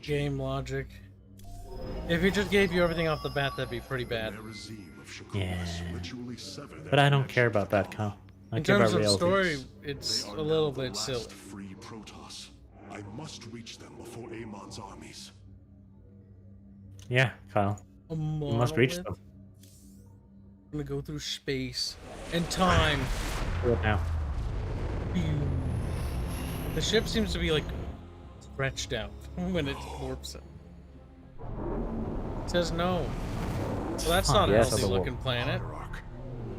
Game logic. If he just gave you everything off the bat, that'd be pretty bad. Yeah. But I don't care about that, Kyle. I In care terms about of reality. story, it's a little bit silly. Free Protoss. I must reach them before Amon's armies. Yeah, Kyle. A You must reach monolith? them. I'm gonna go through space and time. Do it now. The ship seems to be like stretched out when it warps it. It says no. So that's not a yes, healthy on the looking planet.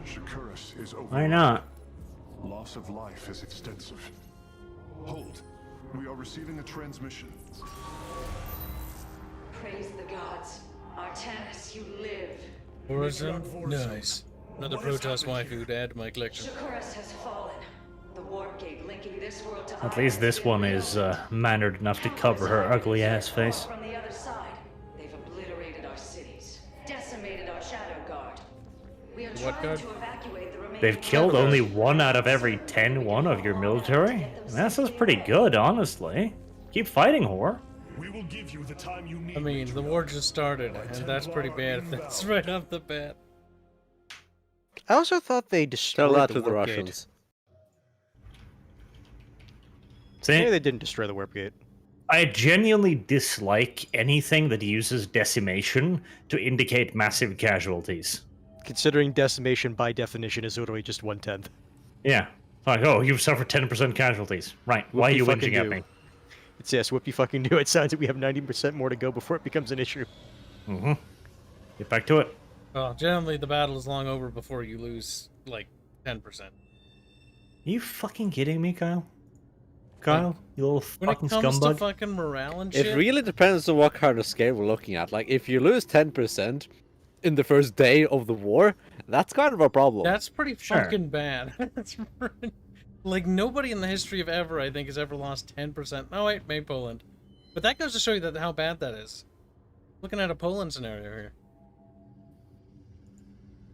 Shakuras is over. Why not? Loss of life is extensive. Hold. We are receiving a transmission. Praise the gods. Artanis, you live. Horizon? Nice. Another Protoss waifu to add to my collection. Shakuras has fallen. The warp gate linking this world to At least this one is mannered enough to cover her ugly ass face. From the other side, they've obliterated our cities, decimated our shadow guard. We are What trying guard? to evacuate the remaining. They've killed only 1 out of every 10 of your military? That's pretty good, honestly. Keep fighting, whore. We will give you the time you need. I mean, the war just started, and that's pretty bad if that's right off the bat. I also thought they destroyed Tell that the to the warp gate. Russians. See? Maybe they didn't destroy the warp gate. I genuinely dislike anything that uses decimation to indicate massive casualties. Considering decimation by definition is literally just 1/10. Yeah. Like, oh, you've suffered 10% casualties. Right. Why are you whinging at me? It's yes, whoop you fucking do. It sounds like we have 90% more to go before it becomes an issue. Mm-hmm. Get back to it. Well, generally the battle is long over before you lose, like, 10%. Are you fucking kidding me, Kyle? Kyle, you little fucking scumbag. When it comes to fucking morale and shit... It really depends on what kind of scale we're looking at. Like, if you lose 10% in the first day of the war, that's kind of a problem. That's pretty fucking bad. That's like, nobody in the history of ever, I think, has ever lost 10%. Oh, wait, maybe Poland. But that goes to show you that how bad that is. Looking at a Poland scenario here.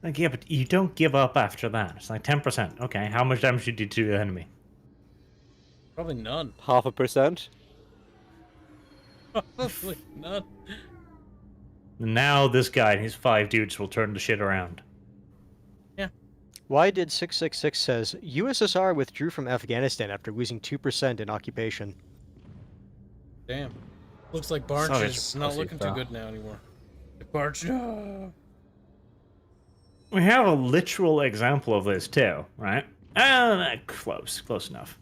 Like, yeah, but you don't give up after that. It's like 10%. Okay, how much damage did you do to the enemy? Probably none. 0.5%? Probably none. Now this guy and his 5 dudes will turn the shit around. Yeah. Why did 666 says, USSR withdrew from Afghanistan after losing 2% in occupation? Damn. Looks like Barch is not looking too good now anymore. Barch, no! We have a literal example of this too, right? Close enough.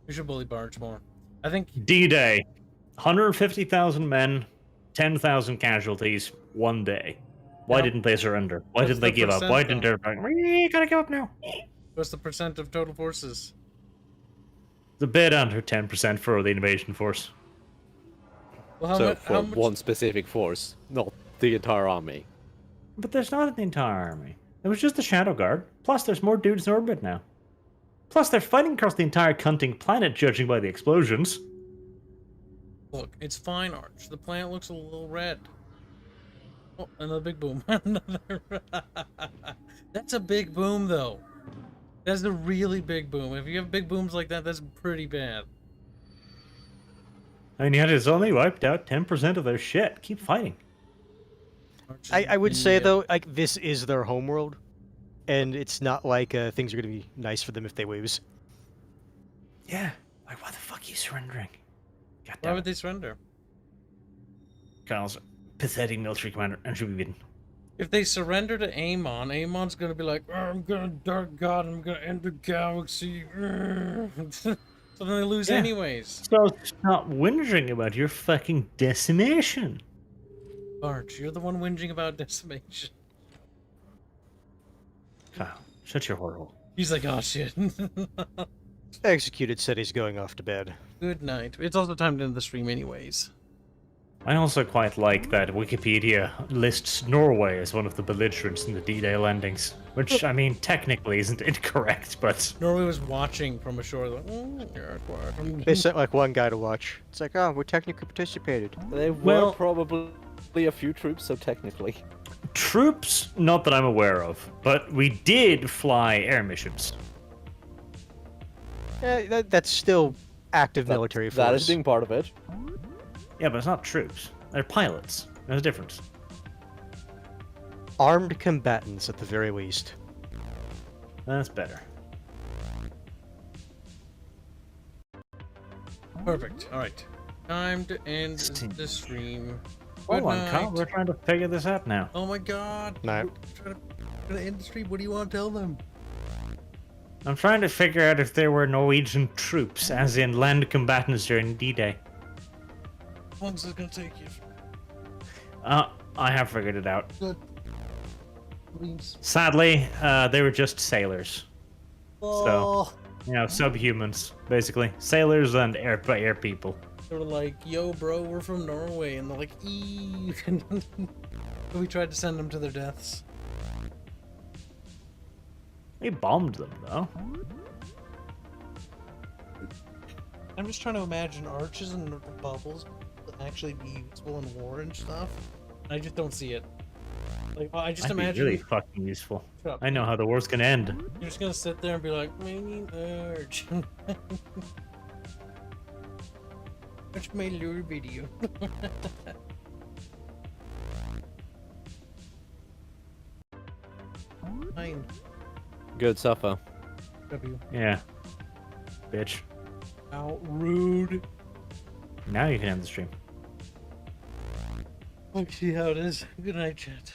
We should bully Barch more. I think... D-Day. 150,000 men, 10,000 casualties, 1 day. Why didn't they surrender? Why didn't they give up? Why didn't everybody... We gotta give up now. What's the percent of total forces? It's a bit under 10% for the invasion force. Well, so for one specific force, not the entire army. But there's not an entire army. It was just the Shadow Guard. Plus, there's more dudes in orbit now. Plus, they're fighting across the entire cunting planet, judging by the explosions. Look, it's fine, Arch. The planet looks a little red. Oh, another big boom. Another... That's a big boom, though. That's a really big boom. If you have big booms like that, that's pretty bad. And yet it's only wiped out 10% of their shit. Keep fighting. I would say, though, like, this is their homeworld. And it's not like things are going to be nice for them if they lose. Yeah. Like, why the fuck are you surrendering? Why would they surrender? Kyle's pathetic military commander and should be beaten. If they surrender to Amon, Amon's gonna be like, I'm gonna Dark God, I'm gonna end the galaxy. So then they lose anyways. So stop whinging about your fucking decimation. Arch, you're the one whinging about decimation. Kyle, shut your whore hole. He's like, oh shit. Executed said he's going off to bed. Good night. It's also time to end the stream anyways. I also quite like that Wikipedia lists Norway as one of the belligerents in the D-Day landings. Which, I mean, technically isn't incorrect, but... Norway was watching from ashore. Like, they sent like one guy to watch. It's like, oh, we technically participated. They were probably a few troops, so technically. Troops? Not that I'm aware of. But we did fly air missions. Yeah, that's still active military force. That is being part of it. Yeah, but it's not troops. They're pilots. There's a difference. Armed combatants, at the very least. That's better. Perfect. Alright. Time to end the stream. Hold on, Kyle. We're trying to figure this out now. Oh my god. No. We're trying to end the stream. What do you want to tell them? I'm trying to figure out if there were Norwegian troops, as in land combatants during D-Day. How long is it gonna take you? I have figured it out. Good. Please. Sadly, they were just sailors. Oh. So, you know, subhumans, basically. Sailors and air people. They were like, yo, bro, we're from Norway. And they're like, eee. We tried to send them to their deaths. We bombed them, though. I'm just trying to imagine arches and bubbles actually be useful in war and stuff. I just don't see it. Like, I just imagine. Be really fucking useful. I know how the war's gonna end. You're just gonna sit there and be like, maybe arch. Watch my lure video. Fine. Good suffer. W. Yeah. Bitch. How rude. Now you can end the stream. Let's see how it is. Good night, chat.